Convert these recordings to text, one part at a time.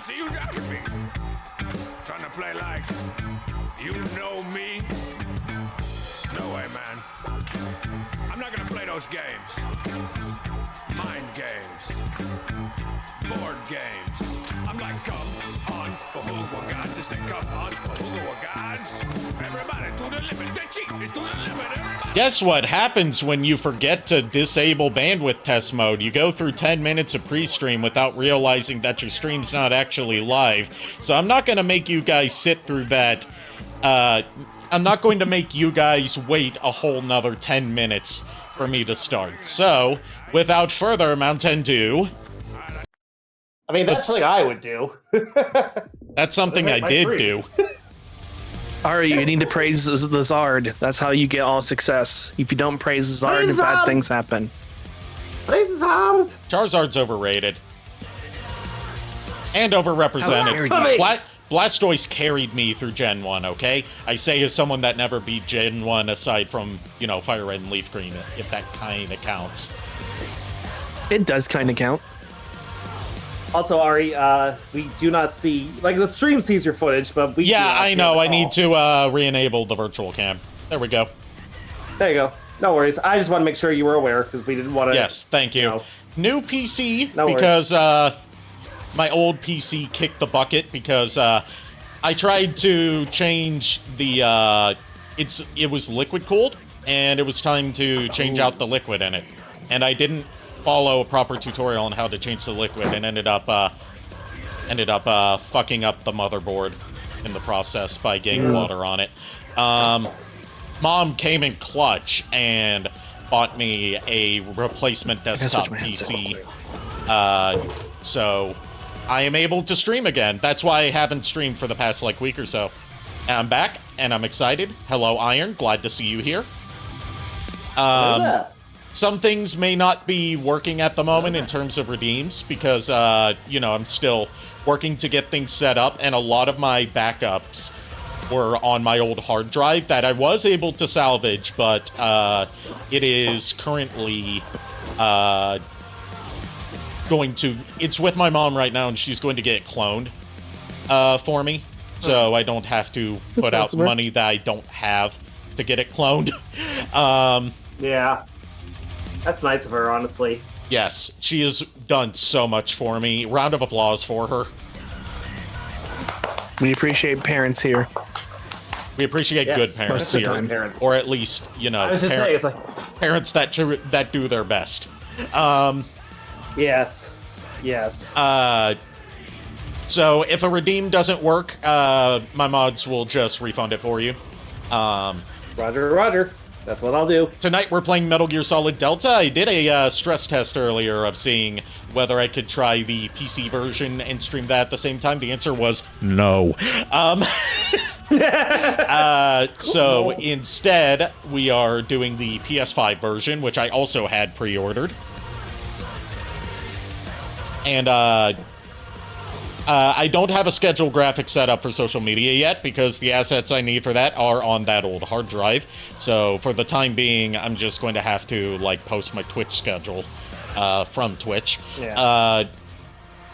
see you jacking me. Trying to play like you know me. No way, man. I'm not gonna play those games. Mind games. Board games. I'm like, come on for who gods. I say, come on for who gods. Everybody to the limit. The cheat is to the limit. Everybody. Guess what happens when you forget to disable bandwidth test mode? You go through 10 minutes of pre-stream without realizing that your stream's not actually live. So I'm not gonna make you guys sit through that. I'm not going to make you guys wait a whole nother 10 minutes for me to start. So, without further Mountain Dew. I mean, that's something I would do. That's something I did do. Ari, you need to praise the Zard. That's how you get all success. If you don't praise the Zard, bad things happen. Praise the Zard! Charizard's overrated. And overrepresented. Blastoise carried me through Gen 1, okay? I say as someone that never beat Gen 1 aside from, you know, Fire Red and Leaf Green, if that kind of counts. It does kind of count. Also, Ari, we do not see... Like, the stream sees your footage, but we Yeah, I know. I need to re-enable the virtual cam. There we go. There you go. No worries. I just want to make sure you were aware, because we didn't want to... Yes, thank you. know. New PC, No because my old PC kicked the bucket, because I tried to change the... It was liquid-cooled, and it was time to change out the liquid in it. And I didn't follow a proper tutorial on how to change the liquid, and ended up fucking up the motherboard in the process by getting water on it. Mom came in clutch and bought me a replacement desktop PC. So I am able to stream again. That's why I haven't streamed for the past like week or so. And I'm back and I'm excited. Hello, Iron. Glad to see you here. Some things may not be working at the moment in terms of redeems because, you know, I'm still working to get things set up, and a lot of my backups were on my old hard drive that I was able to salvage, but it is currently it's with my mom right now, and she's going to get it cloned for me, so I don't have to put out money that I don't have to get it cloned. Yeah. That's nice of her, honestly. Yes, she has done so much for me. Round of applause for her. We appreciate parents here. We appreciate good parents here. Parents. Or at least, you know, I was just saying, it's like... parents that do their best. Yes. Yes. So if a redeem doesn't work, my mods will just refund it for you. Roger, roger. That's what I'll do. Tonight we're playing Metal Gear Solid Delta. I did a stress test earlier of seeing whether I could try the PC version and stream that at the same time. The answer was no. So instead, we are doing the PS5 version, which I also had pre-ordered. And I don't have a scheduled graphic set up for social media yet because the assets I need for that are on that old hard drive. So for the time being, I'm just going to have to like post my Twitch schedule from Twitch. Yeah.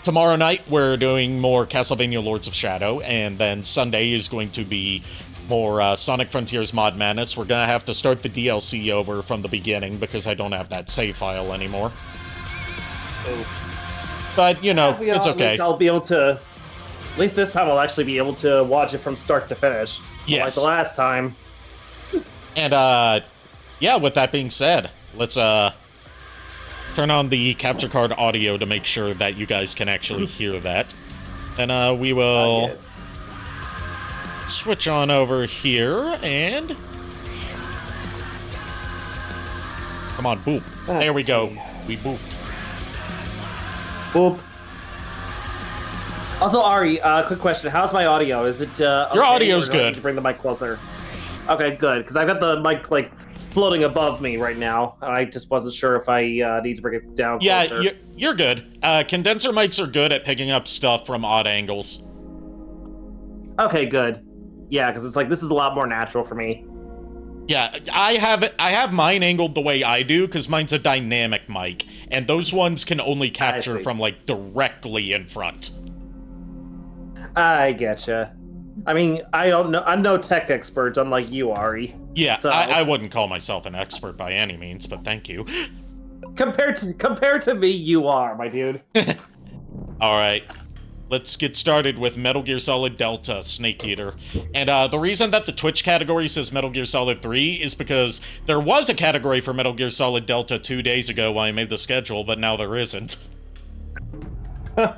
Tomorrow night, we're doing more Castlevania Lords of Shadow, and then Sunday is going to be more Sonic Frontiers Mod Madness. We're going to have to start the DLC over from the beginning because I don't have that save file anymore. Oh. But, you know, it's At okay. least I'll be able to... At least this time I'll actually be able to watch it from start to finish. Yes. Like the last time. And, yeah, with that being said, let's, turn on the capture card audio to make sure that you guys can actually hear that. And, we will switch on over here, and... Come on, boop. There we go. We booped. Boop. Also, Ari, quick question. How's my audio? Is it, okay, your audio's or do I need good. to bring the mic closer? Okay, good. Because I've got the mic, like, floating above me right now. I just wasn't sure if I need to bring it down closer. Yeah, you're good. Condenser mics are good at picking up stuff from odd angles. Okay, good. Yeah, because it's like, this is a lot more natural for me. Yeah, I have mine angled the way I do, because mine's a dynamic mic, and those ones can only capture from, like, directly in front. I getcha. I mean, I don't know. I'm no tech expert, unlike you, Ari. Yeah, So, I wouldn't call myself an expert by any means, but thank you. compared to me, you are, my dude. All right. Let's get started with Metal Gear Solid Delta Snake Eater. And the reason that the Twitch category says Metal Gear Solid 3 is because there was a category for Metal Gear Solid Delta 2 days ago when I made the schedule, but now there isn't. I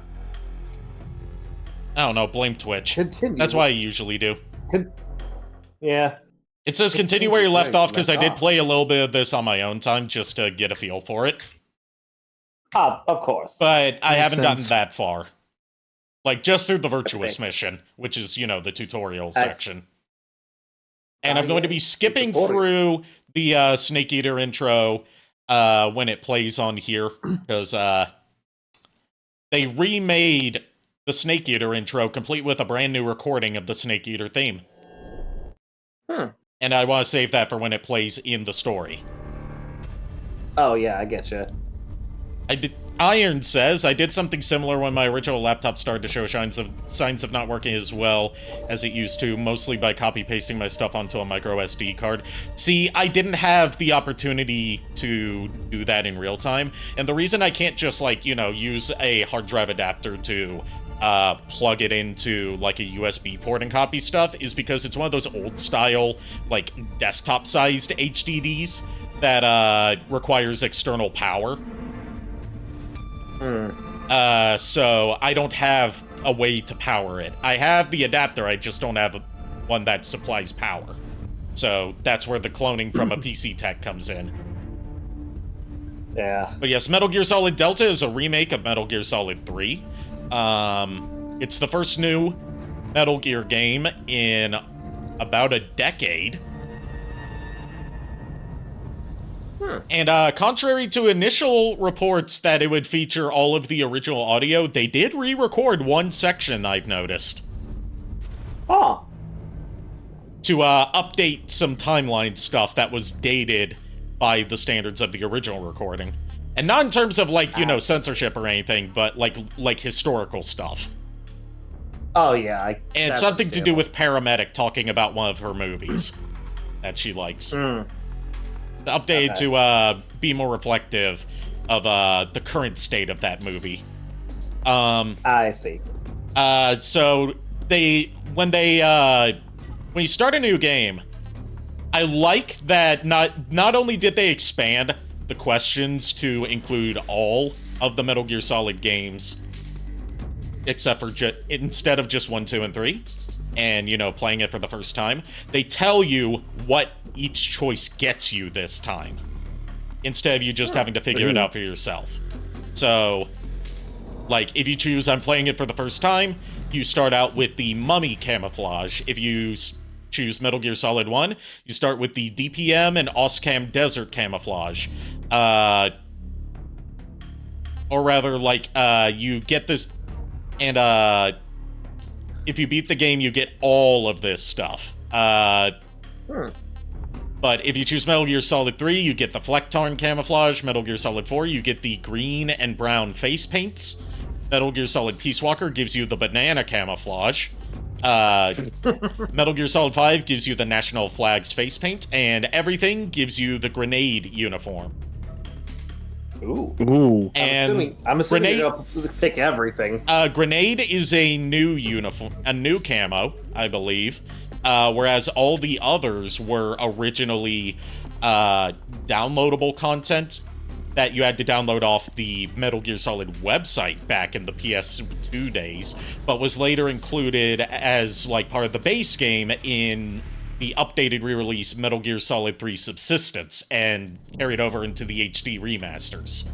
don't know, blame Twitch. Continue. That's what I usually do. Yeah. It says continue where you left off because I did off. play a little bit of this on my own time just to get a feel for it. Of course. But I haven't gotten sense. that far. Like, just through the Virtuous Okay. mission, which is, you know, the tutorial I see. section. And I'm going to be yes, skipping tutorial. through the Snake Eater intro when it plays on here, because they remade the Snake Eater intro complete with a brand new recording of the Snake Eater theme. And I want to save that for when it plays in the story. Oh, yeah, I getcha. Iron says, I did something similar when my original laptop started to show signs of not working as well as it used to, mostly by copy-pasting my stuff onto a micro SD card. See, I didn't have the opportunity to do that in real time, and the reason I can't just, like, you know, use a hard drive adapter to plug it into, like, a USB port and copy stuff is because it's one of those old-style, like, desktop-sized HDDs that requires external power. So I don't have a way to power it. I have the adapter, I just don't have one that supplies power. So that's where the cloning from a PC tech comes in. Yeah. But yes, Metal Gear Solid Delta is a remake of Metal Gear Solid 3. It's the first new Metal Gear game in about a decade. And contrary to initial reports that it would feature all of the original audio, they did re-record one section, I've noticed. Oh. To update some timeline stuff that was dated by the standards of the original recording. And not in terms of, like, you know, censorship or anything, but like historical stuff. Oh, yeah. And that's something to do understandable. with Paramedic talking about one of her movies that she likes. Updated to be more reflective of the current state of that movie. I see. So when you start a new game, I like that not only did they expand the questions to include all of the Metal Gear Solid games, except for instead of just 1, 2, and 3, and, you know, playing it for the first time, they tell you what each choice gets you this time, instead of you just having to figure it out for yourself. So, like, if you choose I'm playing it for the first time, you start out with the mummy camouflage. If you choose Metal Gear Solid 1, you start with the DPM and OSCAM desert camouflage. Or rather, like, you get this, and, if you beat the game, you get all of this stuff. But if you choose Metal Gear Solid 3, you get the Flecktarn camouflage. Metal Gear Solid 4, you get the green and brown face paints. Metal Gear Solid Peace Walker gives you the banana camouflage. Metal Gear Solid 5 gives you the national flag's face paint. And everything gives you the grenade uniform. Ooh. And I'm assuming Grenade, you're gonna pick everything. Grenade is a new uniform, a new camo, I believe. Whereas all the others were originally downloadable content that you had to download off the Metal Gear Solid website back in the PS2 days, but was later included as, like, part of the base game in the updated re-release Metal Gear Solid 3 Subsistence and carried over into the HD remasters.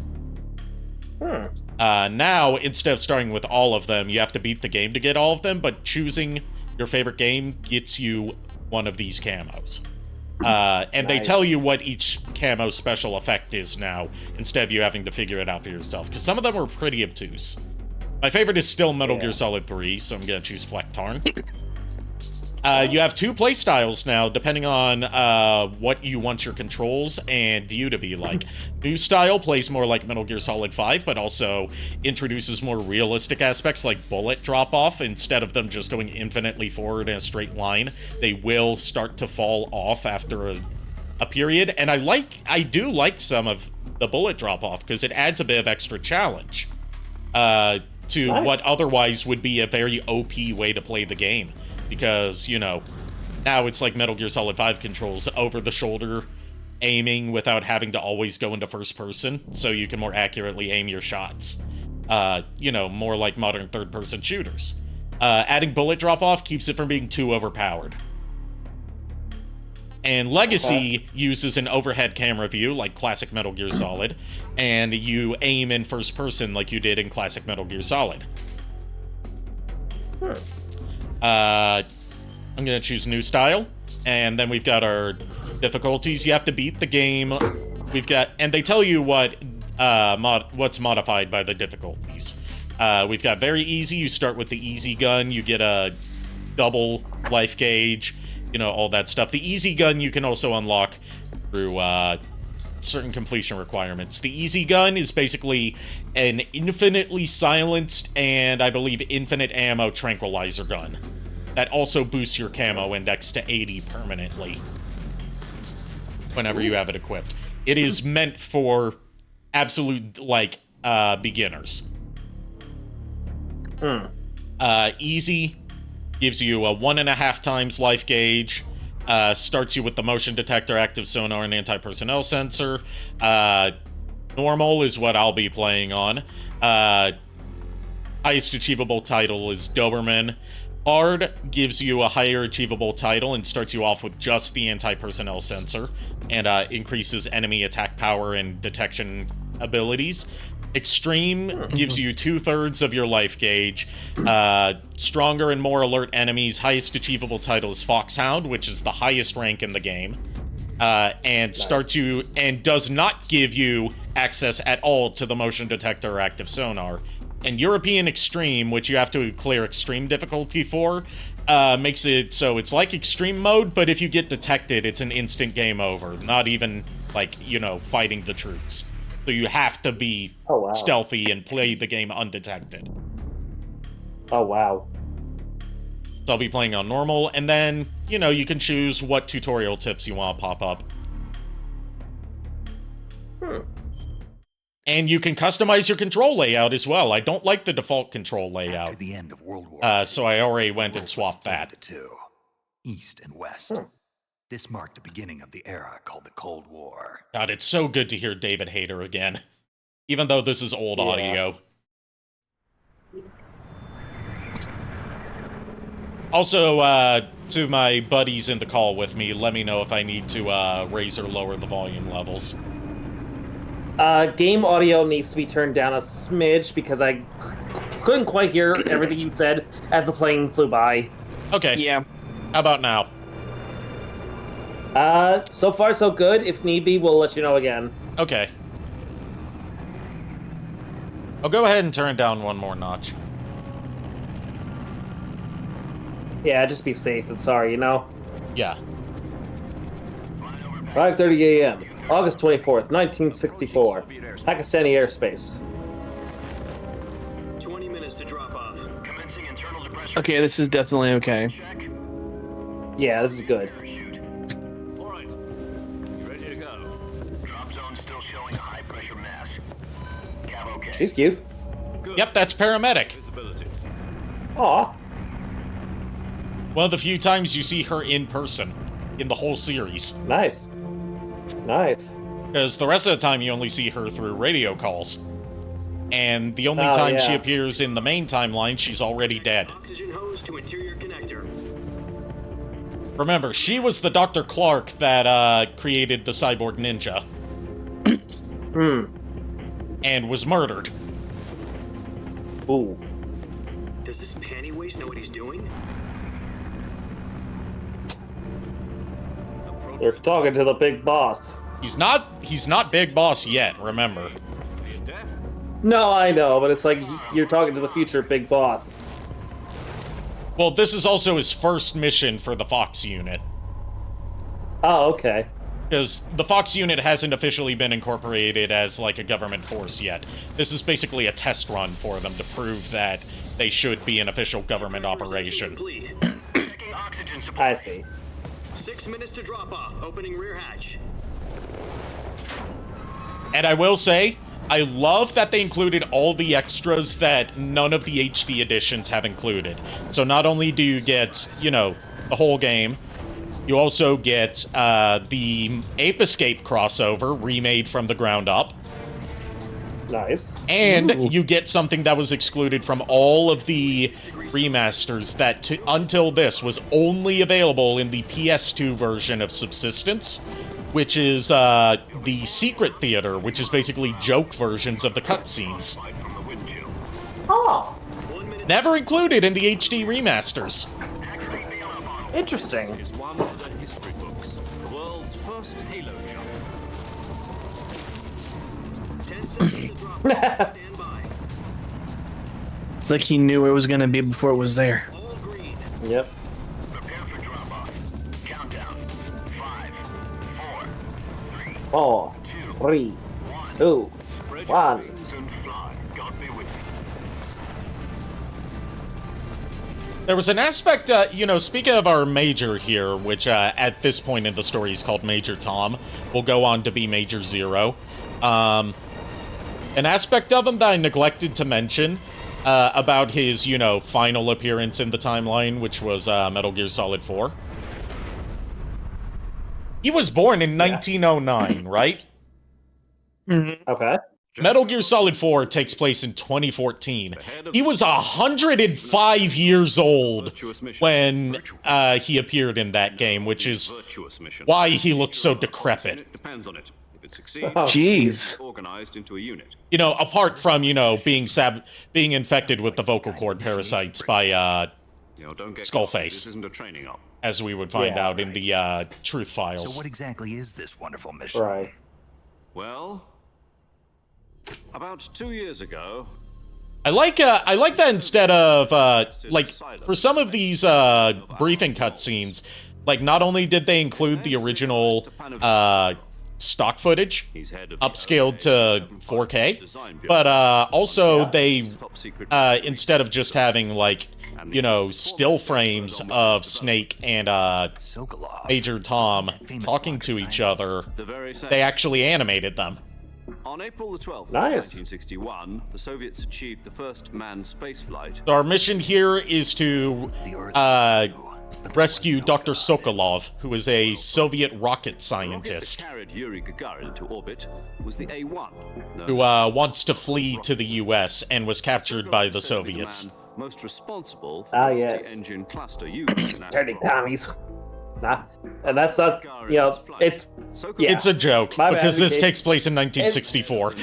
Now, instead of starting with all of them, you have to beat the game to get all of them, but choosing your favorite game gets you one of these camos. And they tell you what each camo special effect is now, instead of you having to figure it out for yourself, because some of them are pretty obtuse. My favorite is still Metal Gear Solid 3, so I'm gonna choose Flecktarn. You have two playstyles now, depending on what you want your controls and view to be like. New style plays more like Metal Gear Solid 5, but also introduces more realistic aspects like bullet drop-off. Instead of them just going infinitely forward in a straight line, they will start to fall off after a period. And I do like some of the bullet drop-off, because it adds a bit of extra challenge to what otherwise would be a very OP way to play the game. Because, you know, now it's like Metal Gear Solid 5 controls over-the-shoulder aiming without having to always go into first person, so you can more accurately aim your shots. You know, more like modern third-person shooters. Adding bullet drop-off keeps it from being too overpowered. And Legacy uses an overhead camera view, like classic Metal Gear Solid, and you aim in first person like you did in classic Metal Gear Solid. I'm gonna choose new style, and then we've got our difficulties. You have to beat the game. And they tell you what's modified by the difficulties. We've got very easy. You start with the easy gun. You get a double life gauge, you know, all that stuff. The easy gun you can also unlock through certain completion requirements. The easy gun is basically an infinitely silenced and, I believe, infinite ammo tranquilizer gun that also boosts your camo index to 80 permanently whenever you have it equipped. It is meant for absolute, like, beginners. Easy gives you a 1.5 times life gauge. Starts you with the motion detector, active sonar, and anti-personnel sensor. Normal is what I'll be playing on. Highest achievable title is Doberman. Hard gives you a higher achievable title and starts you off with just the anti-personnel sensor, and increases enemy attack power and detection abilities. Extreme gives you 2/3 of your life gauge. Stronger and more alert enemies. Highest achievable title is Foxhound, which is the highest rank in the game. And starts you, and does not give you access at all to the motion detector or active sonar. And European Extreme, which you have to clear extreme difficulty for, makes it so it's like extreme mode, but if you get detected, it's an instant game over. Not even, like, you know, fighting the troops. So you have to be stealthy and play the game undetected. Oh, wow. So I'll be playing on normal, and then, you know, you can choose what tutorial tips you want to pop up. And you can customize your control layout as well. I don't like the default control layout. After the end of World War so I already went and swapped that. Two, East and West. This marked the beginning of the era called the Cold War. God, it's so good to hear David Hayter again. Even though this is old audio. Also, to my buddies in the call with me, let me know if I need to raise or lower the volume levels. Game audio needs to be turned down a smidge because I couldn't quite hear everything you said as the plane flew by. Okay. Yeah. How about now? So far so good. If need be, we'll let you know again. Okay. I'll go ahead and turn it down one more notch. Yeah, just be safe. I'm sorry, you know? Yeah. 5:30 a.m. August 24th, 1964. Pakistani airspace. 20 minutes to drop off. Commencing internal depression. Okay, this is definitely okay. Yeah, this is good. All right. You ready to go? Drop zone still showing a high pressure mass. Cav okay. She's cute. Good. Yep, that's paramedic. Visibility. Aw. One of the few times you see her in person in the whole series. Nice. Nice. Because the rest of the time you only see her through radio calls. And the only time she appears in the main timeline, she's already dead. Oxygen hose to interior connector. Remember, she was the Dr. Clark that created the cyborg ninja. And was murdered. Ooh. Does this panty waste know what he's doing? You're talking to the big boss. He's not Big Boss yet, remember. No, I know, but it's like you're talking to the future big boss. Well, this is also his first mission for the Fox unit. Oh, okay. Because the Fox unit hasn't officially been incorporated as, like, a government force yet. This is basically a test run for them to prove that they should be an official government operation. Checking oxygen supply. I see. 6 minutes to drop off. Opening rear hatch. And I will say, I love that they included all the extras that none of the HD editions have included. So not only do you get, you know, the whole game, you also get the Ape Escape crossover remade from the ground up. Nice. And you get something that was excluded from all of the remasters that, until this, was only available in the PS2 version of Subsistence, which is the Secret Theater, which is basically joke versions of the cutscenes. Oh, Never included in the HD remasters. interesting. Is one for the history books. The world's first Halo jump. 10 seconds to drop off. Stand by. It's like he knew it was gonna be before it was there. All green. Yep. Prepare for drop-off. Countdown. 5, 4, 3, 4, 3, 2, Spread your 1. wings. and fly. God be with you. There was an aspect, you know, speaking of our Major here, which at this point in the story is called Major Tom, will go on to be Major Zero. An aspect of him that I neglected to mention about his, you know, final appearance in the timeline, which was Metal Gear Solid 4. He was born in 1909, right? Okay. Metal Gear Solid 4 takes place in 2014. He was 105 years old when he appeared in that game, which is why he looks so decrepit. It depends on it. If it succeeds, Jeez. organized into a unit. You know, apart from, you know, being infected with the vocal cord parasites by, You know, don't get Skullface. cocky. This isn't a training op. as we would find Yeah, out in the truth files. So what exactly is this wonderful mission? Right. Well, about 2 years ago, I like that instead of like for some of these briefing cutscenes, like not only did they include the original stock footage he's head of the upscaled to 4K, but also they instead of just having like, you know, still frames of Snake and Sokolov, Major Tom famous talking rocket to each scientist. other, the very same. they actually animated them. On April the 12th, Nice. 1961, the Soviets achieved the first manned spaceflight. So our mission here is to The Earth rescue Dr. Sokolov, who is a Soviet rocket The rocket scientist that carried Yuri Gagarin to orbit was the A-1, known who as wants to flee to the US and was captured by the Sokolov is Soviets. the man most responsible for Ah, the yes. multi-engine cluster used in that Turning program. commies. Nah. And that's not, you know, it's, yeah. It's a joke, My bad, because this okay. takes place in 1964.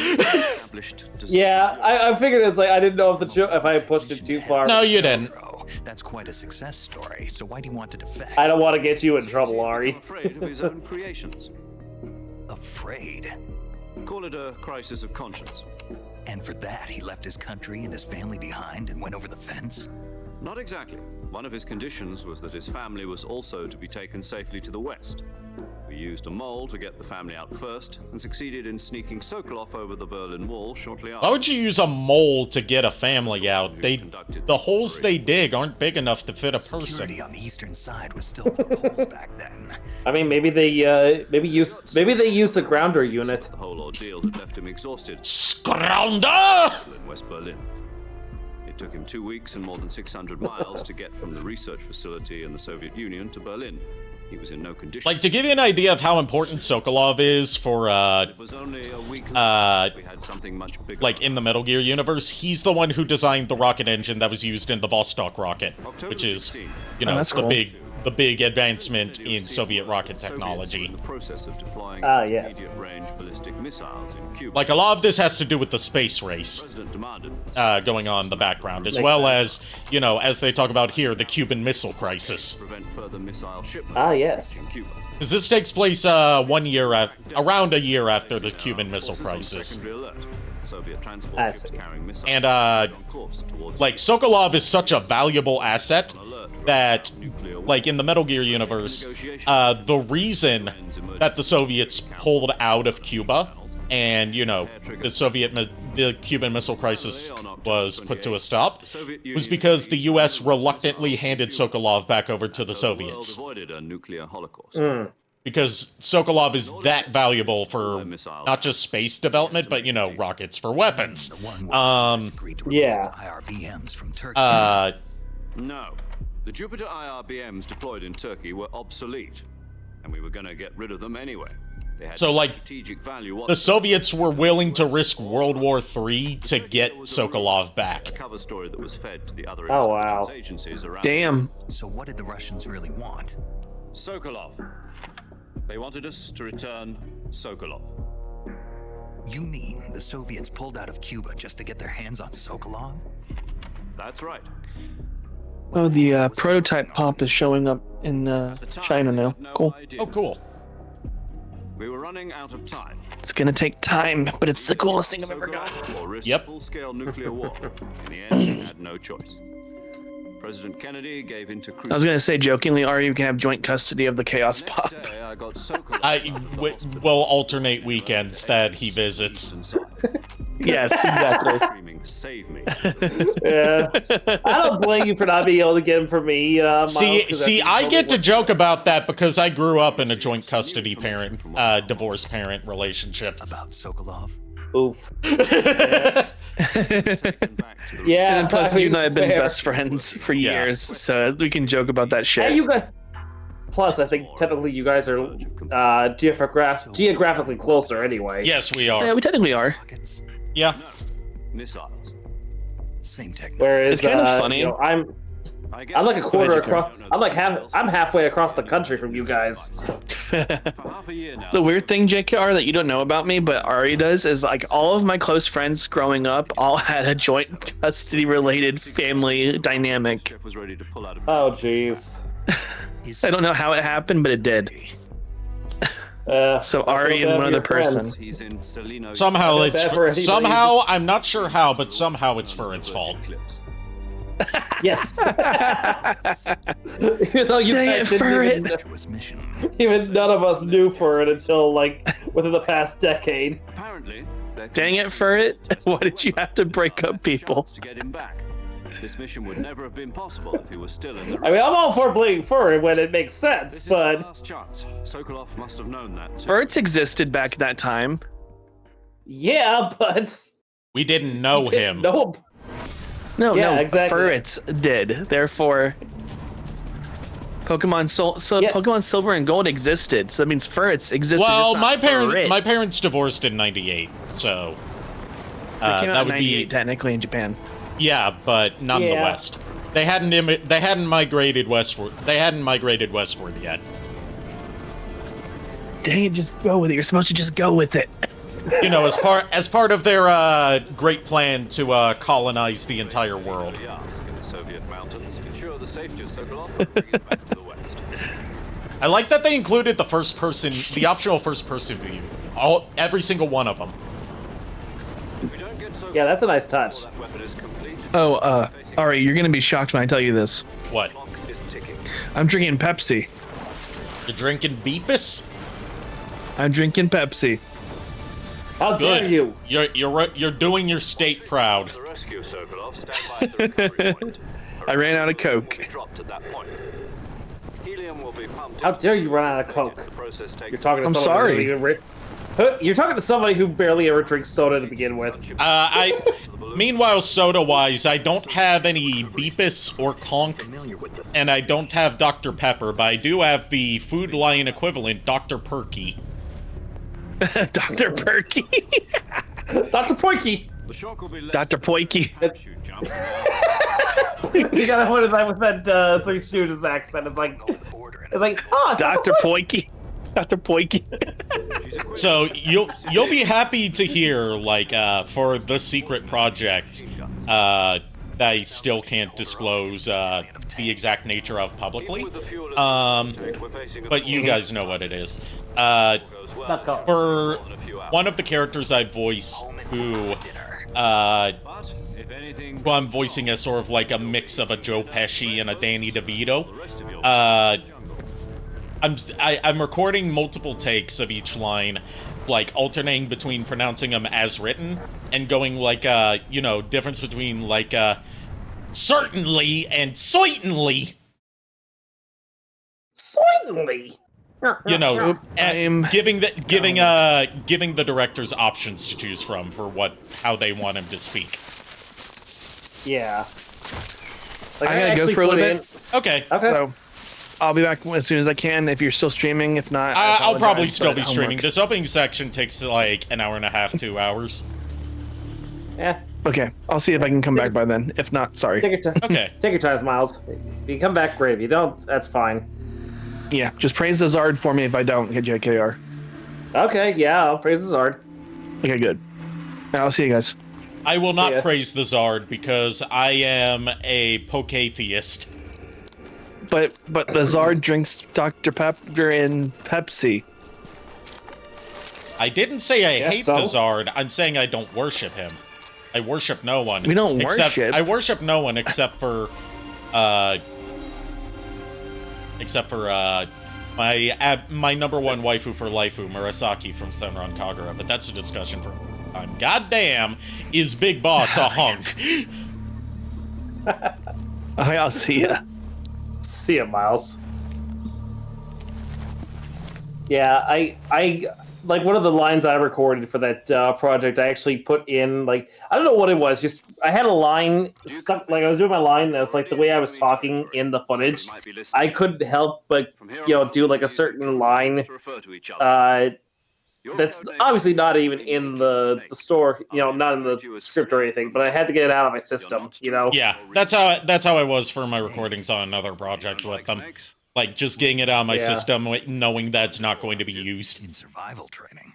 yeah, I figured it's like, I didn't know if I pushed it too far. No, you didn't. Bro, that's quite a success story. So why do you want to defect? I don't want to get you in trouble, Ari. Afraid of his own creations. Afraid. Call it a crisis of conscience. And for that, he left his country and his family behind and went over the fence? Not exactly. One of his conditions was that his family was also to be taken safely to the west. We used a mole to get the family out first, and succeeded in sneaking Sokolov over the Berlin Wall shortly after. Why would you use a mole to get a family out? The holes they dig aren't big enough to fit a person. Security on the eastern side was still full of holes back then. I mean, maybe they used the grounder unit. The whole ordeal had left him exhausted Scrounder! in West Berlin. It took him 2 weeks and more than 600 miles to get from the research facility in the Soviet Union to Berlin. He was in no condition. Like, to give you an idea of how important Sokolov is for, It was only a week later we had something much bigger. like, in the Metal Gear universe, he's the one who designed the rocket engine that was used in the Vostok rocket, which is, you know, that's the cool. the big advancement in Soviet rocket Soviets were technology. in the process of deploying Yes. intermediate-range ballistic missiles in Cuba. Like, a lot of this has to do with the space race The president demanded going on in the background, as Makes well sense. as, you know, as they talk about here, the Cuban Missile Crisis. prevent further missile shipments Yes. in Cuba. Because this takes place around a year after the Cuban Missile Also on Crisis. secondary alert. Soviet transport I ships see. carrying missiles And, on course towards like, Sokolov is such a valuable asset that, like, in the Metal Gear universe, the reason that the Soviets pulled out of Cuba and, you know, the Cuban Missile Crisis was put to a stop was because the U.S. reluctantly handed Sokolov back over to the Soviets. avoided a nuclear holocaust. Because Sokolov is that valuable for not just space development, but, you know, rockets for weapons. Yeah. IRBMs from Turkey. No. The Jupiter IRBMs deployed in Turkey were obsolete, and we were going to get rid of them anyway. They had So, like, strategic value the Soviets were willing to risk World War III to get Sokolov a back. cover story that was fed to the other Oh, wow. intelligence agencies around. Damn. So what did the Russians really want? Sokolov. They wanted us to return Sokolov. You mean the Soviets pulled out of Cuba just to get their hands on Sokolov? That's right. Oh, the prototype pop is showing up in At the time, China we now. had no Cool. idea. Oh, cool. We were running out of time. It's gonna take time, but it's the coolest thing I've ever done. Or risk Yep. a full-scale nuclear war. In the end, we had no choice. President Kennedy gave in to I was gonna say jokingly, Ari, you can have joint custody of the Chaos Next Pop. day, I got Sokolov We'll alternate weekends that he visits. Yes, exactly. Screaming, "Save me!" Yeah. I don't blame you for not being able to get him for me. Miles, 'cause I get to joke about that because I grew up in a joint custody parent, divorce parent relationship. About Sokolov? Oof. Yeah. Yeah. And plus, I you mean, and I have been fair. best friends for Yeah. years, so we can joke about that shit. Hey, you guys. Plus, I think technically you guys are geographically closer anyway. Yes, we Yeah, are. we technically are. Rockets? Yeah. Missiles. Same technology. Whereas It's kind of funny. You know, I'm I guess like a quarter ahead, across. I'm halfway across the country from you guys. For half a year now. The weird thing, JKR, that you don't know about me, but Ari does, is like all of my close friends growing up all had a joint custody related family dynamic. Chef was ready to pull out of Oh, jeez. I don't know how it happened, but it did. So Ari and one other person. He's in Salino. Somehow I feel it's bad for anybody somehow I'm not sure how, but somehow it's for its fault. Yes. Even though you Dang guys it, didn't for even, Treacherous mission. even none of us knew for it until like within the past decade. Apparently, Dang it, for it! Why did you have to break up people? to get him back. This mission would never have been possible if he was still in the I mean, I'm all for playing for it when it makes sense, This is our but last chance. Sokolov must have known that too. Birds existed back that time. yeah, but We didn't know him. Nope. No, Yeah, no, exactly. ferrets did. Therefore, Pokemon Pokemon Silver and Gold existed. So that means ferrets existed. Well, just not ferret. my parents divorced in '98, so They came out that in would '98 be technically in Japan. yeah, but not in the Yeah. West. They hadn't migrated westward. They hadn't migrated westward yet. Dang it, just go with it. You're supposed to just go with it. You know, as part of their great plan to colonize the entire world. Yask in the Soviet mountains, ensure the safety of Sokolov and bring it back to the west. I like that they included the optional first-person view. Every single one of them. If we don't get Sokolov, Yeah, that's a nice touch. that weapon is complete. Oh, Ari, you're gonna be shocked when I tell you this. What? Clock is ticking. I'm drinking Pepsi. You're drinking Beepus? I'm drinking Pepsi. How dare Good. you? You're doing your state proud. The rescue of Sokolov, stand by at the recovery point. I ran out of Will Coke. be dropped at that point. Helium will be pumped. How into dare you the run out of reactor. Coke? The process takes You're talking to I'm someone sorry. Who doesn't even you're talking to somebody who barely ever drinks soda to begin with. Meanwhile, soda-wise, I don't have any Beepus or Conk, Familiar with the and I don't have Dr. Pepper, but I do have the Food Lion equivalent, Dr. Perky. Dr. Perky. Dr. Poiky! The shock will be less Dr. Poiky. parachute jump. You gotta put it like with that Three Stooges accent. It's like, oh, it's Dr. Poiky. Dr. Poiky. She's equipped So you'll be happy to hear, like, for the secret project, that I still can't disclose the exact nature of publicly. with the fuel in the tank, we're facing a But you full- guys know what it is. goes well. Not called. For one of the characters I voice, who But if anything, who I'm voicing as sort of like a mix of a Joe Pesci and a Danny DeVito. the rest of your I'm recording multiple takes of each line, like alternating between pronouncing them as written and going like difference between like certainly and certainly. Certainly. And giving the directors options to choose from for how they want him to speak. Yeah. I gotta go for a little bit. Okay. So I'll be back as soon as I can. If you're still streaming, if not, I'll probably apologize, still but be streaming. homework. This opening section takes like an hour and a half, 2 hours. Yeah. Okay, I'll see if I can come back by then. If not, sorry. Take your time. Okay. Take your time, Miles. If you come back, great. If you don't, that's fine. Yeah, just praise the Zard for me if I don't get JKR. Okay, yeah, I'll praise the Zard. Okay, good. I'll see you guys. I will ya. not praise the Zard because I am a poke-theist. But the Zard drinks Dr. Pepper and Pepsi. I didn't say I Yeah, hate so? the Zard. I'm saying I don't worship him. I worship no one. We don't worship. I worship no one except for my number one waifu for lifeu, Murasaki from Senran Kagura. But that's a discussion for another time. Goddamn, is Big Boss a hunk? I'll see ya. See ya, Miles. Yeah, I like one of the lines I recorded for that project. I actually put in like I don't know what it was. Just I had a line stuck. Like I was doing my line. And it's like the way I was talking in the footage. I couldn't help but do like a certain line. That's obviously not even in the store. Not in the script or anything. But I had to get it out of my system. Yeah, that's how I was for my recordings on another project with them. Like, just getting it out of my system, knowing that's not going to be used. In survival training.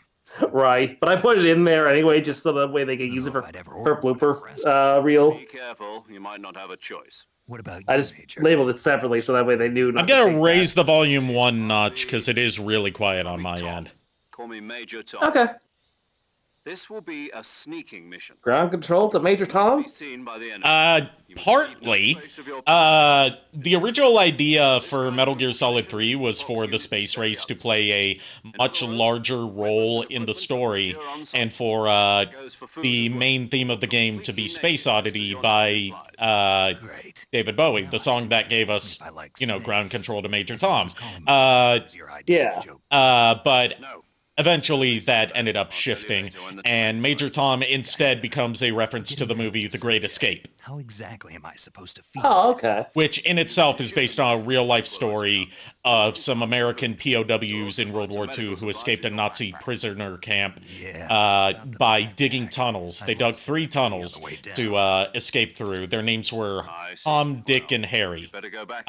Right, but I put it in there anyway, just so that way they could use it for blooper reel. Be careful, you might not have a choice. What about you, I just Major? labeled it separately so that way they knew. I'm gonna raise the volume one notch because it is really quiet on my end. Call me Major Tom. Okay. This will be a sneaking mission. Ground control to Major Tom. Be seen by the enemy. Partly. The original idea for Metal Gear Solid 3 was for the space race to play a much larger role in the story, and for the main theme of the game to be Space Oddity by Great. David Bowie, the song that gave us, I like ground snakes. control to Major Tom. Your idea, yeah. Joe. But eventually that ended up shifting, and Major Tom instead becomes a reference to the movie The Great Escape, How exactly am I supposed to feel? Oh, okay. which in itself is based on a real-life story of some American POWs in World War II who escaped a Nazi prisoner camp by digging tunnels. They dug 3 tunnels to escape through. Their names were Tom, Dick, and Harry. Better go back.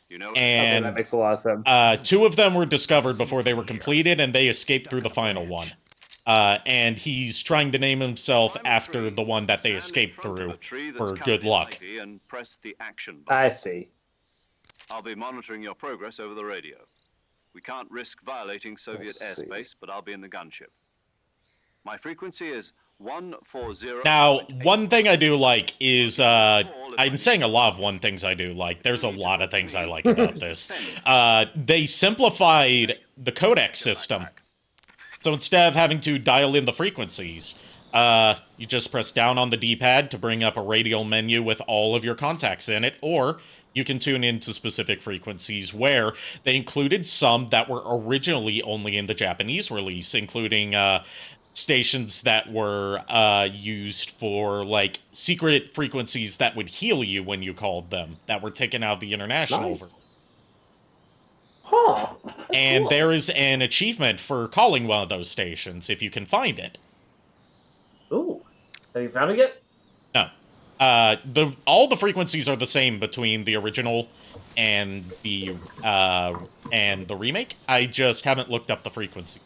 You know, Okay, And that makes a lot of sense. 2 of them were discovered before they were completed, and they escaped through the final one. And he's trying to name himself after the one that they escaped through for good luck. And press the action button. I see. I'll be monitoring your progress over the radio. We can't risk violating Soviet Let's see. airspace, but I'll be in the gunship. My frequency is 140. Now, one thing I do like is, I'm saying a lot of one things I do like. There's a lot of things I like about this. They simplified the codec system. So instead of having to dial in the frequencies, you just press down on the D-pad to bring up a radial menu with all of your contacts in it, or you can tune into specific frequencies where they included some that were originally only in the Japanese release, including stations that were used for, like, secret frequencies that would heal you when you called them, that were taken out of the international Nice. version. Huh. And cool. there is an achievement for calling one of those stations, if you can find it. Ooh. Have you found it yet? No. All the frequencies are the same between the original and the remake. I just haven't looked up the frequency.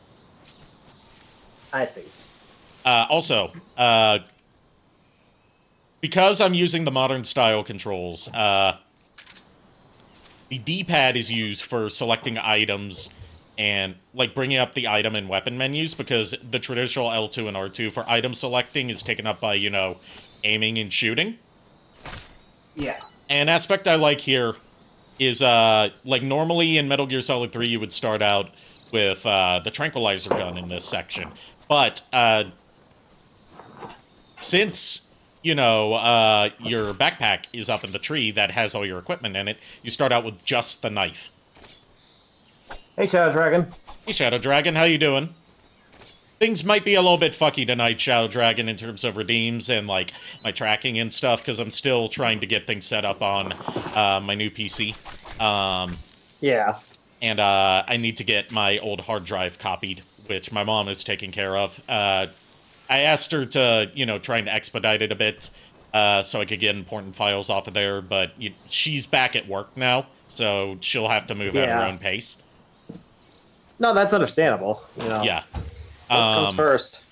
I see. Also, because I'm using the modern style controls, the D-pad is used for selecting items and like bringing up the item and weapon menus, because the traditional L2 and R2 for item selecting is taken up by, you know, aiming and shooting. Yeah. An aspect I like here is, like normally in Metal Gear Solid 3 you would start out with the tranquilizer gun in this section. But since, you know, your backpack is up in the tree that has all your equipment in it, you start out with just the knife. Hey, Shadow Dragon. Hey, Shadow Dragon, how you doing? Things might be a little bit fucky tonight, Shadow Dragon, in terms of redeems and, like, my tracking and stuff, because I'm still trying to get things set up on my new PC. Yeah. And I need to get my old hard drive copied, which my mom is taking care of. I asked her to, you know, try and expedite it a bit, so I could get important files off of there, but she's back at work now, so she'll have to move at her own pace. No, that's understandable. You know. Yeah. What comes first?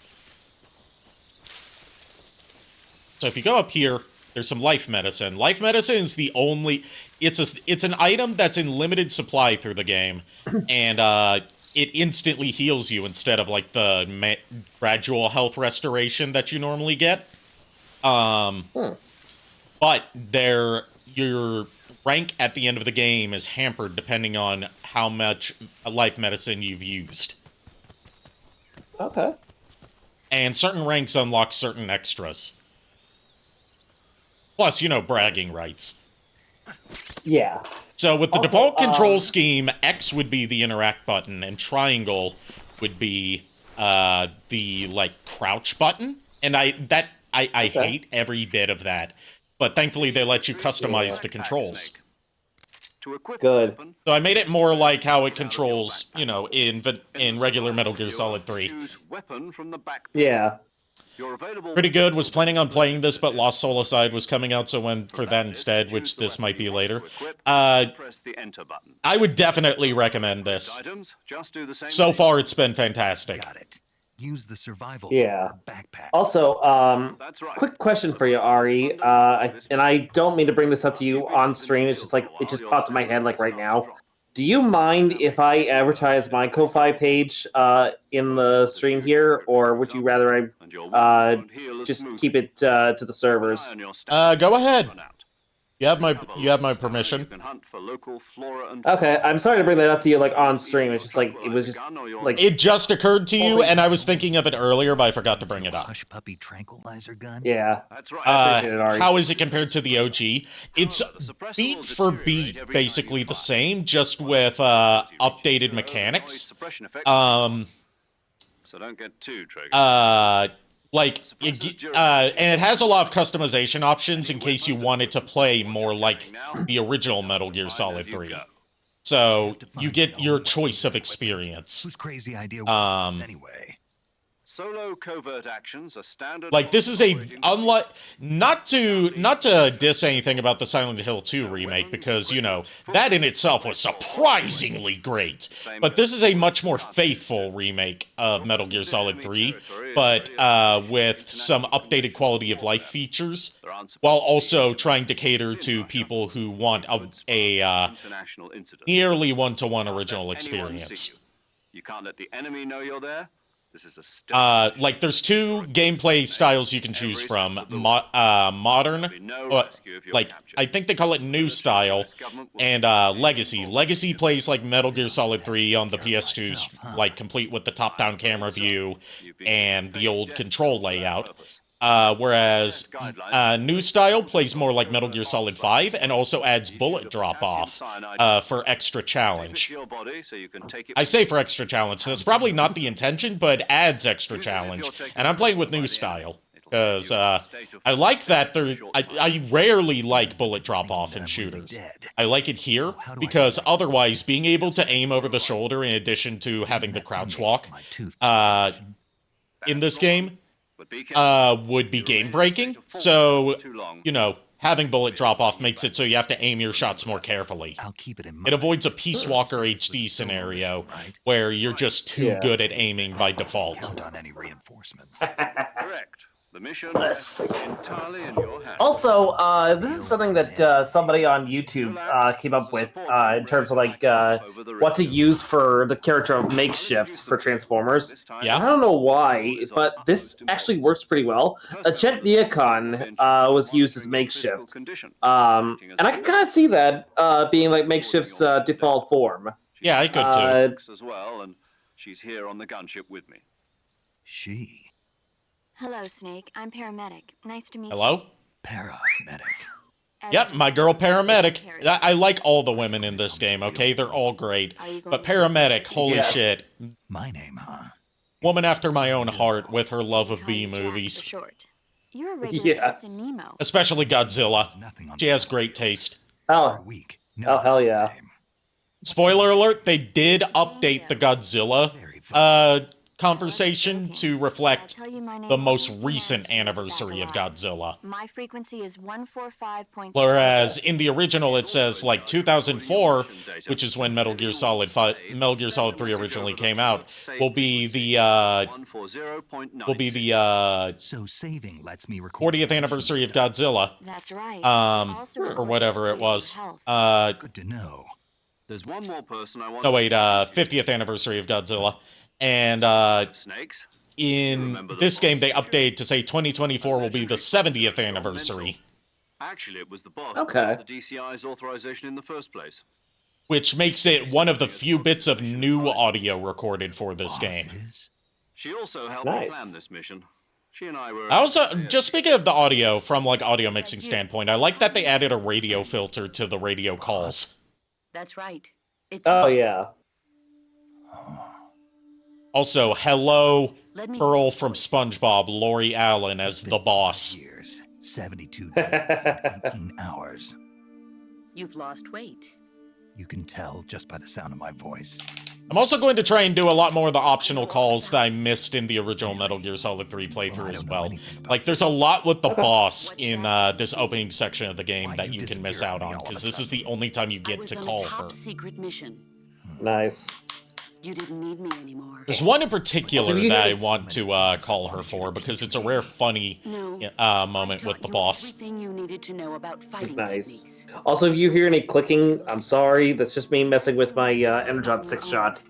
So if you go up here, there's some life medicine. Life medicine is the only... It's an item that's in limited supply through the game, and it instantly heals you instead of, like, the gradual health restoration that you normally get. But your rank at the end of the game is hampered depending on how much life medicine you've used. Okay. And certain ranks unlock certain extras. Plus, you know, bragging rights. Yeah. So with the Also, default control scheme, X would be the interact button, and triangle would be the, like, crouch button. And I hate every bit of that. But thankfully, they let you customize the controls. Good. So I made it more like how it controls, you know, in regular Metal Gear Solid 3. Yeah. Pretty good. Was planning on playing this, but Lost Soulicide was coming out, so went for that instead, which this might be later. I would definitely recommend this. So far, it's been fantastic. Got it. Use the survival backpack. Also, quick question for you, Ari. And I don't mean to bring this up to you on stream. It's just like it just popped in my head like right now. Do you mind if I advertise my Ko-Fi page in the stream here, or would you rather I just keep it to the servers? Go ahead. You have my permission. Okay, I'm sorry to bring that up to you like on stream. It's just like it was just like it just occurred to you, and I was thinking of it earlier, but I forgot to bring it up. Hush puppy tranquilizer gun. Yeah. That's right. I appreciate it, Ari. How is it compared to the OG? It's beat for beat, basically the same, just with updated mechanics. So don't get too triggered. Like, and it has a lot of customization options in case you wanted to play more like the original Metal Gear Solid 3. So you get your choice of experience. Whose crazy idea was this anyway? Solo covert actions are standard. Like, this is not to diss anything about the Silent Hill 2 remake, because, you know, that in itself was surprisingly great. But this is a much more faithful remake of Metal Gear Solid 3, but with some updated quality of life features, while also trying to cater to people who want a nearly one-to-one original experience. You can't let the enemy know you're there. This is a like, there's two gameplay styles you can choose from. Modern, like, I think they call it New Style, and Legacy. Legacy plays like Metal Gear Solid 3 on the PS2's, like, complete with the top-down camera view and the old control layout. Whereas New Style plays more like Metal Gear Solid 5 and also adds bullet drop-off for extra challenge. I say for extra challenge, that's probably not the intention, but adds extra challenge. And I'm playing with New Style, because I like that I rarely like bullet drop-off in shooters. I like it here, because otherwise being able to aim over the shoulder in addition to having the crouch walk in this game would be game-breaking, so, you know, having bullet drop-off makes it so you have to aim your shots more carefully. I'll keep it in mind. It avoids a Peace Walker HD scenario where you're just too good at aiming by default. Count on any reinforcements. correct. The mission Let's rests see. entirely in your hands. Also, this is something that somebody on YouTube came up with in terms of like what to use for the character of Makeshift for Transformers. Yeah. I don't know why, but this actually works pretty well. A Jet Viacon was used as Makeshift, and I can kind of see that being like Makeshift's default form. Yeah, I could too. As well, and she's here on the gunship with me. She. Hello, Snake. I'm paramedic. Nice to meet Hello? Paramedic. you. Yep, my girl paramedic. I like all the women in this game, okay? They're all great. But paramedic, holy Yes. shit. My name, huh? Woman after my own heart with her love of B movies. You're a regular Yes. Captain Nemo. Especially Godzilla. Nothing on She has great taste. Oh, week. Oh, hell yeah. Spoiler alert, they did update the Godzilla conversation to reflect the most recent anniversary of Godzilla. My frequency is 145.7. Whereas in the original it says like 2004, which is when Metal Gear Solid 3 originally came out, will be the 140.9. So saving lets me record 40th anniversary of Godzilla, That's right. or whatever it was. Good to know. There's one more person I want. No wait, 50th anniversary of Godzilla. And Snakes. in this game they update to say 2024 will be the 70th anniversary, Actually, it was the boss Okay. that got the DCI's authorization in the first place. which makes it one of the few bits of new audio recorded for this game. Bosses? She also helped me Nice. plan this mission. She and I were. I also, just speaking of the audio from like audio mixing standpoint, I like that they added a radio filter to the radio calls. That's right. It's oh yeah. Also, hello, Let me- Pearl from SpongeBob, Lori Allen as the boss. Years, 72 days, and 18 hours. You've lost weight. You can tell just by the sound of my voice. I'm also going to try and do a lot more of the optional calls that I missed in the original Metal Gear Solid 3 playthrough as well. Like, there's a lot with the boss in this opening section of the game that you can miss out on, because this is the only time you get to call her. Secret mission. Nice. You didn't need me anymore. There's one in particular Also, you that I guys- want to call her for, because it's a rare funny moment with the boss. Everything you needed to know about fighting Nice. techniques. Also, if you hear any clicking, I'm sorry. That's just me messing with my Energon 6-shot.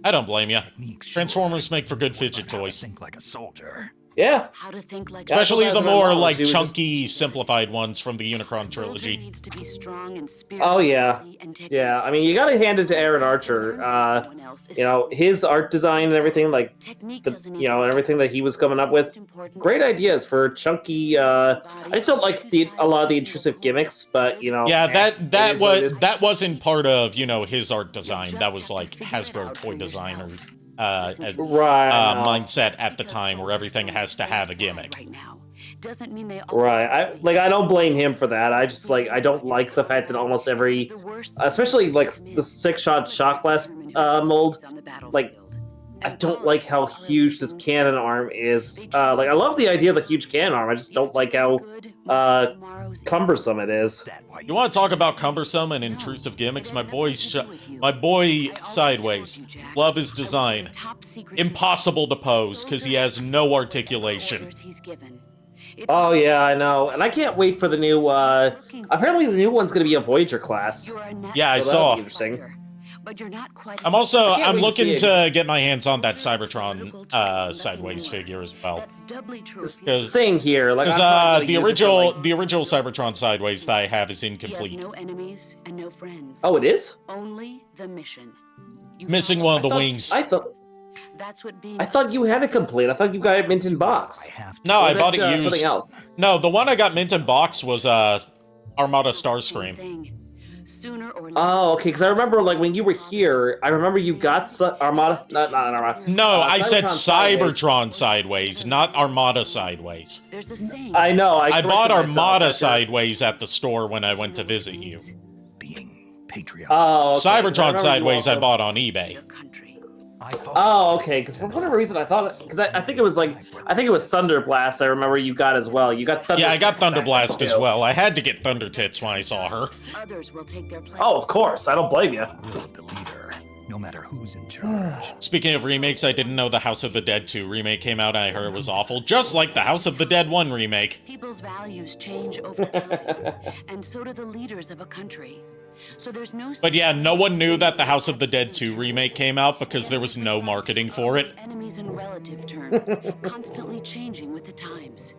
I don't blame you. Techniques Transformers make for good fidget how to toys. think like a soldier. Yeah. How to think like Especially That's the what my more, mom- like, she was just- chunky, simplified ones from the Unicron soldier trilogy. needs to be strong and Oh, yeah. and Yeah, I mean, you gotta hand it to Aaron Archer. You know, his art design and everything, like, you know, and everything that he was coming up with. Great ideas for chunky, I just don't like a lot of the intrusive gimmicks, but, you know. Yeah, it is what it is. that wasn't part of, you know, his art design. That was like Hasbro toy designer Right. mindset at the time, where everything has to have a gimmick. Right now. Doesn't mean they Right. I don't blame him for that. I just I don't like the fact that almost every, especially like the 6-shot shock blast mold, like, I don't like how huge this cannon arm is. Like, I love the idea of the huge cannon arm. I just don't like how cumbersome it is. You want to talk about cumbersome and intrusive gimmicks? My boy Sideways. Love his design. Impossible to pose because he has no articulation. Oh yeah, I know, and I can't wait for the new. Apparently, the new one's going to be a Voyager class. Yeah, I So that'll saw. be interesting. But you're not quite I'm also I can't I'm wait to looking see to get my hands on that Cybertron Sideways figure as well. That's doubly true. Because Same here. Like, I'm not gonna the use it for, original like- the original Cybertron Sideways that I have is He has incomplete. no enemies and no friends. Oh, it is. Only the mission. You Missing follow one of the I thought- wings. That's what being. I thought you had it complete. I thought you got it mint in box. I have to. No, Or I was bought it used. Something else. No, the one I got mint in box was Armada Starscream. Thing. Sooner or later. Oh, okay. Because I remember, like, when you were here, I remember you got Armada. Not Armada. No, I said Cybertron Sideways. Cybertron Sideways, not Armada Sideways. There's a saying. I know. I bought corrected myself Armada after- Sideways at the store when I went to visit you. Being patriotic. Oh, okay. I Cybertron remember you Sideways I also- bought on eBay. Your country. I thought Oh, okay. Because for whatever reason, I thought because I think it was Thunder Blast. I remember you got as well. You got Thunder. Yeah, I got Tits Thunder back Blast then, as too. well. I had to get Thunder Tits when I saw her. Others will take their place. Oh, of course. I don't blame you. the leader. no matter who's in charge. Speaking of remakes, I didn't know the House of the Dead 2 remake came out, and I heard it was awful, just like the House of the Dead 1 remake. People's values change over time, and so do the leaders of a country. So there's no. But yeah, no one knew that the House of the Dead 2 remake came out because there was no marketing for it. Enemies in relative terms, constantly changing with the times.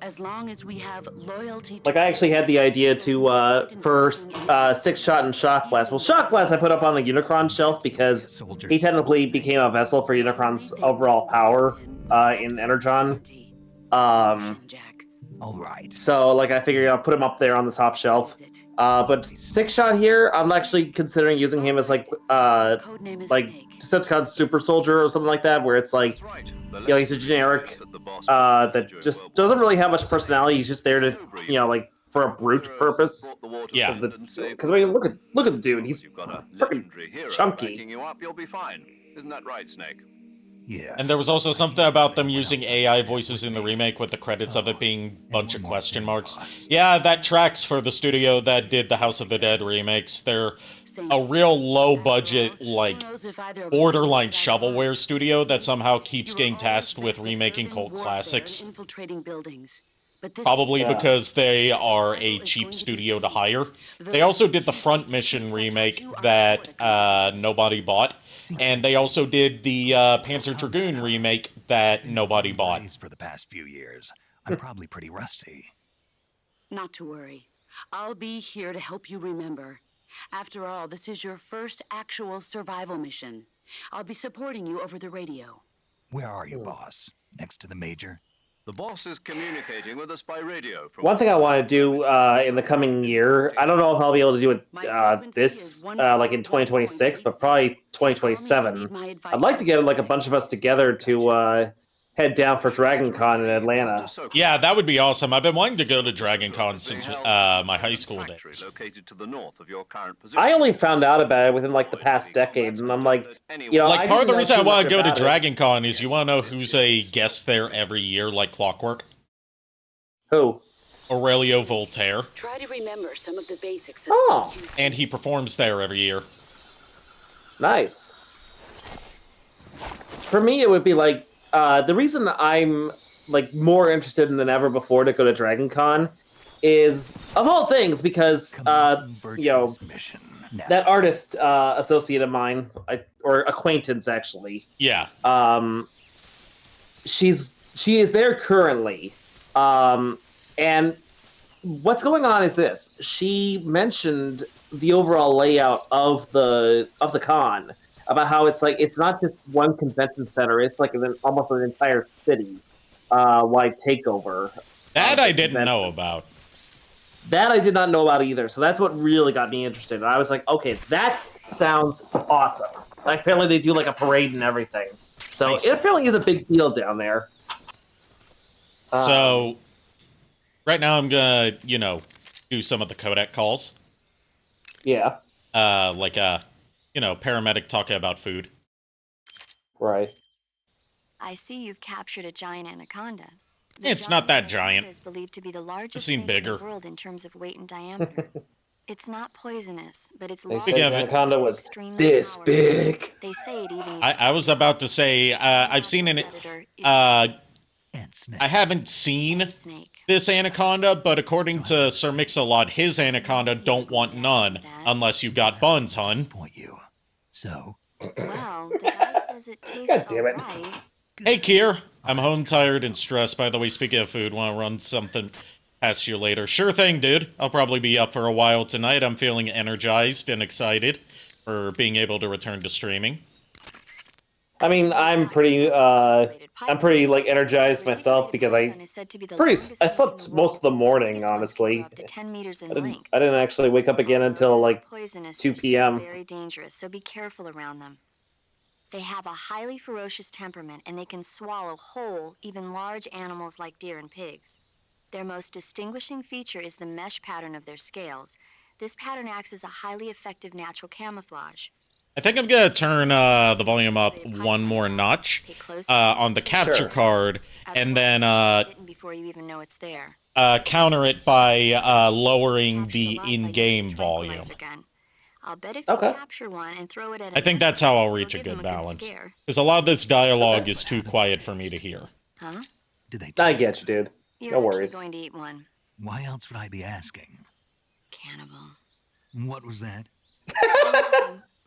As long as we have loyalty to... Like, I actually had the idea to, for Six Shot and Shock Blast. Well, Shock Blast I put up on the Unicron shelf because he technically became a vessel for Unicron's overall power in Energon. All right. So, like, I figured I'll put him up there on the top shelf. But Six Shot here, I'm actually considering using him as, like Decepticon Super Soldier or something like that, where it's like, you know, he's a generic that just doesn't really have much personality. He's just there to, you know, like, for a brute purpose. Yeah. Because I mean, look at the dude. He's freaking chunky. You'll be fine. Isn't that right, Snake? Yeah. And there was also something about them using AI voices in the remake with the credits of it being a bunch of question marks. Yeah, that tracks for the studio that did the House of the Dead remakes. They're a real low-budget, like, borderline shovelware studio that somehow keeps getting tasked with remaking cult classics. Probably because they are a cheap studio to hire. They also did the Front Mission remake that nobody bought. And they also did the Panzer Dragoon remake that nobody bought. For the past few years, I'm probably pretty rusty. Not to worry. I'll be here to help you remember. After all, this is your first actual survival mission. I'll be supporting you over the radio. Where are you, boss? Next to the Major? The boss is communicating with us by radio. One thing I want to do in the coming year, I don't know if I'll be able to do it like in 2026, but probably 2027. I'd like to get like a bunch of us together to head down for Dragon Con in Atlanta. Yeah, that would be awesome. I've been wanting to go to Dragon Con since my high school days. Located to the north of your current position. I only found out about it within like the past decade, and I'm like, you know, like part of the reason I want to go to Dragon Con is you want to know who's a guest there every year, like clockwork. Who? Aurelio Voltaire. Try to remember some of the basics. Oh, and he performs there every year. Nice. For me, it would be like. The reason I'm like more interested than ever before to go to Dragon Con is, of all things, because you know, that artist associate of mine, or acquaintance actually. Yeah. She is there currently, and what's going on is this. She mentioned the overall layout of the con. About how it's like it's not just one convention center; it's like almost an entire city wide takeover. That I didn't know about. That I did not know about either. So that's what really got me interested. And I was like, okay, that sounds awesome. Like apparently they do like a parade and everything. So nice. It apparently is a big deal down there. So right now I'm gonna, you know, do some of the codec calls. Yeah. You know, paramedic talking about food. Right. I see you've captured a giant anaconda. It's not that giant. Is believed to be the largest I've seen snake bigger. in the world in terms of weight and diameter. It's not poisonous, but it's they large. say the anaconda was this big. They say it even. I was about to say I've seen an. I haven't seen this anaconda, but according to Sir Mix-a-Lot, his anaconda don't want none unless you got buns, hun. So. Well, the guy says it tastes alright. Hey, Kier. I'm home tired and stressed. By the way, speaking of food, want to run something past you later? Sure thing, dude. I'll probably be up for a while tonight. I'm feeling energized and excited for being able to return to streaming. I mean, I'm pretty like energized myself because I slept most of the morning, honestly. I didn't actually wake up again until like 2 p.m. Very dangerous, so be careful around them. They have a highly ferocious temperament, and they can swallow whole, even large animals like deer and pigs. Their most distinguishing feature is the mesh pattern of their scales. This pattern acts as a highly effective natural camouflage. I think I'm going to turn the volume up one more notch on the capture card, and then before you even know it's there. Counter it by lowering the in-game volume. I'll bet if you Okay. capture one and throw it at I think that's how I'll reach a give him good a balance. scare. Because a lot of this dialogue is too quiet for me to hear. Huh? Did they I taste get you, good? dude. You're No actually worries. going to eat one. Why else would I be asking? Cannibal. What was that?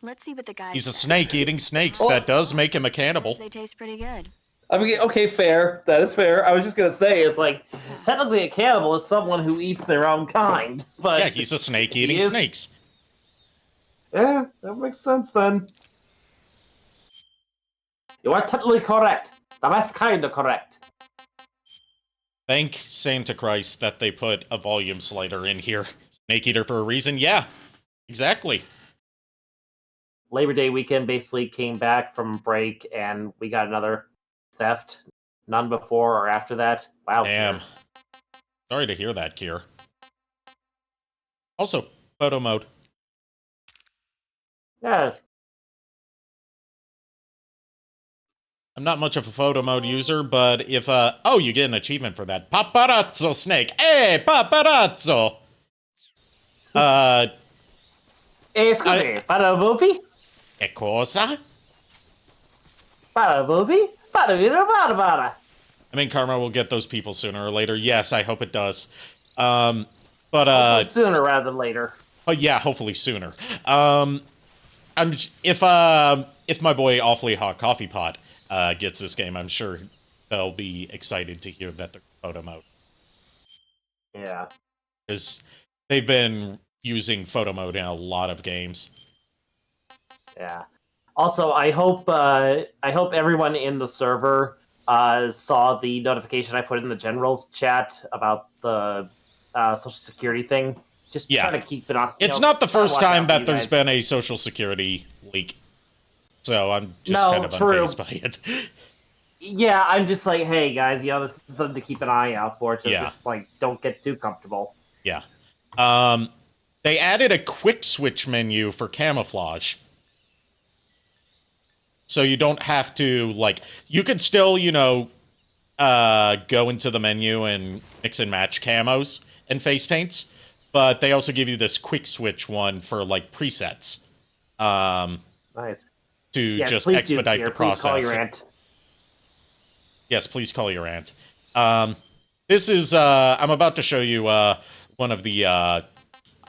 Let's see what the guy He's a says. snake eating snakes. Oh. That does make him a Says cannibal. they taste pretty good. I mean, okay, fair. That is fair. I was just gonna say, it's like technically a cannibal is someone who eats their own kind, but Yeah, he's a snake eating he is- snakes. Yeah, that makes sense then. You are totally correct. The best kind of correct. Thank Santa Christ that they put a volume slider in here. Snake eater for a reason? Yeah, exactly. Labor Day weekend basically came back from break, and we got another theft. None before or after that. Wow. Damn. Sorry to hear that, Kier. Also, photo mode. Yeah. I'm not much of a photo mode user, but if, oh, you get an achievement for that. Paparazzo snake! Hey, paparazzo! Scusi, Parabubi? E cosa? Parabubi? Para. I mean, karma will get those people sooner or later. Yes, I hope it does. But, Sooner rather than later. oh yeah, hopefully sooner. If my boy Awfully Hot Coffee Pot gets this game, I'm sure they'll be excited to hear that they're photo mode. Yeah. Because they've been using photo mode in a lot of games. Yeah. Also, I hope everyone in the server saw the notification I put in the generals chat about the social security thing. Just Yeah. try to keep it on. It's not the first watch out time for that you there's guys. been a social security leak. So I'm just No, kind of true. unfazed by it. Yeah, I'm just like, hey guys, this is something to keep an eye out for. So Yeah. just like, don't get too comfortable. Yeah. They added a quick switch menu for camouflage. So you don't have to, like, you could still, go into the menu and mix and match camos and face paints, but they also give you this quick switch one for, like, presets. Nice. To Yes, just please do, expedite the Peter. Please call process. your aunt. Yes, please call your aunt. This is, I'm about to show you, one of the,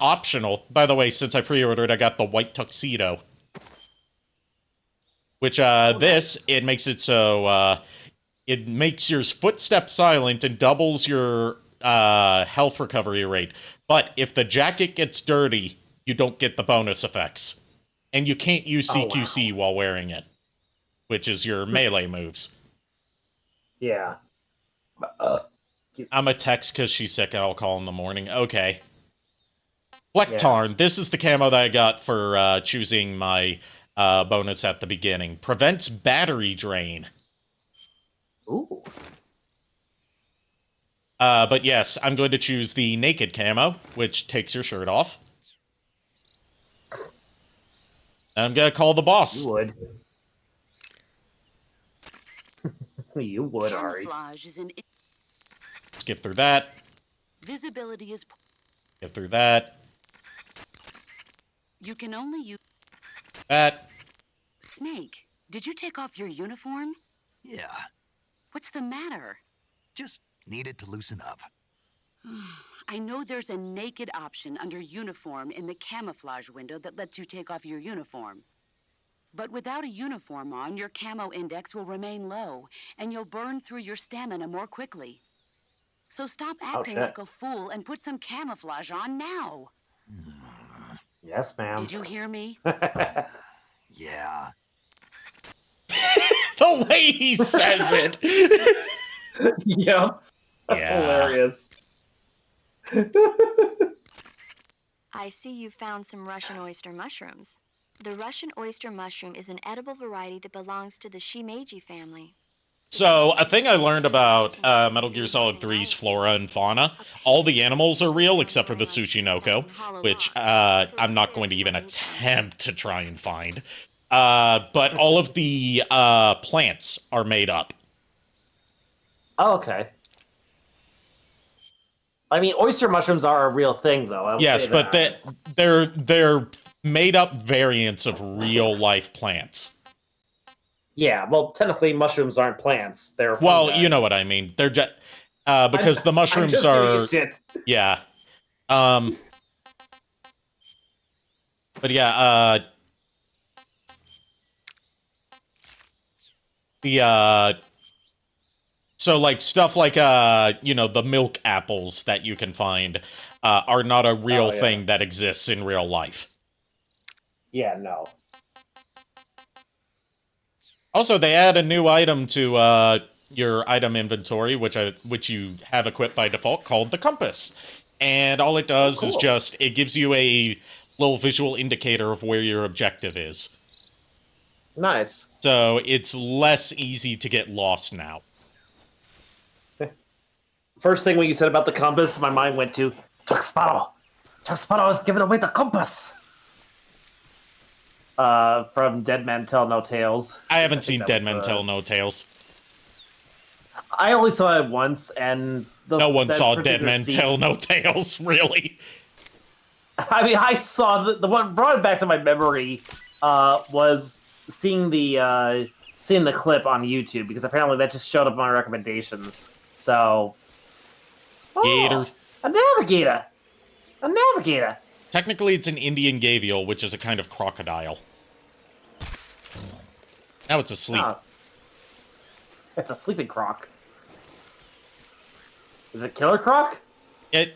optional. By the way, since I pre-ordered, I got the white tuxedo. Which, it makes it so, it makes your footsteps silent and doubles your, health recovery rate. But if the jacket gets dirty, you don't get the bonus effects. And you can't use CQC while wearing it. Which is your melee moves. Yeah. I'm a text because she's sick and I'll call in the morning. Okay. Flectarn. This is the camo that I got for choosing my bonus at the beginning. Prevents battery drain. Ooh. But yes, I'm going to choose the naked camo, which takes your shirt off. And I'm going to call the boss. You would. You would, Ari. Camouflage is an Skip through that. visibility is Skip through that. you can only use That. Snake. Did you take off your uniform? Yeah, What's the matter? just needed to loosen up. I know there's a naked option under uniform in the camouflage window that lets you take off your uniform. But without a uniform on, your camo index will remain low, and you'll burn through your stamina more quickly. So stop acting shit. like a fool and put some camouflage on now. Yes, ma'am. Did you hear me? Yeah. The way he says it. Yeah. That's Yeah. hilarious. I see you found some Russian oyster mushrooms. The Russian oyster mushroom is an edible variety that belongs to the Shimeji family. So, a thing I learned about Metal Gear Solid 3's flora and fauna, all the animals are real except for the Tsuchinoko, which I'm not going to even attempt to try and find. But all of the plants are made up. Oh, okay. I mean, oyster mushrooms are a real thing, though. I will Yes, say but that. they're made-up variants of real-life plants. Yeah, well, technically mushrooms aren't plants. They're Well, fungi. you know what I mean. They're just because the mushrooms I'm just are giving you shit. yeah. But yeah, so like stuff like the milk apples that you can find are not a real thing that exists in real life. Yeah, no. Also, they add a new item to your item inventory, which you have equipped by default, called the compass. And all it does is it gives you a little visual indicator of where your objective is. Nice. So it's less easy to get lost now. First thing when you said about the compass, my mind went to Jack Sparrow. Jack Sparrow has given away the compass. From Dead Men Tell No Tales. I haven't seen Dead Men Tell No Tales. I only saw it once, and no one saw Dead Men Tell No Tales, really. I mean, I saw the what brought it back to my memory was seeing the clip on YouTube, because apparently that just showed up in my recommendations. So, Gator. A navigator. A navigator. Technically, it's an Indian gavial, which is a kind of crocodile. Now it's asleep. It's a sleeping croc. Is it killer croc? It's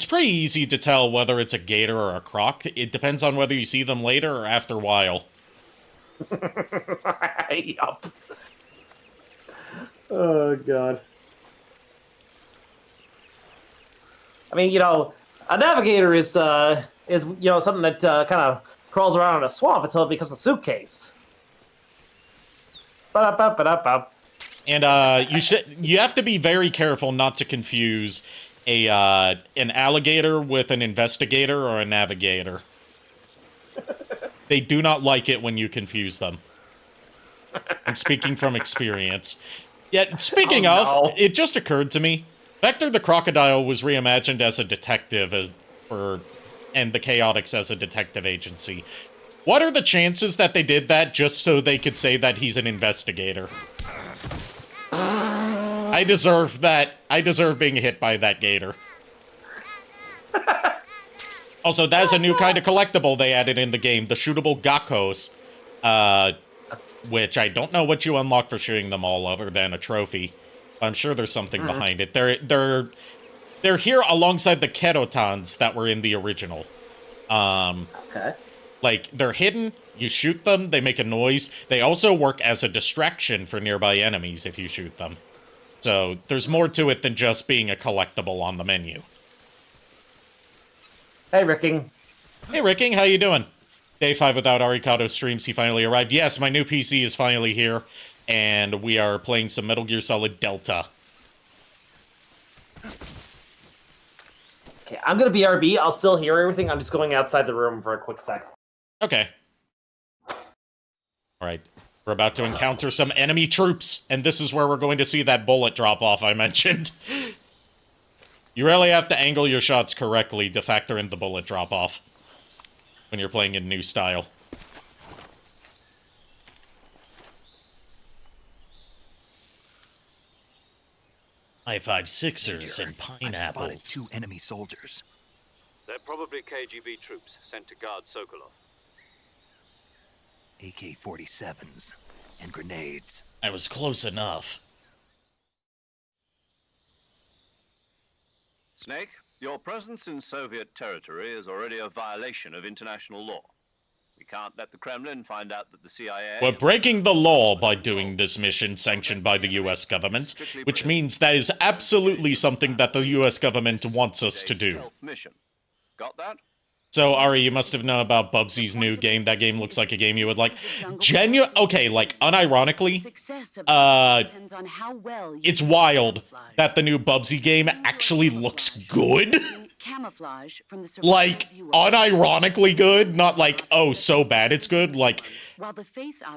pretty easy to tell whether it's a gator or a croc. It depends on whether you see them later or after a while. Yup. Oh, God. I mean, a navigator is something that kind of crawls around in a swamp until it becomes a suitcase. And you have to be very careful not to confuse an alligator with an investigator or a navigator. They do not like it when you confuse them. I'm speaking from experience. Yet, speaking of, it just occurred to me, Vector the Crocodile was reimagined as a detective and the Chaotix as a detective agency. What are the chances that they did that just so they could say that he's an investigator? I deserve that. I deserve being hit by that gator. Also, that's a new kind of collectible they added in the game, the shootable Gakkos, which I don't know what you unlock for shooting them all other than a trophy. I'm sure there's something behind it. They're here alongside the Kerotans that were in the original. Okay. Like, they're hidden, you shoot them, they make a noise. They also work as a distraction for nearby enemies if you shoot them. So, there's more to it than just being a collectible on the menu. Hey, Ricking. Hey, Ricking, how you doing? Day 5 without Arikado streams, he finally arrived. Yes, my new PC is finally here, and we are playing some Metal Gear Solid Delta. Okay, I'm gonna BRB. I'll still hear everything. I'm just going outside the room for a quick sec. Okay. Alright. We're about to encounter some enemy troops, and this is where we're going to see that bullet drop off I mentioned. You really have to angle your shots correctly to factor in the bullet drop off when you're playing in new style. I-56ers and pineapples. I've spotted 2 enemy soldiers. They're probably KGB troops sent to guard Sokolov. AK-47s and grenades. I was close enough. Snake, your presence in Soviet territory is already a violation of international law. We can't let the Kremlin find out that the CIA... We're breaking the law by doing this mission sanctioned by the US government, which means that is absolutely something that the US government wants us to do. Mission. Got that? So, Ari, you must have known about Bubsy's new game. That game looks like a game you would like. Okay, like, unironically, it's wild that the new Bubsy game actually looks good. Like, unironically good, not like, oh, so bad it's good. Like,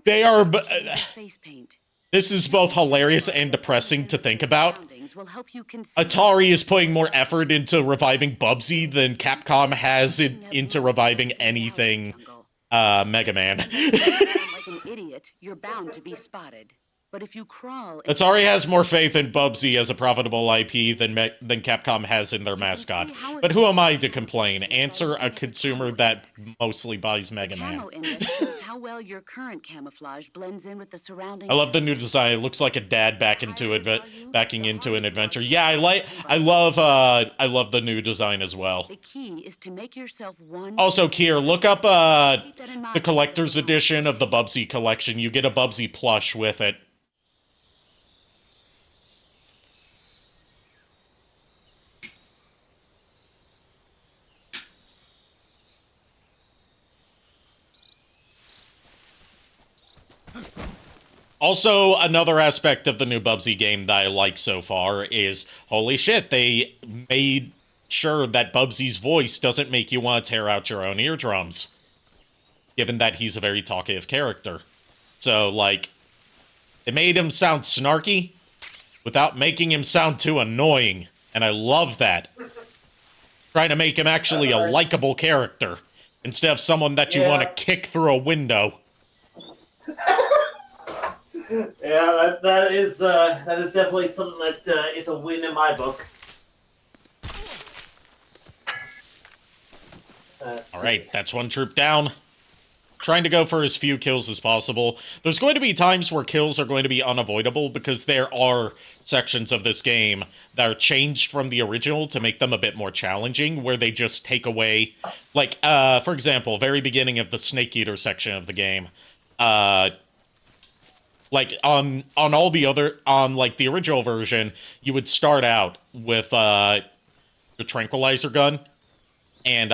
they are... This is both hilarious and depressing to think about. Surroundings will help you consider Atari is putting more effort into reviving Bubsy than Capcom has into reviving anything Mega Man. like an idiot, you're bound to be spotted. But if you crawl, Atari has more faith in Bubsy as a profitable IP than Capcom has in their mascot. But who am I to complain? Answer a consumer that mostly buys Mega Man. Camo index shows how well your current camouflage blends in with the surrounding. I love the new design. It looks like a dad backing into an adventure. Yeah, I love the new design as well. The key is to make yourself one. Also, Kier, look up the collector's edition of the Bubsy collection. You get a Bubsy plush with it. Also, another aspect of the new Bubsy game that I like so far is, holy shit, they made sure that Bubsy's voice doesn't make you want to tear out your own eardrums, given that he's a very talkative character. So, like, it made him sound snarky without making him sound too annoying, and I love that. Trying to make him actually a likable character, instead of someone that you want to kick through a window. Yeah, that is definitely something that is a win in my book. Alright, that's one troop down. Trying to go for as few kills as possible. There's going to be times where kills are going to be unavoidable because there are sections of this game that are changed from the original to make them a bit more challenging, where they just take away, like, for example, very beginning of the Snake Eater section of the game, like, on all the other, on, like, the original version, you would start out with, the tranquilizer gun, and,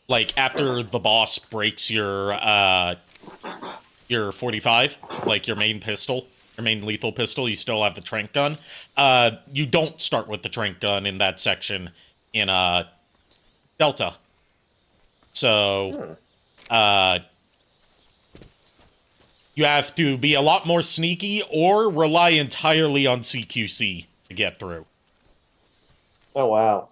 like, after the boss breaks your 45, like, your main pistol, your main lethal pistol, you still have the tranq gun. You don't start with the tranq gun in that section in, Delta. So, you have to be a lot more sneaky or rely entirely on CQC to get through. Oh, wow.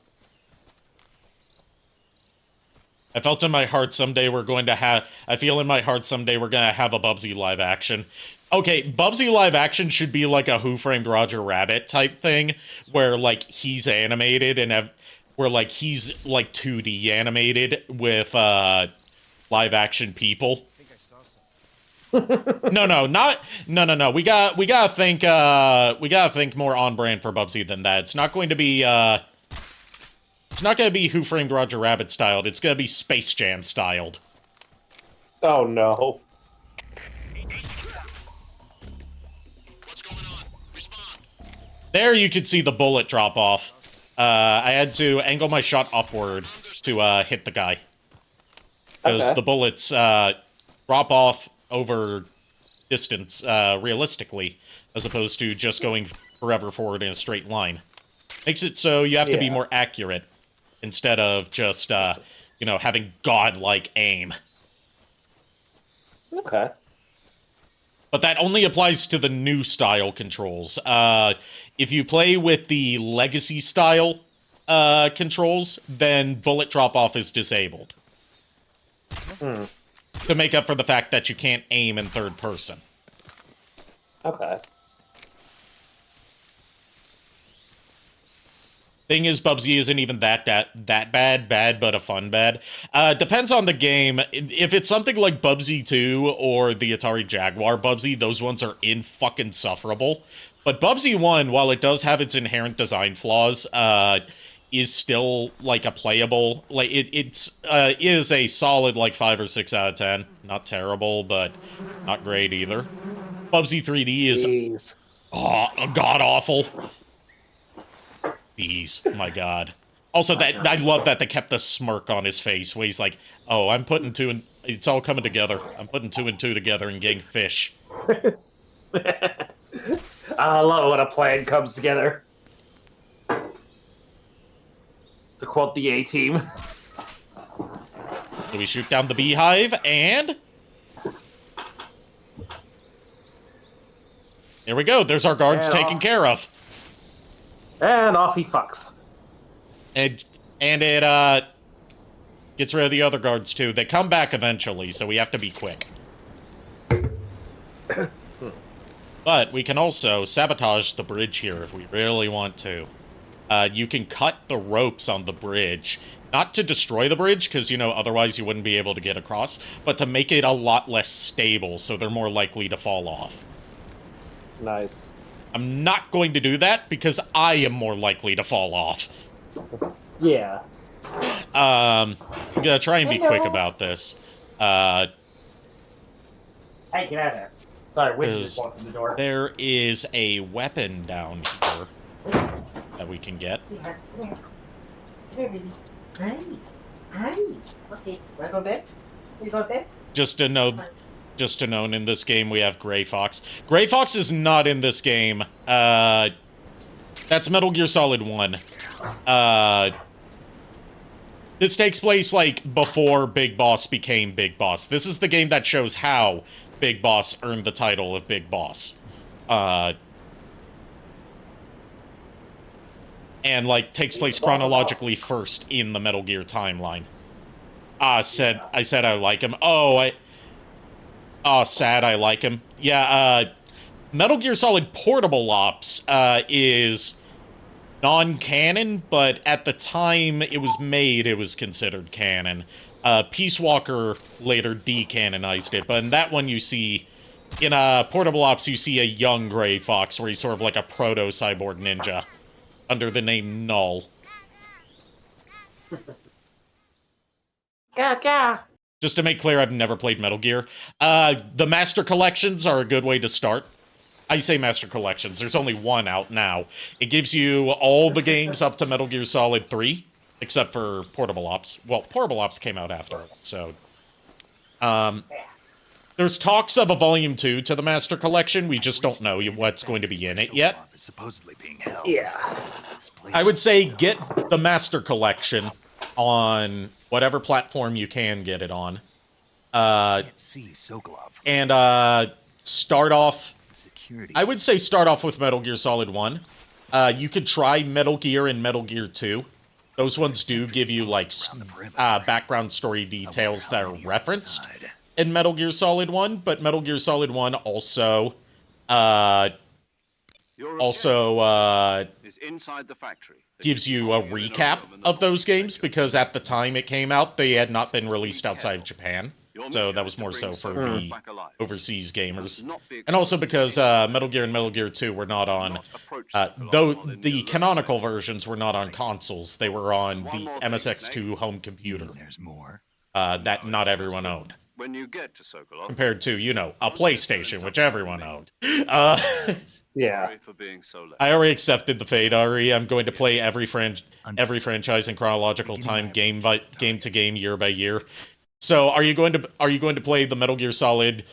I felt in my heart someday we're going to have... I feel in my heart someday we're going to have a Bubsy live action. Okay, Bubsy live action should be like a Who Framed Roger Rabbit type thing, where, like, he's animated and... where, like, he's, like, 2D animated with, live action people. No. We gotta think more on brand for Bubsy than that. It's not going to be it's not gonna be Who Framed Roger Rabbit styled. It's gonna be Space Jam styled. Oh no. There you could see the bullet drop off. I had to angle my shot upward to hit the guy, because the bullets drop off over distance realistically, as opposed to just going forever forward in a straight line. Makes it so you have to be more accurate instead of just having godlike aim. Okay. But that only applies to the new style controls. If you play with the legacy style controls, then bullet drop-off is disabled. To make up for the fact that you can't aim in third person. Okay. Thing is, Bubsy isn't even that bad, but a fun bad. Depends on the game. If it's something like Bubsy 2 or the Atari Jaguar Bubsy, those ones are insufferable. But Bubsy 1, while it does have its inherent design flaws, is still, like, a playable... Like, it is a solid, like, 5 or 6 out of 10. Not terrible, but not great either. Bubsy 3D is... god-awful. Jeez, my god. Also, I love that they kept the smirk on his face, where he's like, oh, I'm putting two and... It's all coming together. I'm putting 2 and 2 together and getting fish. I love it when a plan comes together. To quote the A-Team. So we shoot down the beehive, and... There we go. There's our guards And taken care of. And off he fucks. And it gets rid of the other guards too. They come back eventually, so we have to be quick. But we can also sabotage the bridge here if we really want to. You can cut the ropes on the bridge. Not to destroy the bridge, because, you know, otherwise you wouldn't be able to get across, but to make it a lot less stable, so they're more likely to fall off. Nice. I'm not going to do that, because I am more likely to fall off. Yeah. I'm gonna try and be quick about this. Hey, get out of there. Sorry, Witch just walked in the door. There is a weapon down here that we can get. Come here, baby. Hi. Okay, wanna go beds? You go beds? Just to note, in this game we have Gray Fox. Gray Fox is not in this game. That's Metal Gear Solid 1. This takes place, like, before Big Boss became Big Boss. This is the game that shows how Big Boss earned the title of Big Boss. And, like, takes place chronologically first in the Metal Gear timeline. I said I like him. Sad I like him. Yeah, Metal Gear Solid Portable Ops, is non-canon, but at the time it was made, it was considered canon. Peace Walker later decanonized it, but in that one you see, in Portable Ops, you see a young Gray Fox, where he's sort of like a proto-cyborg ninja, under the name Null. Just to make clear, I've never played Metal Gear. The Master Collections are a good way to start. I say Master Collections, there's only one out now. It gives you all the games up to Metal Gear Solid 3, except for Portable Ops. Well, Portable Ops came out after, so... there's talks of a Volume 2 to the Master Collection, we just don't know what's going to be in it yet. Yeah. I would say get the Master Collection on whatever platform you can get it on. And start off... I would say start off with Metal Gear Solid 1. You could try Metal Gear and Metal Gear 2. Those ones do give you, like, background story details that are referenced in Metal Gear Solid 1, but Metal Gear Solid 1 also... is inside the factory. Gives you a recap of those games, because at the time it came out, they had not been released outside of Japan. So that was more so for the overseas gamers. And also because Metal Gear and Metal Gear 2 were not on... though the canonical versions were not on consoles, they were on the MSX2 home computer. That not everyone owned. When you get to Sokolov, compared to, you know, a PlayStation, which everyone owned. Yeah. I already accepted the fate, Ari. I'm going to play every franchise in chronological time, game to game, year by year. So, are you going to play the Metal Gear Solid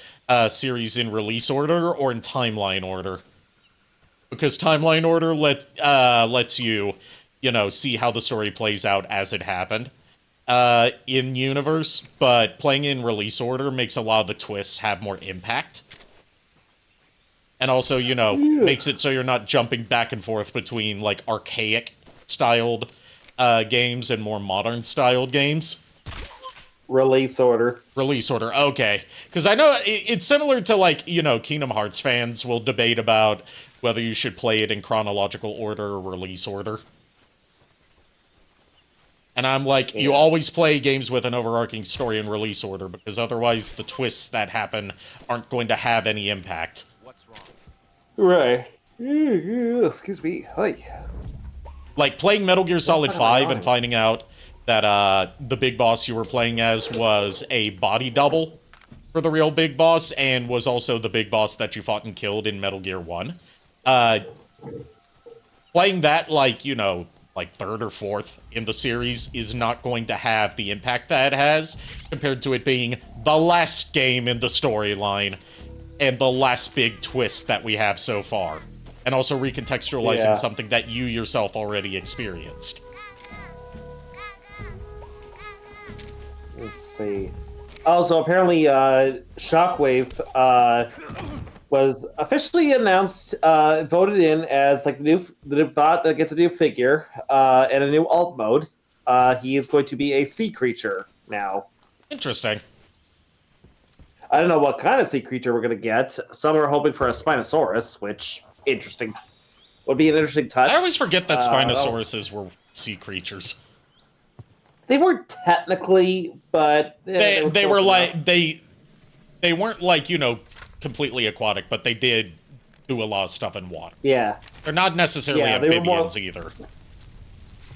series in release order or in timeline order? Because timeline order lets you, you know, see how the story plays out as it happened. In universe, but playing in release order makes a lot of the twists have more impact. And also, you know, makes it so you're not jumping back and forth between, like, archaic-styled games and more modern-styled games. Release order. Release order, okay. Because I know it's similar to, like, you know, Kingdom Hearts fans will debate about whether you should play it in chronological order or release order. And I'm like, you always play games with an overarching story in release order, because otherwise the twists that happen aren't going to have any impact. What's wrong? Right. Excuse me. Hi. Like, playing Metal Gear Solid 5 and finding out that the Big Boss you were playing as was a body double for the real Big Boss, and was also the Big Boss that you fought and killed in Metal Gear 1. Playing that, like, you know, like third or fourth in the series is not going to have the impact that it has, compared to it being the last game in the storyline and the last big twist that we have so far. And also recontextualizing something that you yourself already experienced. Let's see. Also, apparently, Shockwave was officially announced, voted in as like the bot that gets a new figure and a new alt mode. He is going to be a sea creature now. Interesting. I don't know what kind of sea creature we're going to get. Some are hoping for a Spinosaurus, which interesting would be an interesting touch. I always forget that Spinosauruses were sea creatures. They weren't technically, but They were close like enough. they weren't like, you know, completely aquatic, but they did do a lot of stuff in water. Yeah. They're not necessarily Yeah, they were amphibians either.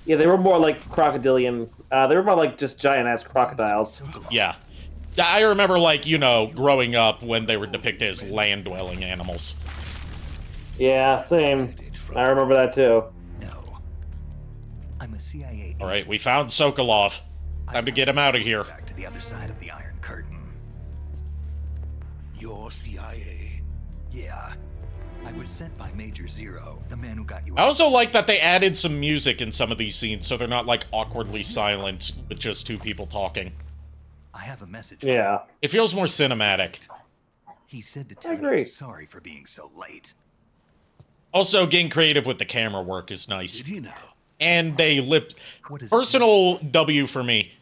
Yeah, they were more like crocodilian. They were more like just giant-ass crocodiles. Yeah. I remember, like, you know, growing up when they were depicted as land-dwelling animals. Yeah, same. I remember that too. No. I'm a CIA. All right, we found Sokolov. Time to get him out of here. Back to the other side of the Iron Curtain. Your CIA. Yeah. I was sent by Major Zero, the man who got you I out. also like that they added some music in some of these scenes, so they're not, like, awkwardly silent with just two people talking. I have a message. Yeah. It feels more cinematic. He said to tell agree. you sorry for being so late. Also, getting creative with the camera work is nice. Did he now? And they lipped... What is Personal W for me.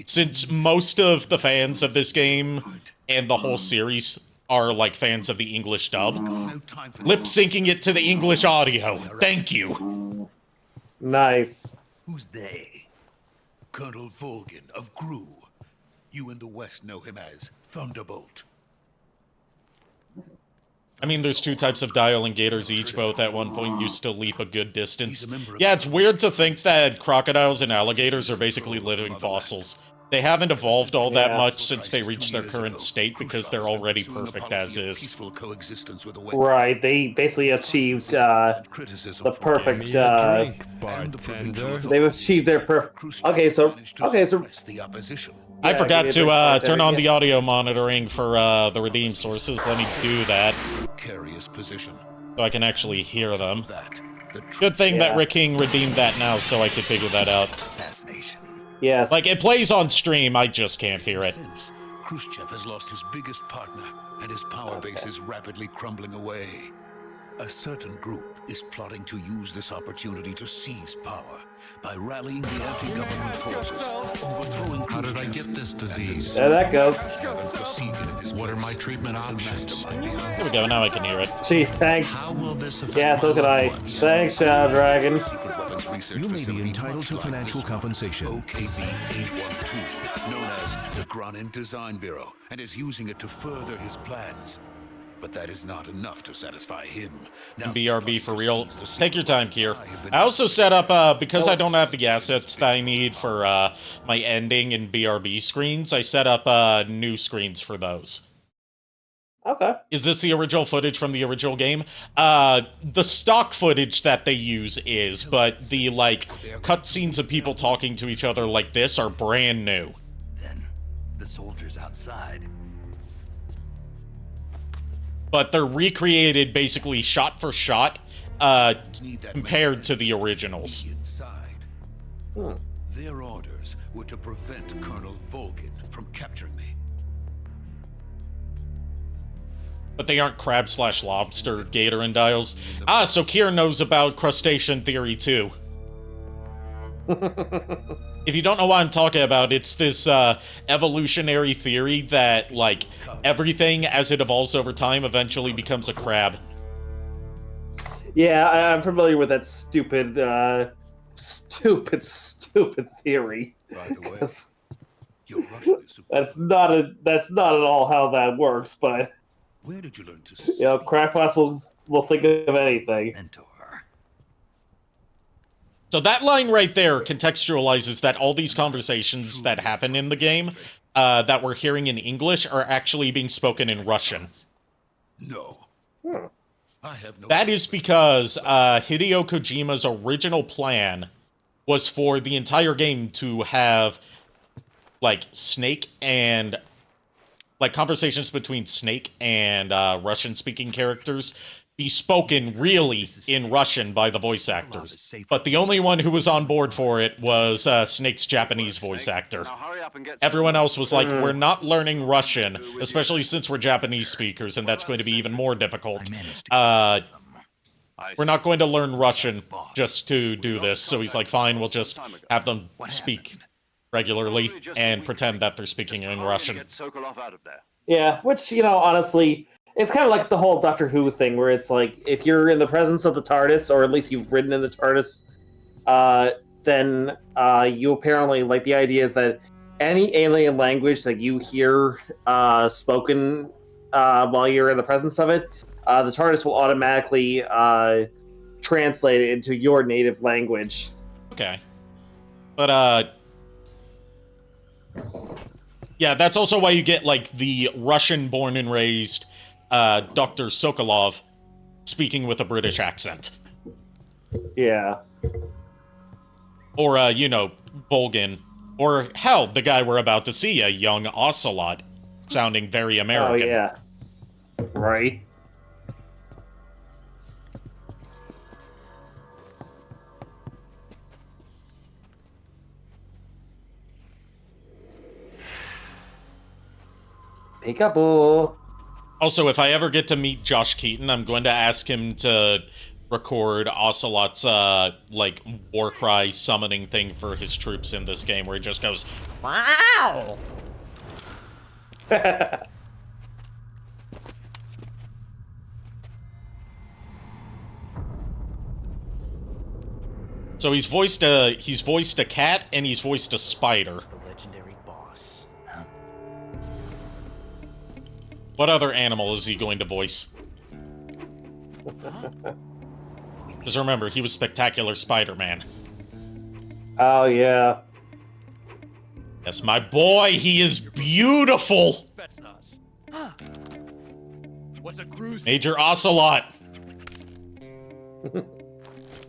Since most of the fans of this game and the whole series are, like, fans of the English dub, lip-syncing it to the English audio. Thank you. Nice. Who's they? Colonel Volgin of Gru. You in the West know him as Thunderbolt. I mean, there's two types of dialing gators each. Both at one point used to leap a good distance. He's a member of Yeah, it's weird to think that crocodiles and alligators are basically living fossils. They haven't evolved all that Yeah. much since they reached their current state because they're already perfect as is. Peaceful coexistence with the West. Right, they basically achieved Criticism the from perfect. and the provincial They've achieved their perfect. Okay, so suppress the opposition. I Yeah, forgot give to me a break turn there, on yeah. the audio monitoring for the redeem sources. Let me do that Precarious position. so I can actually hear them. That the Good thing that Yeah. Rick King redeemed that now so I could figure that out. Assassination. yes, Like, it plays on stream, I just can't hear it. Since Khrushchev has lost his biggest partner and his power base is rapidly crumbling away. A certain group is plotting to use this opportunity to seize power by rallying the anti-government forces, overthrowing How did I Khrushchev, get this disease? there that goes. and proceeding in his What are my place. treatment The options? mastermind behind There we go, now I can hear it. Gee, thanks. How will this affect Yeah, so my can I. loved ones? Thanks, Shadow Dragon. secret weapons research You may be facility entitled to much like financial this one. compensation. OKB 812, known as the Granin Design Bureau, and is using it to further his plans. But that is not enough to satisfy him. Now BRB he's for trying to real. seize the Take your secret time, Kier. I have been- I also set up, because I don't have the assets that I need for my ending and BRB screens, I set up new screens for those. Okay. Is this the original footage from the original game? The stock footage that they use is, but the, like, cutscenes of people talking to each other like this are brand new. Then the soldiers outside. But they're recreated basically shot for shot, Need that compared to the originals. inside. Hmm. Their orders were to prevent Colonel Volgin from capturing me. But they aren't crab/lobster gator and dials. Ah, so Kier knows about crustacean theory too. If you don't know what I'm talking about, it's this evolutionary theory that, like, everything as it evolves over time eventually becomes a crab. Yeah, I'm familiar with that stupid theory. By the way, 'Cause your Russian is super. that's not at all how that works. But Where did you learn to you know, speak? crackpots will think of anything. Mentor. So that line right there contextualizes that all these conversations that happen in the game that we're hearing in English are actually being spoken in Russian. No. I have no. That is because Hideo Kojima's original plan was for the entire game to have, like, Snake and, like, conversations between Snake and Russian-speaking characters be spoken really in Russian by the voice actors. But the only one who was on board for it was Snake's Japanese voice actor. Everyone else was like, we're not learning Russian, especially since we're Japanese speakers, and that's going to be even more difficult. We're not going to learn Russian just to do this. So he's like, fine, we'll just have them speak regularly and pretend that they're speaking in Russian. Yeah, which, honestly, it's kind of like the whole Doctor Who thing, where it's like, if you're in the presence of the TARDIS, or at least you've ridden in the TARDIS, then you apparently, like, the idea is that any alien language that you hear spoken while you're in the presence of it, the TARDIS will automatically translate it into your native language. Okay. But, yeah, that's also why you get, like, the Russian-born and raised Dr. Sokolov speaking with a British accent. Yeah. Or, Volgin. Or, hell, the guy we're about to see, a young Ocelot, sounding very American. Oh, yeah. Right. Peekaboo. Also, if I ever get to meet Josh Keaton, I'm going to ask him to record Ocelot's, war cry summoning thing for his troops in this game, where he just goes, wow! So he's voiced a cat, and he's voiced a spider. What other animal is he going to voice? Because remember, he was Spectacular Spider-Man. Oh, yeah. Yes, my boy, he is beautiful! Major Ocelot!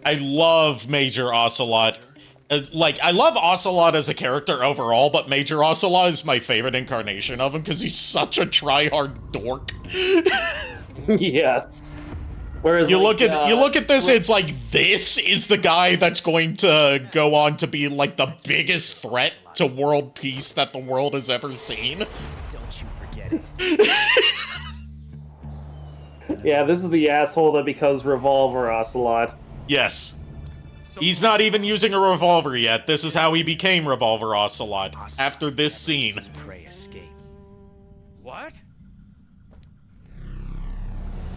I love Major Ocelot. I love Ocelot as a character overall, but Major Ocelot is my favorite incarnation of him because he's such a try-hard dork. Yes. Whereas you look at this, it's like, this is the guy that's going to go on to be like the biggest threat to world peace that the world has ever seen. Don't you forget it. Yeah, this is the asshole that becomes Revolver Ocelot. Yes. He's not even using a revolver yet. This is how he became Revolver Ocelot, after this scene. Prey escape. What?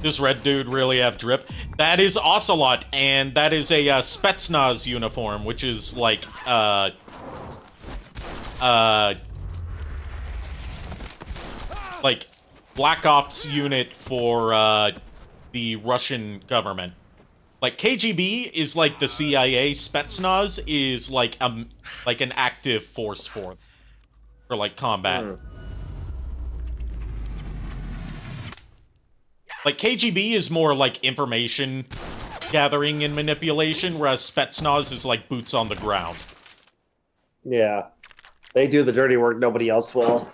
Does Red Dude really have drip? That is Ocelot, and that is a Spetsnaz uniform, which is like, like, Black Ops unit for, the Russian government. Like, KGB is like the CIA, Spetsnaz is like an active force for like combat. Like, KGB is more like information gathering and manipulation, whereas Spetsnaz is like boots on the ground. Yeah. They do the dirty work, nobody else will.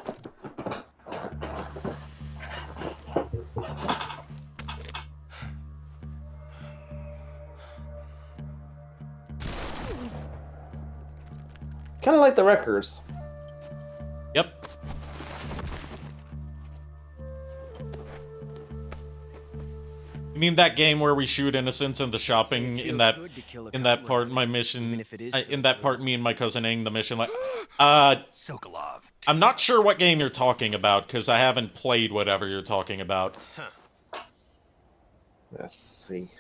Kind of like the Wreckers. Yep. You mean that game where we shoot innocents in the shopping in that part my mission in that part me and my cousin Aang the mission like Sokolov. I'm not sure what game you're talking about because I haven't played whatever you're talking about. Let's see.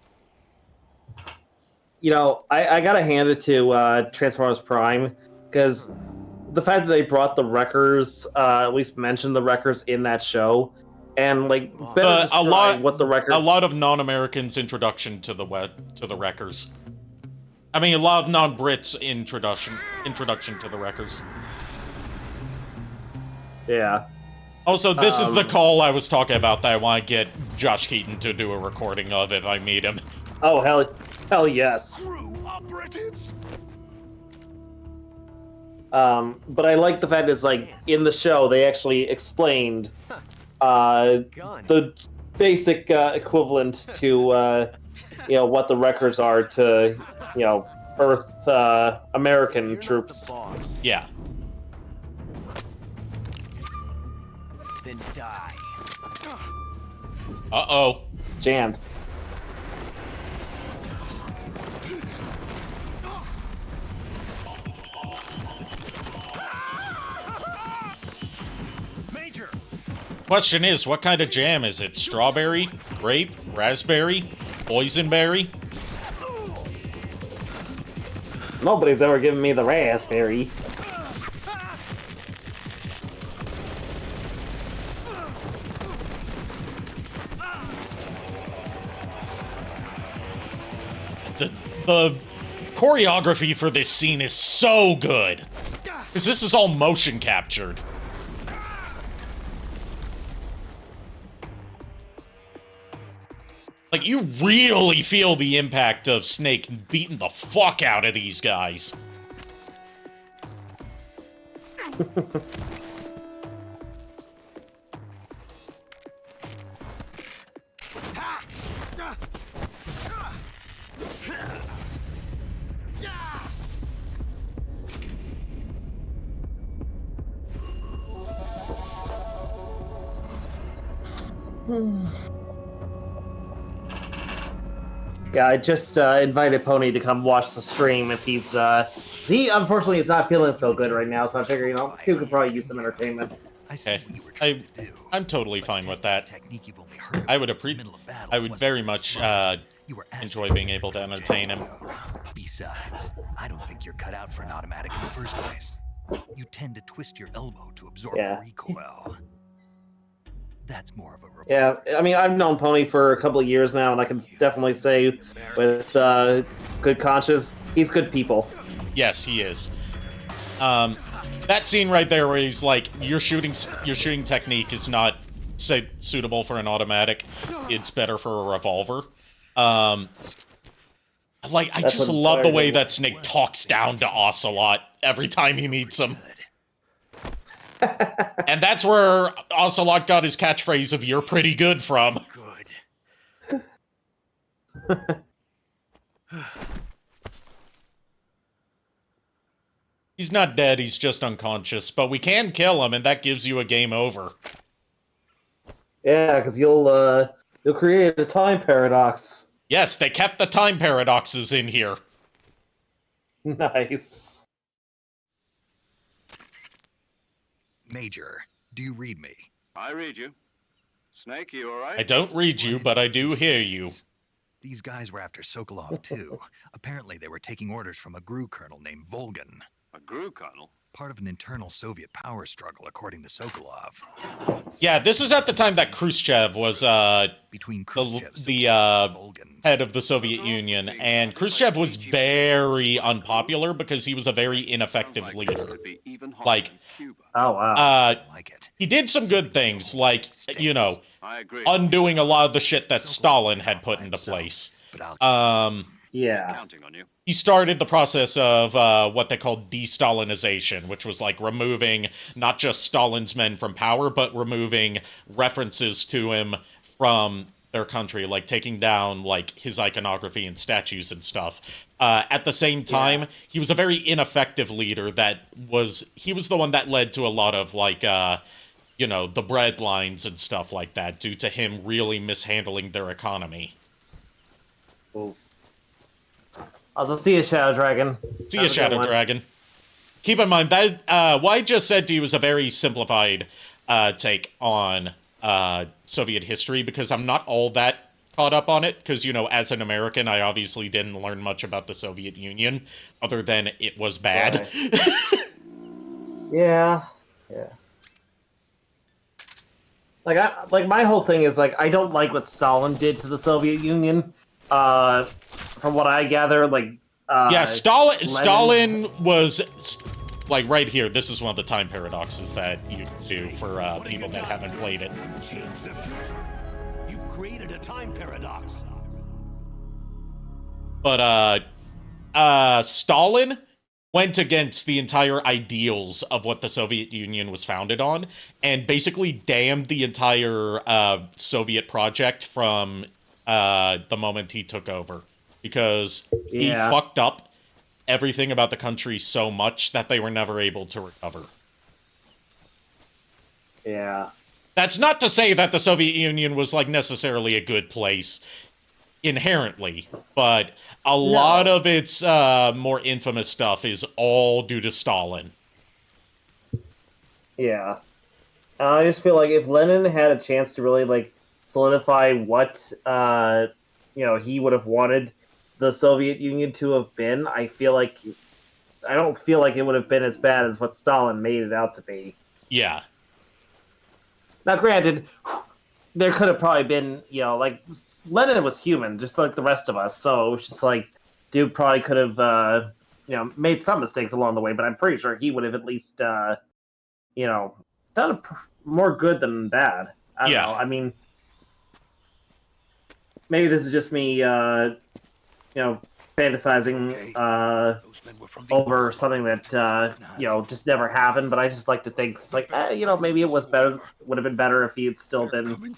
I gotta hand it to Transformers Prime. Because the fact that they brought the Wreckers, at least mentioned the Wreckers in that show, and like better describe what the Wreckers. A lot of non-Americans' introduction to the Wreckers. I mean, a lot of non-Brits' introduction to the Wreckers. Yeah. Also, this is the call I was talking about that I want to get Josh Keaton to do a recording of if I meet him. Oh hell yes. Crew operatives. But I like the fact that it's like in the show they actually explained the basic equivalent to what the records are to Earth American troops. Yeah. Then die. Uh-oh. Jammed. Major! Question is, what kind of jam is it? Strawberry? Grape? Raspberry? Boysenberry? Nobody's ever given me the raspberry. The choreography for this scene is so good. Because this is all motion captured. Like, you really feel the impact of Snake beating the fuck out of these guys. Yeah, I just invited Pony to come watch the stream if he unfortunately is not feeling so good right now, so I figure, he could probably use some entertainment. Okay. I'm totally fine with that. I would very much enjoy being able to entertain him. Besides, I don't think you're cut out for an automatic in the first place. You tend to twist your elbow to absorb the recoil. That's more of a revolver. Yeah, I mean, I've known Pony for a couple of years now, and I can definitely say with good conscience, he's good people. Yes, he is. That scene right there where he's like, your shooting technique is not suitable for an automatic. It's better for a revolver. I just love the way that Snake talks down to Ocelot every time he meets him. And that's where Ocelot got his catchphrase of "You're pretty good" from. Good. He's not dead, he's just unconscious, but we can kill him, and that gives you a game over. Yeah, because you'll create a time paradox. Yes, they kept the time paradoxes in here. Nice. Major, do you read me? I read you. Snake, you all right? I don't read you, but I do hear you. These guys were after Sokolov, too. Apparently, they were taking orders from a GRU colonel named Volgan. A GRU colonel? Part of an internal Soviet power struggle, according to Sokolov. Yeah, this is at the time that Khrushchev was the head of the Soviet Union, and Khrushchev was very unpopular because he was a very ineffective leader. Like, oh wow, he did some good things, like, undoing a lot of the shit that Stalin had put into place. Yeah. He started the process of what they called de-Stalinization, which was like removing not just Stalin's men from power, but removing references to him from their country, like taking down like his iconography and statues and stuff. At the same time, he was a very ineffective leader he was the one that led to a lot of like, the bread lines and stuff like that due to him really mishandling their economy. Ooh. Also, see you, Shadow Dragon. See you, Shadow Dragon. Keep in mind, that what I just said to you is a very simplified take on Soviet history, because I'm not all that caught up on it, because, as an American, I obviously didn't learn much about the Soviet Union, other than it was bad. Right. Yeah. Like my whole thing is, like, I don't like what Stalin did to the Soviet Union. From what I gather, Stalin was, like, right here. This is one of the time paradoxes that you do for people that haven't played it. You've created a time paradox. But Stalin went against the entire ideals of what the Soviet Union was founded on, and basically damned the entire Soviet project from the moment he took over. Because he fucked up everything about the country so much that they were never able to recover. Yeah. That's not to say that the Soviet Union was, like, necessarily a good place inherently, but a lot of its more infamous stuff is all due to Stalin. Yeah. I just feel like if Lenin had a chance to really, like, solidify what, he would have wanted the Soviet Union to have been, I don't feel like it would have been as bad as what Stalin made it out to be. Yeah. Now, granted, there could have probably been, like, Lenin was human, just like the rest of us, so it was just like, dude probably could have, made some mistakes along the way, but I'm pretty sure he would have at least, done more good than bad. I don't know. I mean, maybe this is just me, fantasizing over something that just never happened. But I just like to think it's like, maybe it was better. Would have been better if he had still been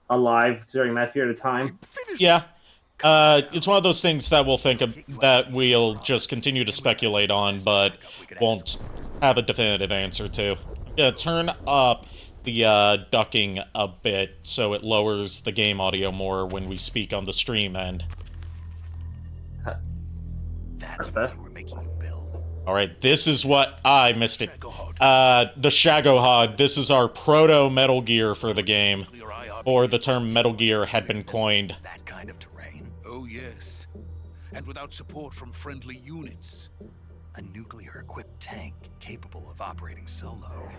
alive during that period of time. Yeah, it's one of those things that we'll just continue to speculate on, but won't have a definitive answer to. I'm gonna turn up the ducking a bit so it lowers the game audio more when we speak on the stream end. That's what we're making you build. Alright, this is what I missed it. The Shagohod, this is our proto Metal Gear for the game. Or the term Metal Gear had been coined. That kind of terrain. Oh yes. And without support from friendly units. A nuclear-equipped tank capable of operating solo.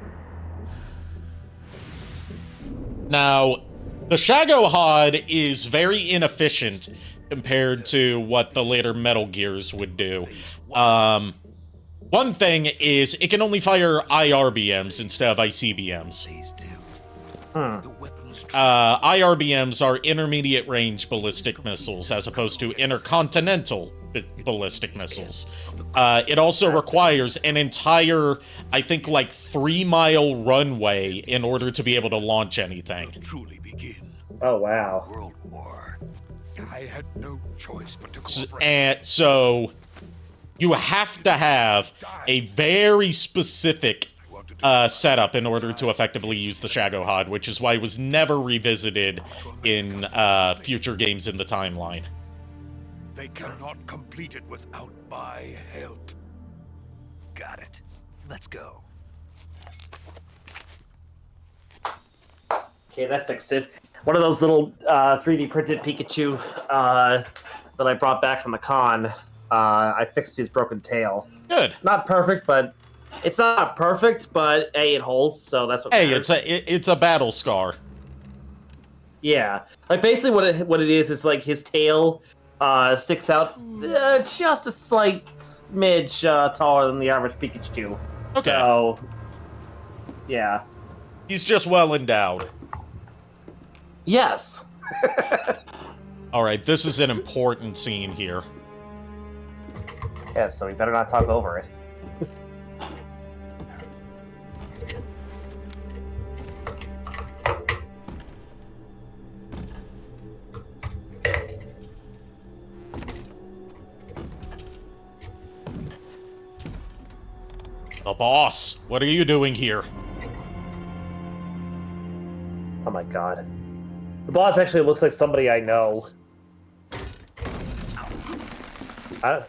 Now, the Shagohod is very inefficient compared to what the later Metal Gears would do. One thing is, it can only fire IRBMs instead of ICBMs. IRBMs are intermediate range ballistic missiles, as opposed to intercontinental ballistic missiles. It also requires an entire, I think, like 3-mile runway in order to be able to launch anything. Truly begin. Oh wow! World War. I had no choice but to cooperate. And so you have to have a very specific setup in order to effectively use the Shagohod, which is why it was never revisited in future games in the timeline. They cannot complete it without my help. Got it. Let's go. Okay, that fixed it. One of those little 3D printed Pikachu that I brought back from the con. I fixed his broken tail. Good. Not perfect, but it's not perfect. But hey, it holds, so that's what. Hey, matters. it's a battle scar. Yeah, like basically what it is like his tail sticks out just a slight smidge taller than the average Pikachu. Okay. So, yeah. He's just well endowed. Yes. Alright, this is an important scene here. Yeah, so we better not talk over it. The boss, what are you doing here? Oh my god. The boss actually looks like somebody I know. I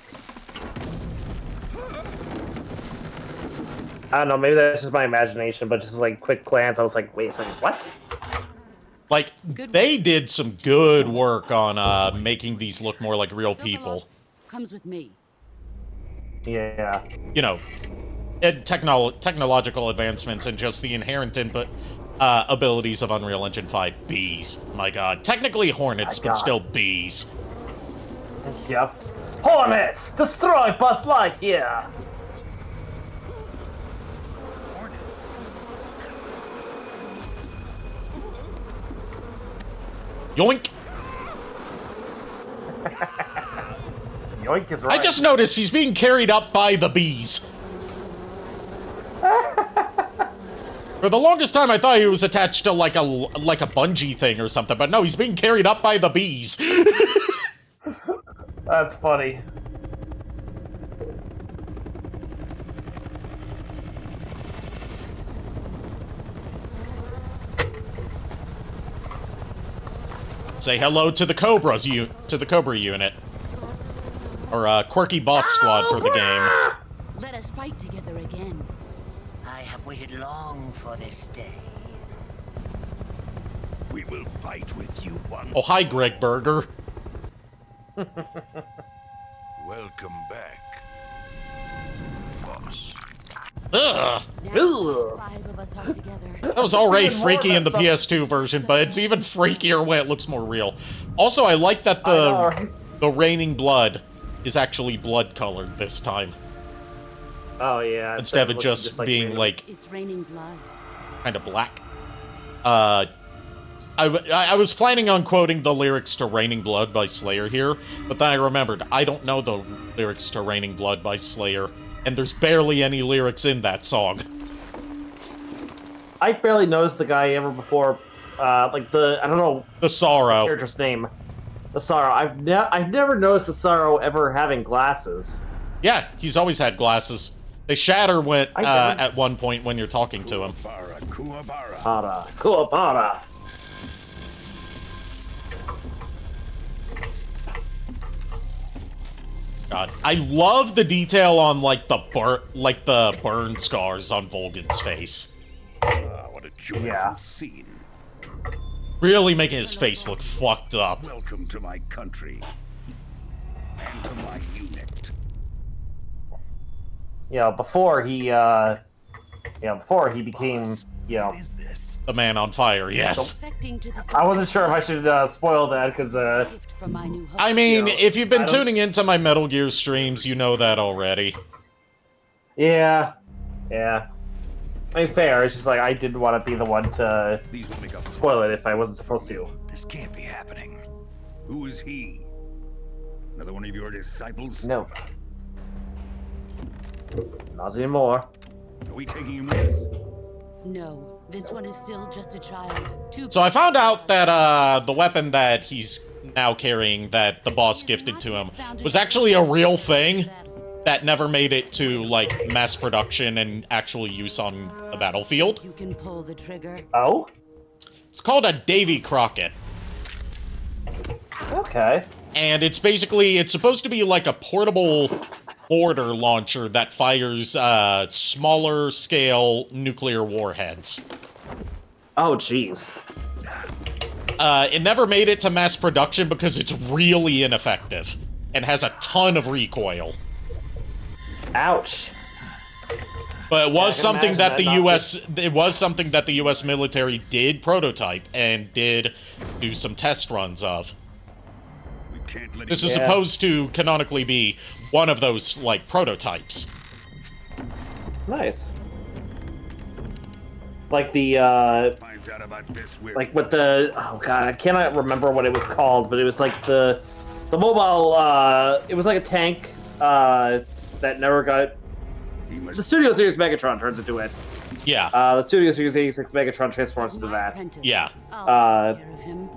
don't know, maybe that's just my imagination, but just like quick glance, I was like, wait a second, what? Like, they did some good work on making these look more like real people. Comes with me. Yeah. You know, technological advancements and just the inherent input abilities of Unreal Engine 5. Bees. My god. Technically Hornets, but still bees. Yep. Hornets! Destroy Buzz Lightyear! Hornets. Yoink! Yoink is right. I just noticed he's being carried up by the bees. For the longest time, I thought he was attached to like a bungee thing or something, but no, he's being carried up by the bees. That's funny. Say hello to the Cobra unit, or Quirky Boss Squad for the game. Let us fight together again. I have waited long for this day. We will fight with you once. Oh, hi, Greg Berger. Welcome back, boss. Ugh. Now 5 of us are together. That was already freaky in the PS2 version, but it's even freakier when it looks more real. Also, I like that the raining blood is actually blood-colored this time. Oh, yeah. Instead of just being, like, It's raining blood. kind of black. I was planning on quoting the lyrics to Raining Blood by Slayer here, but then I remembered, I don't know the lyrics to Raining Blood by Slayer, and there's barely any lyrics in that song. I barely noticed the guy ever before, like I don't know... The Sorrow. The character's name. The Sorrow. I've never noticed the Sorrow ever having glasses. Yeah, he's always had glasses. They shatter at one point when you're talking to him. Kuwabara. God, I love the detail on like the burn scars on Volgan's face. What a joyful scene. Really making his face look fucked up. Welcome to my country and to my unit. Before he became, the man on fire, yes. I wasn't sure if I should spoil that, because, I mean, if you've been tuning into my Metal Gear streams, you know that already. Yeah. I mean, fair, it's just like, I didn't want to be the one to spoil it if I wasn't supposed to. This can't be happening. Who is he? Another one of your disciples? No. Not anymore. Are we taking him with us? No, this one is still just a child. So I found out that the weapon that he's now carrying, that the boss gifted to him, was actually a real thing that never made it to, like, mass production and actual use on the battlefield. You can pull the trigger. Oh? It's called a Davy Crockett. Okay. And it's supposed to be like a portable mortar launcher that fires smaller scale nuclear warheads. Oh, jeez. It never made it to mass production because it's really ineffective and has a ton of recoil. Ouch. But it was something that the US military did prototype and did do some test runs of. This is supposed to canonically be one of those, like, prototypes. Nice. Like the, like with the, oh god, I cannot remember what it was called, but it was like the mobile, it was like a tank, that never got, the Studio Series Megatron turns into it. Yeah. The Studio Series 86 Megatron transforms into that. Yeah.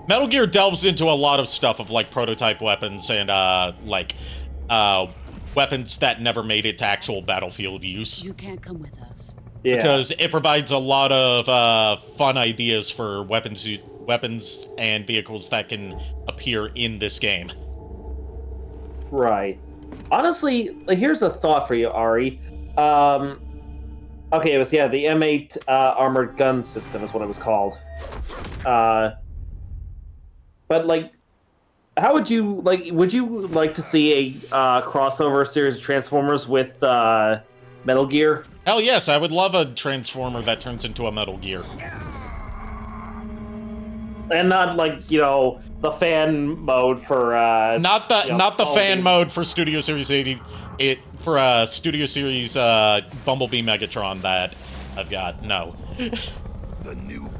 Metal Gear delves into a lot of stuff of, like, prototype weapons and, weapons that never made it to actual battlefield use. You can't come with us. Yeah. Because it provides a lot of fun ideas for weapons and vehicles that can appear in this game. Right. Honestly, like, here's a thought for you, Ari. Okay, it was, the M8 armored gun system is what it was called. But, like, how would you like to see a crossover series of Transformers with Metal Gear? Hell yes, I would love a Transformer that turns into a Metal Gear. And not, like, the fan mode for, Not the fan mode for Studio Series 80, for Studio Series Bumblebee Megatron that I've got, no.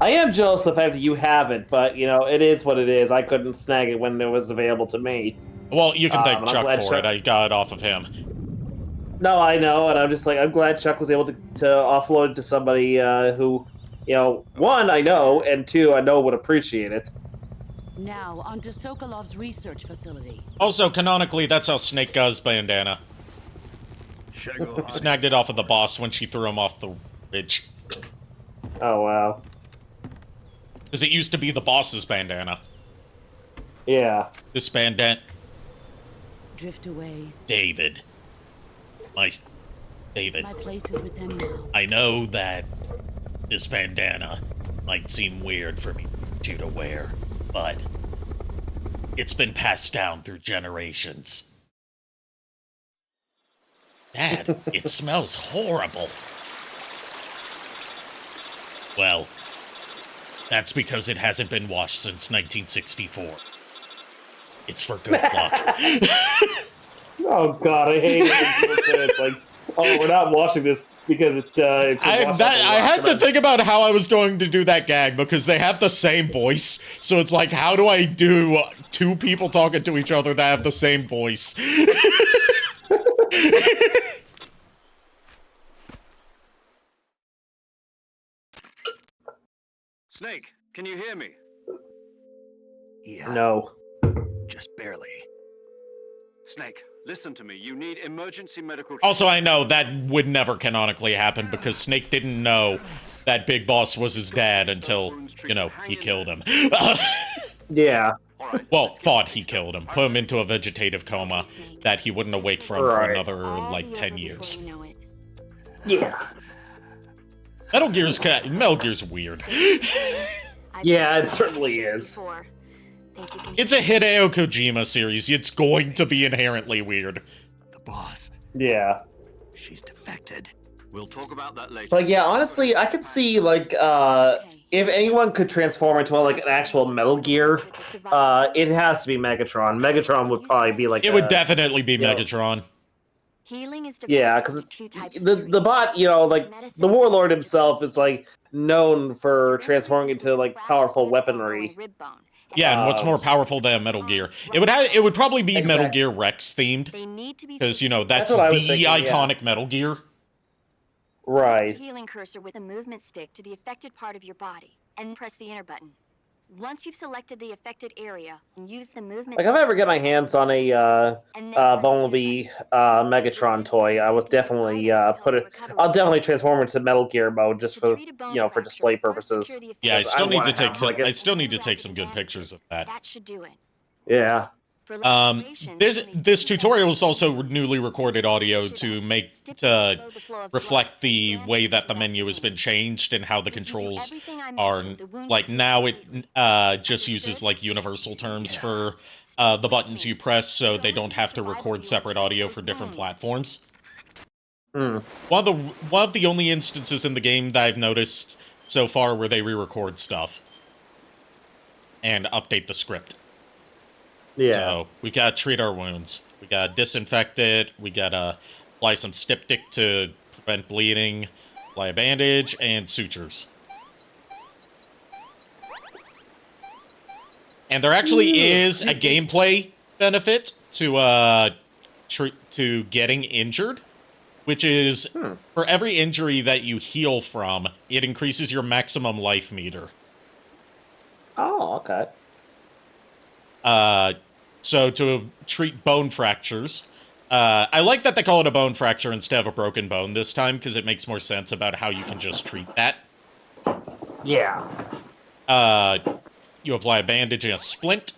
I am jealous of the fact that you have it, but, it is what it is. I couldn't snag it when it was available to me. Well, you can thank and I'm Chuck glad for it. I got it off of him. No, I know, and I'm just like, I'm glad Chuck was able to offload it to somebody who, you know, one, I know, and two, I know would appreciate it. Now, on to Sokolov's research facility. Also, canonically, that's how Snake got his bandana. Snagged it off of the boss when she threw him off the ridge. Oh, wow. Because it used to be the boss's bandana. Yeah. This bandana... Drift away. David. David. My place is with them now. I know that this bandana might seem weird for you to wear, but it's been passed down through generations. Dad, it smells horrible. Well, that's because it hasn't been washed since 1964. It's for good luck. Oh God, I hate it when people say it's like, oh, we're not washing this because it I had to think about how I was going to do that gag because they have the same voice. So it's like, how do I do two people talking to each other that have the same voice? Snake, can you hear me? Yeah. No. Just barely. Snake, listen to me. You need emergency medical... Also, I know that would never canonically happen because Snake didn't know that Big Boss was his dad until, you know, he killed him. Yeah. Well, thought he killed him. Put him into a vegetative coma that he wouldn't awake from for another, like, 10 years. Yeah. Metal Gear's weird. Yeah, it certainly is. It's a Hideo Kojima series. It's going to be inherently weird. The boss. Yeah. She's defected. We'll talk about that later. But yeah, honestly, I could see, like, if anyone could transform into, like, an actual Metal Gear, it has to be Megatron. Megatron would probably be, like, it would definitely be Megatron. Yeah, because the bot, you know, like, the Warlord himself is, like, known for transforming into, like, powerful weaponry. Yeah, and what's more powerful than Metal Gear? It would probably be Metal Gear Rex themed, because you know that's the iconic Metal Gear. Right. Healing cursor with a movement stick to the affected part of your body, and press the enter button. Once you've selected the affected area, use the movement. Like if I ever get my hands on a Bumblebee Megatron toy, I would definitely I'll definitely transform into Metal Gear mode just for for display purposes. Yeah, I still need to take some good pictures of that. That should do it. Yeah. This tutorial is also newly recorded audio to reflect the way that the menu has been changed and how the controls are. Like now it just uses like universal terms for the buttons you press, so they don't have to record separate audio for different platforms. Mm. One of the only instances in the game that I've noticed so far where they re-record stuff and update the script. Yeah. So we gotta treat our wounds. We gotta disinfect it. We gotta apply some styptic to prevent bleeding, apply a bandage, and sutures. And there actually is a gameplay benefit to getting injured, which is for every injury that you heal from, it increases your maximum life meter. Oh, okay. So to treat bone fractures, I like that they call it a bone fracture instead of a broken bone this time, because it makes more sense about how you can just treat that. Yeah. You apply a bandage and a splint.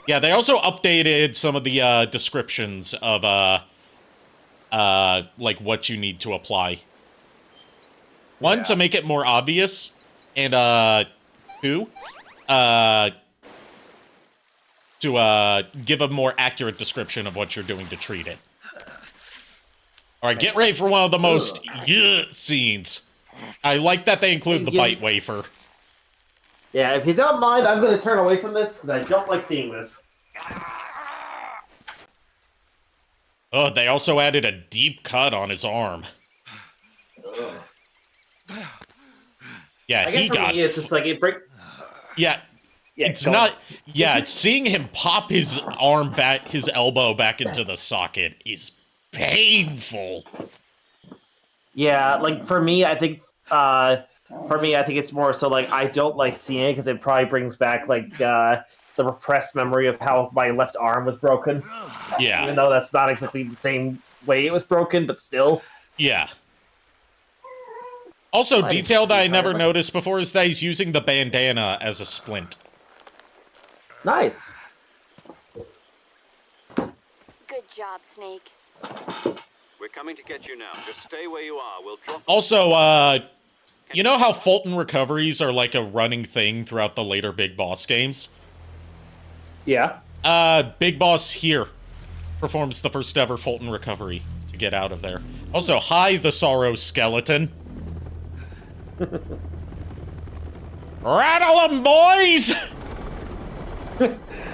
Yeah, they also updated some of the descriptions of like what you need to apply. One, to make it more obvious, and two, to give a more accurate description of what you're doing to treat it. Alright, get ready for one of the most scenes. I like that they include the bite wafer. Yeah, if you don't mind, I'm going to turn away from this, because I don't like seeing this. Oh, they also added a deep cut on his arm. Yeah, I guess he for got me, it's just like Yeah. Yeah, it's not. Yeah, seeing him pop his elbow back into the socket is painful. Yeah, like for me, I think it's more so like I don't like seeing it because it probably brings back like the repressed memory of how my left arm was broken. Yeah. Even though that's not exactly the same way it was broken, but still. Yeah. Also, detail that I never noticed before is that he's using the bandana as a splint. Nice. Good job, Snake. We're coming to get you now. Just stay where you are. We'll drop... Also, you know how Fulton recoveries are like a running thing throughout the later Big Boss games? Yeah. Big Boss here performs the first ever Fulton recovery to get out of there. Also, hi, the Sorrow Skeleton. Rattle 'em, boys!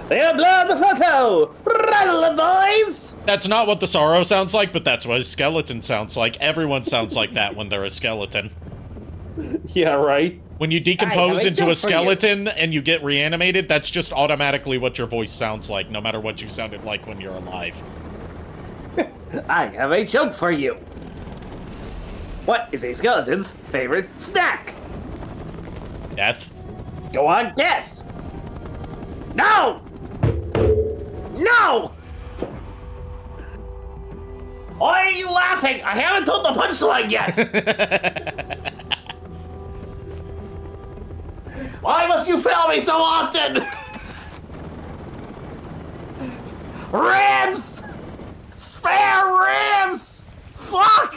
They'll blow the photo! Rattle 'em, boys! That's not what the Sorrow sounds like, but that's what a skeleton sounds like. Everyone sounds like that when they're a skeleton. Yeah, right? When you decompose into a skeleton and you get reanimated, that's just automatically what your voice sounds like, no matter what you sounded like when you're alive. I have a joke for you. What is a skeleton's favorite snack? Death. Go on, guess. No! No! Why are you laughing? I haven't told the punchline yet! Why must you fail me so often? Ribs! Spare ribs! Fuck!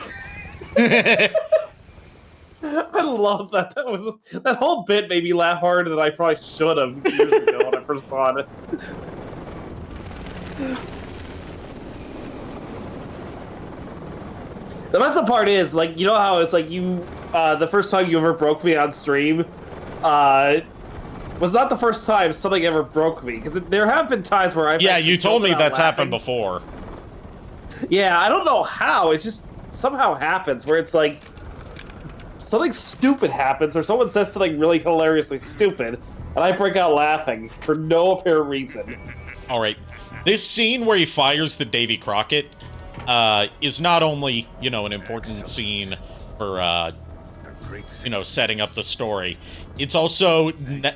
I love that. That whole bit made me laugh harder than I probably should have years ago when I first saw it. The best part is, like, you know how it's like you, the first time you ever broke me on stream, was not the first time something ever broke me, because there have been times where I've... Yeah, you told me that's happened before. Yeah, I don't know how, it just somehow happens, where it's like, something stupid happens, or someone says something really hilariously stupid, and I break out laughing for no apparent reason. Alright, this scene where he fires the Davy Crockett, is not only, you know, an important scene for, you know, setting up the story. It's also,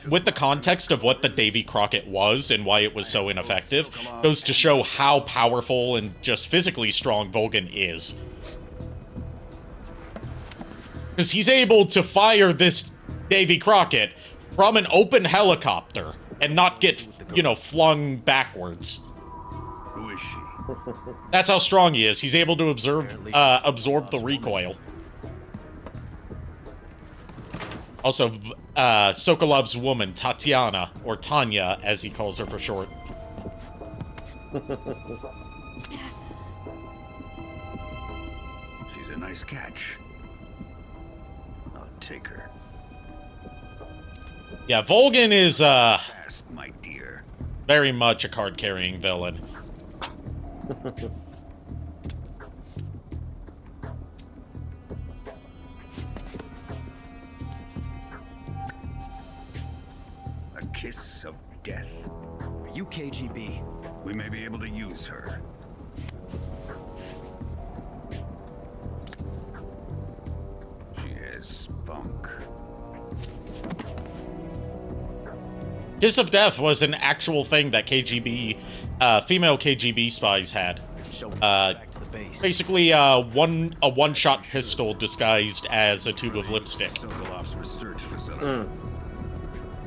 with the context of what the Davy Crockett was and why it was so ineffective, goes to show how powerful and just physically strong Volgin is. Because he's able to fire this Davy Crockett from an open helicopter and not get, you know, flung backwards. Who is she? That's how strong he is. He's able to absorb the recoil. Also, Sokolov's woman, Tatiana, or Tanya, as he calls her for short. She's a nice catch. I'll take her. Yeah, Volgin is, Fast, my dear. very much a card-carrying villain. A kiss of death. Are you KGB? We may be able to use her. She has spunk. Kiss of Death was an actual thing that KGB, female KGB spies had. Basically, a one-shot pistol disguised as a tube of lipstick. Sokolov's research facility.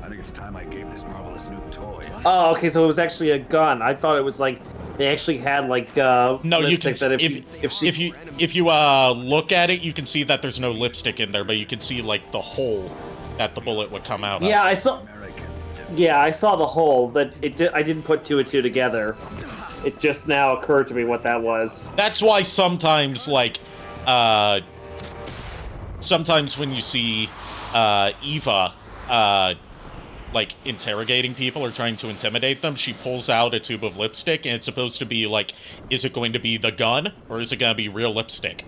I think it's time I gave this marvelous new toy. Oh, okay, so it was actually a gun. I thought it was like they actually had like no, you can. that if you look at it, you can see that there's no lipstick in there, but you can see like the hole that the bullet would come out of. Yeah, I saw. Yeah, I saw the hole, but I didn't put two and two together. It just now occurred to me what that was. That's why sometimes, like, sometimes when you see Eva, like, interrogating people or trying to intimidate them, she pulls out a tube of lipstick, and it's supposed to be, like, is it going to be the gun, or is it going to be real lipstick?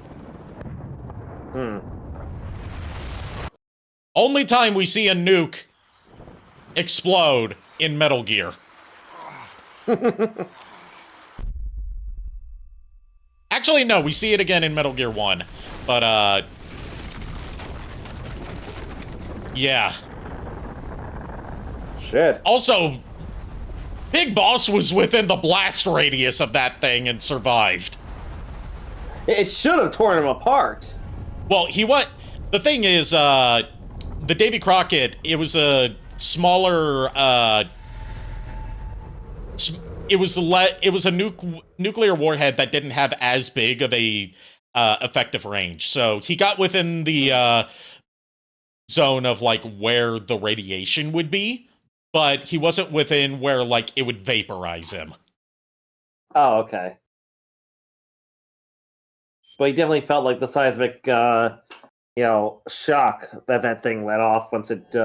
Only time we see a nuke explode in Metal Gear. Actually, no, we see it again in Metal Gear 1. But, yeah. Shit. Also, Big Boss was within the blast radius of that thing and survived. It should have torn him apart. Well, the thing is, the Davy Crockett, it was a smaller, it was a nuclear warhead that didn't have as big of a effective range. So he got within the zone of like where the radiation would be, but he wasn't within where like it would vaporize him. Oh, okay. But he definitely felt like the seismic, shock that thing let off once it.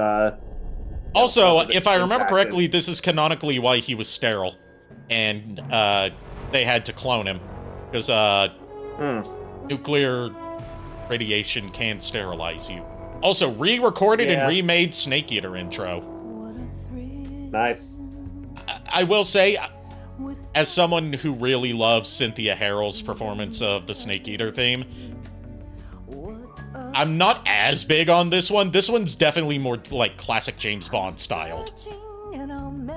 Also, if I remember correctly, this is canonically why he was sterile, and they had to clone him because nuclear radiation can sterilize you. Also, re-recorded and remade Snake Eater intro. Nice. I will say, as someone who really loves Cynthia Harrell's performance of the Snake Eater theme, I'm not as big on this one. This one's definitely more like classic James Bond styled.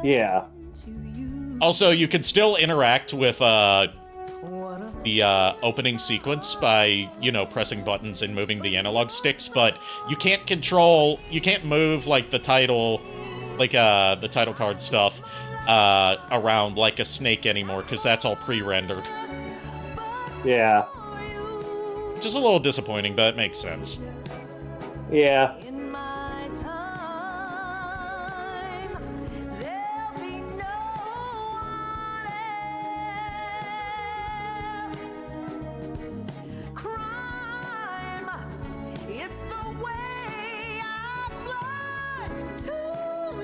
Yeah. Also, you can still interact with the opening sequence by, pressing buttons and moving the analog sticks, but you can't move like the title card stuff around like a snake anymore, because that's all pre-rendered. Yeah. Which is a little disappointing, but it makes sense. Yeah.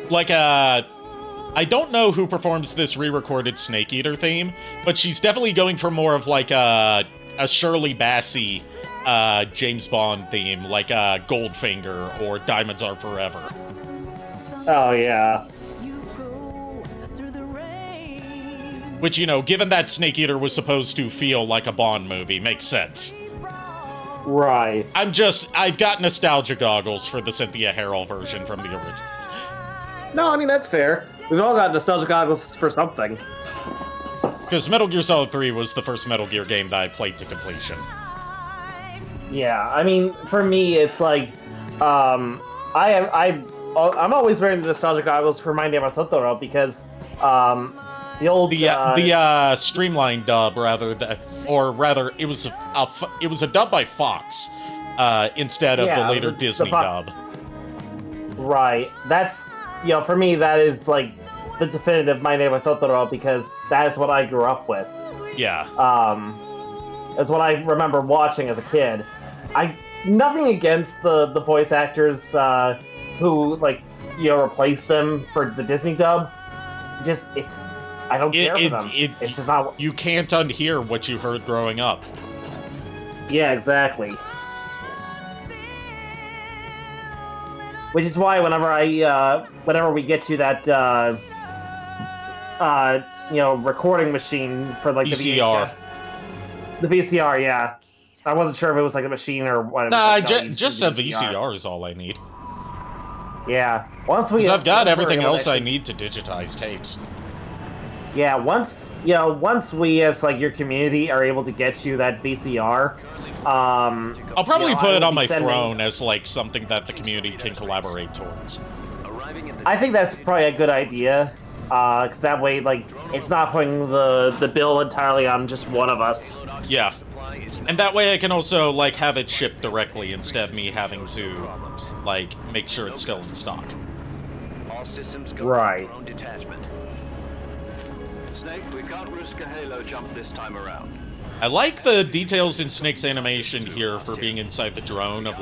Like, I don't know who performs this re-recorded Snake Eater theme, but she's definitely going for more of like a Shirley Bassey James Bond theme, like Goldfinger or Diamonds Are Forever. Oh, yeah. Which, given that Snake Eater was supposed to feel like a Bond movie, makes sense. Right. I've got nostalgia goggles for the Cynthia Harrell version from the original. No, I mean, that's fair. We've all got nostalgia goggles for something. Because Metal Gear Solid 3 was the first Metal Gear game that I played to completion. Yeah, I mean, for me, it's like, I'm always wearing the nostalgia goggles for My Name is Totoro because, the old the streamlined dub it was a dub by Fox instead of the later Disney dub. Right. That's for me that is like the definitive My Name is Totoro because that's what I grew up with. Yeah. That's what I remember watching as a kid. Nothing against the voice actors who replaced them for the Disney dub. I don't care for them. It's just not. You can't unhear what you heard growing up. Yeah, exactly. Which is why whenever we get to that, recording machine for like VCR. The VCR, yeah. I wasn't sure if it was like a machine or what. Nah, just a VCR is all I need. Yeah. Because I've got everything else I need to digitize tapes. Yeah, once we as your community are able to get you that VCR, I'll probably put it on my throne as something that the community can collaborate towards. I think that's probably a good idea, because that way it's not putting the bill entirely on just one of us. Yeah, and that way I can also have it shipped directly instead of me having to make sure it's still in stock. All systems go right. for own detachment. Snake, we can't risk a halo jump this time around. I like the details in Snake's animation here for being inside the drone of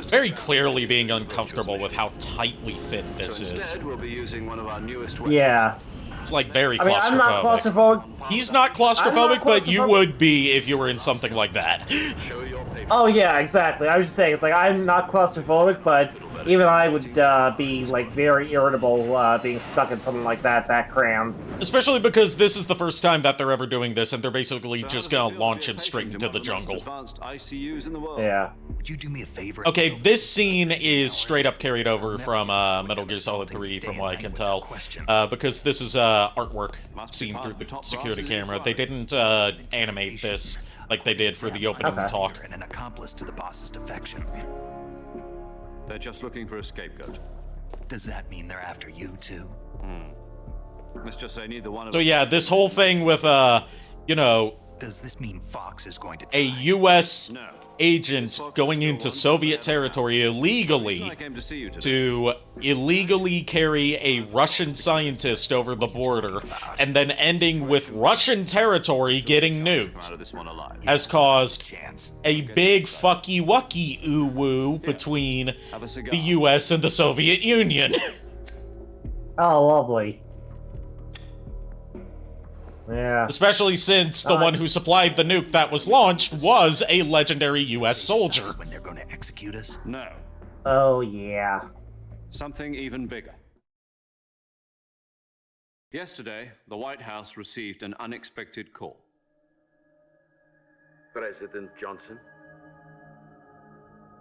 very clearly being uncomfortable with how tightly fit this is. We'll be using one of our newest weapons. Yeah. It's very claustrophobic. I'm not claustrophobic. He's not claustrophobic, but you would be if you were in something like that. Show your Oh yeah, exactly. I was just saying, it's like I'm not claustrophobic, but even I would be like very irritable being stuck in something like that crammed. Especially because this is the first time that they're ever doing this, and they're basically just gonna launch him straight into the jungle. Yeah. Would you do me a favor? Okay, this scene is straight up carried over from Metal Gear Solid 3, from what I can tell, because this is artwork seen through the security camera. They didn't animate this like they did for the opening talk. And an accomplice to the boss's defection. They're just looking for a scapegoat. Does that mean they're after you too? Let's just say neither one of So yeah, this whole thing with, you know, does this mean Fox is going to a U.S. agent going into Soviet territory illegally to illegally carry a Russian scientist over the border and then ending with Russian territory getting nuked has caused a big fucky-wucky ooh-woo between the U.S. and the Soviet Union. Oh, lovely. Yeah. Especially since the one who supplied the nuke that was launched was a legendary U.S. soldier. When they're going to execute us? No. Oh, yeah. Something even bigger. Yesterday, the White House received an unexpected call. President Johnson?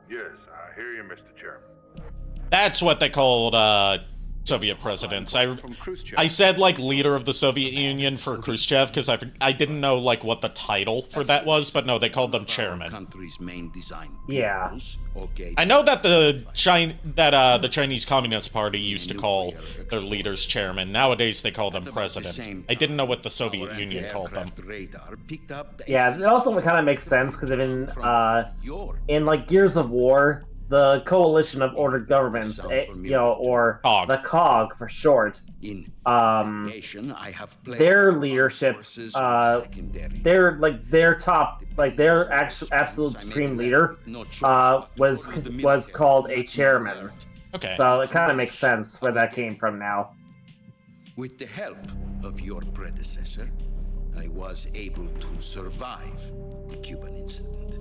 Yes, I hear you, Mr. Chairman. That's what they called, Soviet presidents. I said, like, leader of the Soviet Union for Khrushchev, because I didn't know, like, what the title for that was, but no, they called them chairman. Yeah. I know that the Chinese Communist Party used to call their leaders chairman. Nowadays, they call them president. I didn't know what the Soviet Union called them. Yeah, it also kind of makes sense, because in like, Gears of War, the Coalition of Ordered Governments, you know, or COG. The COG for short, their leadership, their top, like their absolute supreme leader, was called a chairman. Okay. So it kind of makes sense where that came from now. With the help of your predecessor, I was able to survive the Cuban incident.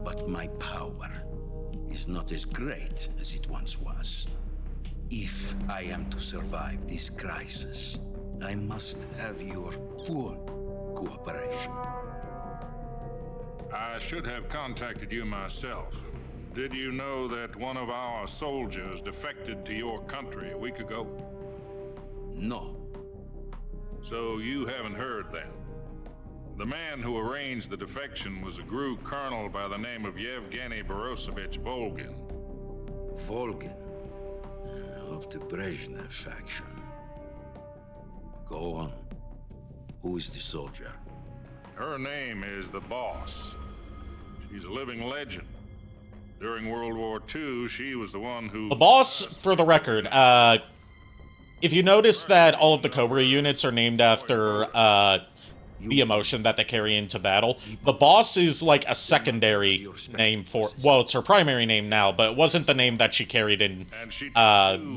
But my power is not as great as it once was. If I am to survive this crisis, I must have your full cooperation. I should have contacted you myself. Did you know that one of our soldiers defected to your country a week ago? No. So you haven't heard then? The man who arranged the defection was a GRU colonel by the name of Yevgeny Borisovich Volgin. Volgin? Of the Brezhnev faction. Go on. Who is the soldier? Her name is the Boss. She's a living legend. During World War II, she was the one who... The Boss, for the record, if you notice that all of the Cobra units are named after, the emotion that they carry into battle. The Boss is like a secondary name for... Well, it's her primary name now, but it wasn't the name that she carried in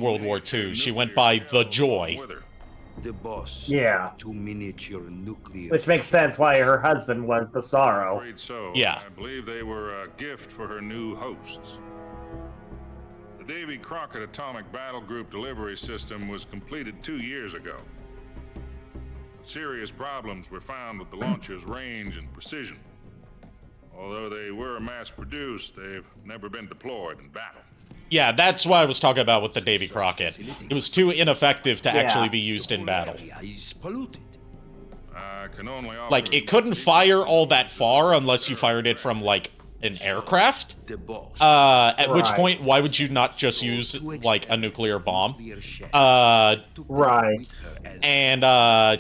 World War II. She went by The Joy. The Boss. Yeah. Two miniature nuclear... Which makes sense why her husband was the Sorrow. I'm afraid so. Yeah. I believe they were a gift for her new hosts. The Davy Crockett Atomic Battle Group delivery system was completed 2 years ago. Serious problems were found with the launcher's range and precision. Although they were mass-produced, they've never been deployed in battle. Yeah, that's what I was talking about with the Davy Crockett. It was too ineffective to actually be used in battle. I can only offer... Like, it couldn't fire all that far unless you fired it from, like, an aircraft? At which point, why would you not just use, like, a nuclear bomb? Right. And,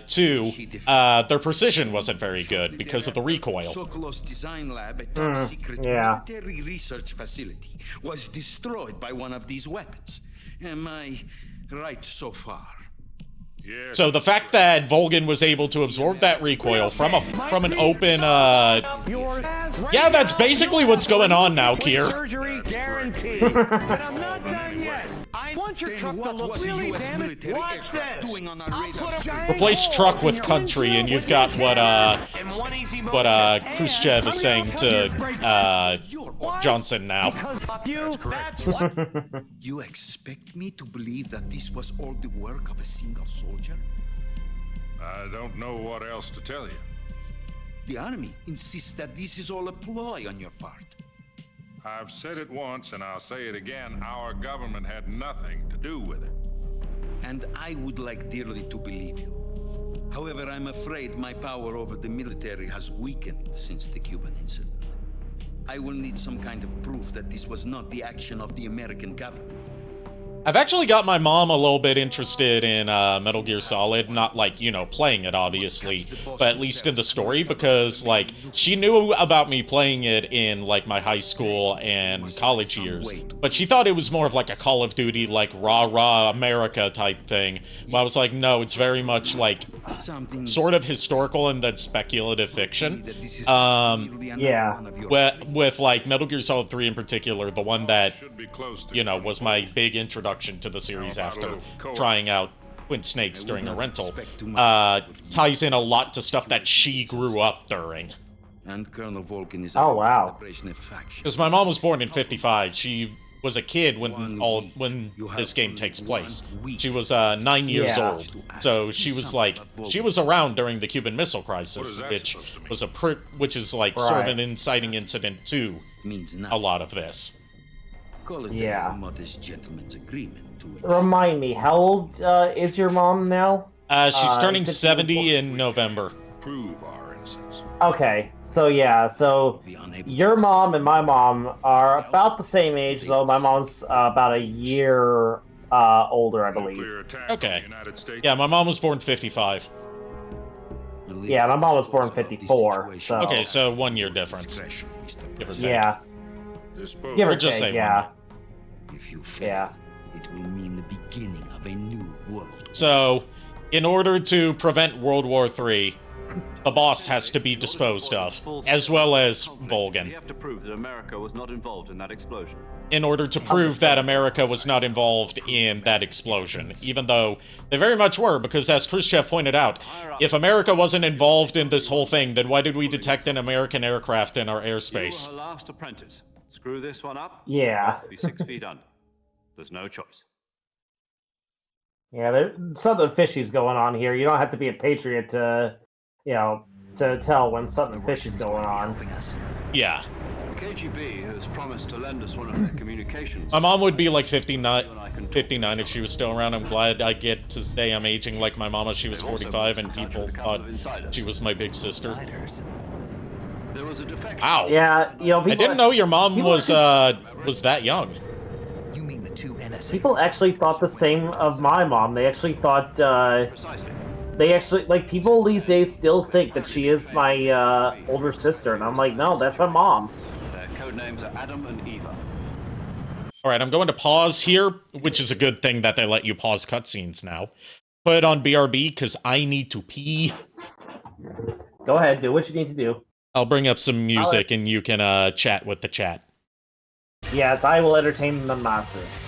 two, their precision wasn't very good because of the recoil. Sokolov's design lab at top secret military research facility was destroyed by one of these weapons. Am I right so far? So the fact that Volgin was able to absorb that recoil from an open, yeah, that's basically what's going on now, Kier. Surgery guaranteed. But I'm not done yet. I want your truck to look really damaged. Watch this. Doing on our radar? Replace truck with country, and you've got what Khrushchev is saying to Johnson now. You expect me to believe that this was all the work of a single soldier? I don't know what else to tell you. The army insists that this is all a ploy on your part. I've said it once and I'll say it again, our government had nothing to do with it. And I would like dearly to believe you. However, I'm afraid my power over the military has weakened since the Cuban incident. I will need some kind of proof that this was not the action of the American government. I've actually got my mom a little bit interested in Metal Gear Solid, not like, you know, playing it obviously, but at least in the story, because like she knew about me playing it in like my high school and college years, but she thought it was more of like a Call of Duty, like rah America type thing. But I was like, no, it's very much like sort of historical and then speculative fiction. Yeah. With like Metal Gear Solid 3 in particular, the one that, you know, was my big introduction to the series after trying out Twin Snakes during a rental, ties in a lot to stuff that she grew up during. And Colonel Volkin is oh wow, because my mom was born in '55. She was a kid when this game takes place. She was 9 years old, so she was like around during the Cuban Missile Crisis, which is like sort of an inciting incident to a lot of this. Yeah. Modest gentleman's agreement to Remind me, how old is your mom now? She's turning 70 in November. Prove our innocence. Okay, so yeah, so your mom and my mom are about the same age, though my mom's about a year older, I believe. Okay. Yeah, my mom was born 55. Yeah, my mom was born 54, so... Okay, so 1 year difference. Give or take. Yeah. Give or just take, say yeah. If you fail, it will mean the beginning of a new world. So, in order to prevent World War III, the boss has to be disposed of, as well as Volgin. We have to prove that America was not involved in that explosion. In order to prove that America was not involved in that explosion, even though they very much were, because as Khrushchev pointed out, if America wasn't involved in this whole thing, then why did we detect an American aircraft in our airspace? You are her last apprentice. Screw this one up. Yeah. Be 6 feet under. There's no choice. Yeah, there's something fishy's going on here. You don't have to be a patriot to, you know, to tell when something fishy's going on. Yeah. The KGB has promised to lend us one of their communications. My mom would be like 59 if she was still around. I'm glad I get to say I'm aging like my mama. She was 45 and people thought she was my big sister. There was a defection. Wow. Yeah, you know, I didn't know your mom was that young. You mean the two NSA? People actually thought the same of my mom. They actually thought, they actually, like, people these days still think that she is my older sister, and I'm like, no, that's my mom. Their code names are Adam and Eva. Alright, I'm going to pause here, which is a good thing that they let you pause cutscenes now. Put it on BRB, because I need to pee. Go ahead, do what you need to do. I'll bring up some music and you can chat with the chat. Yes, I will entertain the masses.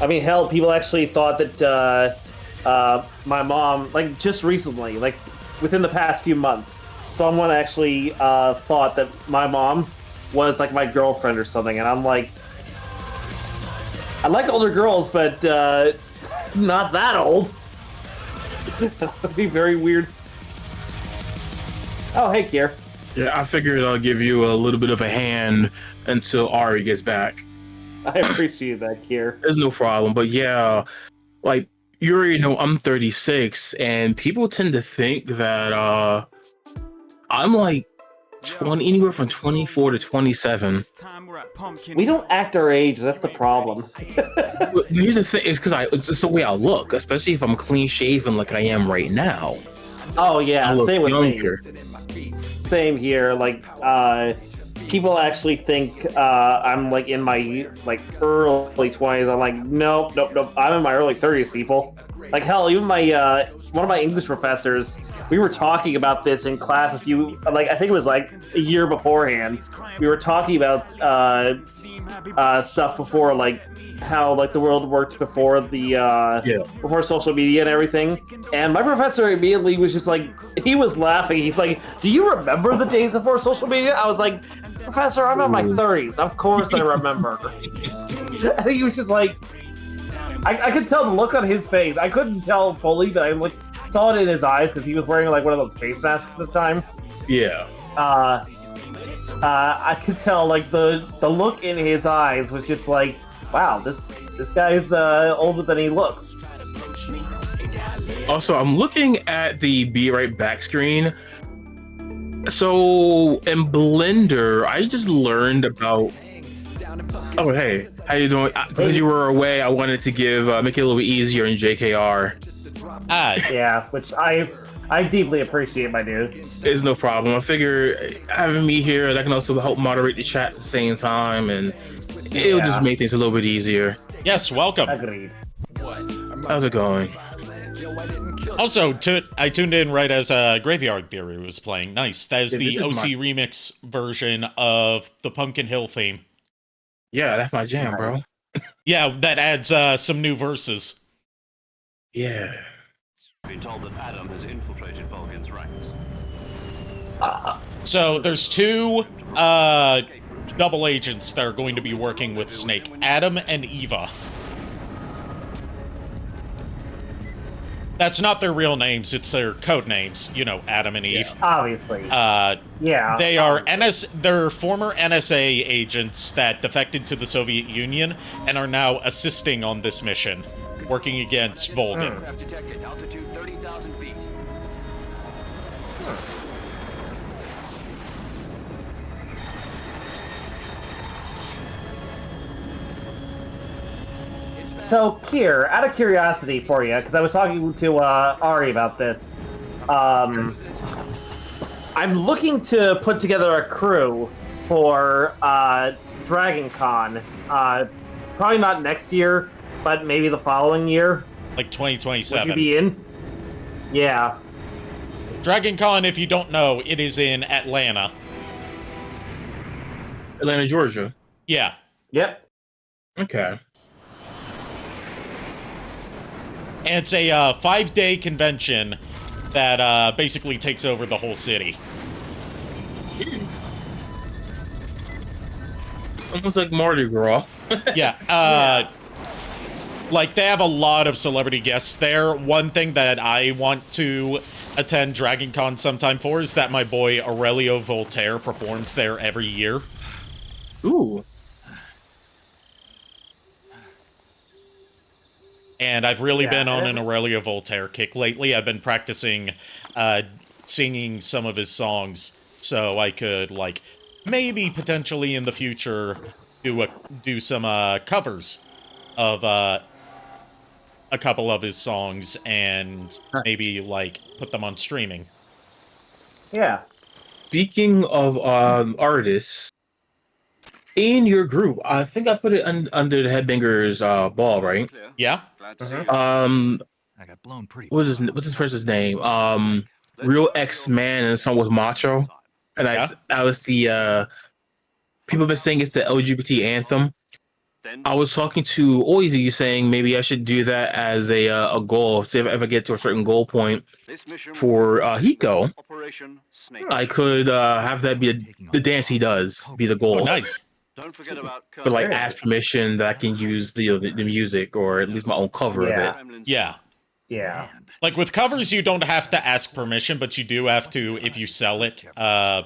I mean, hell, people actually thought that my mom, like, just recently, like, within the past few months, someone actually thought that my mom was like my girlfriend or something, and I'm like, I like older girls, but not that old. That would be very weird. Oh, hey, Kier. Yeah, I figured I'll give you a little bit of a hand until Ari gets back. I appreciate that, Kier. There's no problem, but yeah, like, you already know I'm 36, and people tend to think that I'm like 20, anywhere from 24 to 27. We don't act our age. That's the problem. But here's the thing: it's because it's the way I look, especially if I'm clean shaven like I am right now. Oh yeah, same with younger. me. Same here. Like, people actually think I'm like in my like early 20s. I'm like, nope. I'm in my early 30s, people. Like hell, even my one of my English professors, we were talking about this in class I think it was like a year beforehand. We were talking about stuff before, like how like the world worked before before social media and everything. And my professor immediately was just like, he was laughing. He's like, "Do you remember the days before social media?" I was like, "Professor, I'm in my 30s. Of course I remember." And he was just like, I could tell the look on his face. I couldn't tell fully, but I saw it in his eyes because he was wearing like one of those face masks at the time. Yeah. I could tell like the look in his eyes was just like, wow, this guy's older than he looks. Also, I'm looking at the Be Right Back screen. So in Blender, I just learned about. Oh, hey, how you doing? Because you were away, I wanted to make it a little bit easier in JKR. Yeah, which I deeply appreciate, my dude. It's no problem. I figure having me here, that can also help moderate the chat at the same time, and it'll just make things a little bit easier. Yes, welcome. Agreed. How's it going? Also, I tuned in right as Graveyard Theory was playing. Nice. That is the OC remix version of the Pumpkin Hill theme. Yeah, that's my jam, bro. Yeah, that adds some new verses. Yeah. Been told that Adam has infiltrated Vulcan's ranks. So there's two double agents that are going to be working with Snake, Adam and Eva. That's not their real names, it's their code names, you know, Adam and Eve. Obviously. Yeah. They are they're former NSA agents that defected to the Soviet Union and are now assisting on this mission, working against Volgan. Aircraft detected. Altitude 30,000 feet. So, Kier, out of curiosity for you, because I was talking to Ari about this, I'm looking to put together a crew for Dragon Con. Probably not next year, but maybe the following year. Like 2027. Would you be in? Yeah. Dragon Con, if you don't know, it is in Atlanta. Atlanta, Georgia. Yeah. Yep. Okay. And it's a 5-day convention that basically takes over the whole city. Almost like Mardi Gras. Yeah. Like, they have a lot of celebrity guests there. One thing that I want to attend Dragon Con sometime for is that my boy Aurelio Voltaire performs there every year. Ooh. And I've really been on an Aurelio Voltaire kick lately. I've been practicing singing some of his songs so I could, like, maybe potentially in the future do some covers of a couple of his songs and maybe, like, put them on streaming. Yeah. Speaking of artists, in your group, I think I put it under the Headbanger's ball, right? Yeah. I got blown pretty. What's this person's name? Real X-Man, and the song was Macho, and that was the people have been saying it's the LGBT anthem. I was talking to Oizy saying maybe I should do that as a goal. See if I ever get to a certain goal point for Hiko, I could have that be the dance he does be the goal. Oh, nice. Don't forget about But like ask permission that I can use the music or at least my own cover of it. Yeah. Yeah. Like with covers, you don't have to ask permission, but you do have to, if you sell it,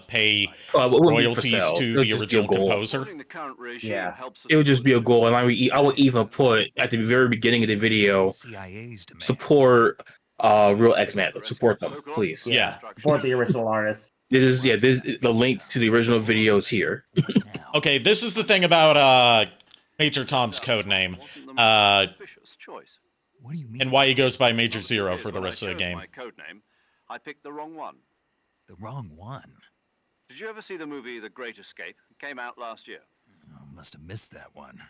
pay royalties to the original composer. Yeah. It would just be a goal, and I would even put at the very beginning of the video, support Real X-Man. Support them, please. Yeah. Support the original artist. This is the link to the original videos here. Okay, this is the thing about Major Tom's codename. What do you mean? And why he goes by Major Zero for the rest of the game. My codename, I picked the wrong one. The wrong one? Did you ever see the movie The Great Escape? It came out last year. Oh, must have missed that one.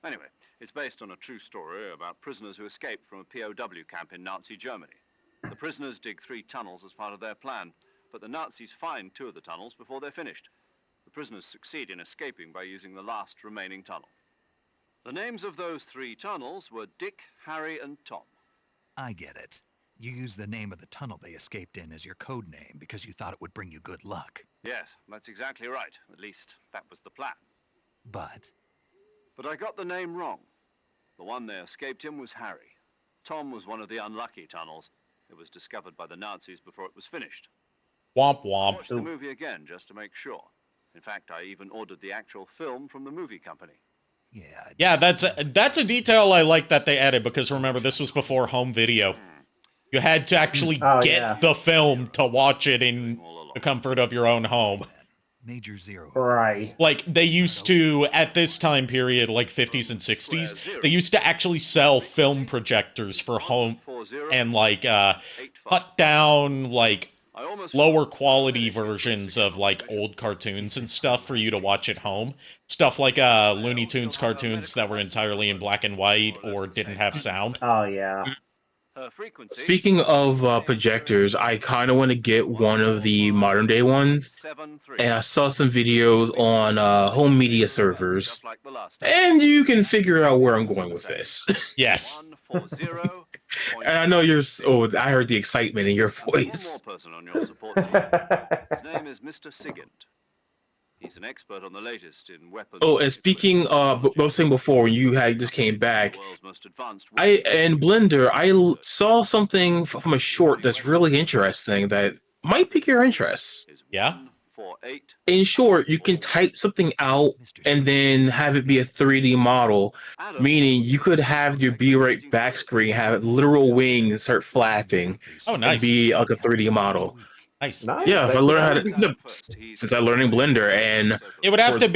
Anyway, it's based on a true story about prisoners who escaped from a POW camp in Nazi Germany. The prisoners dig 3 tunnels as part of their plan, but the Nazis find 2 of the tunnels before they're finished. The prisoners succeed in escaping by using the last remaining tunnel. The names of those 3 tunnels were Dick, Harry, and Tom. I get it. You used the name of the tunnel they escaped in as your code name because you thought it would bring you good luck. Yes, that's exactly right. At least, that was the plan. But I got the name wrong. The one they escaped in was Harry. Tom was one of the unlucky tunnels. It was discovered by the Nazis before it was finished. Womp I womp. watched the movie again just to make sure. In fact, I even ordered the actual film from the movie company. Yeah, that's a detail I like that they added, because remember, this was before home video. You had to actually get the film to watch it in the comfort of your own home. Major Zero. Right. Like, they used to, at this time period, like 50s and 60s, they used to actually sell film projectors for home and, like, cut down, like, lower quality versions of, like, old cartoons and stuff for you to watch at home. Stuff like Looney Tunes cartoons that were entirely in black and white or didn't have sound. Oh, yeah. Speaking of projectors, I kind of want to get one of the modern day ones, and I saw some videos on home media servers, and you can figure out where I'm going with this. Yes. And I know you're. Oh, I heard the excitement in your voice. Person on your support team. His name is Mr. Sigint. He's an expert on the latest in weapons. Oh, and speaking of, I was saying before, when you had just came back, in Blender, I saw something from a short that's really interesting that might pique your interest. Yeah? In short, you can type something out and then have it be a 3D model, meaning you could have your B-rate back screen have literal wings start flapping. Oh, nice. And be like a 3D model. Nice. Yeah, if I learned how to, since I learning Blender, and it would have to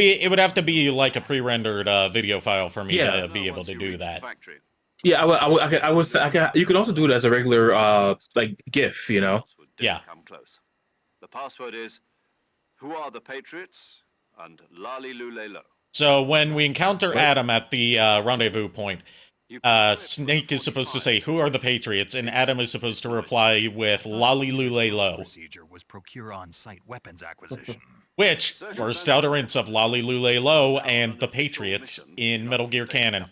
be like a pre-rendered video file for me to be able to do that. Yeah, you could also do it as a regular like GIF, you know. Yeah. The password is "Who are the Patriots?" and "Lali Lule Lo." So when we encounter Adam at the rendezvous point, Snake is supposed to say, "Who are the Patriots?" and Adam is supposed to reply with "Lali Lule Lo." Procedure was procure on-site weapons acquisition. Which, first utterance of Lali Lule Lo and the Patriots in Metal Gear canon.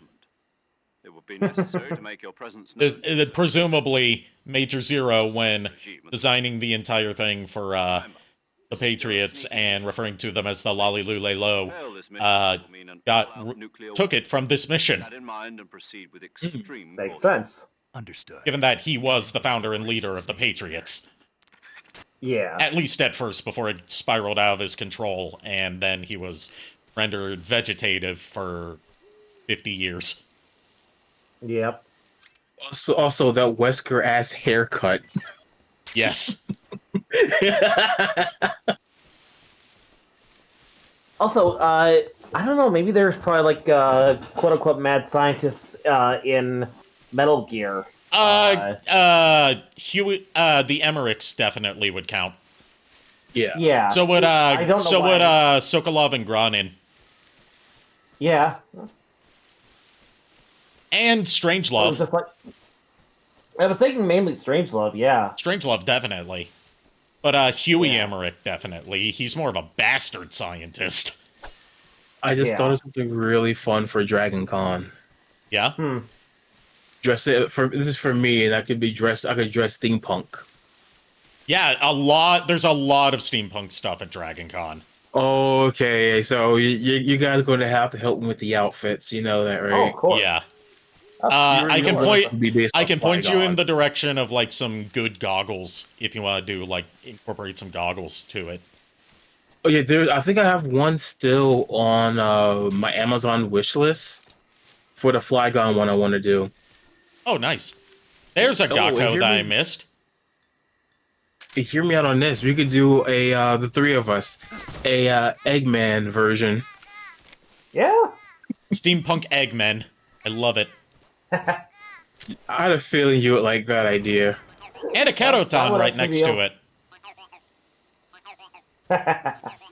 It would be necessary to make your presence known. Presumably, Major Zero, when designing the entire thing for the Patriots and referring to them as the Lali Lule Lo, took it from this mission. Makes sense. Understood. Given that he was the founder and leader of the Patriots. Yeah. At least at first, before it spiraled out of his control, and then he was rendered vegetative for 50 years. Yep. Also that Wesker ass haircut. Yes. Also, I don't know, maybe there's probably like quote-unquote mad scientists in Metal Gear. The Emmerichs definitely would count. Yeah. Yeah. So would I don't know Sokolov and Granin. Yeah. And Strangelove. I was thinking mainly Strangelove, yeah. Strangelove, definitely. But Huey Emmerich, definitely. He's more of a bastard scientist. I just thought of something really fun for Dragon Con. Yeah? Dress it for this is for me, and I could dress steampunk. Yeah, there's a lot of steampunk stuff at Dragon Con. Okay, so you guys are going to have to help me with the outfits, you know that, right? Oh, of course. Yeah. I can point you in the direction of like some good goggles if you want to incorporate some goggles to it. Oh yeah, I think I have one still on my Amazon wish list for the Flygon one I want to do. Oh, nice. There's a Gakko that I missed. Hear me out on this. We could do the three of us, a Eggman version. Yeah. Steampunk Eggman. I love it. I had a feeling you would like that idea. And a Ketoton right next to it.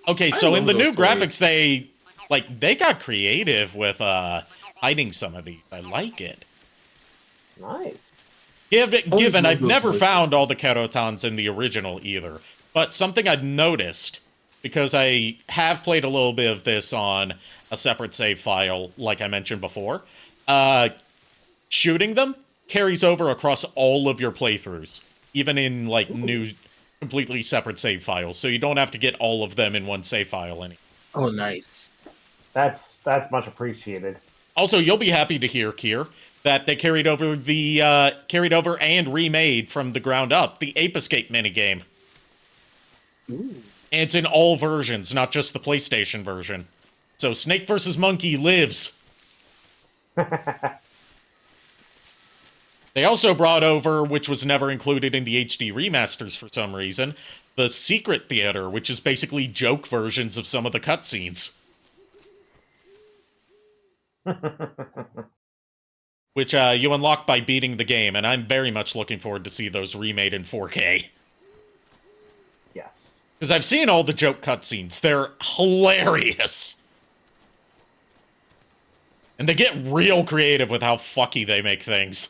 Okay, so in the new graphics, they got creative with hiding some of these. I like it. Nice. Given I've never found all the Kerotons in the original either, but something I've noticed, because I have played a little bit of this on a separate save file, like I mentioned before, shooting them carries over across all of your playthroughs, even in, like, new, completely separate save files, so you don't have to get all of them in one save file anymore. Oh, nice. That's much appreciated. Also, you'll be happy to hear, Kier, that they carried over and remade from the ground up the Ape Escape minigame. Ooh. And it's in all versions, not just the PlayStation version. So Snake vs. Monkey lives. They also brought over, which was never included in the HD remasters for some reason, the Secret Theater, which is basically joke versions of some of the cutscenes. Which you unlock by beating the game, and I'm very much looking forward to see those remade in 4K. Yes. Because I've seen all the joke cutscenes. They're hilarious. And they get real creative with how fucky they make things.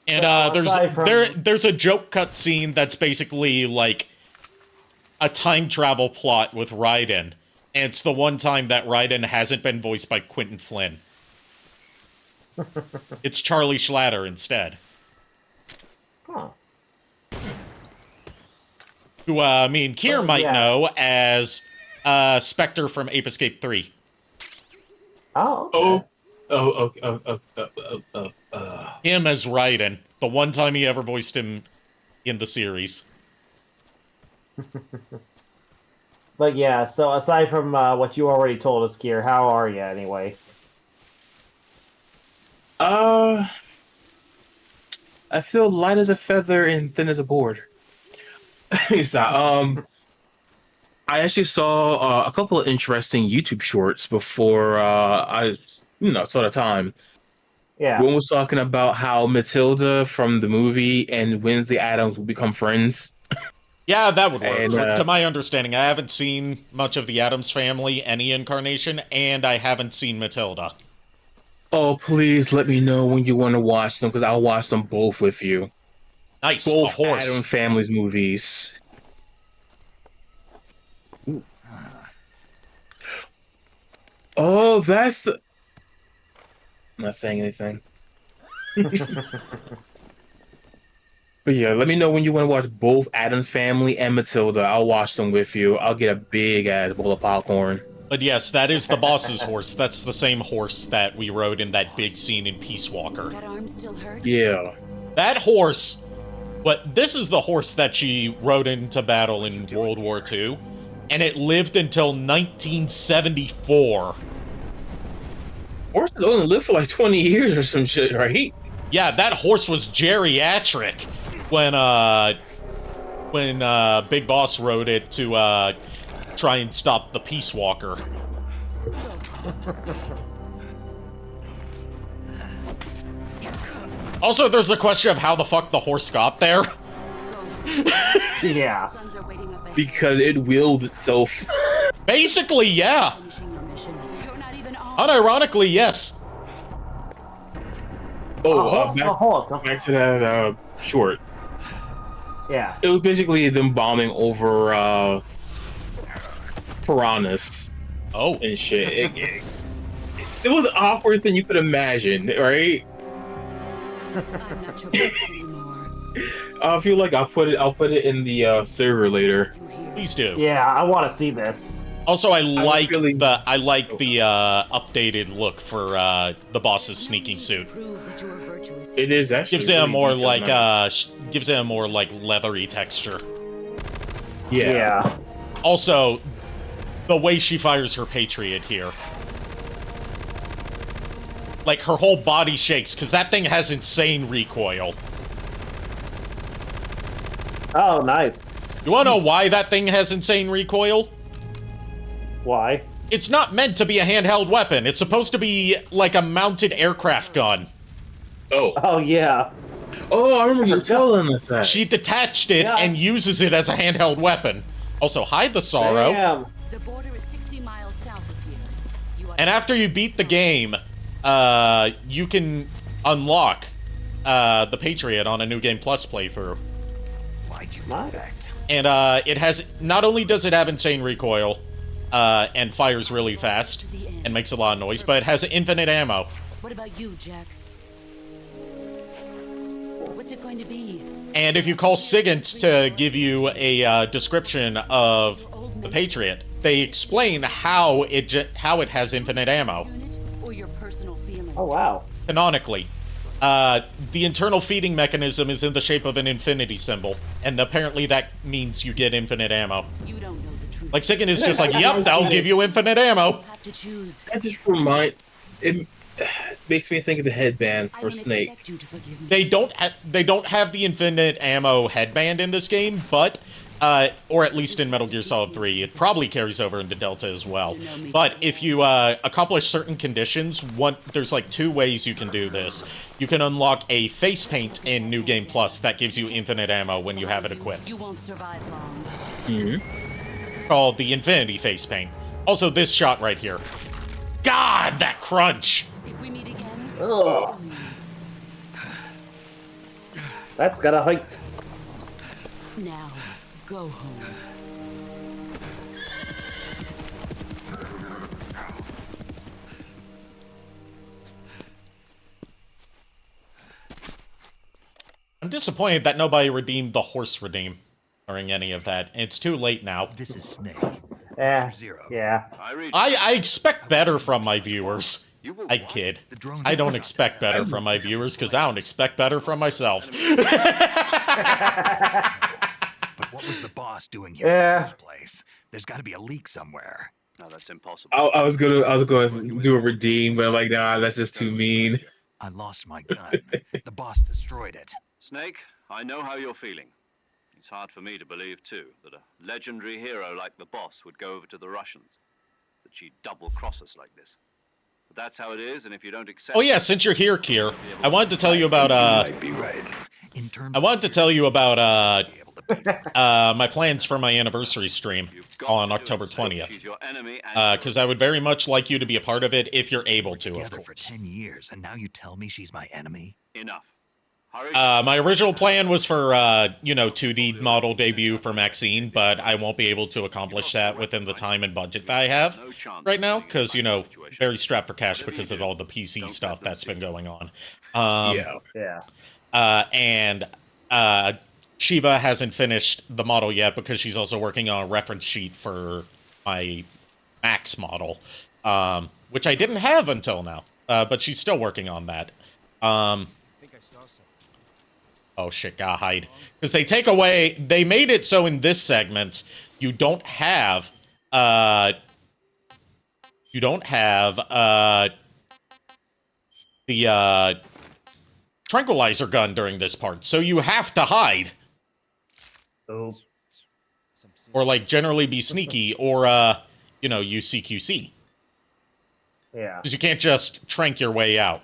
And there's a joke cutscene that's basically like a time travel plot with Raiden. And it's the one time that Raiden hasn't been voiced by Quentin Flynn. It's Charlie Schlatter instead. Huh. Who, me and Kier might know as Spectre from Ape Escape 3. Oh, okay. Him as Raiden. The one time he ever voiced him in the series. But yeah, so aside from what you already told us, Kier, how are you anyway? I feel light as a feather and thin as a board. So, I actually saw a couple of interesting YouTube shorts before I saw the time. Yeah. One was talking about how Matilda from the movie and Wednesday Addams will become friends. Yeah, that would work. And, to my understanding, I haven't seen much of the Addams Family, any incarnation, and I haven't seen Matilda. Oh, please let me know when you want to watch them, because I'll watch them both with you. Nice. Both a horse. Addams Family's movies. Ooh. Oh, that's the... I'm not saying anything. But yeah, let me know when you want to watch both Addams Family and Matilda. I'll watch them with you. I'll get a big ass bowl of popcorn. But yes, that is the boss's horse. That's the same horse that we rode in that big scene in Peace Walker. That arm still hurt? Yeah. That horse... But this is the horse that she rode into battle in World War II, and it lived until 1974. Horses only live for like 20 years or some shit, right? Yeah, that horse was geriatric when Big Boss rode it to try and stop the Peace Walker. Also, there's the question of how the fuck the horse got there. Yeah. Because it willed itself. Basically, yeah. Unironically, yes. Back to that short. Yeah. It was basically them bombing over piranhas. Oh. And shit. It was awkward than you could imagine, right? I'm not your pets anymore. I feel like I'll put it in the server later. Please do. Yeah, I want to see this. Also, I like the updated look for the boss's sneaking suit. It is actually gives it a really more detailed, like nice. gives it a more like leathery texture. Yeah. Also, the way she fires her Patriot here. Like, her whole body shakes, because that thing has insane recoil. Oh, nice. You wanna know why that thing has insane recoil? Why? It's not meant to be a handheld weapon. It's supposed to be like a mounted aircraft gun. Oh. Oh, yeah. Oh, I remember you telling us that. She detached it and uses it as a handheld weapon. Also, hide the sorrow. Damn. The border is 60 miles south of here. And after you beat the game, you can unlock the Patriot on a New Game Plus playthrough. Why'd you Nice. And it has, not only does it have insane recoil and fires really fast and makes a lot of noise, but it has infinite ammo. What about you, Jack? What's it going to be? And if you call SIGINT to give you a description of the Patriot, they explain how it has infinite ammo. Or your personal feelings? Oh, wow. Canonically. The internal feeding mechanism is in the shape of an infinity symbol, and apparently that means you get infinite ammo. You don't know the truth. Like, SIGINT is just like, yep, that'll give you infinite ammo. Have to choose. That just it makes me think of the headband for Snake. They don't have the infinite ammo headband in this game, but or at least in Metal Gear Solid 3, it probably carries over into Delta as well. But if you accomplish certain conditions, there's like 2 ways you can do this. You can unlock a face paint in New Game Plus that gives you infinite ammo when you have it equipped. You won't survive long. Called the Infinity Face Paint. Also, this shot right here. God, that crunch! If we meet again, Ugh. That's gotta hurt. now go home. I'm disappointed that nobody redeemed the horse redeem during any of that. It's too late now. This is Snake. Yeah. I expect better from my viewers. I kid. I don't expect better from my viewers because I don't expect better from myself. But what was the boss doing here in the first place? There's got to be a leak somewhere. No, that's impossible. I was gonna do a redeem, but like, nah, that's just too mean. I lost my gun. The boss destroyed it. Snake, I know how you're feeling. It's hard for me to believe, too, that a legendary hero like the boss would go over to the Russians. That she'd double-cross us like this. But that's how it is, and if you don't accept... Oh yeah, since you're here, Kier, I wanted to tell you about, my plans for my anniversary stream on October 20th. Because I would very much like you to be a part of it if you're able to, of Together for course. 10 years, and now you tell me she's my enemy? Enough. My original plan was for, 2D model debut for Maxine, but I won't be able to accomplish that within the time and budget that I have right now, because, very strapped for cash because of all the PC stuff that's been going on. And Shiba hasn't finished the model yet because she's also working on a reference sheet for my Max model, which I didn't have until now, but she's still working on that. Oh shit, gotta hide. Because they made it so in this segment, you don't have the tranquilizer gun during this part, so you have to hide. Oh. Or, like, generally be sneaky, or, use CQC. Yeah. Because you can't just trank your way out.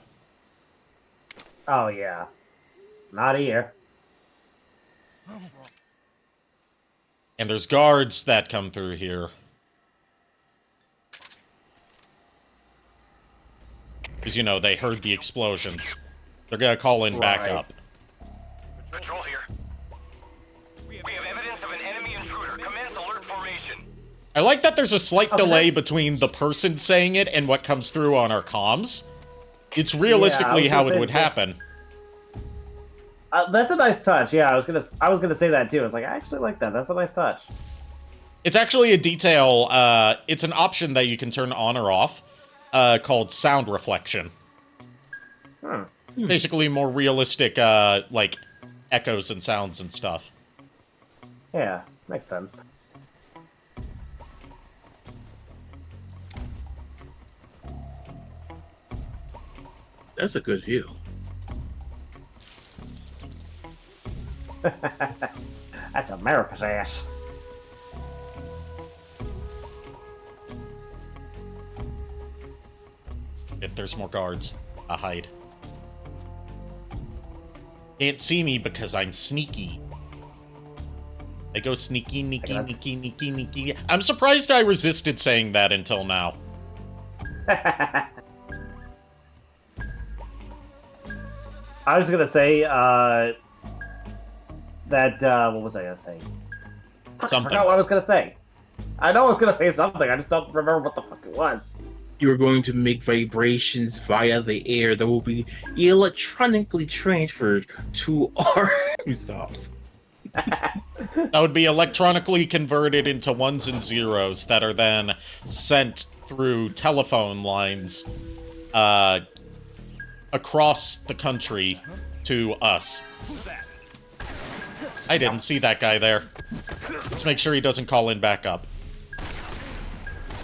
Oh, yeah. Not here. And there's guards that come through here. Because, they heard the explosions. They're gonna call in backup. Patrol here. We have evidence of an enemy intruder. Commence alert formation. I like that there's a slight delay between the person saying it and what comes through on our comms. It's realistically how it would happen. That's a nice touch. Yeah, I was gonna say that too. I was like, I actually like that. That's a nice touch. It's actually a detail. It's an option that you can turn on or off, called sound reflection. Basically, more realistic, like echoes and sounds and stuff. Yeah, makes sense. That's a good view. That's America's ass. If there's more guards, I hide. Can't see me because I'm sneaky. I go sneaky, sneaky, sneaky, sneaky, sneaky. I'm surprised I resisted saying that until now. I was gonna say, what was I gonna say? Something. I forgot what I was gonna say. I know I was gonna say something, I just don't remember what the fuck it was. You are going to make vibrations via the air that will be electronically transferred to Armsoft. That would be electronically converted into ones and zeros that are then sent through telephone lines across the country to us. I didn't see that guy there. Let's make sure he doesn't call in back up.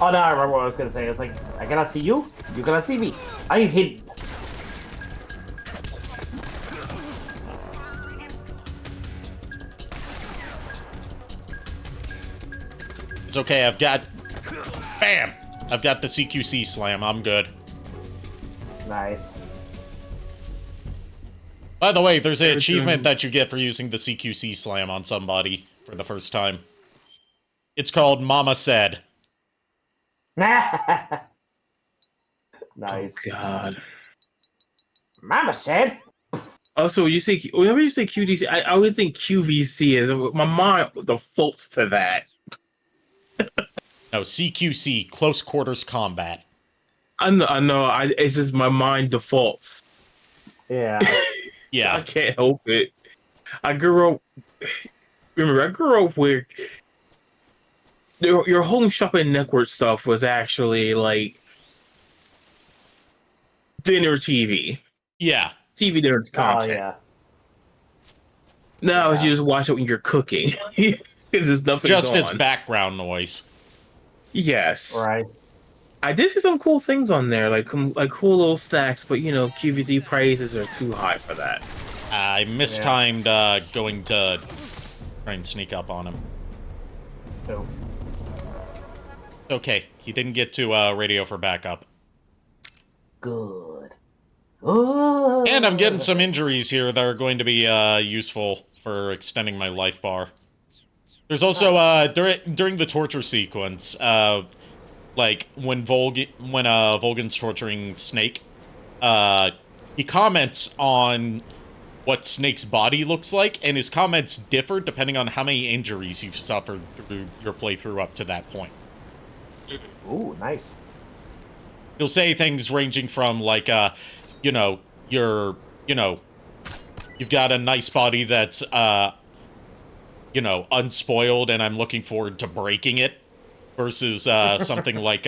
Oh, no, I remember what I was gonna say. It's like, I cannot see you, you cannot see me. I am hidden. It's okay, I've got... Bam! I've got the CQC slam, I'm good. Nice. By the way, there's an achievement that you get for using the CQC slam on somebody for the first time. It's called Mama Said. Nice. Oh, God. Mama said. Also, whenever you say QDC, I always think QVC is. My mind defaults to that. No, CQC, Close Quarters Combat. I know. It's just my mind defaults. Yeah. Yeah. I can't help it. I grew up where your home shopping network stuff was actually like dinner TV. Yeah. TV dinner content. Oh, yeah. Now you just watch it when you're cooking. Because there's nothing Just on. as background noise. Yes. Right. I did see some cool things on there, like cool little snacks, but you know, QVC prices are too high for that. I mistimed going to try and sneak up on him. Oh. Okay, he didn't get to radio for backup. Good. Ooh. And I'm getting some injuries here that are going to be useful for extending my life bar. There's also, during the torture sequence, like, when Volgan's torturing Snake, he comments on what Snake's body looks like, and his comments differ depending on how many injuries you've suffered through your playthrough up to that point. Ooh, nice. He'll say things ranging from, like, you know, you've got a nice body that's, you know, unspoiled, and I'm looking forward to breaking it, versus something like,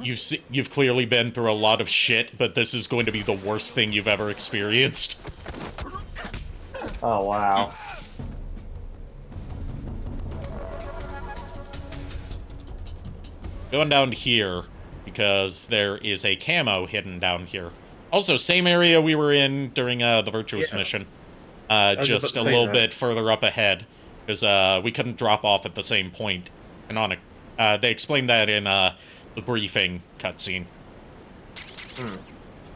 you've clearly been through a lot of shit, but this is going to be the worst thing you've ever experienced. Oh, wow. Going down here, because there is a camo hidden down here. Also, same area we were in during the Virtuous mission. Just a little bit further up ahead, because we couldn't drop off at the same point. Canonic. They explained that in the briefing cutscene.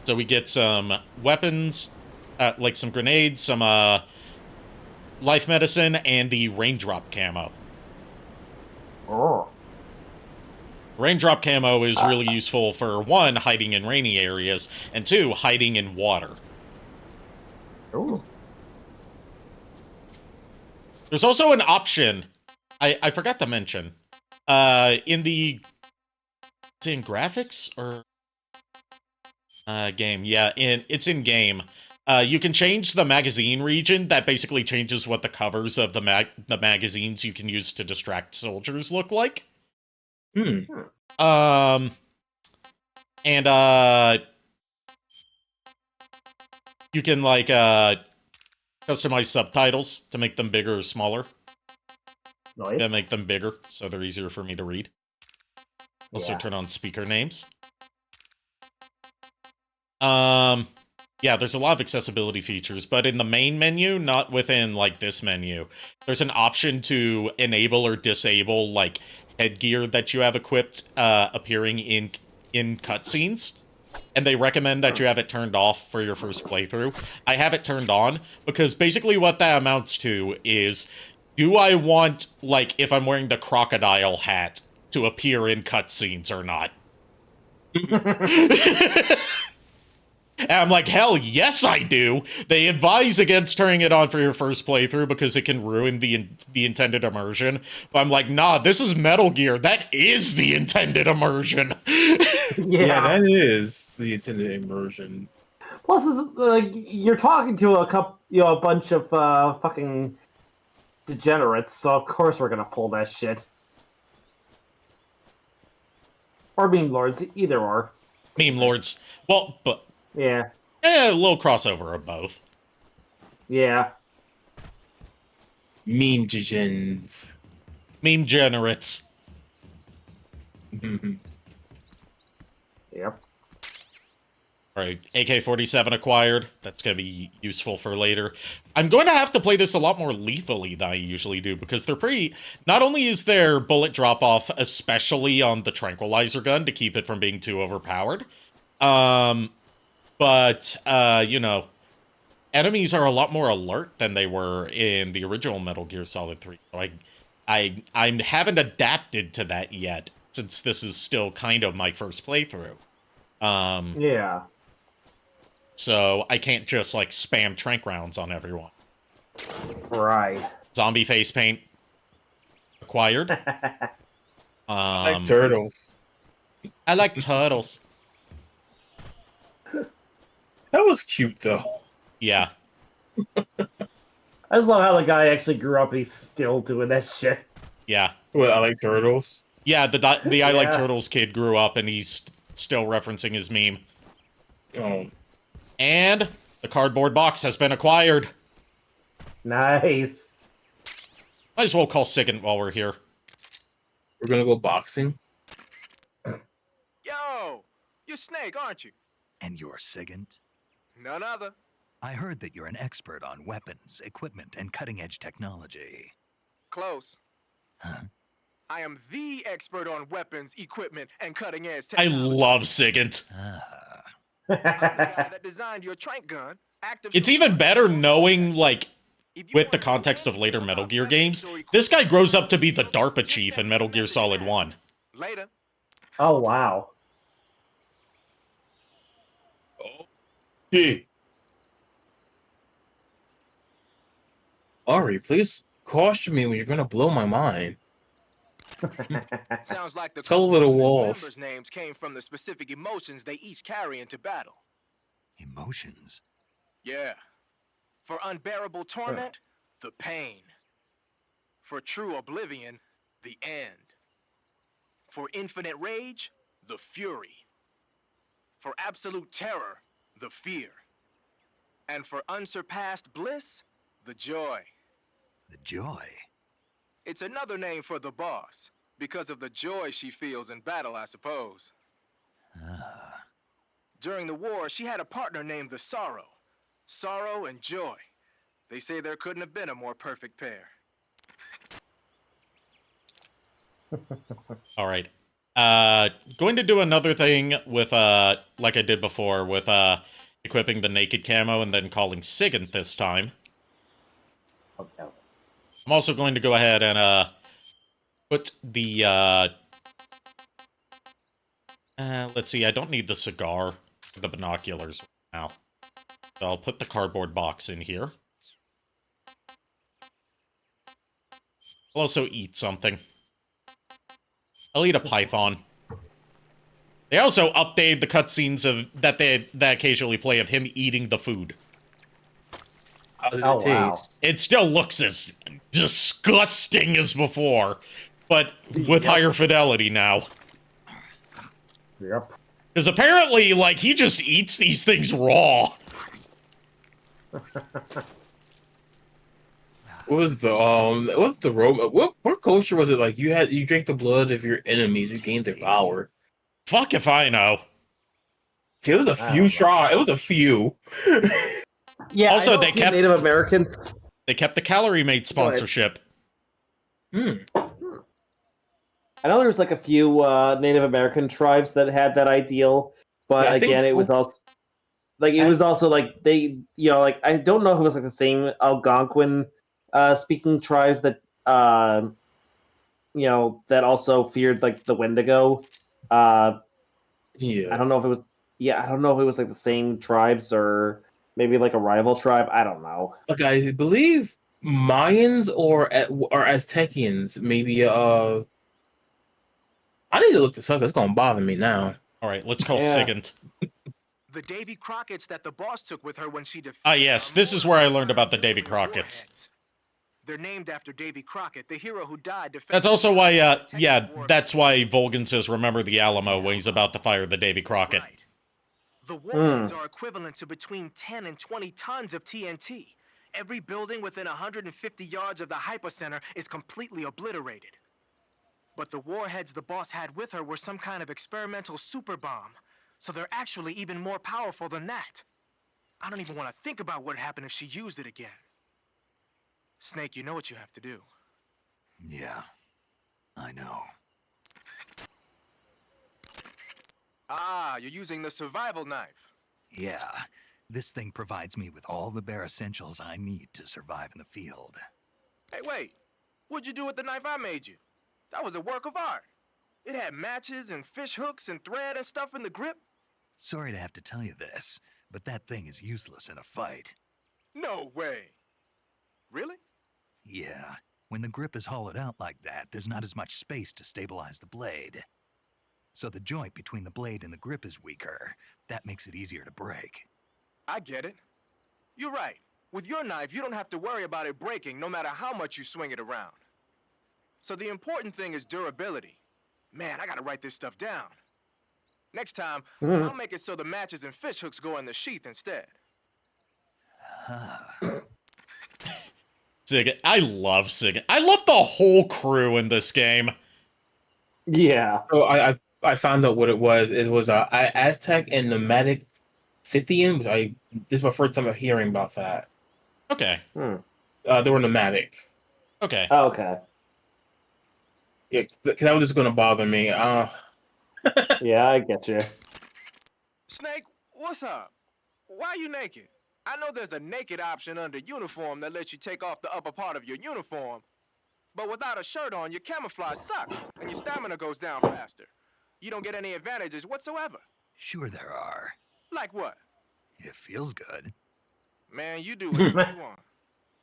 So we get some weapons, like some grenades, some life medicine, and the raindrop camo. Oh. Raindrop camo is really useful for, one, hiding in rainy areas, and two, hiding in water. Ooh. There's also an option, I forgot to mention, in the... Is it in graphics, or... game, yeah, it's in game. You can change the magazine region. That basically changes what the covers of the magazines you can use to distract soldiers look like. And you can, like, customize subtitles to make them bigger or smaller. Nice. To make them bigger, so they're easier for me to read. Also turn on speaker names. Yeah, there's a lot of accessibility features, but in the main menu, not within, like, this menu, there's an option to enable or disable, like, headgear that you have equipped, appearing in cutscenes. and they recommend that you have it turned off for your first playthrough. I have it turned on, because basically what that amounts to is, do I want, like, if I'm wearing the crocodile hat, to appear in cutscenes or not? And I'm like, hell yes I do. They advise against turning it on for your first playthrough because it can ruin the intended immersion. But I'm like, nah, this is Metal Gear. That is the intended immersion. Yeah, that is the intended immersion. Plus, you're talking to a bunch of fucking degenerates, so of course we're gonna pull that shit. Or meme lords, either or. Meme lords. Well, but... Yeah. A little crossover of both. Yeah. Meme degens. Meme generates. Yep. Alright, AK-47 acquired. That's going to be useful for later. I'm going to have to play this a lot more lethally than I usually do, because they're pretty... Not only is there bullet drop-off, especially on the tranquilizer gun, to keep it from being too overpowered, but, you know, enemies are a lot more alert than they were in the original Metal Gear Solid 3. So I haven't adapted to that yet, since this is still kind of my first playthrough. Yeah. So I can't just, like, spam trank rounds on everyone. Right. Zombie face paint. Acquired. I like turtles. I like turtles. That was cute, though. Yeah. I just love how the guy actually grew up and he's still doing that shit. Yeah. What, I like turtles? Yeah, the I like turtles kid grew up and he's still referencing his meme. Oh. And the cardboard box has been acquired. Nice. Might as well call Sigint while we're here. We're gonna go boxing? Yo! You're Snake, aren't you? And you're Sigint? None other. I heard that you're an expert on weapons, equipment, and cutting-edge technology. Close. Huh? I am the expert on weapons, equipment, and cutting-edge I technology. love Sigint. I'm the guy that designed your trank gun. It's even better knowing, like, with the context of later Metal Gear games, this guy grows up to be the DARPA chief in Metal Gear Solid 1. Later. Oh, wow. Hey. Ari, please caution me when you're gonna blow my mind. Sounds like the Tell little members' walls. names came from the specific emotions they each carry into battle. Emotions? Yeah. For unbearable torment, the pain. For true oblivion, the end. For infinite rage, the fury. For absolute terror, the fear. And for unsurpassed bliss, the joy. The joy? It's another name for the boss, because of the joy she feels in battle, I suppose. During the war, she had a partner named the Sorrow. Sorrow and joy. They say there couldn't have been a more perfect pair. All right. Going to do another thing with, like I did before, with, equipping the naked camo and then calling Sigint this time. Okay. I'm also going to go ahead and, put the, let's see, I don't need the cigar, the binoculars now. So I'll put the cardboard box in here. I'll also eat something. I'll eat a python. They also updated the cutscenes of that occasionally play of him eating the food. How does Oh, it wow. taste? It still looks as disgusting as before, but with higher fidelity now. Yep. Because apparently, like, he just eats these things raw. What was the what culture was it like? You drank the blood of your enemies, you gained their power. Fuck if I know. It was a few try. It was a few. Yeah. Also, I know they a few kept- Native Americans. They kept the Calorie Mate sponsorship. I know there's like a few Native American tribes that had that ideal But Yeah, again, it was also like they, like I don't know if it was like the same Algonquin speaking tribes that that also feared like the Wendigo. Yeah. I don't know if it was. Yeah, I don't know if it was like the same tribes or maybe like a rival tribe. I don't know. Like I believe Mayans or Aztecians, maybe. I need to look this up. It's gonna bother me now. All right, let's call Yeah. Sigint. The Davy Crockett's that the boss took with her when she defeated. Ah, yes, this is where I learned about the Davy Crockett's. They're named after Davy Crockett, the hero who died defending. That's also why, that's why Volgan says, remember the Alamo when he's about to fire the Davy Crockett. The warheads are equivalent to between 10 and 20 tons of TNT. Every building within 150 yards of the hypocenter is completely obliterated. But the warheads the boss had with her were some kind of experimental super bomb. So they're actually even more powerful than that. I don't even want to think about what happened if she used it again. Snake, you know what you have to do. Yeah, I know. Ah, you're using the survival knife. Yeah, this thing provides me with all the bare essentials I need to survive in the field. Hey, wait. What'd you do with the knife I made you? That was a work of art. It had matches and fish hooks and thread and stuff in the grip. Sorry to have to tell you this, but that thing is useless in a fight. No way. Really? Yeah, when the grip is hollowed out like that, there's not as much space to stabilize the blade. So the joint between the blade and the grip is weaker. That makes it easier to break. I get it. You're right. With your knife, you don't have to worry about it breaking no matter how much you swing it around. So the important thing is durability. Man, I gotta write this stuff down. Next time, I'll make it so the matches and fish hooks go in the sheath instead. Sigint. I love Sigint. I love the whole crew in this game. Yeah. So I found out what it was. It was Aztec and nomadic Scythian. This is my first time of hearing about that. Okay. They were nomadic. Okay. Oh, okay. Yeah, that was just gonna bother me. Yeah, I get you. Snake, what's up? Why are you naked? I know there's a naked option under uniform that lets you take off the upper part of your uniform. But without a shirt on, your camouflage sucks, and your stamina goes down faster. You don't get any advantages whatsoever. Sure there are. Like what? It feels good. Man, you do whatever you want.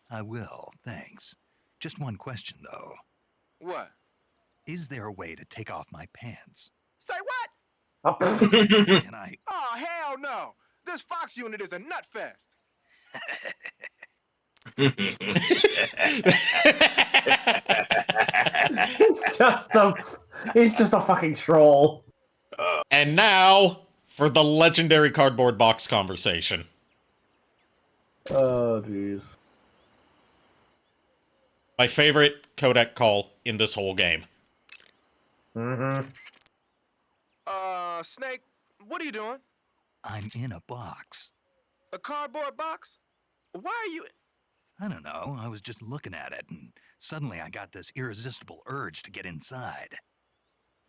I will, thanks. Just one question, though. What? Is there a way to take off my pants? Say what? Can I? Oh, hell no! This Fox unit is a nut fest. He's just a fucking troll. And now for the legendary cardboard box conversation. Oh, jeez. My favorite codec call in this whole game. Snake, what are you doing? I'm in a box. A cardboard box? Why are you... I don't know, I was just looking at it, and suddenly I got this irresistible urge to get inside.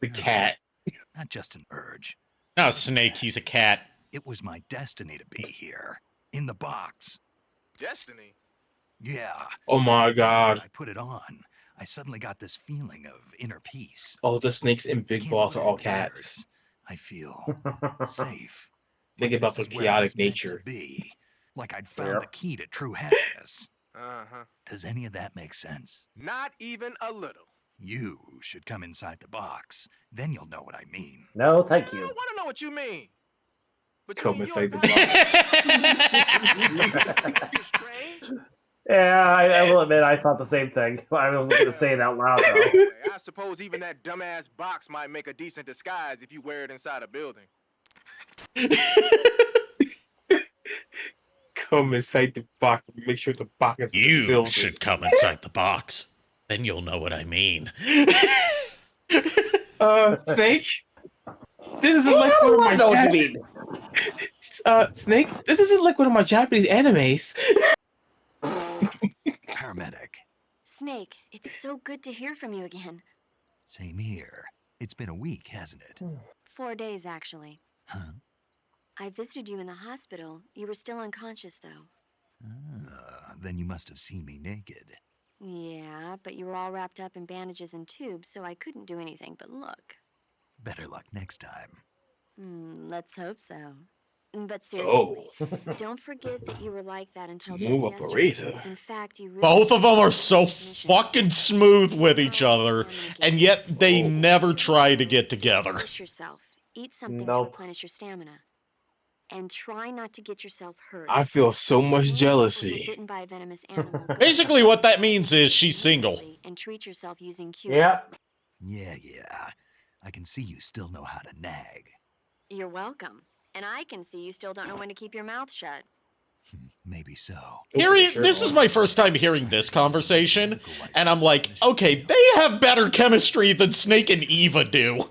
The cat. Not just an urge. Not a snake, he's a cat. It was my destiny to be here, in the box. Destiny? Yeah. Oh my god. I put it on. I suddenly got this feeling of inner peace. All the snakes in Big Boss are all cats. I feel safe. Think about the chaotic nature. Like I'd found the key to true happiness. Uh-huh. Does any of that make sense? Not even a little. You should come inside the box. Then you'll know what I mean. No, thank you. I want to know what you mean. Come inside the box. You're strange? Yeah, I will admit I thought the same thing. I wasn't going to say it out loud, though. I suppose even that dumbass box might make a decent disguise if you wear it inside a building. Come inside the box. Make sure the box is You should come inside the box. Then you'll know what I mean. Snake? This isn't like one of my... know what you mean. Snake? This isn't like one of my Japanese animes. Paramedic. Snake, it's so good to hear from you again. Same here. It's been a week, hasn't it? 4 days, actually. Huh? I visited you in the hospital. You were still unconscious, though. Then you must have seen me naked. Yeah, but you were all wrapped up in bandages and tubes, so I couldn't do anything but look. Better luck next time. Let's hope so. But Oh. seriously, don't forget that you were like that until just Smooth yesterday. operator. In fact, you really Both of them are so fucking smooth with each other, and yet they never try to get together. push yourself. Eat something to Nope. replenish your stamina. And try not to get yourself hurt. I feel so much Get jealousy. bitten by a venomous animal. Go Basically, what that means is she's single. and treat yourself using Q. Yep. Yeah. I can see you still know how to nag. You're welcome. And I can see you still don't know when to keep your mouth shut. Maybe so. This is my first time hearing this conversation, and I'm like, okay, they have better chemistry than Snake and Eva do.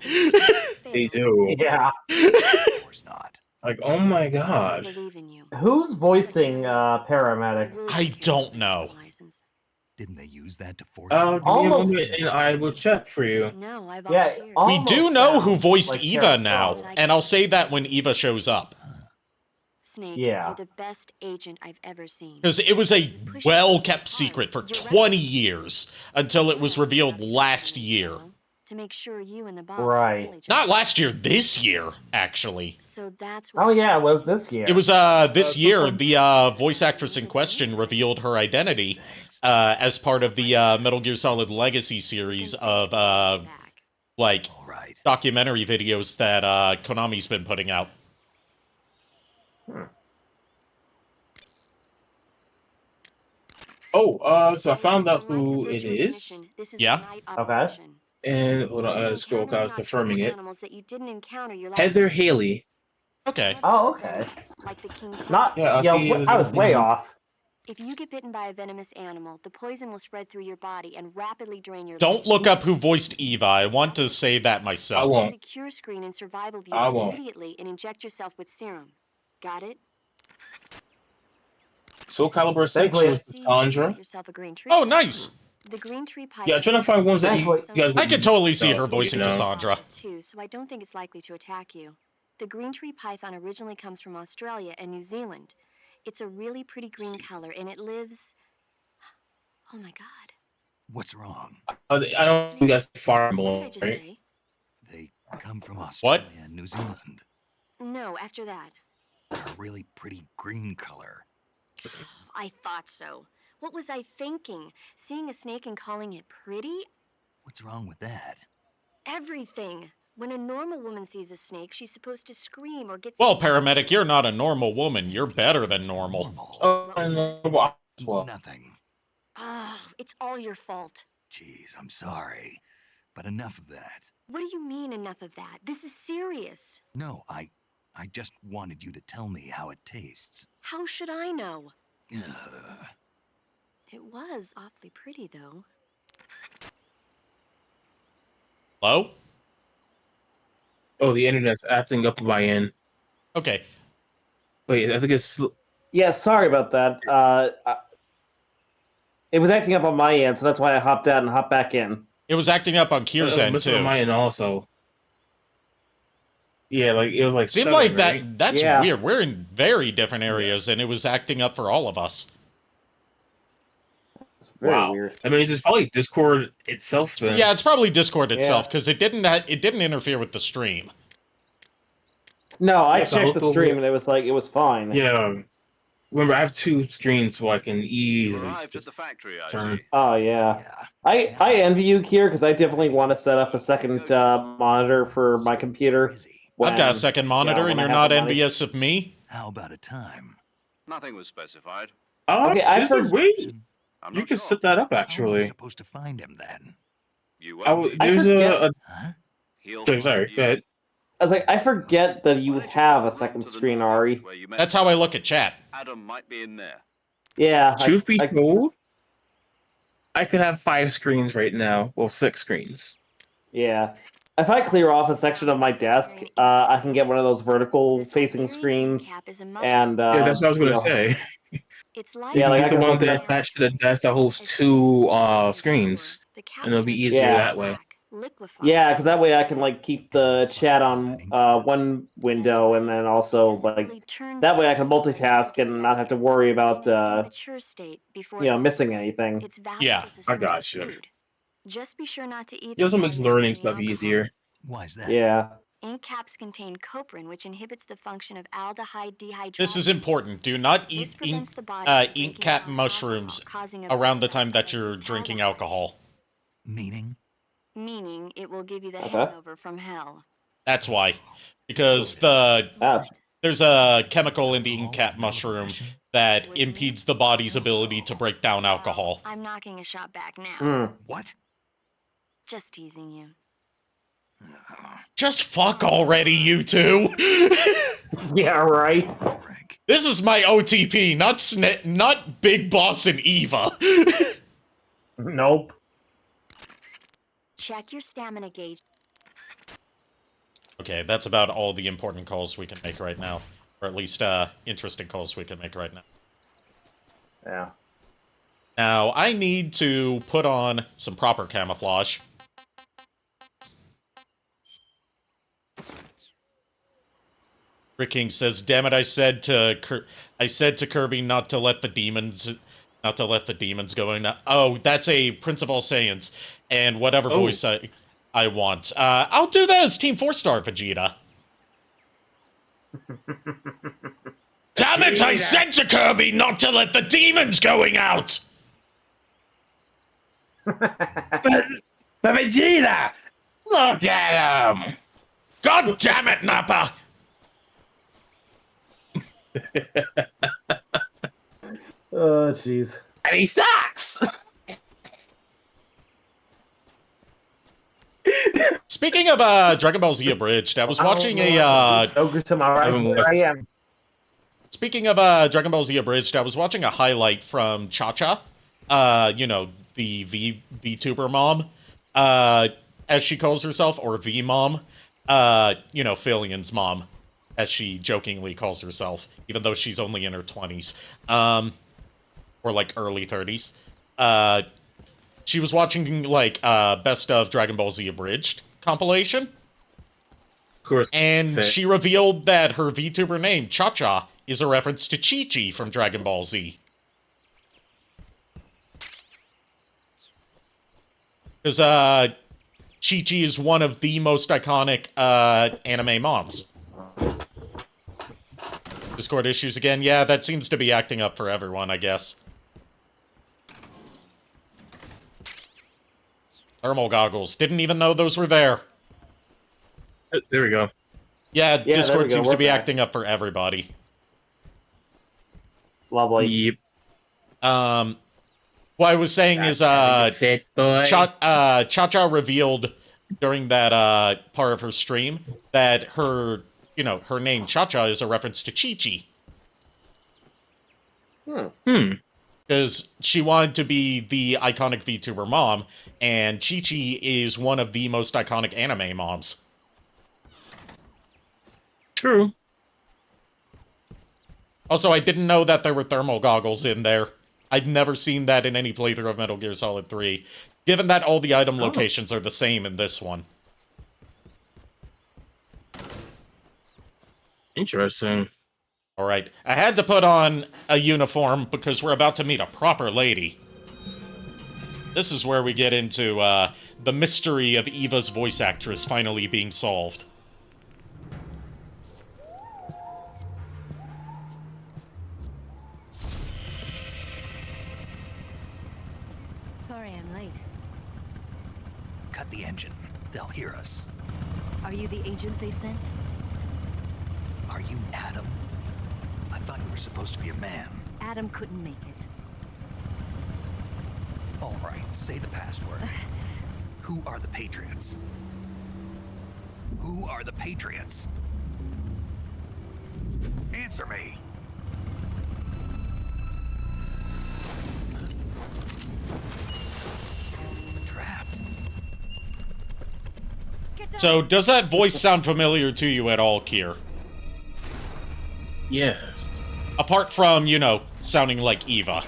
They do. Yeah. Of course not. Like, oh my I god. believe in you. Who's voicing paramedic? I don't know. Didn't they use that to force Give me a Almost- moment and I will check for you. No, I Yeah, volunteered. We do almost know who sounds voiced like Eva Kara now, Crowe. and I'll say that when Eva shows up. Snake, Yeah. you're the best agent I've ever seen. Because it was a well-kept secret for 20 years, until it was revealed last year. To make sure you and the boss Right. kill each Not other. last year, this year, actually. So that's Oh yeah, it was this year. It was this year, the voice actress in question revealed her identity as part of the Metal Gear Solid Legacy series of like documentary videos that Konami's been putting out. Oh, so I found out who it is. Yeah. Okay. And hold on, I gotta scroll because confirming it. Animals that you didn't encounter your Heather Haley. Okay. Oh, okay. Like the king. Not. Yeah, Yeah, she is I was in- way off. If you get bitten by a venomous animal, the poison will spread through your body and rapidly drain your Don't look up who voiced Eva. I want to say that I myself. won't. the cure screen and survival view I won't. immediately and inject yourself with serum. Got it? Soul Calibur 6 Thankfully- was Cassandra. Get yourself a green tree. Oh, nice. The green tree pipe. Yeah, I'm trying to find ones that you Exactly. guys I could totally see know, her voicing you know. Cassandra. Too, so I don't think it's likely to attack you. The green tree python originally comes from Australia and New Zealand. It's a really pretty green color, and it lives. Oh my God! What's wrong? I don't think you guys farm What did I alone, just right? say? They come from Australia and New Zealand. No, after that. They're a really pretty green color. I thought so. What was I thinking? Seeing a snake and calling it pretty? What's wrong with that? Everything. When a normal woman sees a snake, she's supposed to scream or get. Well, paramedic, you're not a normal woman. You're better than normal. Oh, and well, Nothing. Oh, it's all your fault. Jeez, I'm sorry. But enough of that. What do you mean enough of that? This is serious. No, I just wanted you to tell me how it tastes. How should I know? Ugh. It was awfully pretty, though. Hello? oh, the internet's acting up on my end. Okay. Wait, I think it's Yeah, sorry about that. It was acting up on my end, so that's why I hopped out and hopped back in. It was acting up on Kier's end, missing too. on my end also. Yeah, like it was like Seemed stuttering, like that. right? That's Yeah. weird. We're in very different areas, and it was acting up for all of us. It's very Wow. weird. I mean, it's just probably Discord itself then. Yeah, it's probably Discord itself because it didn't interfere with the stream. No, I Yeah, so checked the look stream over- and it was like it was fine. Yeah. Remember, I have two screens so I can easily Arrived at the factory, I turn. see. Oh yeah. I envy you, Kier, because I definitely want to set up a second monitor for my computer. I've got a when- second monitor, when and I you're have not the money. envious of me? How about a time? Nothing was specified. Oh, Okay, I've is there heard- way I'm you not can sure. set that up How am I actually? supposed to find him then? You I won't w- be. there's forget- a He'll sorry, find you. go ahead. I was like, I forget that you have a second screen, Ari. Where you met That's how I look at chat. Adam might be in there. Yeah. Truth be told, I could have 5 screens right now. Well, 6 screens. Yeah. If I clear off a section of my desk, I can get one of those vertical facing screens. And Yeah, that's what I was you gonna know, say. It's like Yeah, You like can I get the can ones hold that it- attach to the desk that holds 2 screens, and it'll be easier Yeah. that way. liquefy. Yeah, because that way I can like keep the chat on one window, and then also like that way I can multitask and not have to worry about mature state before missing anything. it's valued Yeah, as a I source got of you. food. Just be sure not to eat. It also them makes while you're learning using stuff alcohol. easier. Why's that? Yeah. Ink caps contain coprin, which inhibits the function of aldehyde dehydrogenase. This is important. Do not This eat prevents the body from ink breaking cap down mushrooms alcohol, causing a around the buildup time that of you're drinking alcohol. Meaning? Meaning it will give you the Okay. hangover from hell. That's why. Because there's a chemical in the ink cap mushroom that impedes the body's ability to break down alcohol. I'm knocking a shot back now. What? Just teasing you. Just fuck already, you two! Yeah, right. This is my OTP, not Big Boss and Eva. Nope. Check your stamina gauge. Okay, that's about all the important calls we can make right now. Or at least, interesting calls we can make right now. Yeah. Now, I need to put on some proper camouflage. Rick King says, "Damn it! I said to Kirby not to let the demons go in." Oh, that's a Prince of All Saiyans, and whatever voice I want. I'll do that as Team 4-Star Vegeta. Damn it! I said to Kirby not to let the demons going out. But Vegeta, look at him! God damn it, Nappa! Oh, jeez. And he sucks! Speaking of Dragon Ball Z Abridged, I was watching Speaking of Dragon Ball Z Abridged, I was watching a highlight from Cha-Cha, you know, the VTuber mom, as she calls herself, or V-mom, you know, Fillion's mom, as she jokingly calls herself, even though she's only in her 20s, or like early 30s. She was watching like Best of Dragon Ball Z Abridged compilation. Of course. And she revealed that her VTuber name, Cha-Cha, is a reference to Chi-Chi from Dragon Ball Z. Because Chi-Chi is one of the most iconic anime moms. Discord issues again? Yeah, that seems to be acting up for everyone, I guess. Thermal goggles. Didn't even know those were there. There we go. Yeah, Discord seems to be acting up for everybody. Lovely. Yep. What I was saying is, Cha-Cha revealed during that part of her stream that her, you know, her name Cha-Cha is a reference to Chi-Chi. Because she wanted to be the iconic VTuber mom, and Chi-Chi is one of the most iconic anime moms. True. Also, I didn't know that there were thermal goggles in there. I'd never seen that in any playthrough of Metal Gear Solid 3, given that all the item locations are the same in this one. Interesting. Alright, I had to put on a uniform because we're about to meet a proper lady. This is where we get into the mystery of Eva's voice actress finally being solved. Sorry I'm late. Cut the engine. They'll hear us. Are you the agent they sent? Are you Adam? I thought you were supposed to be a man. Adam couldn't make it. All right, say the password. Who are the Patriots? Who are the Patriots? Answer me. Trapped. So, does that voice sound familiar to you at all, Kier? Yes. Apart from, you know, sounding like Eva.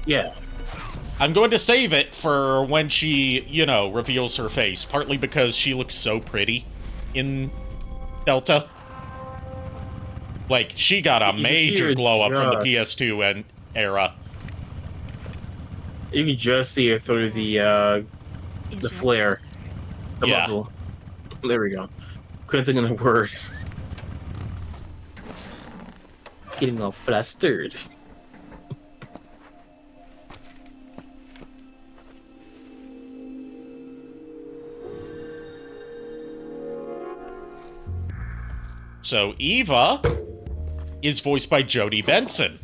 Yeah. I'm going to save it for when she, you know, reveals her face, partly because she looks so pretty in Delta. Like, she got a major glow up from the PS2 and era. You can just see her through the flare. The muzzle. There we go. Couldn't think of the word. Getting all flustered. So Eva is voiced by Jodie Benson.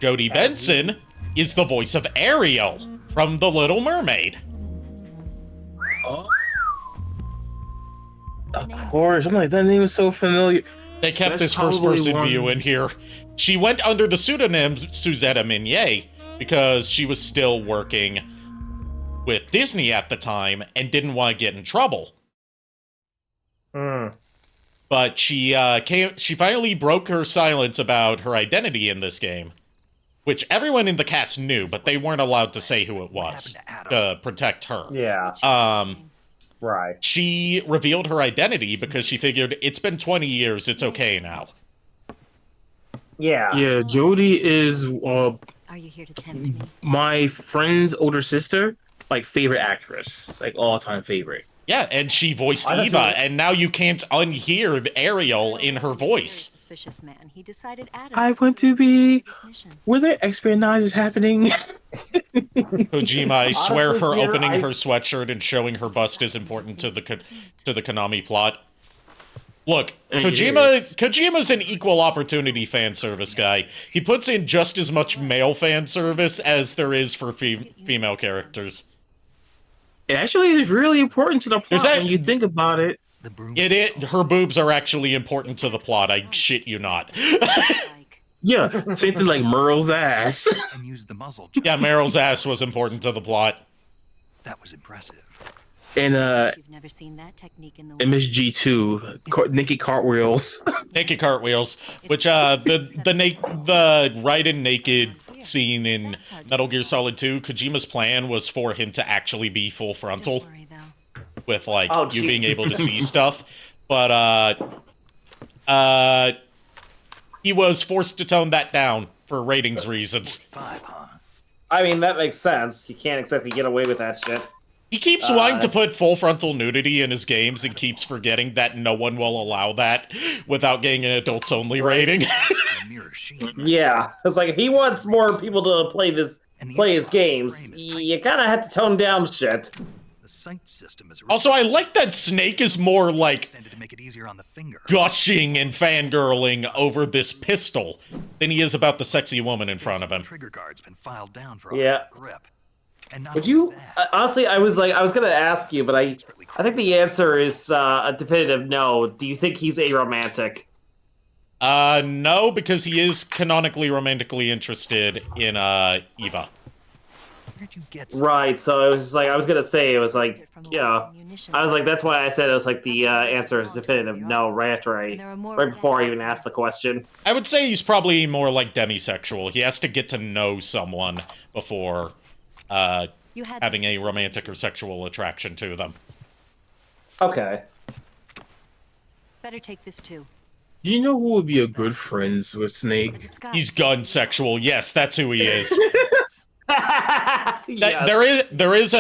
Jodie Benson is the voice of Ariel from The Little Mermaid. Oh. Of course, I'm like, that name is so familiar. They kept this first-person view in here. She went under the pseudonym Suzette Minier because she was still working with Disney at the time and didn't want to get in trouble. But she finally broke her silence about her identity in this game, which everyone in the cast knew, but they weren't allowed to say who it was to protect her. Yeah. Right. She revealed her identity because she figured it's been 20 years, it's okay now. Yeah. Yeah, Jodie is Are you here to tempt me? my friend's older sister, like favorite actress, like all-time favorite. Yeah, and she voiced Eva, and now you can't unhear Ariel in her voice. Suspicious man. He decided I want to be. Were there espionage happening? Kojima, I swear Honestly, her Peter, opening her sweatshirt and showing her bust is important to the Konami plot. Look, Kojima's an equal opportunity fan service guy. He puts in just as much male fan service as there is for female characters. It actually is really important to the plot when you think about it. Her boobs are actually important to the plot, I shit you not. Yeah, same thing like Merle's ass. And use the muzzle. Yeah, Meryl's ass was important to the plot. That was impressive. And You've never seen that technique in the MSG2, naked cartwheels. Naked cartwheels, which the Raiden naked scene in Metal Gear Solid 2, Kojima's plan was for him to actually be full frontal with like you being able to see stuff, but he was forced to tone that down for ratings reasons. I mean, that makes sense. You can't exactly get away with that shit. He keeps wanting to put full frontal nudity in his games and keeps forgetting that no one will allow that without getting an adults only rating. Yeah, it's like if he wants more people to play his games, you kind of have to tone down shit. The sight system is Also, I like that Snake is more like to make it easier on the finger. gushing and fangirling over this pistol than he is about the sexy woman in front of him. Trigger guard's been filed down for Yeah. grip. And not Would you honestly? I was gonna ask you, but I think the answer is a definitive no. Do you think he's aromantic? No, because he is canonically romantically interested in Eva. Where'd you get Right. So it was like I was gonna say it was like I was like that's why I said it was like the answer is definitive no right before I even asked the question. I would say he's probably more like demisexual. He has to get to know someone before having a romantic or sexual attraction to them. Okay. Better take this too. Do you know who would be a good friends with Snake? He's gun sexual. Yes, that's who he is. Yes. There is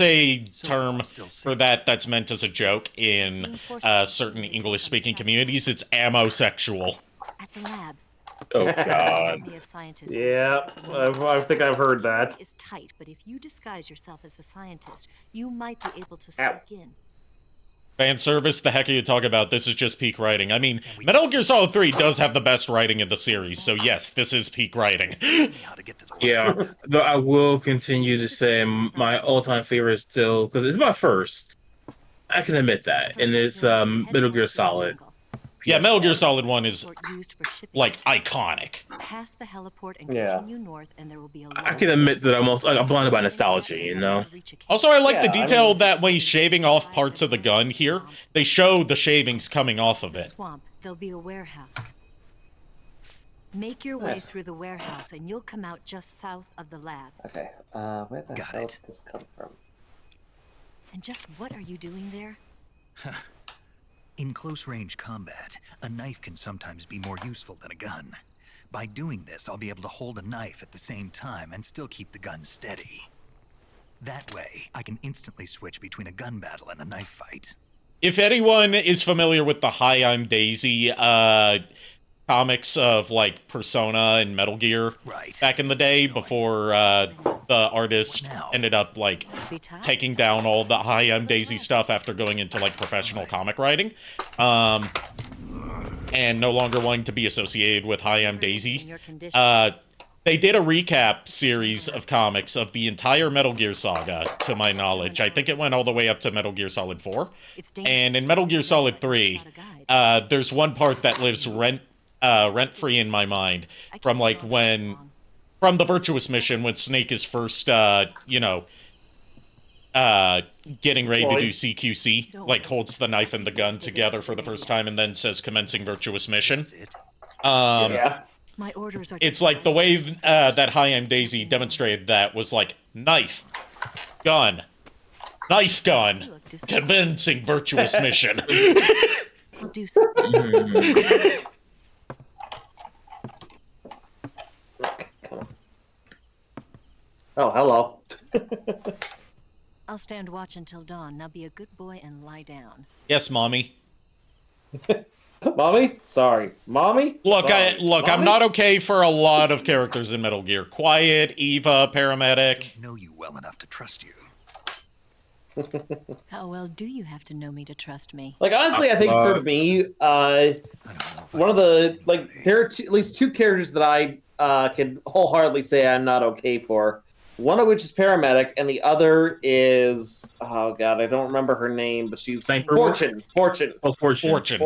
a term for that that's meant as a joke in certain English-speaking communities. It's amosexual. At the lab. Oh God. Yeah, I think I've heard that. Is tight, but if you disguise yourself as a scientist, you might be able to sneak in. Fan service? The heck are you talking about? This is just peak writing. I mean, Metal Gear Solid 3 does have the best writing in the series, so yes, this is peak writing. Yeah, though I will continue to say my all-time favorite still, because it's my first. I can admit that, and it's Metal Gear Solid. Yeah, Metal Gear Solid 1 is, like, iconic. Pass the heliport and continue north, and there will be a I can admit that I'm blinded by nostalgia, you know? Also, I like the detail that when he's shaving off parts of the gun here, they show the shavings coming off of it. Swamp, there'll be a warehouse. Make your way Nice. through the warehouse and you'll come out just south of the lab. Okay, where the hell did this come from? And just what are you doing there? In close-range combat, a knife can sometimes be more useful than a gun. By doing this, I'll be able to hold a knife at the same time and still keep the gun steady. That way, I can instantly switch between a gun battle and a knife fight. If anyone is familiar with the Hi, I'm Daisy comics of, like, Persona and Metal Gear back in the day, before the artist ended up, like, taking down all the Hi, I'm Daisy stuff after going into, like, professional comic writing, and no longer wanting to be associated with Hi, I'm Daisy, they did a recap series of comics of the entire Metal Gear saga, to my knowledge. I think it went all the way up to Metal Gear Solid 4. And in Metal Gear Solid 3, there's one part that lives rent-free in my mind from, like, from the Virtuous mission when Snake is first, getting ready to do CQC, like, holds the knife and the gun together for the first time and then says commencing Virtuous mission. Yeah. My orders are. It's like the way that Hi, I'm Daisy demonstrated that was like knife, gun, commencing Virtuous mission. I'll do something. Oh, hello. I'll stand watch until dawn. Now be a good boy and lie down. Yes, mommy. Mommy? Sorry. Mommy? Look, Sorry. I'm Mommy? not okay for a lot of characters in Metal Gear. Quiet, Eva, paramedic. I know you well enough to trust you. How well do you have to know me to trust me? Like, honestly, I think for me, one of the, like, there are at least two characters that I can wholeheartedly say I'm not okay for. One of which is paramedic, and the other is, oh god, I don't remember her name, but she's Fortune. Oh, Fortune.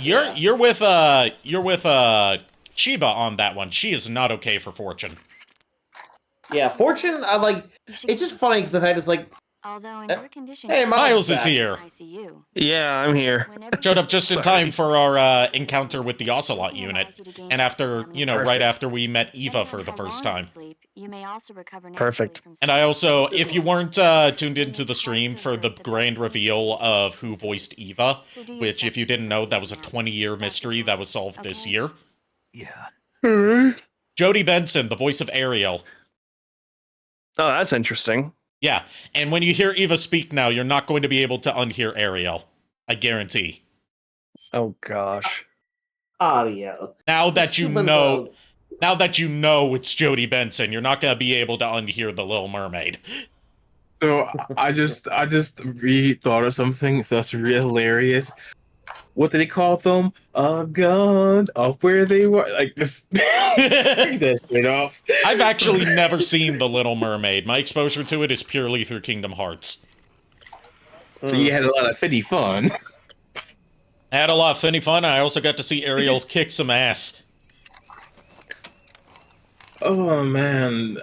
You're with Chiba on that one. She is not okay for Fortune. Yeah, Fortune, I like. It's just funny because I've had this like. Although in your condition, Hey, Miles is here. Yeah, I'm here. Showed up just in time for our encounter with the Ocelot unit, and after, right after we met Eva for the first time. You may also recover Perfect. And I also, if you weren't tuned into the stream for the grand reveal of who voiced Eva, which if you didn't know, that was a 20-year mystery that was solved this year. Yeah. Jodie Benson, the voice of Ariel. Oh, that's interesting. Yeah, and when you hear Eva speak now, you're not going to be able to unhear Ariel. I guarantee. Oh gosh. Audio. Now that you know it's Jodie Benson, you're not going to be able to unhear the Little Mermaid. So I just rethought of something that's real hilarious. What did they call them? A gun of where they were. Like this. Take that shit off. I've actually never seen The Little Mermaid. My exposure to it is purely through Kingdom Hearts. So you had a lot of fitty fun. I had a lot of funny fun. I also got to see Ariel kick some ass. Oh man.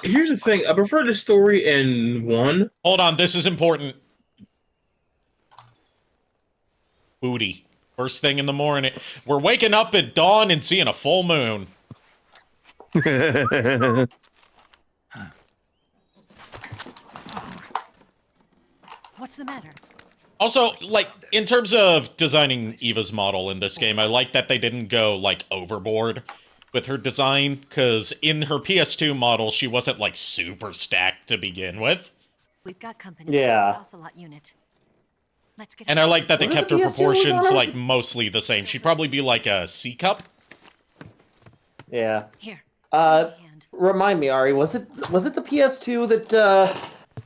Here's the thing. I prefer the story in 1. Hold on, this is important. Booty. First thing in the morning. We're waking up at dawn and seeing a full moon. What's the matter? Also, like, in terms of designing Eva's model in this game, I like that they didn't go, like, overboard with her design, because in her PS2 model, she wasn't, like, super stacked to begin with. We've got company. Yeah. The Ocelot unit. Let's get. And I like that they Was it kept the her PS2 proportions, model? like, mostly the same. She'd probably be like a C cup. Yeah. Here. Remind me, Ari, was it the PS2 that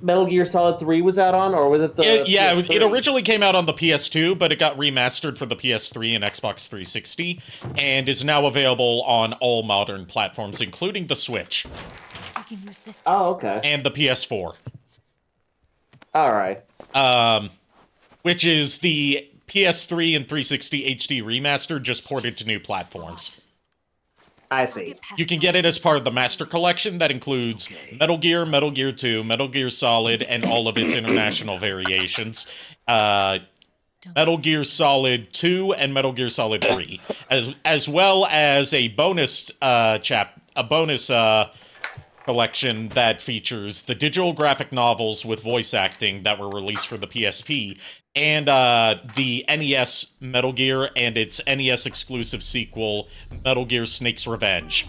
Metal Gear Solid 3 was out on, or was it the? It originally came out on the PS2, but it got remastered for the PS3 and Xbox 360, and is now available on all modern platforms, including the Switch. We can use this. Oh, okay. And the PS4. All right. Which is the PS3 and 360 HD remaster, just ported to new platforms. I see. You can get it as part of the Master Collection that includes Metal Gear, Metal Gear 2, Metal Gear Solid, and all of its international variations. Metal Gear Solid 2 and Metal Gear Solid 3, as well as a bonus collection that features the digital graphic novels with voice acting that were released for the PSP, and the NES Metal Gear and its NES exclusive sequel, Metal Gear Snake's Revenge.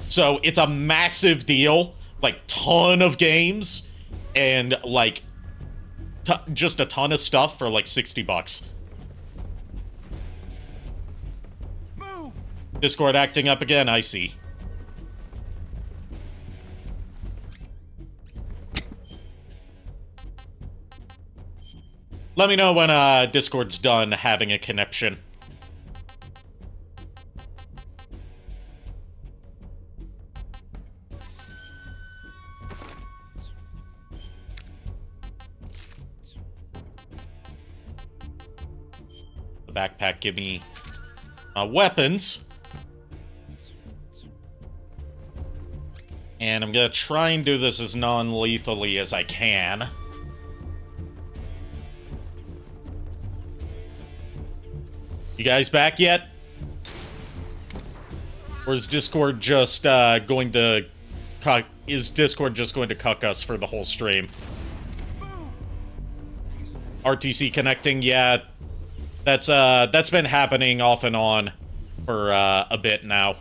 So it's a massive deal, like ton of games, and like just a ton of stuff for like $60. Discord acting up again, I see. Let me know when Discord's done having a connection. The backpack give me weapons. And I'm gonna try and do this as non-lethally as I can. You guys back yet? Or is Discord just going to cuck us for the whole stream? RTC connecting, yeah. That's been happening off and on for a bit now.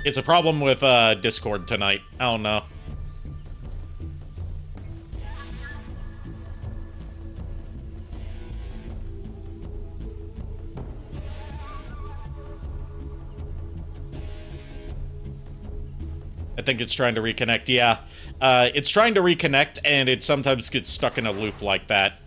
It's a problem with Discord tonight. I don't know. I think it's trying to reconnect. Yeah, it's trying to reconnect, and it sometimes gets stuck in a loop like that.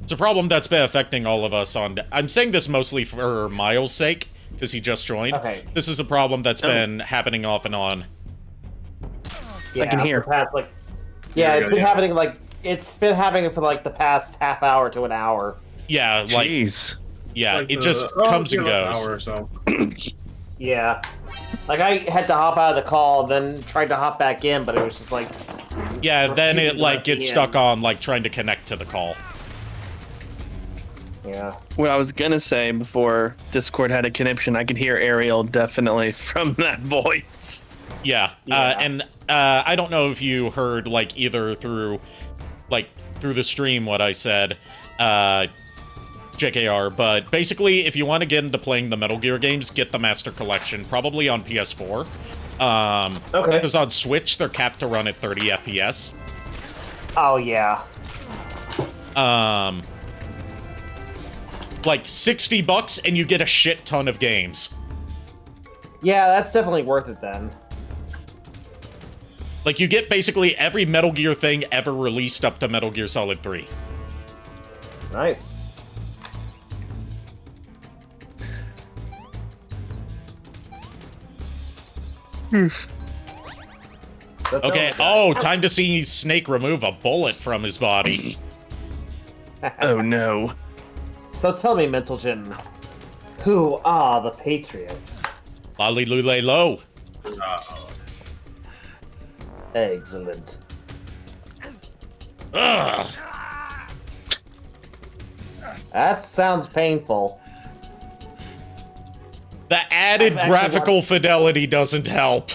It's a problem that's been affecting all of us on... I'm saying this mostly for Miles' sake, because he just joined. Okay. This is a problem that's been happening off and on. Yeah, I can hear. It's been happening for like the past half hour to an hour. Yeah, like... Jeez. Yeah, like it just comes and goes. Hour or so. Yeah. Like, I had to hop out of the call, then tried to hop back in, but it was just like... Yeah, then it, like, gets stuck on, like, trying to connect to the call. Yeah. What I was gonna say before Discord had a conniption, I could hear Ariel definitely from that voice. Yeah. And I don't know if you heard, like, either through the stream what I said, JKR, but basically, if you want to get into playing the Metal Gear games, get the Master Collection, probably on PS4. Okay. Because on Switch, they're capped to run at 30 FPS. Oh, yeah. Like $60 and you get a shit ton of games. Yeah, that's definitely worth it then. Like, you get basically every Metal Gear thing ever released up to Metal Gear Solid 3. Nice. Okay, oh, time to see Snake remove a bullet from his body. Oh no. So tell me, Mentalgen, who are the Patriots? Lolly Lule Low. Excellent. Ugh. That sounds painful. The added graphical fidelity doesn't help.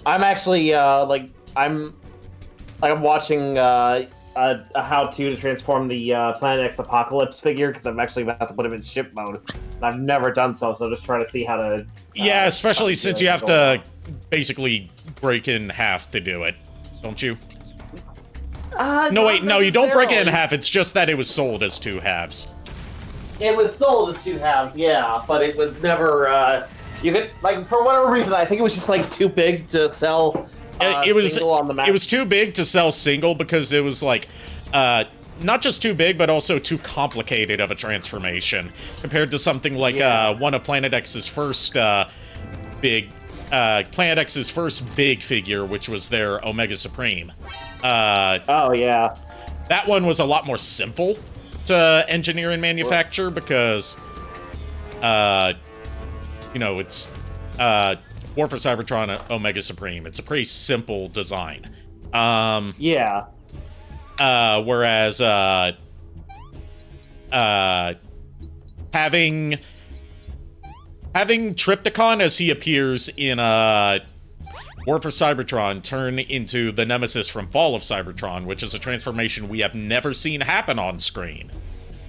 I'm actually I'm watching a how-to to transform the Planet X Apocalypse figure because I'm actually about to put him in ship mode. And I've never done so just trying to see how to. Yeah, especially since you have to basically break it in half to do it, don't you? No, wait, no, you don't break it in half. It's just that it was sold as 2 halves. It was sold as 2 halves, yeah, but it was never. You could for whatever reason, I think it was just too big to sell. It was single on the map. It was too big to sell single because it was not just too big, but also too complicated of a transformation compared to something like one of Planet X's first big figure, which was their Omega Supreme. Oh yeah, that one was a lot more simple to engineer and manufacture because, it's War for Cybertron Omega Supreme. It's a pretty simple design. Yeah. Whereas having Trypticon as he appears in War for Cybertron turn into the Nemesis from Fall of Cybertron, which is a transformation we have never seen happen on screen.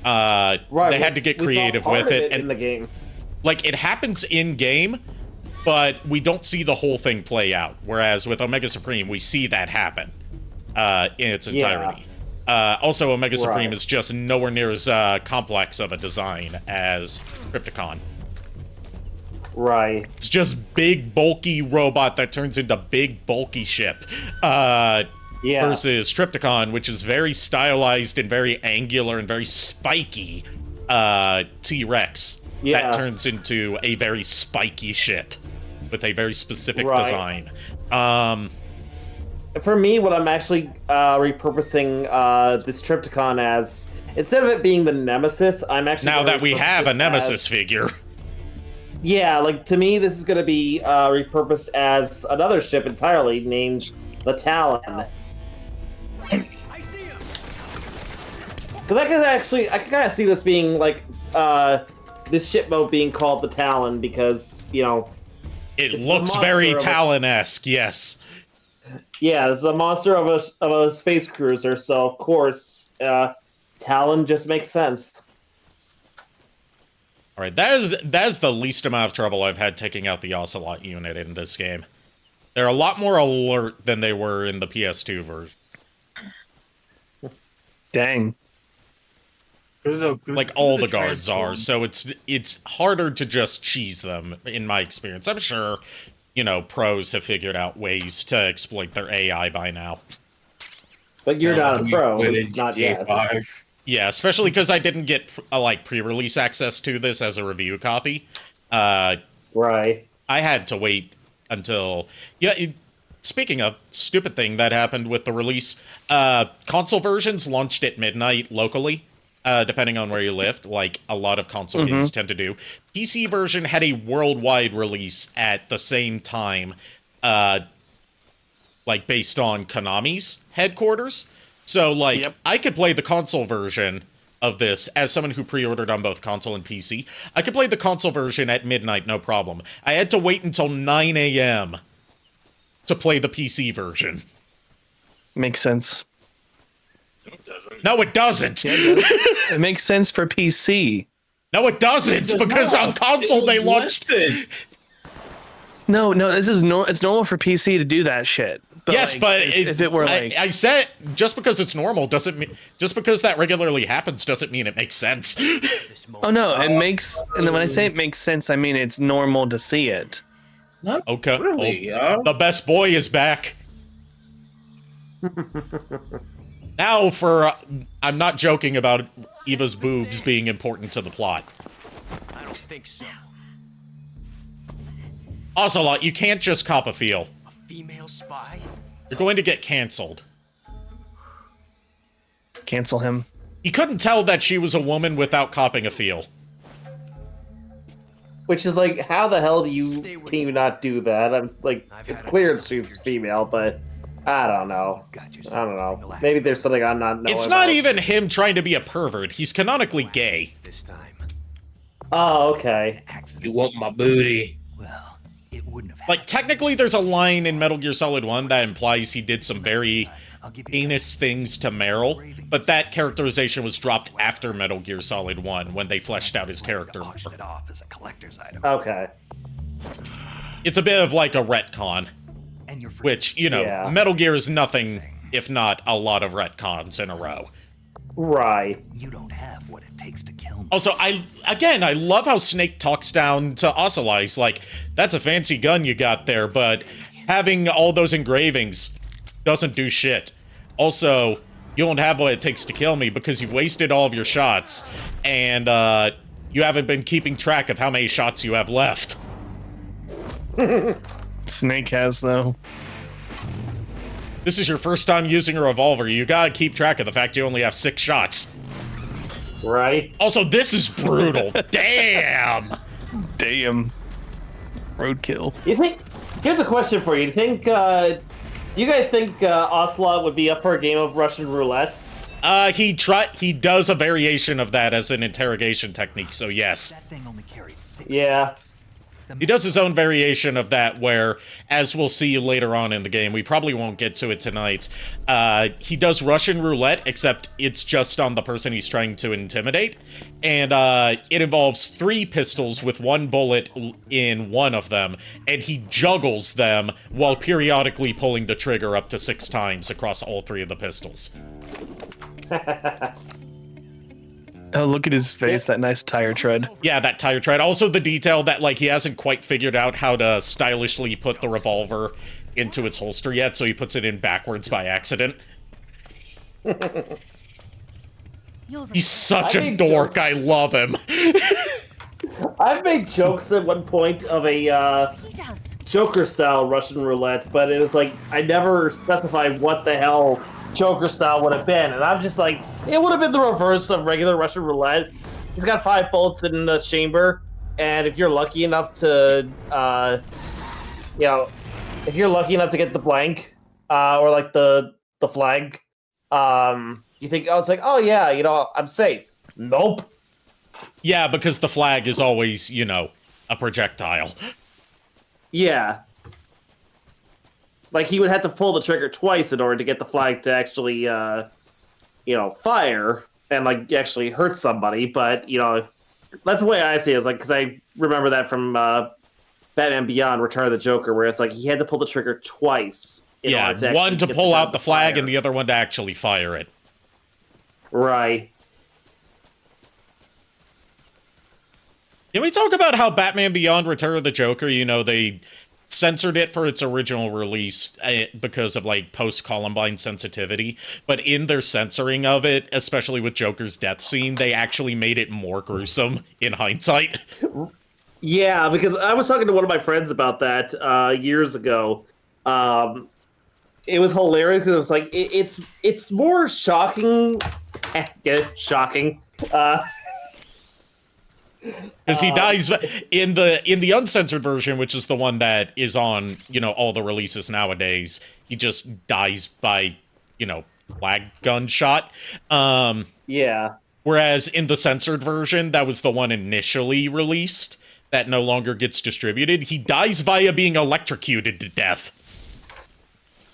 Right, they had to get creative with it, and in the game. Like, it happens in game, but we don't see the whole thing play out. Whereas with Omega Supreme, we see that happen in its entirety. Also, Omega Supreme is just nowhere near as complex of a design as Trypticon. Right. It's just big, bulky robot that turns into big, bulky ship. Versus Trypticon, which is very stylized and very angular and very spiky T-Rex. That turns into a very spiky ship with a very specific design. For me, what I'm actually repurposing this Trypticon as, instead of it being the Nemesis, I'm actually... Now that we have a Nemesis figure. Yeah, like, to me, this is going to be repurposed as another ship entirely named the Talon. Because I can kind of see this being, like, this ship mode being called the Talon because, you know... It looks very Talon-esque, yes. Yeah, it's a monster of a space cruiser, so of course, Talon just makes sense. All right, that is the least amount of trouble I've had taking out the Ocelot unit in this game. They're a lot more alert than they were in the PS2 version. Dang. Like all the guards are, so it's harder to just cheese them, in my experience. I'm sure, you know, pros have figured out ways to exploit their AI by now. But you're not a pro, not yet. Yeah, especially because I didn't get like pre-release access to this as a review copy. Right. I had to wait until speaking of stupid thing that happened with the release, console versions launched at midnight locally. Depending on where you lived, like a lot of console games tend to do. PC version had a worldwide release at the same time, like based on Konami's headquarters. So, like, I could play the console version of this as someone who pre-ordered on both console and PC. I could play the console version at midnight, no problem. I had to wait until 9 a.m. to play the PC version. Makes sense. No, it doesn't. It makes sense for PC. No, it doesn't, because on console they launched it. No, this is it's normal for PC to do that shit. But yes, like, but if it were like... I said, just because it's normal doesn't mean... Just because that regularly happens doesn't mean it makes sense. Oh, no, it makes... And then when I say it makes sense, I mean it's normal to see it. Not okay. Really, the best boy is back. Now for... I'm not joking about Eva's boobs being important to the plot. I don't think so. Ocelot, you can't just cop a feel. A female spy? You're going to get canceled. Cancel him. He couldn't tell that she was a woman without copping a feel. Which is like, how the hell can you not do that? I'm like, it's clear she's female, but I don't know. Maybe there's something I'm not knowing. It's not even him trying to be a pervert. He's canonically gay. This time. Oh, okay. You want my booty? Well, it wouldn't have. Like, technically, there's a line in Metal Gear Solid 1 that implies he did some very heinous things to Meryl, but that characterization was dropped after Metal Gear Solid 1 when they fleshed out his character. Auction it off as a collector's item. Okay. It's a bit of like a retcon, which, you know, Metal Gear is nothing if not a lot of retcons in a row. Right. You don't have what it takes to kill me. Also, I love how Snake talks down to Ocelot. He's like, that's a fancy gun you got there, but having all those engravings doesn't do shit. Also, you don't have what it takes to kill me because you've wasted all of your shots, and you haven't been keeping track of how many shots you have left. Snake has, though. This is your first time using a revolver. You gotta keep track of the fact you only have 6 shots. Right. Also, this is brutal. Damn. Damn. Roadkill. You think... Here's a question for you. You think Do you guys think Ocelot would be up for a game of Russian roulette? He does a variation of that as an interrogation technique, so yes. That thing only carries 6. Yeah. He does his own variation of that where, as we'll see later on in the game, we probably won't get to it tonight, he does Russian roulette, except it's just on the person he's trying to intimidate, and it involves 3 pistols with 1 bullet in one of them, and he juggles them while periodically pulling the trigger up to 6 times across all 3 of the pistols. Oh, look at his face, that nice tire tread. Yeah, that tire tread. Also the detail that, like, he hasn't quite figured out how to stylishly put the revolver into its holster yet, so he puts it in backwards by accident. He's such a dork, I love him. I've made jokes at one point of a Joker-style Russian roulette, but it was like, I never specified what the hell Joker style would have been, and I'm just like, it would have been the reverse of regular Russian roulette. He's got 5 bullets in the chamber, and if you're lucky enough to, if you're lucky enough to get the blank, or like the flag, you think, I was like, oh yeah, I'm safe. Nope. Yeah, because the flag is always, a projectile. Yeah. Like, he would have to pull the trigger twice in order to get the flag to actually, fire and, like, actually hurt somebody. But, that's the way I see it. Is like, because I remember that from Batman Beyond, Return of the Joker, where it's like he had to pull the trigger twice. Yeah, one to pull out the flag and the other one to actually fire it. Right. Can we talk about how Batman Beyond Return of the Joker, they censored it for its original release because of, like, post-Columbine sensitivity, but in their censoring of it, especially with Joker's death scene, they actually made it more gruesome in hindsight. Yeah, because I was talking to one of my friends about that years ago. It was hilarious because it was like, it's more shocking. Get it? Shocking. Because he dies in the uncensored version, which is the one that is on, all the releases nowadays. He just dies by, flag gunshot. Yeah. Whereas in the censored version, that was the one initially released that no longer gets distributed. He dies via being electrocuted to death.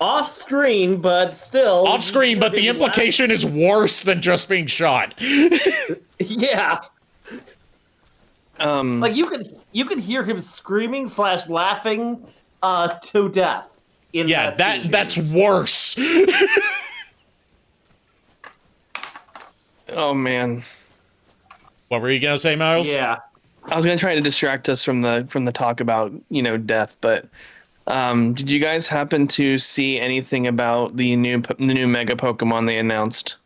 Off screen, but still. Off screen, but the implication is worse than just being shot. Yeah. Like, you could hear him screaming / laughing to death. That's worse. Oh man. What were you gonna say, Miles? Yeah. I was gonna try to distract us from the talk about death, but did you guys happen to see anything about the new Mega Pokemon they announced?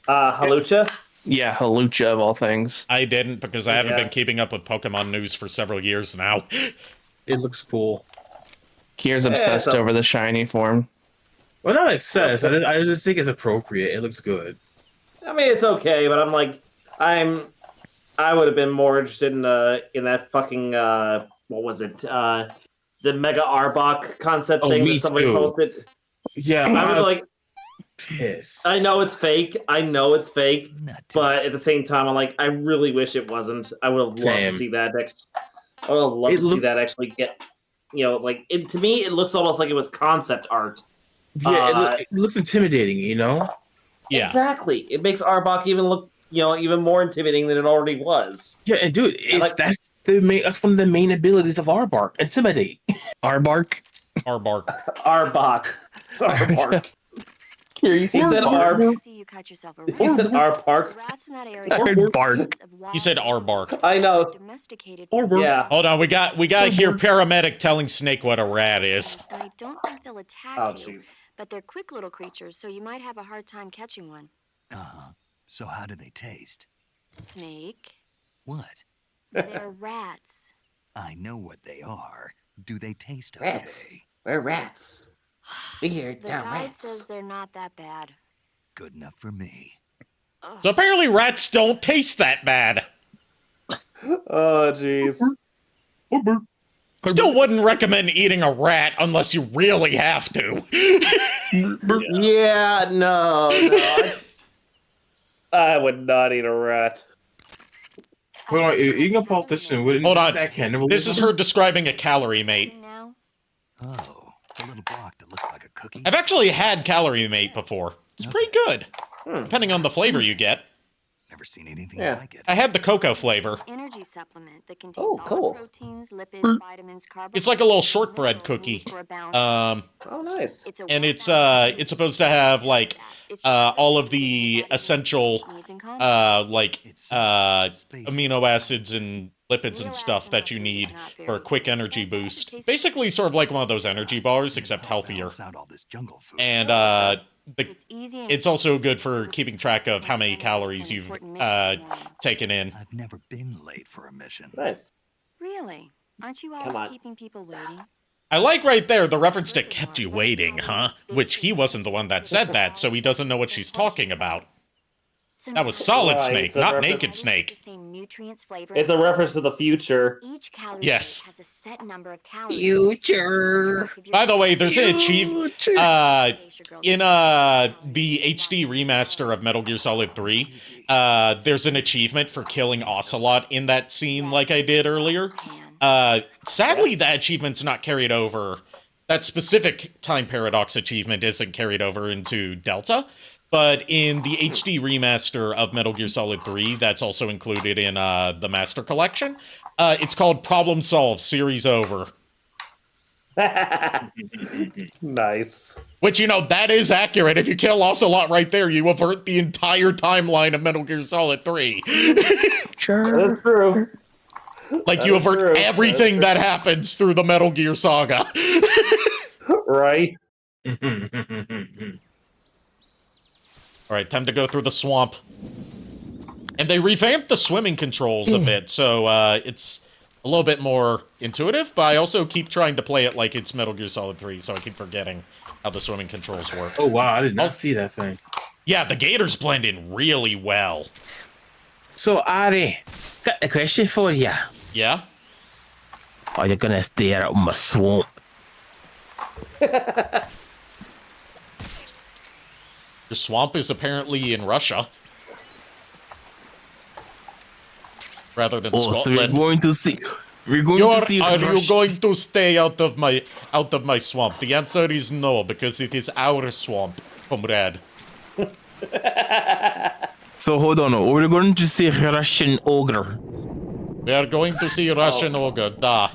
Halucha? Yeah, Halucha of all things. I didn't because I haven't been keeping up with Pokemon news for several years now. It looks cool. Kier's obsessed over the shiny form. Well, not obsessed. I just think it's appropriate. It looks good. I mean, it's okay, but I'm like, I would have been more interested in that fucking what was it? The Mega Arbok concept thing that somebody posted. Yeah, I was like, piss. I know it's fake. But at the same time, I'm like, I really wish it wasn't. I would have loved to see that. I would have loved to see that actually get. To me, it looks almost like it was concept art. Yeah, it looks intimidating. Yeah. Exactly. It makes Arbok even look, even more intimidating than it already was. Yeah, and dude, that's one of the main abilities of Arbok. Intimidate. Arbok. Here, you said Arbok. He said Arbok. He said Arbok. I know. Yeah. Hold on, we got here paramedic telling Snake what a rat is. And I don't think they'll attack you, but they're quick little creatures, so you might have a hard time catching one. So how do they taste? Snake. What? They're rats. I know what they are. Do they taste okay? Rats. We're rats. We're The guide says they're not that bad. Good enough for me. So apparently rats don't taste that bad. Oh, jeez. Still wouldn't recommend eating a rat unless you really have to. Yeah, no. I would not eat a rat. Hold on, eating a politician wouldn't Hold on. that cannibalism? This is her describing a calorie mate. Oh, a little block that looks like a cookie. I've actually had calorie mate before. It's pretty good, depending on the flavor you get. Never seen anything like it. I had the cocoa flavor. Energy supplement that contains Oh, cool. all the proteins, lipids, vitamins, carbohydrates. It's like a little shortbread cookie. Oh, nice. And it's supposed to have like all of the essential amino acids and lipids and stuff that you need for a quick energy boost. Basically, sort of like one of those energy bars, except healthier. And it's also good for keeping track of how many calories you've taken in. I've never been late for a mission. Nice. Really? Aren't you always keeping people waiting? I like right there the reference to kept you waiting, huh? Which he wasn't the one that said that, so he doesn't know what she's talking about. That was Solid Snake, not Naked Snake. It's a reference to the future. Each calorie Yes. has a set number of calories. Future. By the way, there's an achievement in the HD remaster of Metal Gear Solid 3. There's an achievement for killing Ocelot in that scene, like I did earlier. Sadly, that achievement's not carried over. That specific time paradox achievement isn't carried over into Delta. But in the HD remaster of Metal Gear Solid 3, that's also included in the Master Collection, it's called Problem Solved, Series Over. Nice. Which, you know, that is accurate. If you kill Ocelot right there, you avert the entire timeline of Metal Gear Solid 3. Sure. That's true. Like, you avert everything that happens through the Metal Gear saga. Right? Alright, time to go through the swamp. And they revamped the swimming controls a bit, so it's a little bit more intuitive, but I also keep trying to play it like it's Metal Gear Solid 3, so I keep forgetting how the swimming controls work. Oh wow, I did not see that thing. Yeah, the gators blend in really well. So Ari, got a question for you. Yeah? Are you gonna stay out of my swamp? The swamp is apparently in Russia. Rather than Scotland. So we're going to see. We're going to see. Are you going to stay out of my swamp? The answer is no, because it is our swamp, comrade. So hold on, we're going to see Russian ogre. We are going to see Russian ogre, da.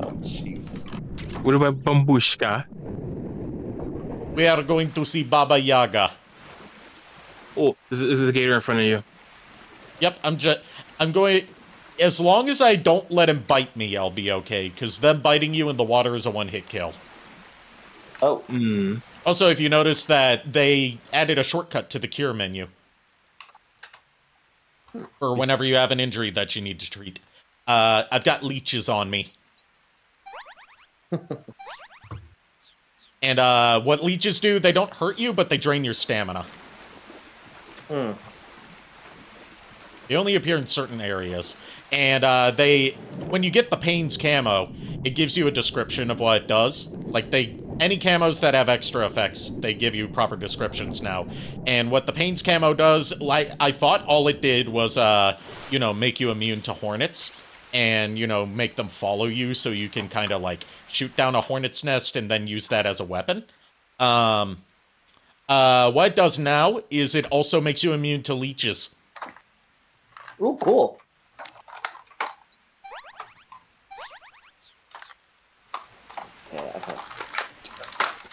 Oh, jeez. What about Bambushka? We are going to see Baba Yaga. Oh, this is the gator in front of you. Yep, I'm going... As long as I don't let him bite me, I'll be okay, because them biting you in the water is a one-hit kill. Oh. Also, if you notice that they added a shortcut to the cure menu. For whenever you have an injury that you need to treat. I've got leeches on me. And what leeches do, they don't hurt you, but they drain your stamina. They only appear in certain areas. And when you get the Pains camo, it gives you a description of what it does. Like, any camos that have extra effects, they give you proper descriptions now. And what the Pains camo does, like, I thought all it did was, make you immune to hornets. And, make them follow you so you can kind of, like, shoot down a hornet's nest and then use that as a weapon. What it does now is it also makes you immune to leeches. Oh, cool.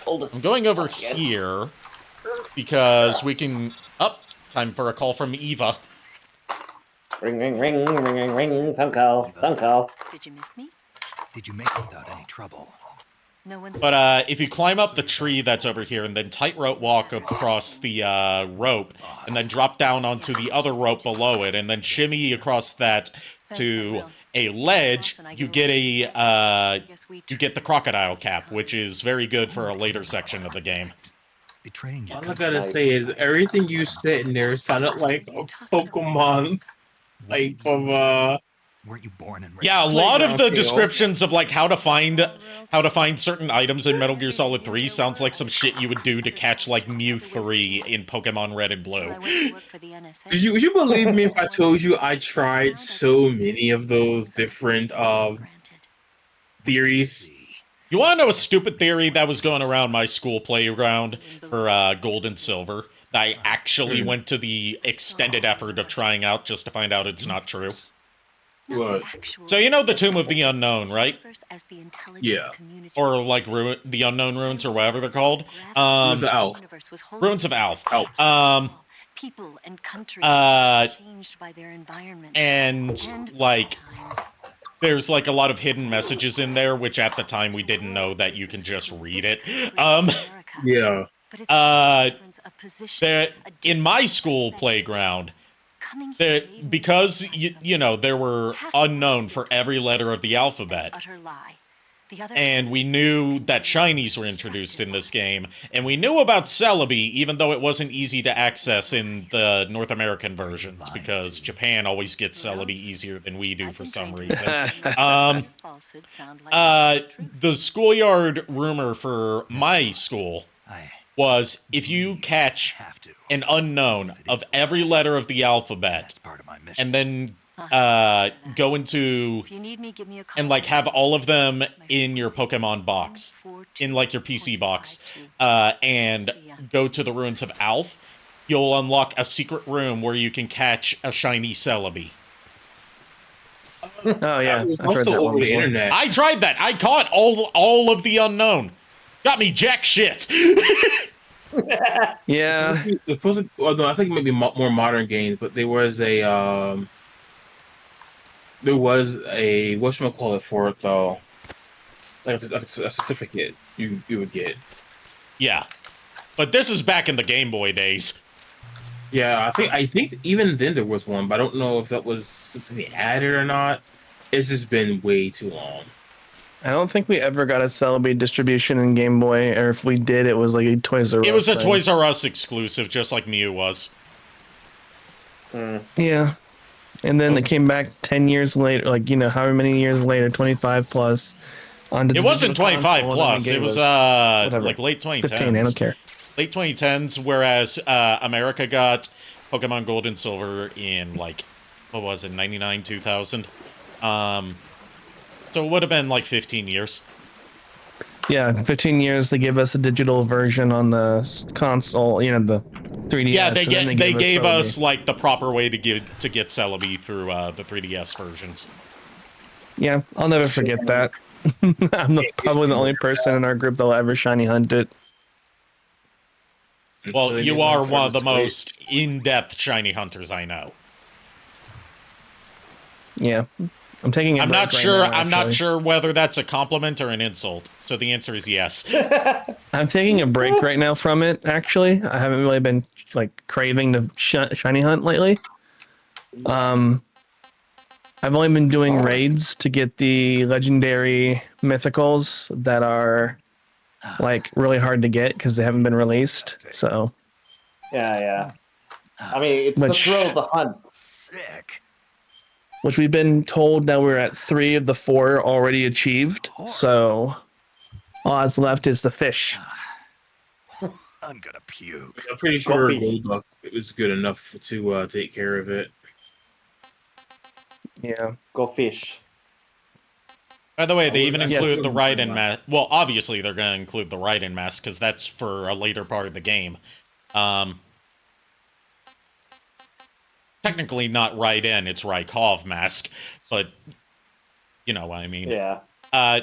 I'm going over here because we can... time for a call from Eva. Ring, ring, ring, ring, ring, ring. Phone call. Phone call. Did you miss me? Did you make it without any trouble? No one's... But if you climb up the tree that's over here and then tightrope walk across the rope and then drop down onto the other rope below it and then shimmy across that to a ledge, you get the crocodile cap, which is very good for a later section of the game. Betraying All I gotta say is everything you said in there sounded like a Pokemon type of Weren't you born and Yeah, a lot of the descriptions of like how to find certain items in Metal Gear Solid 3 sounds like some shit you would do to catch like Mew 3 in Pokemon Red and Blue. Would you believe me if I told you I tried so many of those different theories? You want to know a stupid theory that was going around my school playground for Gold and Silver that I actually went to the extended effort of trying out just to find out it's not true? What? So you know the Tomb of the Unknown, right? Yeah. Or like the Unknown Ruins or whatever they're called. Ruins of Alph. Ruins of Alph. People and countries changed by their environment. And like there's like a lot of hidden messages in there, which at the time we didn't know that you can just read it. Yeah. In my school playground, because you know there were unknown for every letter of the alphabet, and we knew that shinies were introduced in this game, and we knew about Celebi, even though it wasn't easy to access in the North American versions, because Japan always gets Celebi easier than we do for some reason. The schoolyard rumor for my school was if you catch an unknown of every letter of the alphabet and then go into and like have all of them in your Pokemon box, in like your PC box, and go to the Ruins of Alph, you'll unlock a secret room where you can catch a shiny Celebi. Oh yeah, I've heard that over the internet. I tried that. I caught all of the unknown. Got me jack shit. Yeah. It's supposed to, well, no, I think maybe more modern games, but there was a whatchamacallit for it though, like a certificate you would get. Yeah, but this is back in the Game Boy days. Yeah, I think even then there was one, but I don't know if that was something they added or not. It's just been way too long. I don't think we ever got a Celebi distribution in Game Boy, or if we did, it was like a Toys R Us. It was a thing. Toys R Us exclusive, just like Mew was. Yeah. And then it came back 10 years later, like, you know, however many years later, 25 plus. It wasn't 25 plus. It was like late 2010s. 15, I don't care. Late 2010s, whereas America got Pokemon Gold and Silver in like, what was it, 99, 2000? So it would have been like 15 years. Yeah, 15 years to give us a digital version on the console, you know, the 3DS. Yeah, they gave us like the proper way to get Celebi through the 3DS versions. Yeah, I'll never forget that. I'm probably the only person in our group that'll ever shiny hunt it. Well, you are one of the most in-depth shiny hunters I know. Yeah. I'm taking a I'm break not right sure. now, I'm not actually. sure whether that's a compliment or an insult. So the answer is yes. I'm taking a break right now from it. Actually, I haven't really been like craving to shiny hunt lately. I've only been doing raids to get the legendary mythicals that are like really hard to get because they haven't been released. So yeah. I mean, it's the thrill of the hunt. Sick. Which we've been told now we're at 3 of the 4 already achieved. So all that's left is the fish. I'm gonna puke. I'm pretty sure Golduck, it was good enough to take care of it. Yeah. Go fish. By the way, they even include the Raiden mask. Well, obviously they're going to include the Raiden mask because that's for a later part of the game. Technically not Raiden, it's Rykov mask, but you know what I mean. Yeah. I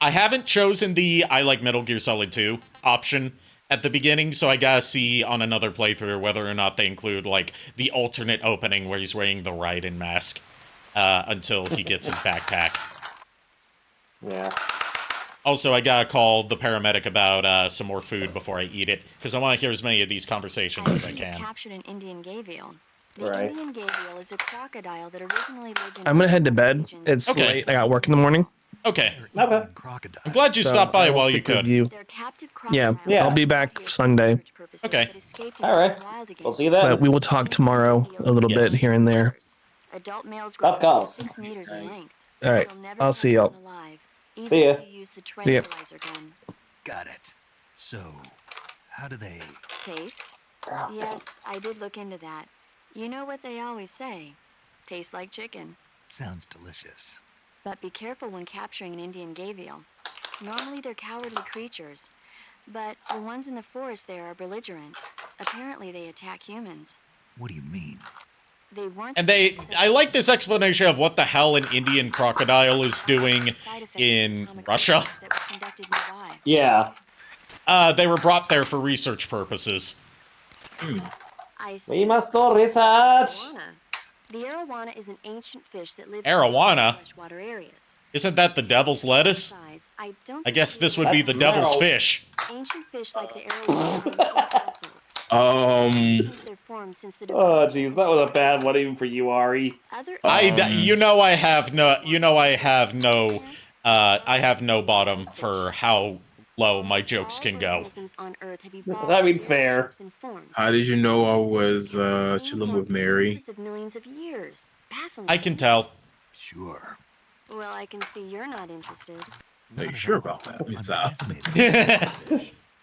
haven't chosen the I like Metal Gear Solid 2 option at the beginning, so I gotta see on another playthrough whether or not they include like the alternate opening where he's wearing the Raiden mask until he gets his backpack. Yeah. Also, I gotta call the paramedic about some more food before I eat it, because I want to hear as many of these conversations as I can. Captured an Indian gavial. The Indian gavial is a crocodile that originally lived in... I'm gonna head to bed. It's late. I got work in the morning. Okay. I'm glad you stopped by while you could. Yeah, I'll be back Sunday. Okay. All right. We'll see you then. But we will talk tomorrow a little bit here and there. Adult males grow Of course. 6 meters in length. All right, They'll never I'll catch see y'all. one alive, even See ya. if you use the See ya. tranquilizer gun. Got it. So, how do they... Taste? Yes, I did look into that. You know what they always say. Tastes like chicken. Sounds delicious. But be careful when capturing an Indian gavial. Normally they're cowardly creatures, but the ones in the forest there are belligerent. Apparently they attack humans. What do you mean? They weren't. And I like this explanation of what the hell an Indian crocodile is doing in Russia. That were conducted nearby. Yeah. They were brought there for research purposes. I We must do research. Arowana. The arowana is an ancient fish that lives Arowana? in freshwater areas. Isn't that the devil's lettuce? Size, I don't I guess this would be the That's devil's Merrill. fish. Ancient fish like the arowana are fossils. Changed their form since the Oh, jeez, that was a bad one even for you, Ari. other I have no bottom for how low my jokes can go. organisms on Earth have evolved I mean, in fair. shapes and forms. How did you know I was chilling with Mary? Hundreds of millions of years. Baffling. I can tell. Sure. Well, I can see you're not interested. Are you sure about that?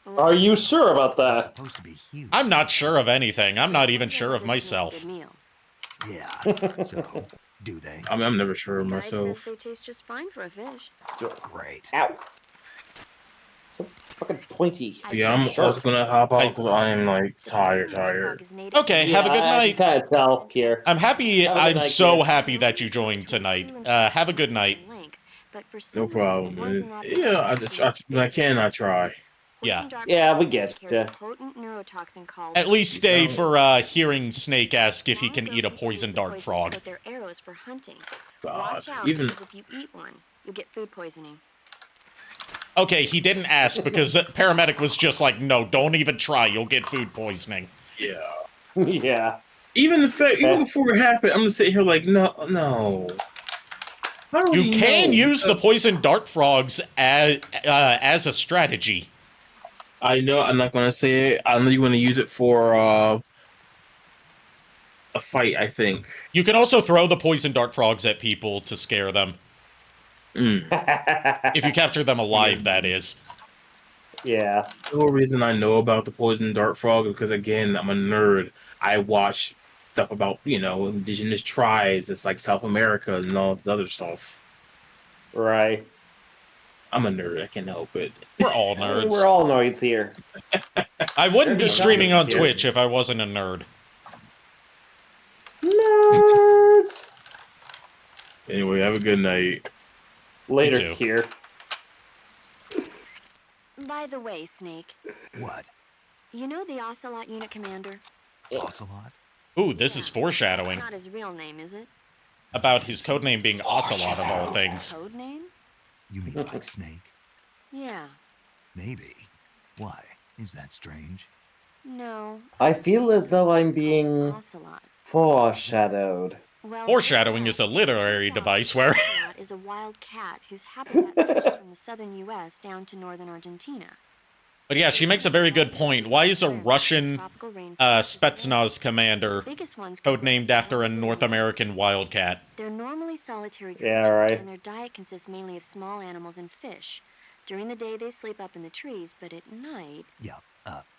Are you sure about that? Supposed to be huge. I'm not sure of anything. I'm not even sure of myself. Good meal. Yeah. So, do they? I mean, I'm never sure of Guide says myself. they taste just fine for a fish. Great. Ow. So fucking pointy. Yeah, I'm also gonna hop out because I am like tired. Okay, have a good night. I can kind of tell here. I'm happy. Have a good I'm night, so kid. happy that you joined tonight. Have a good night. But for some No problem. reason, ones in that Yeah, when I can, I try. Yeah. Yeah, we get carry a it. potent neurotoxin called At least stay for hearing Snake ask if he can eat a poison dart frog. Their arrows for hunting. God, Watch out, even because if you eat one, you'll get food poisoning. Okay, he didn't ask because paramedic was just like, no, don't even try. You'll get food poisoning. yeah. Yeah. Even the fact, even before it happened, I'm gonna sit here like, no. How do You we can know? use the poison dart frogs as a strategy. I know. I'm not gonna say it. I know you're gonna use it for a fight. I think. You can also throw the poison dart frogs at people to scare them. If you capture them alive, that is. Yeah. The whole reason I know about the poison dart frog is because, again, I'm a nerd. I watch stuff about, indigenous tribes. It's like South America and all this other stuff. Right. I'm a nerd. I can't help it. We're all nerds. We're all nerds here. I wouldn't be Nerds streaming on here. Twitch if I wasn't a nerd. Nerds. Anyway, have a good night. Later, too. here. By the way, Snake, What? you know the Ocelot unit commander? Ocelot? Ooh, this is foreshadowing. Not his real name, is it? About his codename being Ocelot of all things. Code name? You mean like Snake? Yeah. Maybe. Why? Is that strange? No. I feel as though I'm being Ocelot. foreshadowed. Well, Foreshadowing is a literary device where... Ocelot is a wild cat whose habitat stretches from the southern U.S. down to northern Argentina. But yeah, she makes a very good point. Why is a Russian Spetsnaz commander Biggest ones codenamed after a North American wildcat? They're normally solitary creatures, Yeah, right. and their diet consists mainly of small animals and fish. During the day, they sleep up in the trees, but at night... Yeah,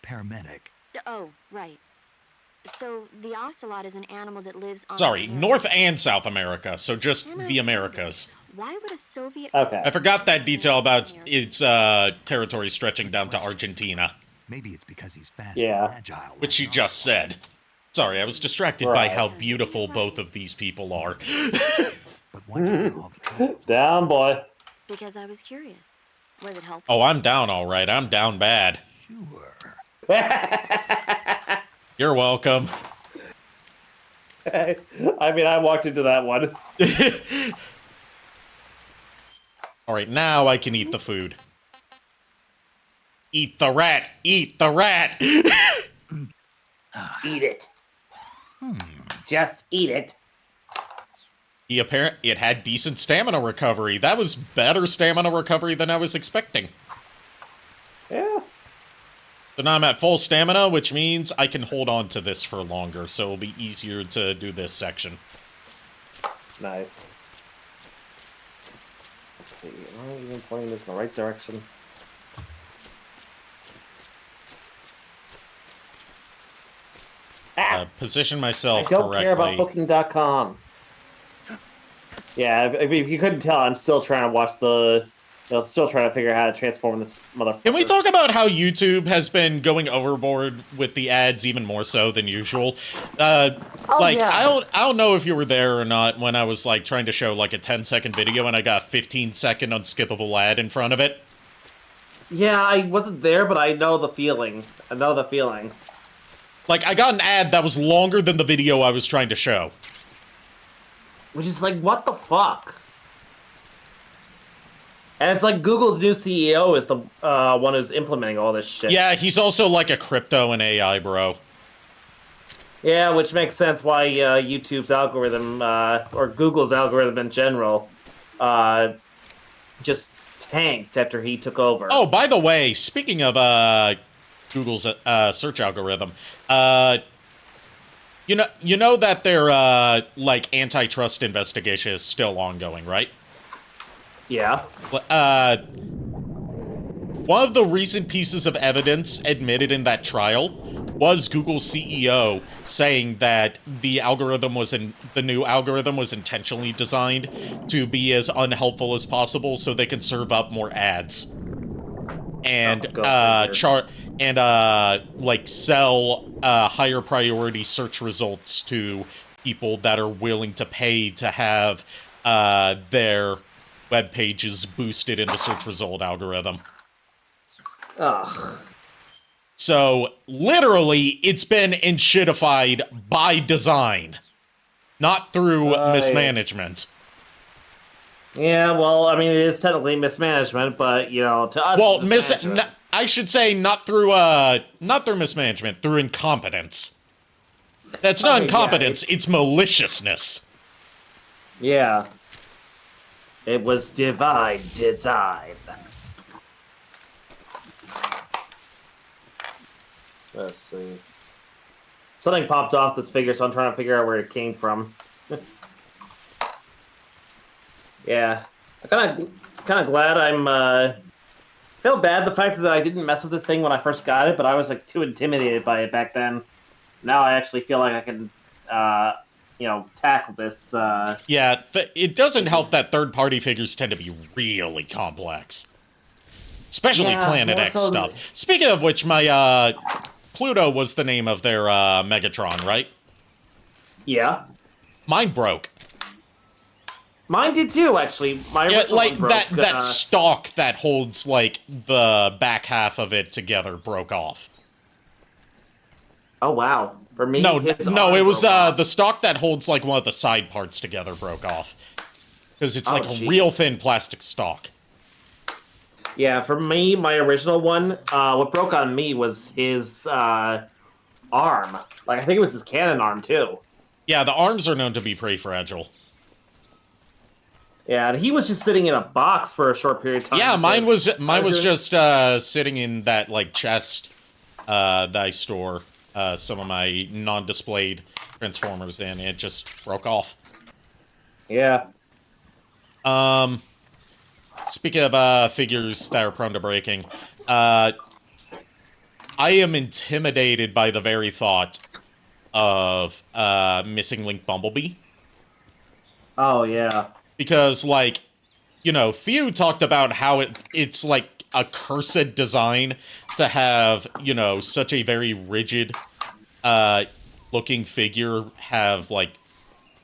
paramedic. Oh, right. So, the ocelot is an animal that lives on... Sorry, North and South America, so just the Americas. Why would a Soviet... Okay. I forgot that detail about its territory stretching down to Argentina, Maybe it's because he's fast Yeah. and agile. which she just said. Sorry, I was distracted by Right. how beautiful both of these people are. But why do you all the trouble? Down, boy. Because I was curious. Was it helpful? Oh, I'm down all right. I'm down bad. Sure. You're welcome. I mean, I walked into that one. All right, now I can eat the food. Eat the rat! Eat the rat! Eat it. Just eat it. It had decent stamina recovery. That was better stamina recovery than I was expecting. Yeah. So now I'm at full stamina, which means I can hold on to this for longer, so it'll be easier to do this section. Nice. Let's see. Am I even pointing this in the right direction? Position myself I don't correctly. care about Booking.com. Yeah, if you couldn't tell, I'm still trying to watch still trying to figure out how to transform this motherfucker. Can we talk about how YouTube has been going overboard with the ads even more so than usual? Yeah. I don't know if you were there or not when I was like trying to show like a 10-second video and I got a 15-second unskippable ad in front of it. Yeah, I wasn't there, but I know the feeling. Like, I got an ad that was longer than the video I was trying to show. Which is like, what the fuck? And it's like Google's new CEO is the one who's implementing all this shit. Yeah, he's also like a crypto and AI bro. Yeah, which makes sense why YouTube's algorithm, or Google's algorithm in general, just tanked after he took over. Oh, by the way, speaking of Google's search algorithm, you know that their like antitrust investigation is still ongoing, right? Yeah. One of the recent pieces of evidence admitted in that trial was Google's CEO saying that the new algorithm was intentionally designed to be as unhelpful as possible so they can serve up more ads. And like sell higher priority search results to people that are willing to pay to have their web pages boosted in the search result algorithm. Ugh. So literally, it's been enshittified by design, not through mismanagement. Yeah, well, I mean, it is technically mismanagement, but to us, well, I should say not through mismanagement, through incompetence. That's not incompetence; it's maliciousness. Yeah, it was divine design. Let's see. Something popped off this figure, so I'm trying to figure out where it came from. Yeah, I'm kind of glad I'm. Felt bad the fact that I didn't mess with this thing when I first got it, but I was like too intimidated by it back then. Now I actually feel like I can, tackle this. Yeah, it doesn't help that third-party figures tend to be really complex, especially Planet X stuff. Speaking of which, my Pluto was the name of their Megatron, right? Yeah. Mine broke. Mine did too, actually. My original one broke. that stalk that holds like the back half of it together broke off. Oh wow! For me, no, it was the stalk that holds like one of the side parts together broke off because it's like a real thin plastic stalk. Yeah, for me, my original one, what broke on me was his arm. Like I think it was his cannon arm too. Yeah, the arms are known to be pretty fragile. Yeah, and he was just sitting in a box for a short period of time. Yeah, mine was just sitting in that like chest that I store some of my non-displayed Transformers in. It just broke off. Yeah. Speaking of figures that are prone to breaking, I am intimidated by the very thought of Missing Link Bumblebee. Oh yeah. Because, like, Theo talked about how it's, like, a cursed design to have, such a very rigid looking figure have, like,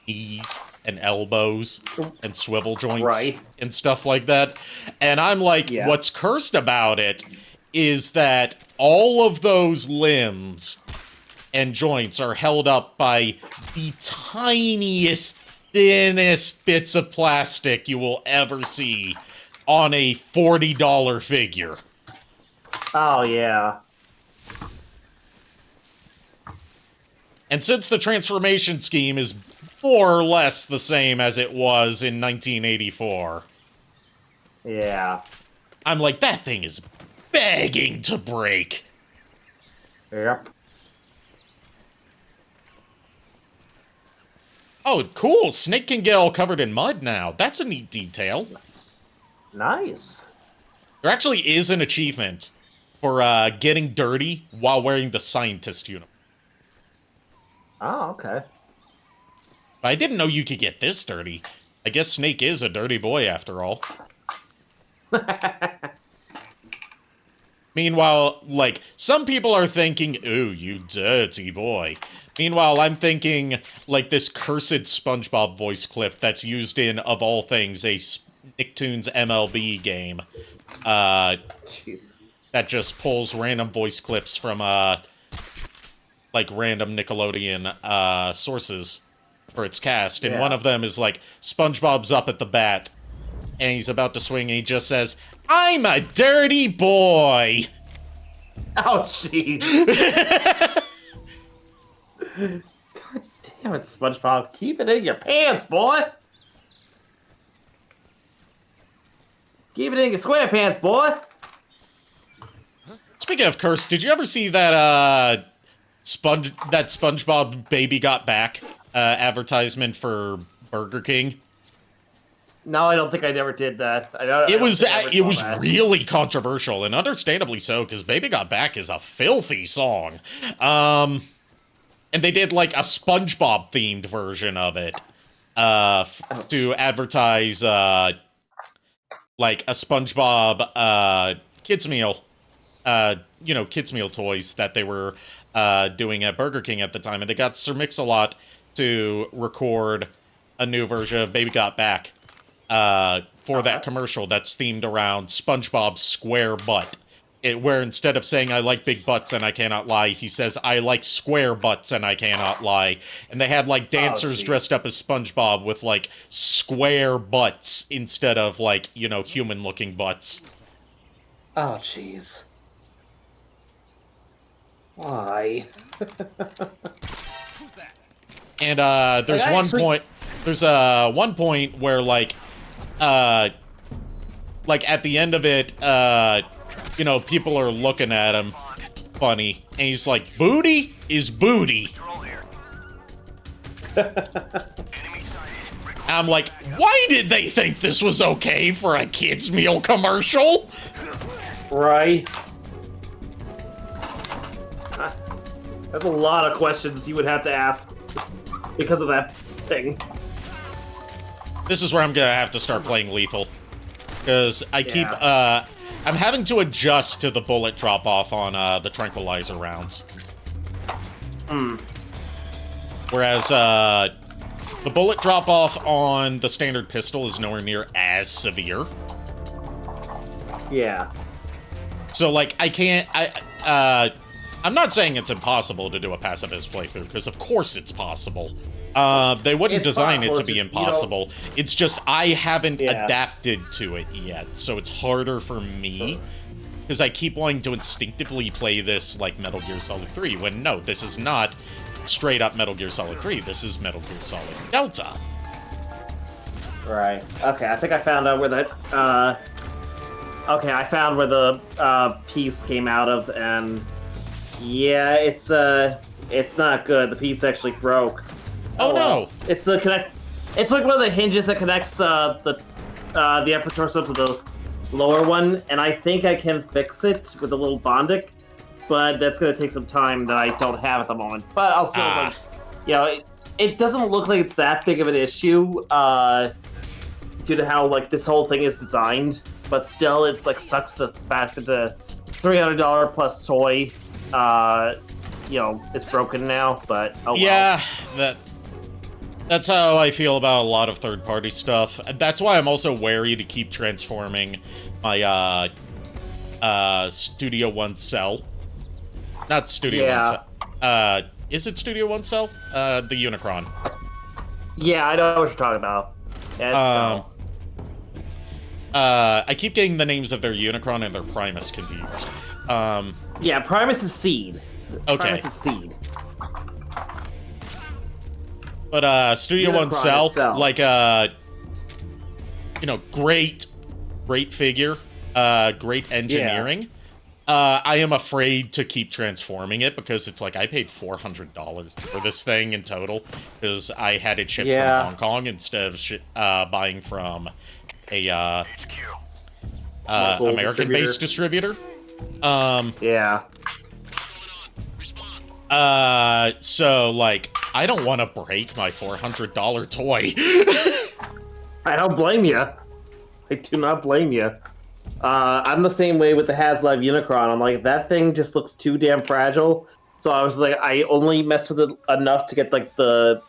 knees and elbows and swivel joints and stuff like that. And I'm like, what's cursed about it is that all of those limbs and joints are held up by the tiniest, thinnest bits of plastic you will ever see on a $40 figure. Oh, yeah. And since the transformation scheme is more or less the same as it was in 1984... Yeah. I'm like, that thing is begging to break. Yep. Oh, cool. Snake can get all covered in mud now. That's a neat detail. Nice. There actually is an achievement for getting dirty while wearing the scientist uniform. Oh, okay. But I didn't know you could get this dirty. I guess Snake is a dirty boy after all. Meanwhile, like, some people are thinking, ooh, you dirty boy. Meanwhile, I'm thinking, like, this cursed SpongeBob voice clip that's used in, of all things, a Nicktoons MLB game. Jeez. That just pulls random voice clips from, like, random Nickelodeon, sources for its cast. And one of them is, like, SpongeBob's up at the bat, and he's about to swing, and he just says, I'm a dirty boy! Oh, jeez. God damn it, SpongeBob. Keep it in your pants, boy! Keep it in your square pants, boy! Speaking of curse, did you ever see that, SpongeBob Baby Got Back, advertisement for Burger King? No, I don't think I ever did that. It was really controversial, and understandably so, because Baby Got Back is a filthy song. And they did, like, a SpongeBob-themed version of it, to advertise, like, a SpongeBob, kids meal, kids meal toys that they were, doing at Burger King at the time, and they got Sir Mix-a-Lot to record a new version of Baby Got Back. For that commercial that's themed around SpongeBob's square butt. Where instead of saying, I like big butts and I cannot lie, he says, I like square butts and I cannot lie. And they had, like, dancers dressed up as SpongeBob with, like, square butts instead of, like, human-looking butts. Oh, jeez. Why? And, there's one point where, like, at the end of it, people are looking at him funny, and he's like, booty is booty. I'm like, why did they think this was okay for a kids meal commercial? Right. That's a lot of questions you would have to ask because of that thing. This is where I'm gonna have to start playing Lethal. Because I keep, I'm having to adjust to the bullet drop-off on, the tranquilizer rounds. Whereas, the bullet drop-off on the standard pistol is nowhere near as severe. Yeah. So, like, I'm not saying it's impossible to do a pacifist playthrough, because of course it's possible. They wouldn't design it to be impossible. It's just I haven't adapted to it yet, so it's harder for me. Because I keep wanting to instinctively play this like Metal Gear Solid 3, when no, this is not straight up Metal Gear Solid 3, this is Metal Gear Solid Delta. Right. Okay, I think I found out where that, okay, I found where the, piece came out of, and yeah, it's not good. The piece actually broke. Oh no! It's it's like one of the hinges that connects the upper torso to the lower one, and I think I can fix it with a little Bondic, but that's gonna take some time that I don't have at the moment. But I'll still like, it doesn't look like it's that big of an issue, due to how like this whole thing is designed. But still, it's like sucks the fact that the $300 plus toy, is broken now. But oh well. Yeah, that's how I feel about a lot of third-party stuff. That's why I'm also wary to keep transforming my Studio One cell. Not Studio One cell. Is it Studio One cell? The Unicron. Yeah, I know what you're talking about. I keep getting the names of their Unicron and their Primus confused. Yeah, Primus is Seed. Okay. Primus is Seed. But Studio One Cell, itself. like great figure, great engineering. I am afraid to keep transforming it because it's like I paid $400 for this thing in total because I had it shipped from Hong Kong instead of buying from a American-based distributor. Yeah. So, like, I don't want to break my $400 toy. I don't blame you. I do not blame you. I'm the same way with the HasLab Unicron. I'm like, that thing just looks too damn fragile. So I was like, I only mess with it enough to get like the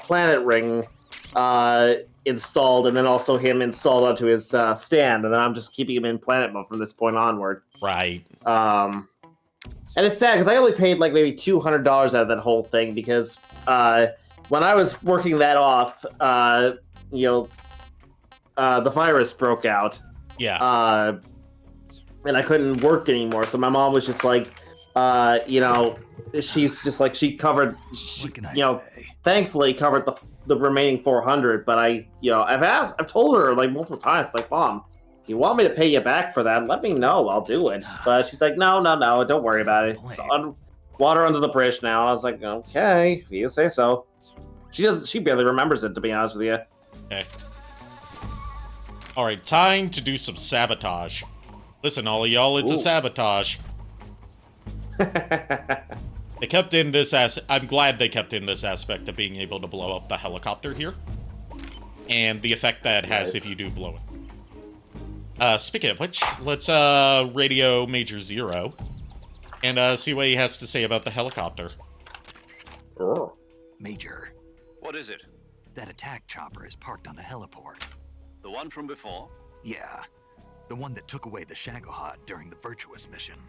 planet ring installed, and then also him installed onto his stand, and then I'm just keeping him in planet mode from this point onward. Right. And it's sad because I only paid like maybe $200 out of that whole thing because when I was working that off, the virus broke out. Yeah. And I couldn't work anymore. So my mom was just like, she's just like, thankfully covered the remaining 400. But I've told her like multiple times, like, Mom, if you want me to pay you back for that, let me know. I'll do it. But she's like, no, don't worry about it. It's water under the bridge now. And I was like, okay, if you say so. She barely remembers it, to be honest with you. Okay. All right, time to do some sabotage. Listen, all of y'all, it's a sabotage. They kept in this I'm glad they kept in this aspect of being able to blow up the helicopter here, and the effect that it has if you do blow it. Speaking of which, let's radio Major Zero and see what he has to say about the helicopter. Major. What is it? That attack chopper is parked on the heliport. The one from before? Yeah. The one that took away the Shagohod during the Virtuous mission.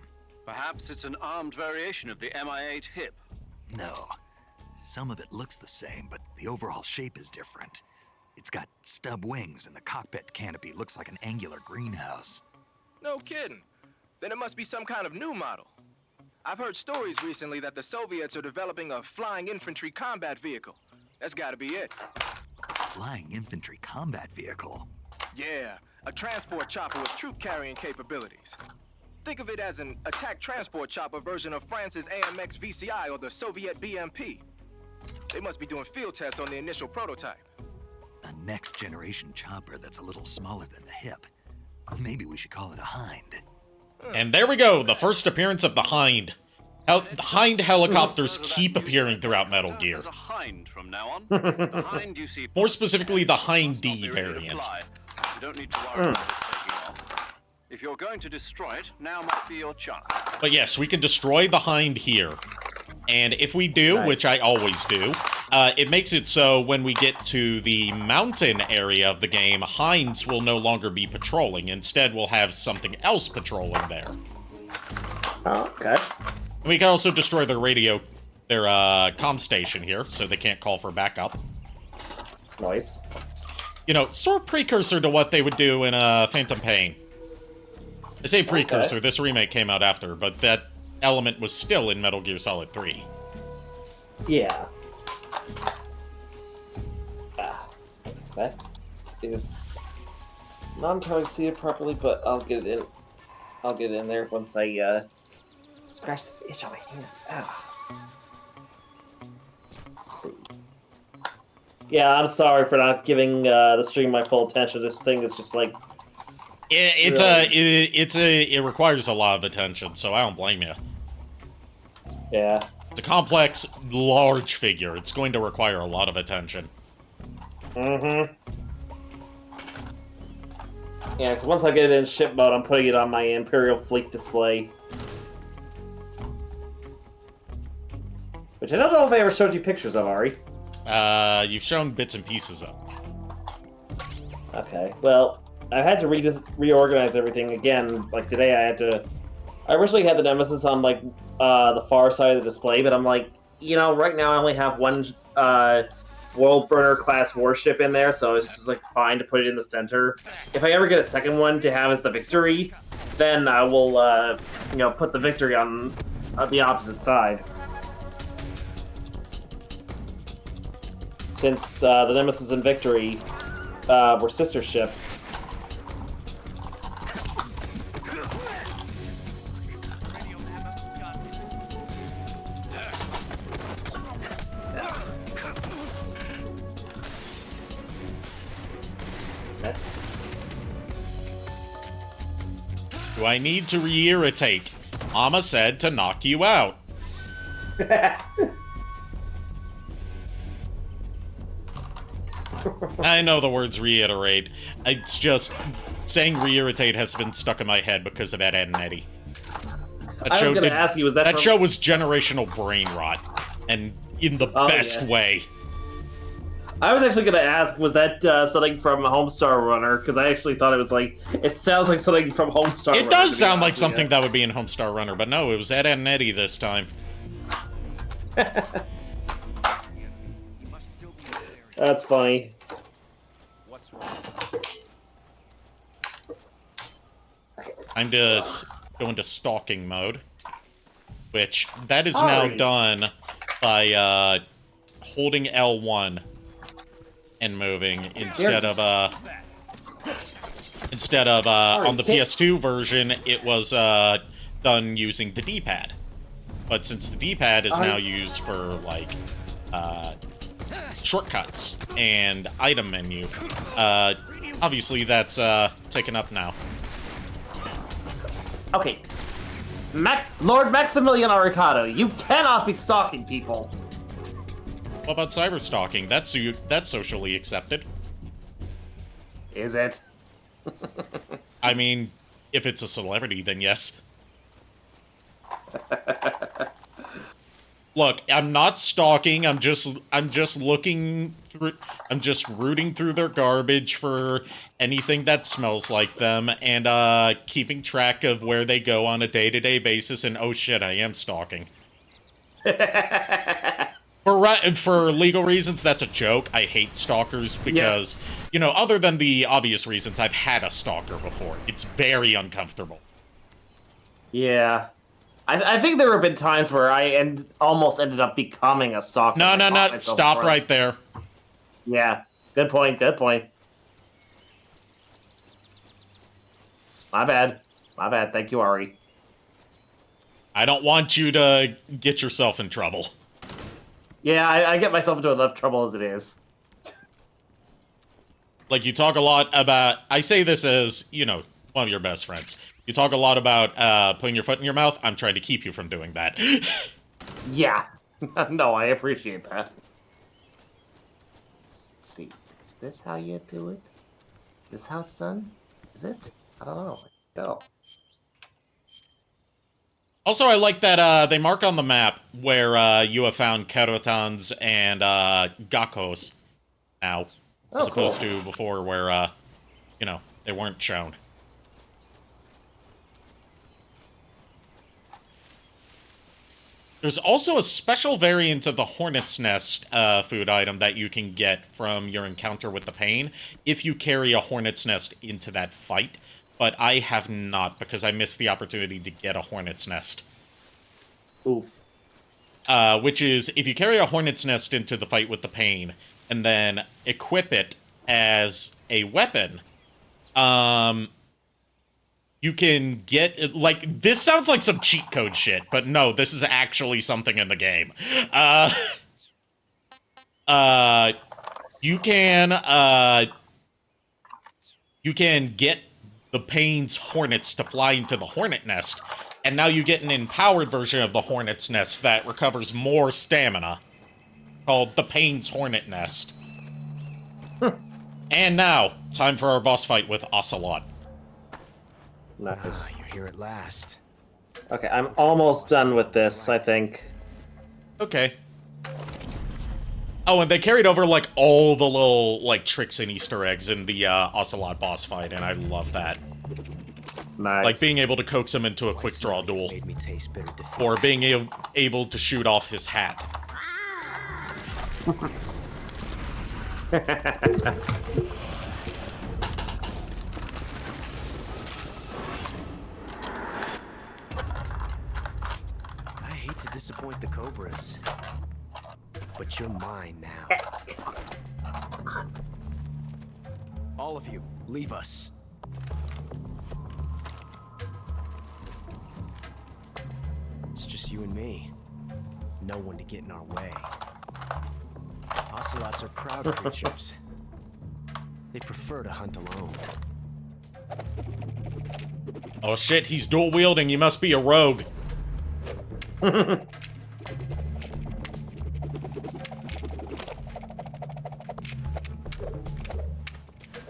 Perhaps it's an armed variation of the Mi-8 HIP. No. Some of it looks the same, but the overall shape is different. It's got stub wings, and the cockpit canopy looks like an angular greenhouse. No kidding. Then it must be some kind of new model. I've heard stories recently that the Soviets are developing a flying infantry combat vehicle. That's gotta be it. Flying infantry combat vehicle? Yeah, a transport chopper with troop-carrying capabilities. Think of it as an attack transport chopper version of France's AMX VCI or the Soviet BMP. They must be doing field tests on the initial prototype. A next-generation chopper that's a little smaller than the HIP. Maybe we should call it a Hind. And there we go, the first appearance of the Hind. Hind helicopters keep appearing throughout Metal Gear. There's a Hind from now on. The Hind you see... More specifically, the Hind D variant. You don't need to worry about it taking off. If you're going to destroy it, now might be your chance. But yes, we can destroy the Hind here. And if we do, which I always do, it makes it so when we get to the mountain area of the game, Hinds will no longer be patrolling. Instead, we'll have something else patrolling there. Oh, okay. And we can also destroy their radio, their comm station here, so they can't call for backup. Nice. You know, sort of precursor to what they would do in Phantom Pain. I say precursor, this remake came out after, but that element was still in Metal Gear Solid 3. Yeah. That is not entirely seated properly, but I'll get it in. I'll get it in there once I scratch this itch on my hand. Let's see. Yeah, I'm sorry for not giving the stream my full attention. This thing is just like it requires a lot of attention, so I don't blame you. Yeah. It's a complex, large figure. It's going to require a lot of attention. Mm-hmm. Yeah, because once I get it in ship mode, I'm putting it on my Imperial Fleet display. Which I don't know if I ever showed you pictures of, Ari. You've shown bits and pieces of. Okay, well, I had to reorganize everything again. Like today, I originally had the Nemesis on like the far side of the display, but I'm like, right now I only have one World Burner class warship in there, so it's just like fine to put it in the center. If I ever get a second one to have as the Victory, then I will put the Victory on the opposite side. Since the Nemesis and Victory were sister ships. I need to re-irritate? Mama said to knock you out. I know the words reiterate. It's just saying re-irritate has been stuck in my head because of Ed, Edd and Eddy. I was gonna ask you, was that show was generational brain rot, and in the best way. I was actually gonna ask, was that something from Homestar Runner? Because I actually thought it was like, it sounds like something from Homestar Runner. It does sound like something that would be in Homestar Runner, but no, it was Ed, Edd and Eddy this time. That's funny. What's wrong? I'm just going to stalking mode, which that is now done by holding L1 and moving instead of on the PS2 version it was done using the D-pad. But since the D-pad is now used for like shortcuts and item menu, obviously that's taken up now. Okay. Lord Maximilian Arikado, you cannot be stalking people. What about cyber stalking? That's socially accepted. Is it? I mean, if it's a celebrity, then yes. Look, I'm not stalking. I'm just looking through. I'm just rooting through their garbage for anything that smells like them, and keeping track of where they go on a day-to-day basis. And oh shit, I am stalking. For legal reasons, that's a joke. I hate stalkers because, you know, other than the obvious reasons, I've had a stalker before. It's very uncomfortable. Yeah. I think there have been times where I almost ended up becoming a stalker. No. Stop right there. Yeah. Good point. Good point. My bad. My bad. Thank you, Ari. I don't want you to get yourself in trouble. Yeah, I get myself into enough trouble as it is. Like, you talk a lot about... I say this as, you know, one of your best friends. You talk a lot about putting your foot in your mouth. I'm trying to keep you from doing that. Yeah. No, I appreciate that. Let's see. Is this how you do it? Is this how it's done? Is it? I don't know. Go. Also, I like that they mark on the map where you have found Kerotans and Gakos now, as opposed to before where, you know, they weren't shown. There's also a special variant of the Hornet's Nest food item that you can get from your encounter with the Pain if you carry a Hornet's Nest into that fight. But I have not, because I missed the opportunity to get a Hornet's Nest. Oof. Which is, if you carry a Hornet's Nest into the fight with the Pain, and then equip it as a weapon, you can get, like, this sounds like some cheat code shit, but no, this is actually something in the game. You can get the Pain's Hornets to fly into the Hornet Nest, and now you get an empowered version of the Hornet's Nest that recovers more stamina, called the Pain's Hornet Nest. And now, time for our boss fight with Ocelot. Nice. You're here at last. Okay, I'm almost done with this, I think. Okay. Oh, and they carried over, like, all the little, like, tricks and Easter eggs in the Ocelot boss fight, and I love that. Nice. Like being able to coax him into a quick draw duel. Or being able to shoot off his hat. I hate to disappoint the Cobras, but you're mine now. All of you, leave us. It's just you and me. No one to get in our way. Ocelots are proud creatures. They prefer to hunt alone. Oh shit, he's dual wielding. You must be a rogue.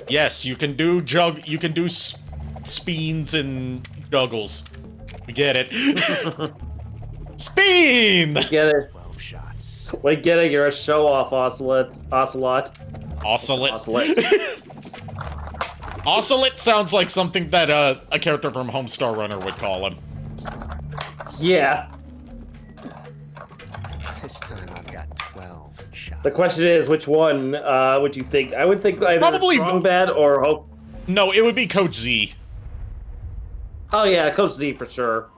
Yes, you can do speens and juggles. We get it. Speen! We get it. 12 shots. We get it, you're a show-off, Ocelot. Ocelot. Ocelot. Ocelot sounds like something that a character from Homestar Runner would call him. Yeah. This time I've got 12 shots. The question is, which one would you think? I would think either Probably Strong Bad or Hope. No, it would be Coach Z. Oh yeah, Coach Z for sure.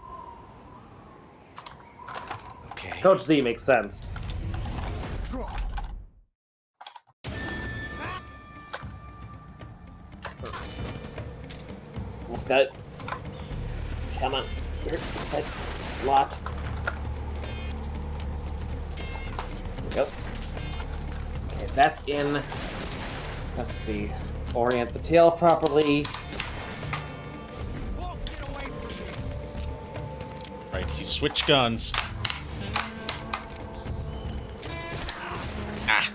Okay. Coach Z makes sense. Draw. Almost got it. Come on. Where's that slot? There we go. Okay, that's in. Let's see. Orient the tail properly. Right, he switched guns. Ah.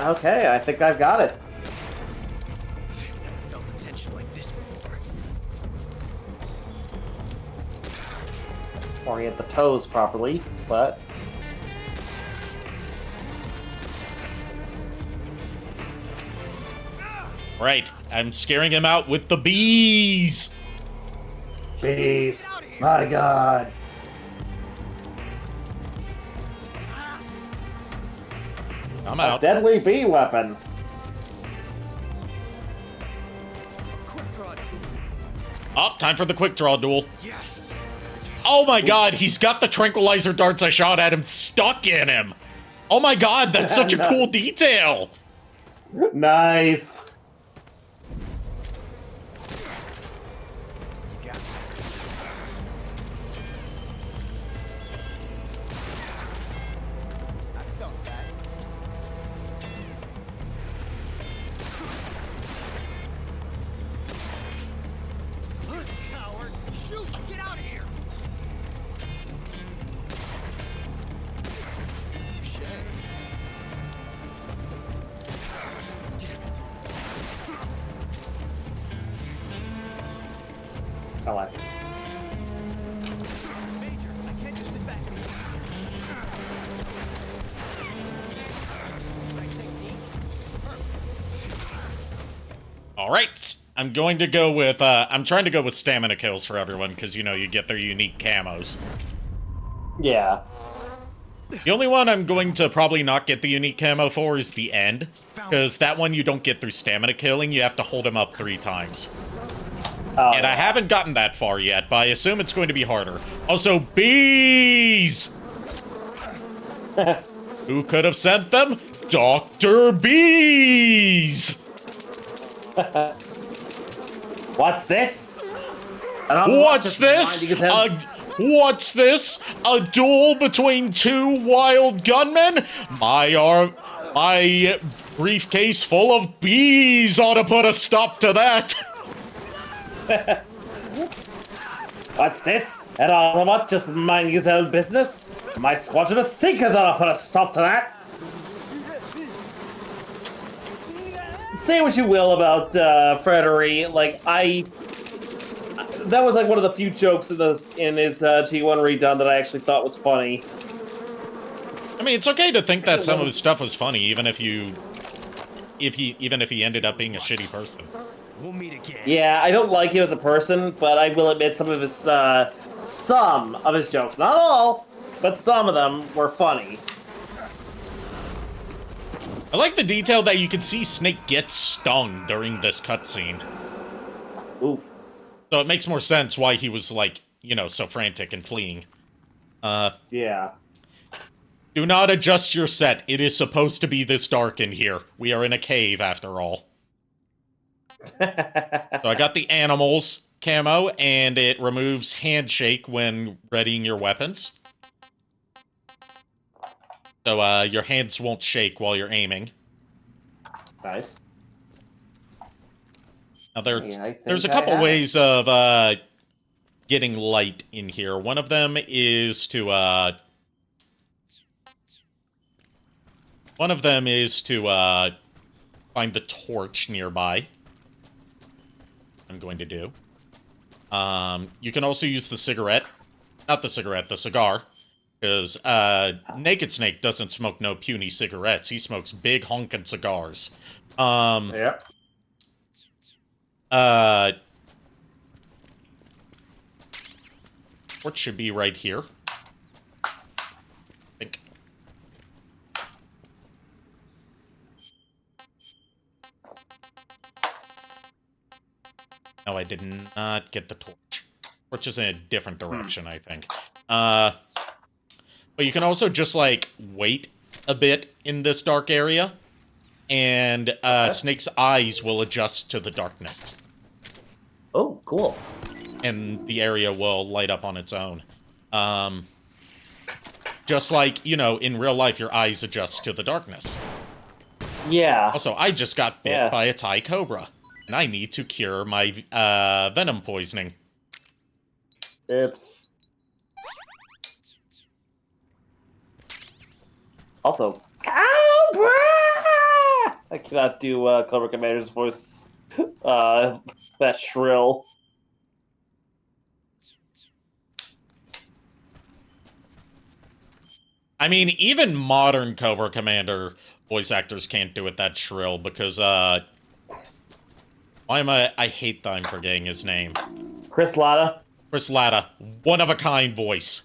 Okay, I think I've got it. I've never felt a tension like this before. Orient the toes properly, but Right, I'm scaring him out with the bees. bees. My God. I'm A out. deadly bee weapon. Oh, time for the quick draw duel. Yes. Oh my God, he's got the tranquilizer darts I shot at him stuck in him. Oh my God, that's such a cool detail. Nice. LS. All right, I'm going to go with, I'm trying to go with stamina kills for everyone, because, you know, you get their unique camos. Yeah. The only one I'm going to probably not get the unique camo for is the end, because that one you don't get through stamina killing, you have to hold him up 3 times. Oh, and I haven't gotten that far yet, but I assume it's going to be harder. Also, bees! Who could have sent them? Dr. Bees! What's this? What's this? What's this? A duel between 2 wild gunmen? My briefcase full of bees ought to put a stop to that. What's this? An autobot just minding his own business? My squadron of Seekers ought to put a stop to that! Say what you will about Frederick, like, that was like one of the few jokes in his G1 redone that I actually thought was funny. I mean, it's okay to think that some of his stuff was funny, even if he ended up being a shitty person. We'll meet again. Yeah, I don't like him as a person, but I will admit some of his jokes, not all, but some of them were funny. I like the detail that you can see Snake get stung during this cutscene. Oof. So it makes more sense why he was, like, you know, so frantic and fleeing. Yeah. Do not adjust your set. It is supposed to be this dark in here. We are in a cave, after all. So I got the animals camo, and it removes handshake when readying your weapons. So your hands won't shake while you're aiming. Nice. Now there's a couple ways of getting light in here. One of them is to find the torch nearby. I'm going to do. You can also use the cigarette. Not the cigarette, the cigar. Because Naked Snake doesn't smoke no puny cigarettes. He smokes big honkin' cigars. Yep. Torch should be right here. I think. No, I did not get the torch. Torch is in a different direction, I think. But you can also just, like, wait a bit in this dark area, and Snake's eyes will adjust to the darkness. Oh, cool. And the area will light up on its own. Just like, you know, in real life, your eyes adjust to the darkness. Yeah. Also, I just got bit by a Thai cobra, and I need to cure my venom poisoning. Oops. Also, Cobra! I cannot do Cobra Commander's voice that shrill. I mean, even modern Cobra Commander voice actors can't do it that shrill because, why am I hate that I'm forgetting his name. Chris Latta? Chris Latta. One-of-a-kind voice.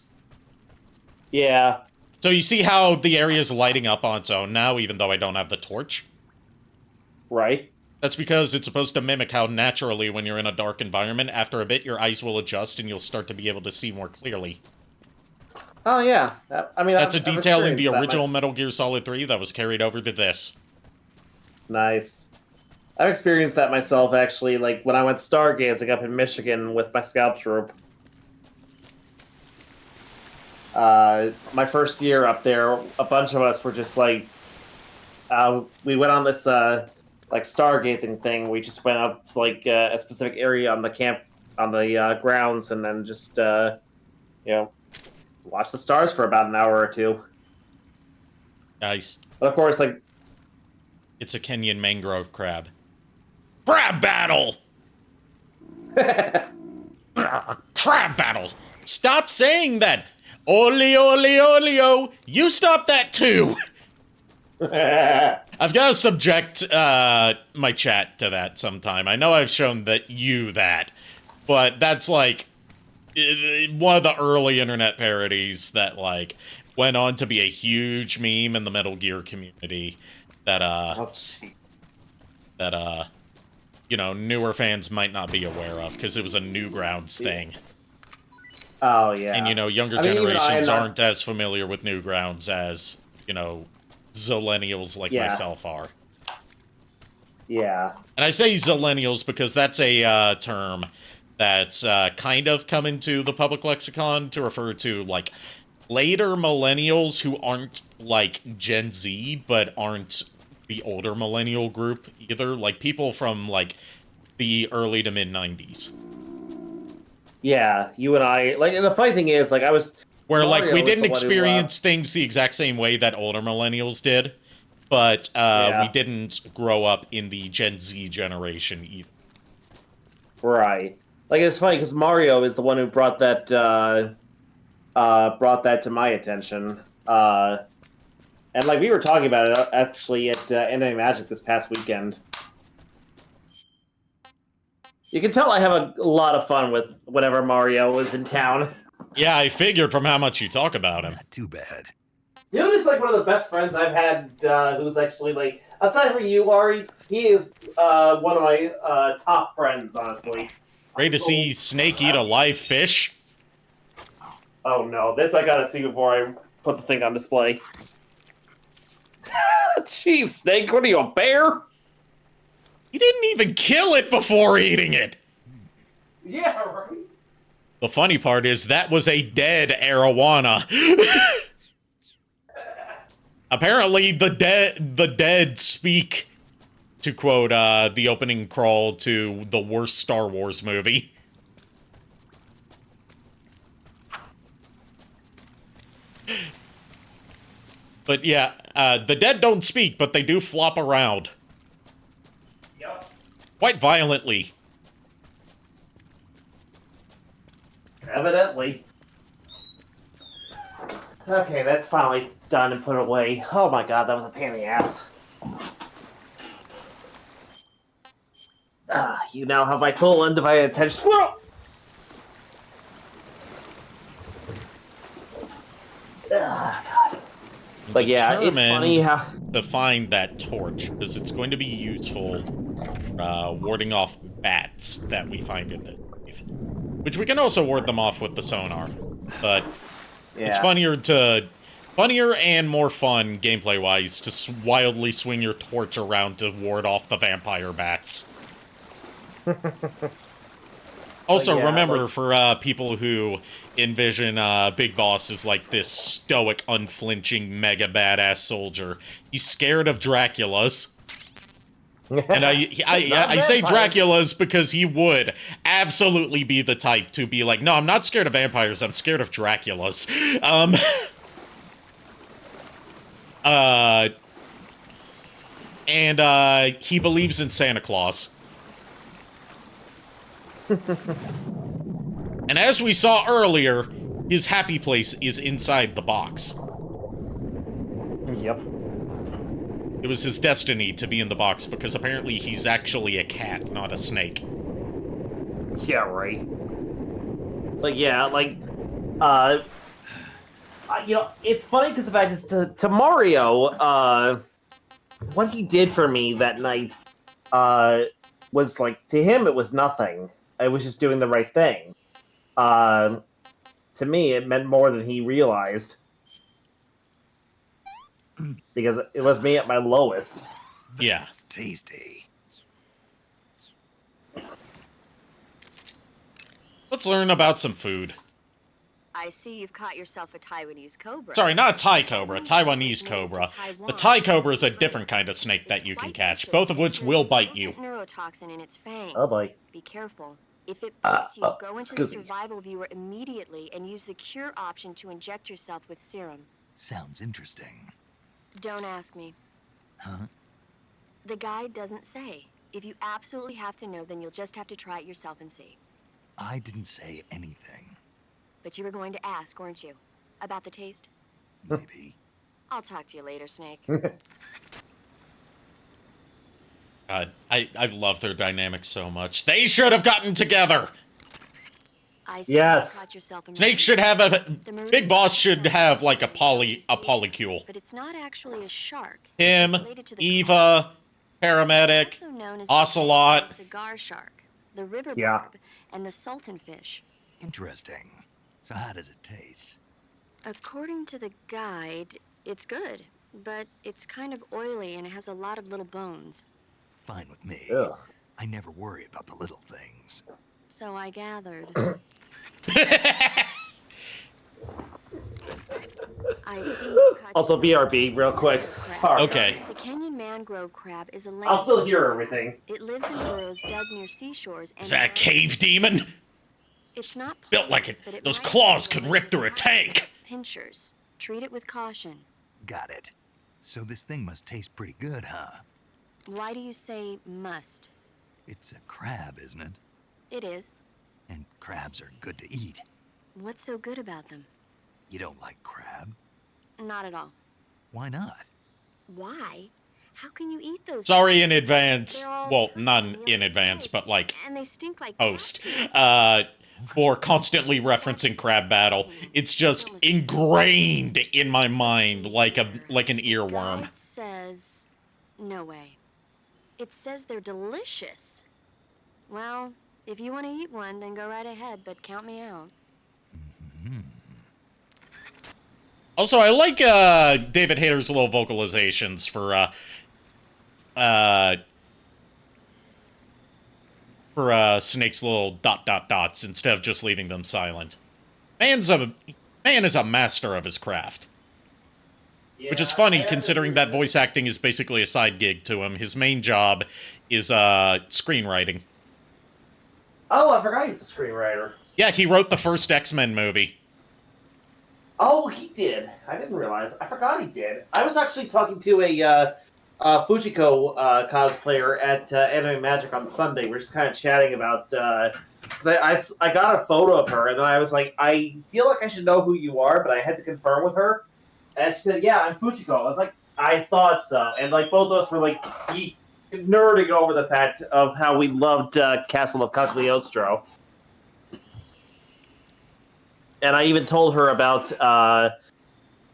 Yeah. So you see how the area is lighting up on its own now, even though I don't have the torch? Right. That's because it's supposed to mimic how naturally, when you're in a dark environment, after a bit your eyes will adjust and you'll start to be able to see more clearly. Oh, yeah. I mean, that's a detail in the original Metal Gear Solid 3 that was carried over to this. Nice. I've experienced that myself, actually, like, when I went stargazing up in Michigan with my scout troop. My first year up there, a bunch of us were just, like, we went on this, like, stargazing thing. We just went up to, like, a specific area on the camp, on the grounds, and then just, you know, watch the stars for about an hour or two. Nice. But of course, like... It's a Kenyan mangrove crab. Crab battle! Crab battle! Stop saying that! Oli, oli, olio! You stop that too! I've got to subject my chat to that sometime. I know I've shown that, but that's like one of the early internet parodies that like went on to be a huge meme in the Metal Gear community that you know, newer fans might not be aware of because it was a Newgrounds thing. Oh yeah. And you know, younger generations aren't as familiar with Newgrounds as, you know, Zillennials like myself are. Yeah. And I say Zillennials because that's a term that's kind of come into the public lexicon to refer to, like, later millennials who aren't, like, Gen Z, but aren't the older millennial group either. Like, people from, like, the early to mid-90s. Yeah, you and I... Like, and the funny thing is, like, I was... Where, Mario like, we didn't who, experience things the exact same way that older millennials did, but we didn't grow up in the Gen Z generation either. Right. Like, it's funny, because Mario is the one who brought that to my attention. And, like, we were talking about it, actually, at Anime Magic this past weekend. You can tell I have a lot of fun with whenever Mario is in town. Yeah, I figured from how much you talk about him. Not too bad. Dude is, like, one of the best friends I've had, who's actually, like... Aside from you, Ari, he is one of my top friends, honestly. Ready to see Snake eat a live fish? Oh, no. This I gotta see before I put the thing on display. Jeez, Snake, what are you, a bear? He didn't even kill it before eating it. Yeah, right. The funny part is that was a dead arowana. Apparently, the dead speak, to quote the opening crawl to the worst Star Wars movie. But yeah, the dead don't speak, but they do flop around. Yep. Quite violently. Evidently. Okay, that's finally done and put away. Oh my god, that was a pain in the ass. You now have my full undivided attention. Squirrel! God. But yeah, it's funny how... to find that torch, because it's going to be useful warding off bats that we find in this cave. Which we can also ward them off with the sonar. But it's funnier and more fun, gameplay-wise, to wildly swing your torch around to ward off the vampire bats. Also, remember, for people who envision Big Boss as like this stoic, unflinching, mega badass soldier, he's scared of Draculas. And I say Draculas because he would absolutely be the type to be like, no, I'm not scared of vampires, I'm scared of Draculas. And he believes in Santa Claus. And as we saw earlier, his happy place is inside the box. Yep. It was his destiny to be in the box because apparently he's actually a cat, not a snake. Yeah, right. Like, yeah, like, you know, it's funny because the fact is to Mario, what he did for me that night, was like, to him, it was nothing. I was just doing the right thing. To me, it meant more than he realized. Because it was me at my lowest. Yeah. That's tasty. Let's learn about some food. I see you've caught yourself a Taiwanese cobra. Sorry, not a Thai cobra, a Taiwanese cobra. The Thai cobra is a different kind of snake that you can catch, both of which will bite you. Neurotoxin in its fangs. Oh boy. Be careful. If it bites you, go into the survival viewer immediately and use the cure option to inject yourself with serum. Sounds interesting. Don't ask me. Huh? The guide doesn't say. If you absolutely have to know, then you'll just have to try it yourself and see. I didn't say anything. But you were going to ask, weren't you? About the taste? Maybe. I'll talk to you later, Snake. God, I love their dynamics so much. They should have gotten together! Yes. Snake should have Big Boss should have, like, a polycule. But it's not actually a shark. Him, Eva, Paramedic, Ocelot. Cigar shark, the river barb, and the sultan fish. Interesting. So how does it taste? According to the guide, it's good, but it's kind of oily and it has a lot of little bones. Fine with me. Ugh. I never worry about the little things. So I gathered. I see. Also, BRB, real quick. Sorry. Okay. The Kenyan mangrove crab is a I'll still hear everything. It lives in burrows dug near seashores and Is that a cave demon? it's not Built like it. Those claws could rip through a tank. Pinchers. Treat it with caution. Got it. So this thing must taste pretty good, huh? Why do you say must? It's a crab, isn't it? It is. And crabs are good to eat. What's so good about them? You don't like crab? Not at all. Why not? Why? How can you eat those? Sorry in advance. Well, none in advance, but like and they stink like host. For constantly referencing Crab Battle. It's just ingrained in my mind like an earworm. It says no way. It says they're delicious. Well, if you want to eat one, then go right ahead, but count me out. Also, I like David Hayter's little vocalizations for Snake's little dots instead of just leaving them silent. Man is a master of his craft. Which is funny, considering that voice acting is basically a side gig to him. His main job is screenwriting. Oh, I forgot he's a screenwriter. Yeah, he wrote the first X-Men movie. Oh, he did. I didn't realize. I forgot he did. I was actually talking to a Fujiko cosplayer at Anime Magic on Sunday. We're just kind of chatting about... Because I got a photo of her, and then I was like, I feel like I should know who you are, but I had to confirm with her. And she said, yeah, I'm Fujiko. I was like, I thought so. And like both of us were like nerding over the fact of how we loved Castle of Cagliostro. And I even told her about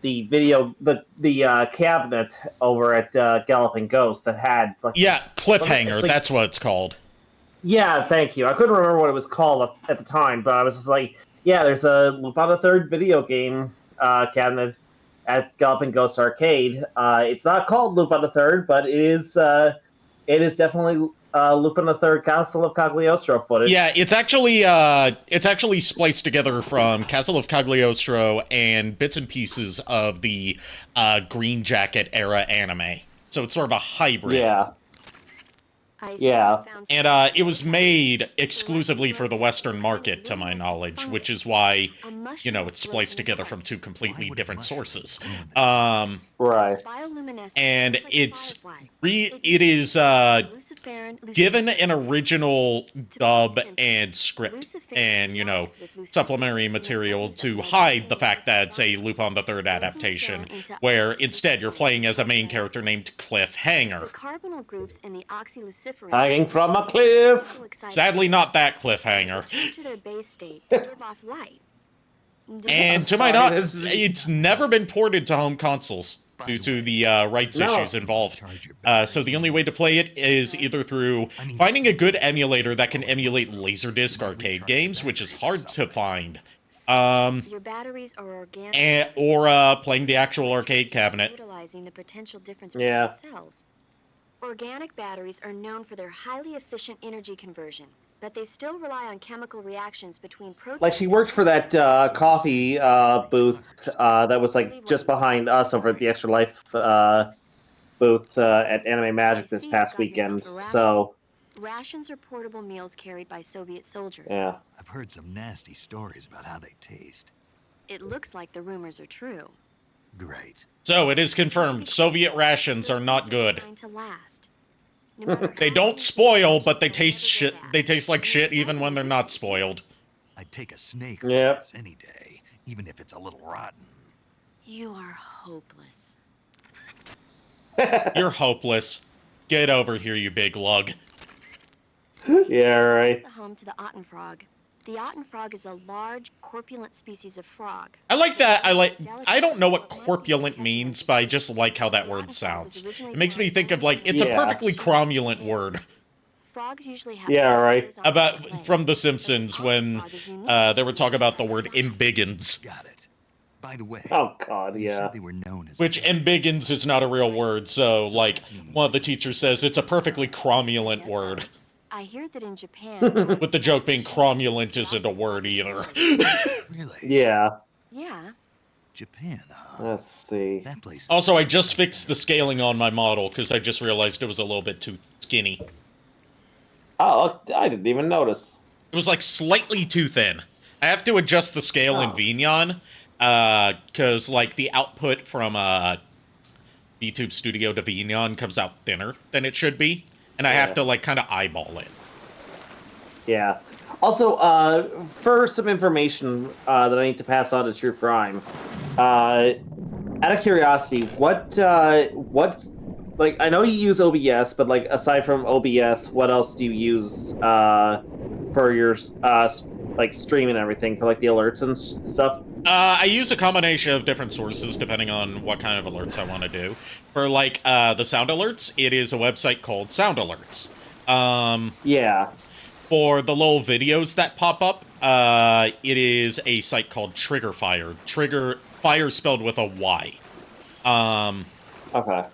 the cabinet over at Galloping Ghost that had... Like, yeah, Cliffhanger, that's what it's called. Yeah, thank you. I couldn't remember what it was called at the time, but I was just like, yeah, there's a Lupin the Third video game cabinet at Galloping Ghost Arcade. It's not called Lupin the Third, but it is definitely Lupin the Third Castle of Cagliostro footage. Yeah, it's actually spliced together from Castle of Cagliostro and bits and pieces of the Green Jacket era anime. So it's sort of a hybrid. Yeah. Yeah. And it was made exclusively for the Western market, to my knowledge, which is why, it's spliced together from two completely different sources. Right. And it is given an original dub and script and, supplementary material to hide the fact that it's a Lupin the Third adaptation, where instead you're playing as a main character named Cliffhanger. Carbonyl groups in the oxyluciferin hanging from a cliff. Sadly, not that cliffhanger. To their base state, give off light. And to my knowledge, it's never been ported to home consoles due to the rights issues involved. So the only way to play it is either through finding a good emulator that can emulate Laserdisc arcade games, which is hard to find. Your batteries are organic, or playing the actual arcade cabinet. Utilizing the potential difference between cells. Organic batteries are known for their highly efficient energy conversion, but they still rely on chemical reactions between proteins. Like, she worked for that coffee booth that was like just behind us over at the Extra Life booth at Anime Magic this past weekend. So rations are portable meals carried by Soviet soldiers. Yeah. I've heard some nasty stories about how they taste. It looks like the rumors are true. Great. So it is confirmed, Soviet rations are not good. They don't spoil, but they taste shit. They taste like shit even when they're not spoiled. I'd take a snake any day, even if it's a little rotten. You are hopeless. You're hopeless. Get over here, you big lug. Yeah, right. Home to the Otten frog. The Otten frog is a large, corpulent species of frog. I like that. I don't know what corpulent means, but I just like how that word sounds. It makes me think of, like, it's a perfectly cromulent word. Frogs usually have From The Simpsons, when they were talking about the word embiggens. Got it. By the way, oh god, yeah. They were known as which embiggens is not a real word, so, like, one of the teachers says it's a perfectly cromulent word. I hear that in Japan... With the joke being cromulent isn't a word either. Really? Yeah. Yeah. Japan, huh? Let's see. That place. Also, I just fixed the scaling on my model because I just realized it was a little bit too skinny. Oh, I didn't even notice. It was like slightly too thin. I have to adjust the scale in Vignon because like the output from VTube Studio to Vignon comes out thinner than it should be. And I have to, like, kind of eyeball it. Yeah. Also, for some information that I need to pass on to True Crime, out of curiosity, what's, like, I know you use OBS, but, like, aside from OBS, what else do you use for your, like, stream and everything, for, like, the alerts and stuff? I use a combination of different sources depending on what kind of alerts I want to do. For, like, the sound alerts, it is a website called Sound Alerts. Yeah. For the little videos that pop up, it is a site called Trigger Fire. Trigger Fire spelled with a Y. Okay.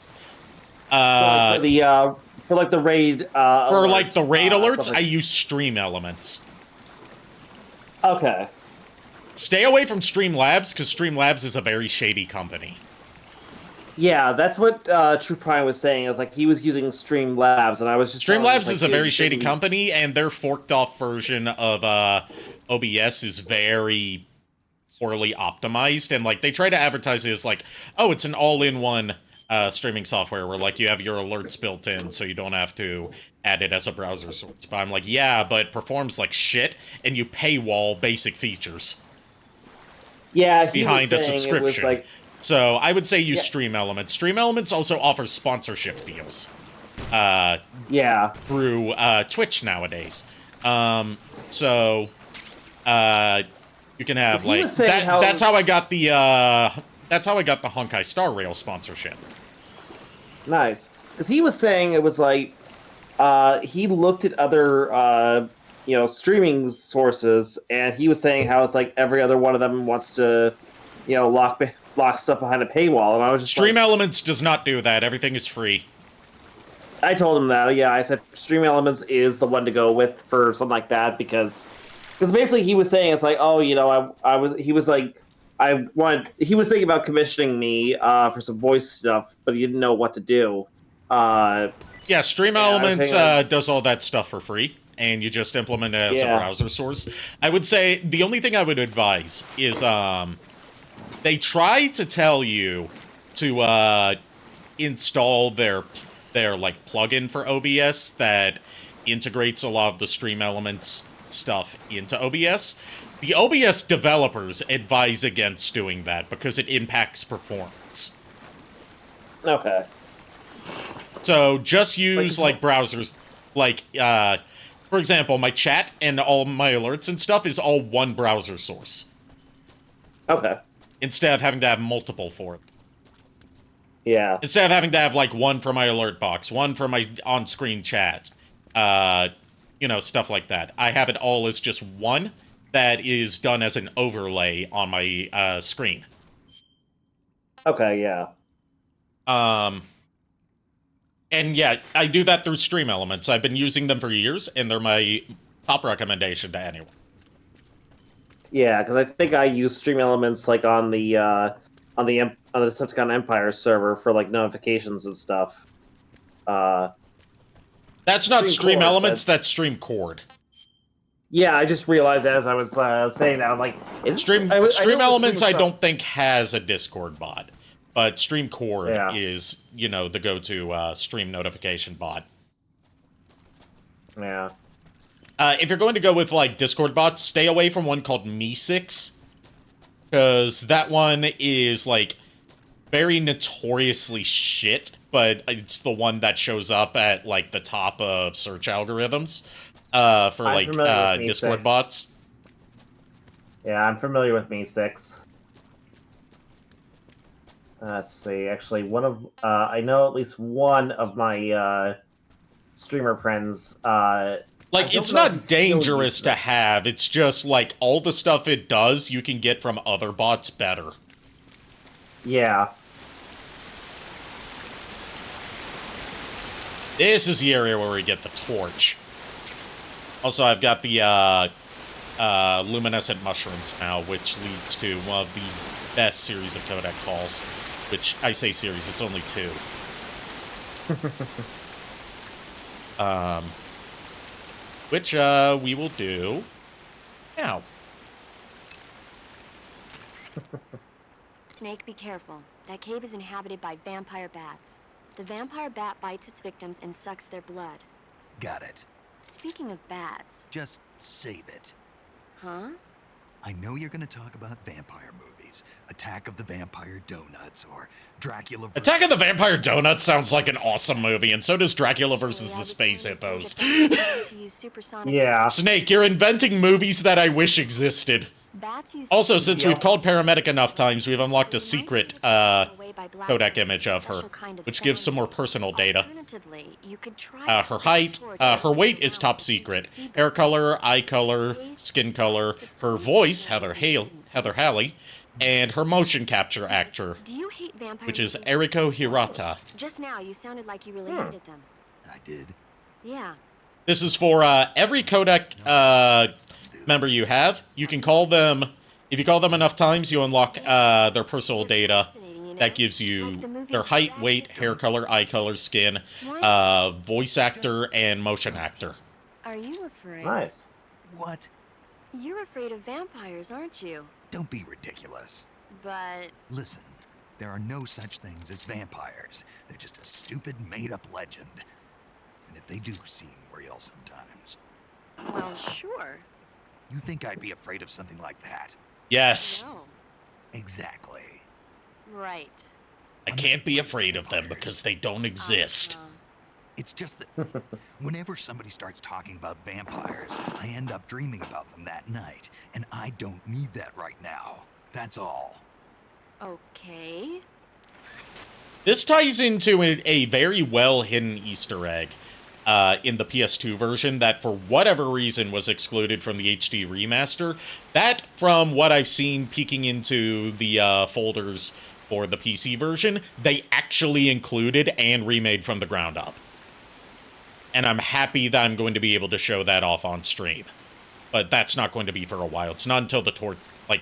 So For like the raid. For like the raid alerts, like... I use Stream Elements. Okay. Stay away from Streamlabs, because Streamlabs is a very shady company. Yeah, that's what True Prime was saying. Is like he was using Streamlabs, and I was just Streamlabs is a very shady company, and their forked off version of OBS is very poorly optimized, and like they try to advertise it as like, oh, it's an all-in-one streaming software where like you have your alerts built in, so you don't have to add it as a browser source. But I'm like, yeah, but it performs like shit, and you paywall basic features. Yeah, behind a subscription. Like... So I would say use Stream Elements. Stream Elements also offers sponsorship deals. Through Twitch nowadays. So you can have like that, that's how I got the Honkai Star Rail sponsorship. Nice, because he was saying it was like he looked at other streaming sources, and he was saying how it's like every other one of them wants to lock stuff behind a paywall, and I was just Stream Elements does not do that. Everything is free. I told him that. Yeah, I said Stream Elements is the one to go with for something like that because basically he was saying it's like, oh, he was thinking about commissioning me for some voice stuff, but he didn't know what to do. Yeah, Stream Elements does all that stuff for free, and you just implement it as a browser source. I would say the only thing I would advise is they try to tell you to install their like plugin for OBS that integrates a lot of the Stream Elements stuff into OBS. The OBS developers advise against doing that because it impacts performance. Okay. So just use like browsers, like for example, my chat and all my alerts and stuff is all one browser source. Okay. Instead of having to have multiple for it. Yeah. Instead of having to have like one for my alert box, one for my on-screen chat, stuff like that. I have it all as just one that is done as an overlay on my screen. Okay, yeah. And yeah, I do that through Stream Elements. I've been using them for years, and they're my top recommendation to anyone. Yeah, because I think I use Stream Elements like on the Decepticon Empire server for like notifications and stuff. That's not Stream Elements. That's Stream Cord. Yeah, I just realized as I was saying that, I'm like, Stream Elements. I don't think has a Discord bot, but Stream Cord is the go-to stream notification bot. Yeah. If you're going to go with, like, Discord bots, stay away from one called Me6. Because that one is, like, very notoriously shit, but it's the one that shows up at, like, the top of search algorithms for, like, Discord bots. Yeah, I'm familiar with Me6. Let's see, actually, I know at least one of my streamer friends... Like, it's not dangerous to have, it's just, like, all the stuff it does, you can get from other bots better. Yeah. This is the area where we get the torch. Also, I've got the, luminescent mushrooms now, which leads to one of the best series of codec calls. Which, I say series, it's only 2. Which, we will do now. Snake, be careful. That cave is inhabited by vampire bats. The vampire bat bites its victims and sucks their blood. Got it. Speaking of bats... Just save it. Huh? I know you're gonna talk about vampire movies. Attack of the Vampire Donuts, or Dracula... Attack of the Vampire Donuts sounds like an awesome movie, and so does Dracula versus the Space Hippos. Yeah. Snake, you're inventing movies that I wish existed. Also, since we've called paramedic enough times, we've unlocked a secret codec image of her, which gives some more personal data. Her height, her weight is top secret. Hair color, eye color, skin color, her voice, Heather Halley, and her motion capture actor, which is Ariko Hirata. Just now, you sounded like you really hated them. I did. Yeah. This is for every codec member you have. You can call them, if you call them enough times, you unlock their personal data. That gives you their height, weight, hair color, eye color, skin, voice actor, and motion actor. Are you afraid? Nice. What? You're afraid of vampires, aren't you? Don't be ridiculous. But... Listen, there are no such things as vampires. They're just a stupid, made-up legend. And if they do seem real sometimes. Well, sure. You think I'd be afraid of something like that? Yes. No. Exactly. Right. I can't be afraid of them because they don't exist. It's just that whenever somebody starts talking about vampires, I end up dreaming about them that night, and I don't need that right now. That's all. Okay. This ties into a very well-hidden Easter egg in the PS2 version that, for whatever reason, was excluded from the HD remaster. That, from what I've seen peeking into the folders for the PC version, they actually included and remade from the ground up. And I'm happy that I'm going to be able to show that off on stream. But that's not going to be for a while. It's not until the torch, like,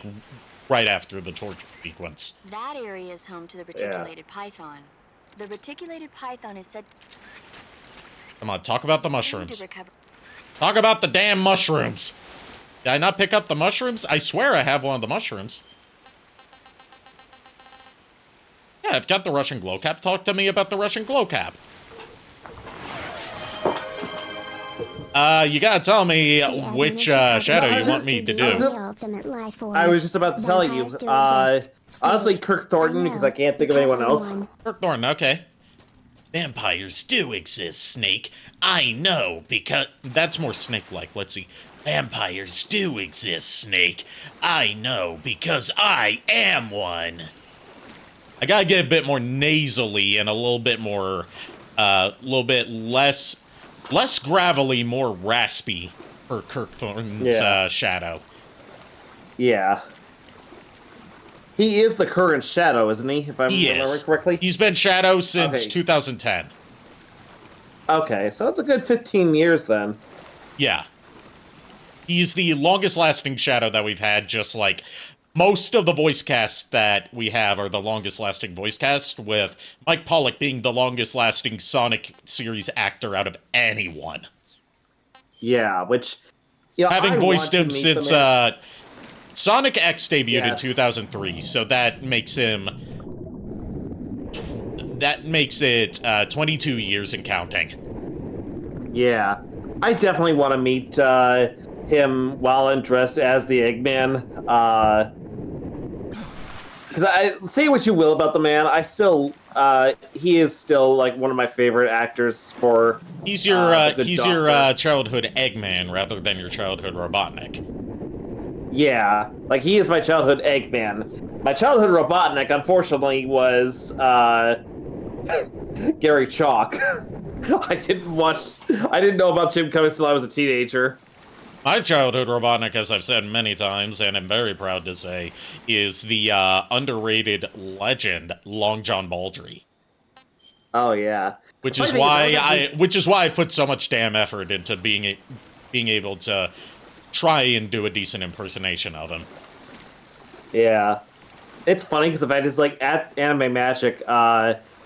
right after the torch sequence. That area is home to the reticulated python. The reticulated python is said... Come on, talk about the mushrooms. Talk about the damn mushrooms. Did I not pick up the mushrooms? I swear I have one of the mushrooms. Yeah, I've got the Russian glow cap. Talk to me about the Russian glow cap. You gotta tell me which shadow you want me to do. I was just about to tell you. Honestly, Kirk Thornton, because I can't think of anyone else. Kirk Thornton, okay. Vampires do exist, Snake. I know, because... That's more Snake-like. Let's see. Vampires do exist, Snake. I know, because I am one. I gotta get a bit more nasally and a little bit more... little bit less gravelly, more raspy for Kirk Thornton's shadow. Yeah. He is the current Shadow, isn't he? If I'm remembering correctly. He's been Shadow since 2010. Okay, so it's a good 15 years then. Yeah. He's the longest-lasting Shadow that we've had, just like most of the voice casts that we have are the longest-lasting voice cast, with Mike Pollock being the longest-lasting Sonic series actor out of anyone. Yeah, which... You know, having voiced him since Sonic X debuted in 2003, so that makes him... That makes it 22 years and counting. Yeah. I definitely want to meet him while dressed as the Eggman. Because I say what you will about the man, I still... he is still, like, one of my favorite actors for... He's your childhood Eggman rather than your childhood Robotnik. Yeah, like, he is my childhood Eggman. My childhood Robotnik, unfortunately, was Gary Chalk. I didn't know about Jim Cummings until I was a teenager. My childhood Robotnik, as I've said many times, and I'm very proud to say, is the underrated legend Long John Baldry. Oh yeah, which is why I put so much damn effort into being able to try and do a decent impersonation of him. Yeah, it's funny because if I just like at Anime Magic,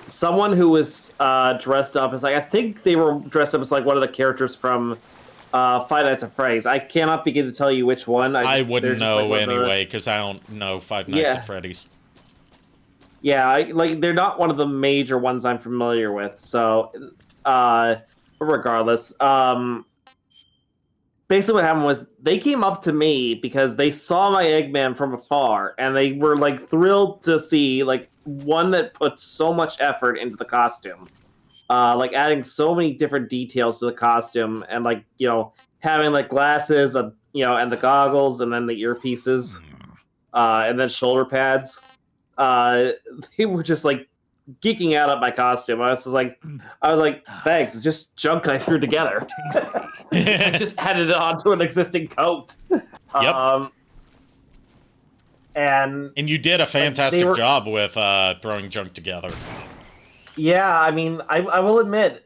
someone who was dressed up as, like, I think they were dressed up as like one of the characters from Five Nights at Freddy's. I cannot begin to tell you which one. I wouldn't know anyway because I don't know Five Nights at Freddy's. Yeah, they're not one of the major ones I'm familiar with. So, regardless, basically what happened was they came up to me because they saw my Eggman from afar, and they were like thrilled to see like one that put so much effort into the costume, like adding so many different details to the costume, and like, you know, having like glasses, you know, and the goggles, and then the earpieces, and then shoulder pads. They were just like geeking out at my costume. I was like, thanks. It's just junk I threw together. I just added it onto an existing coat. Yep. And you did a fantastic job with throwing junk together. Yeah, I mean, I will admit,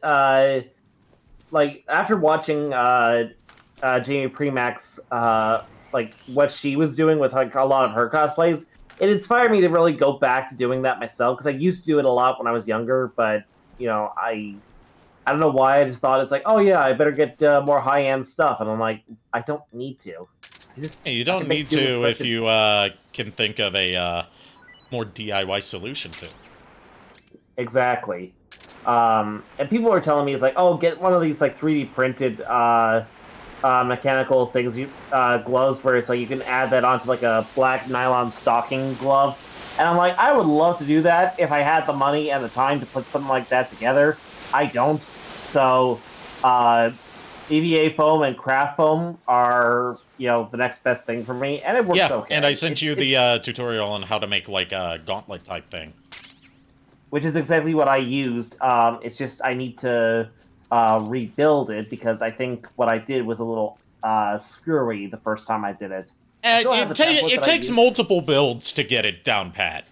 like after watching Jamie Premack's like what she was doing with like a lot of her cosplays, it inspired me to really go back to doing that myself because I used to do it a lot when I was younger, but you know I don't know why I just thought it's like, oh yeah, I better get more high end stuff, and I'm like, I don't need to. Hey, you don't need to if you can think of a more DIY solution to. Exactly. And people were telling me it's like, oh, get one of these like 3D printed mechanical things, gloves, where it's like you can add that onto like a black nylon stocking glove. And I'm like, I would love to do that if I had the money and the time to put something like that together. I don't. So, EVA foam and craft foam are, you know, the next best thing for me, and it works okay. And I sent you the tutorial on how to make like a gauntlet type thing. Which is exactly what I used. It's just I need to rebuild it because I think what I did was a little screwy the first time I did it. It takes multiple builds to get it down pat.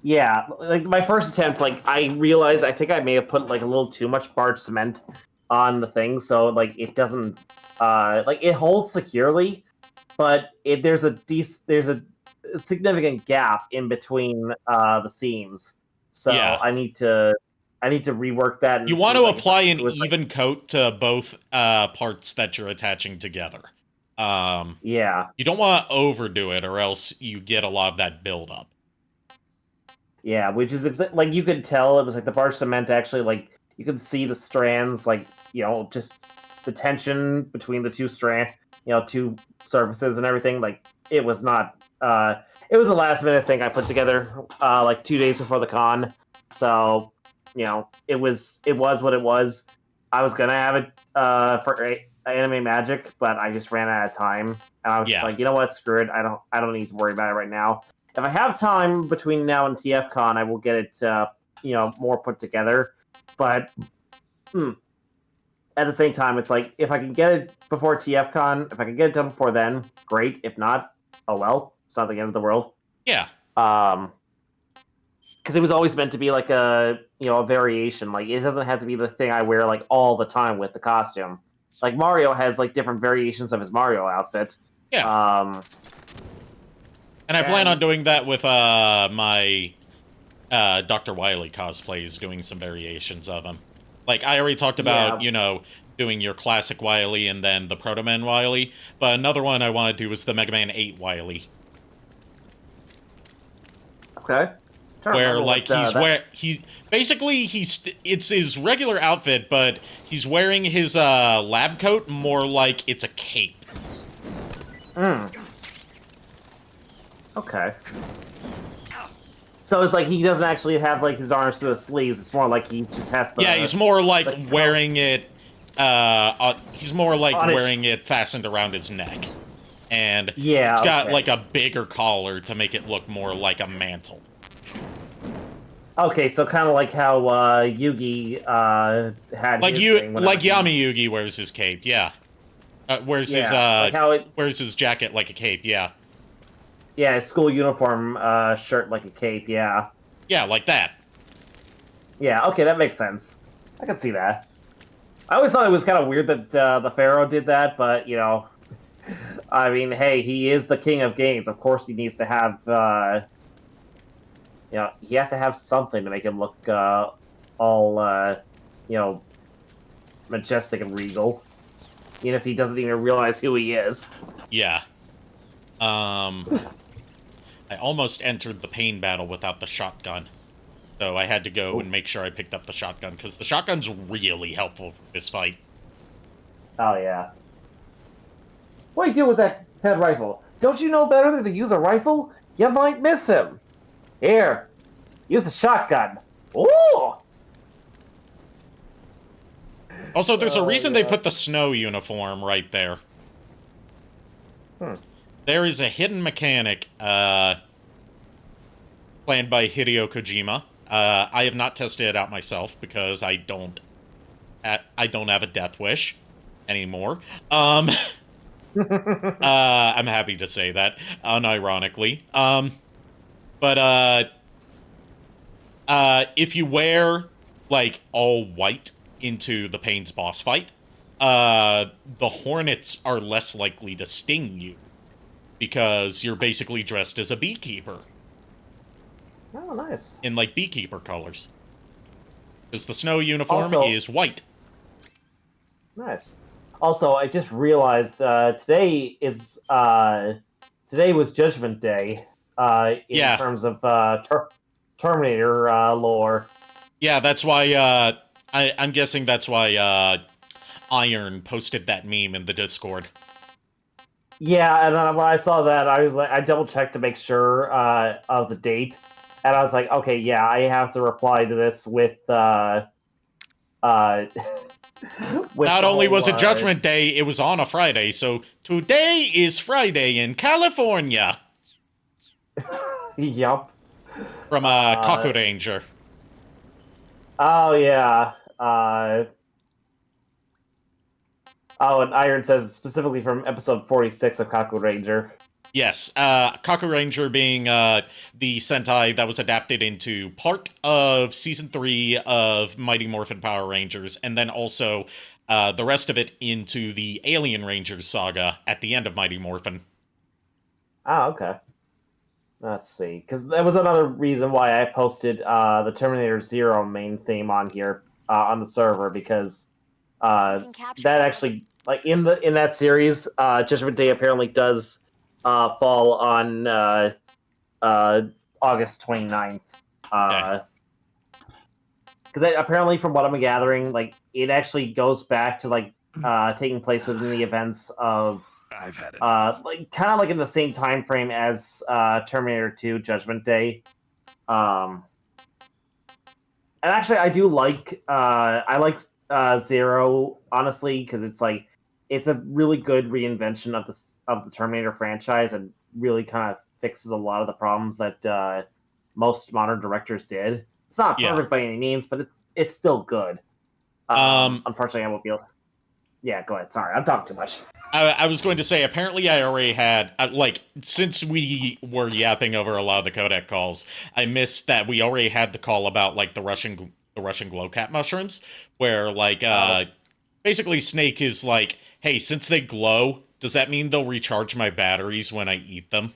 Yeah, like my first attempt, like I realized I think I may have put like a little too much barge cement on the thing, so like it doesn't like it holds securely, but there's a significant gap in between the seams. So yeah. I need to rework that. And you want to apply an even coat to both parts that you're attaching together. Yeah. You don't want to overdo it, or else you get a lot of that buildup. Yeah, which is like you could tell it was like the barge cement actually like you could see the strands, like, you know, just the tension between the two two surfaces and everything. Like it was not. It was a last minute thing I put together like 2 days before the con. So, you know, it was what it was. I was gonna have it for Anime Magic, but I just ran out of time, and I was just like, you know what, screw it. I don't need to worry about it right now. If I have time between now and TFCon, I will get it, you know, more put together. But at the same time, it's like if I can get it before TFCon, if I can get it done before then, great. If not, oh well, it's not the end of the world. Yeah. Because it was always meant to be like a variation. Like it doesn't have to be the thing I wear like all the time with the costume. Like Mario has like different variations of his Mario outfit. Yeah. And I plan on doing that with my Dr. Wily cosplays, doing some variations of him. Like, I already talked about, you know, doing your classic Wily and then the Proto Man Wily, but another one I want to do is the Mega Man 8 Wily. Okay. Where, like, it's his regular outfit, but he's wearing his lab coat more like it's a cape. Okay. So it's like he doesn't actually have like his arms to the sleeves. It's more like he just has the. Yeah, he's more like wearing it. He's more like wearing it fastened around his neck, and it's got like a bigger collar to make it look more like a mantle. Okay, so kind of like how Yugi had like his thing like Yami Yugi wears his cape. Yeah, wears his wears his jacket like a cape. Yeah. Yeah, his school uniform shirt like a cape, yeah. Yeah, like that. Yeah, okay, that makes sense. I can see that. I always thought it was kind of weird that the Pharaoh did that, but, you know, I mean, hey, he is the king of games. Of course he needs to have, you know, he has to have something to make him look all, you know, majestic and regal. Even if he doesn't even realize who he is. Yeah. I almost entered the pain battle without the shotgun. So I had to go and make sure I picked up the shotgun, because the shotgun's really helpful for this fight. Oh, yeah. What do you do with that head rifle? Don't you know better than to use a rifle? You might miss him. Here, use the shotgun. Ooh! Also, there's a reason they put the snow uniform right there. There is a hidden mechanic planned by Hideo Kojima. I have not tested it out myself because I don't have a death wish anymore. I'm happy to say that, unironically. But if you wear like all white into the Pain's boss fight, the hornets are less likely to sting you because you're basically dressed as a beekeeper. Oh, nice. In, like, beekeeper colors. Because the snow uniform Also, is white. Nice. Also, I just realized today was Judgment Day in terms of Terminator lore. Yeah, that's why, I'm guessing that's why Iron posted that meme in the Discord. Yeah, and then when I saw that, I was like, I double checked to make sure of the date, and I was like, okay, yeah, I have to reply to this with Not only was it Judgment Day, it was on a Friday, so today is Friday in California. Yup. From Kaku Ranger. Oh, yeah. Oh, and Iron says specifically from episode 46 of Kaku Ranger. Yes, Kaku Ranger being the Sentai that was adapted into part of Season 3 of Mighty Morphin Power Rangers, and then also the rest of it into the Alien Rangers saga at the end of Mighty Morphin. Oh, okay. Let's see, because that was another reason why I posted the Terminator Zero main theme on here on the server, because that actually, like in that series, Judgment Day apparently does fall on August 29th. Because apparently, from what I'm gathering, like it actually goes back to like taking place within the events of I've had it. like kind of like in the same time frame as Terminator 2 Judgment Day. And actually, I do like I like Zero, honestly, because it's a really good reinvention of the Terminator franchise, and really kind of fixes a lot of the problems that most modern directors did. It's not perfect by any means, but it's still good. Unfortunately, I won't be able to... Yeah, go ahead. Sorry, I'm talking too much. I was going to say, apparently I already had, since we were yapping over a lot of the codec calls, I missed that we already had the call about, like, the Russian glowcat mushrooms, where, like, basically Snake is like, hey, since they glow, does that mean they'll recharge my batteries when I eat them?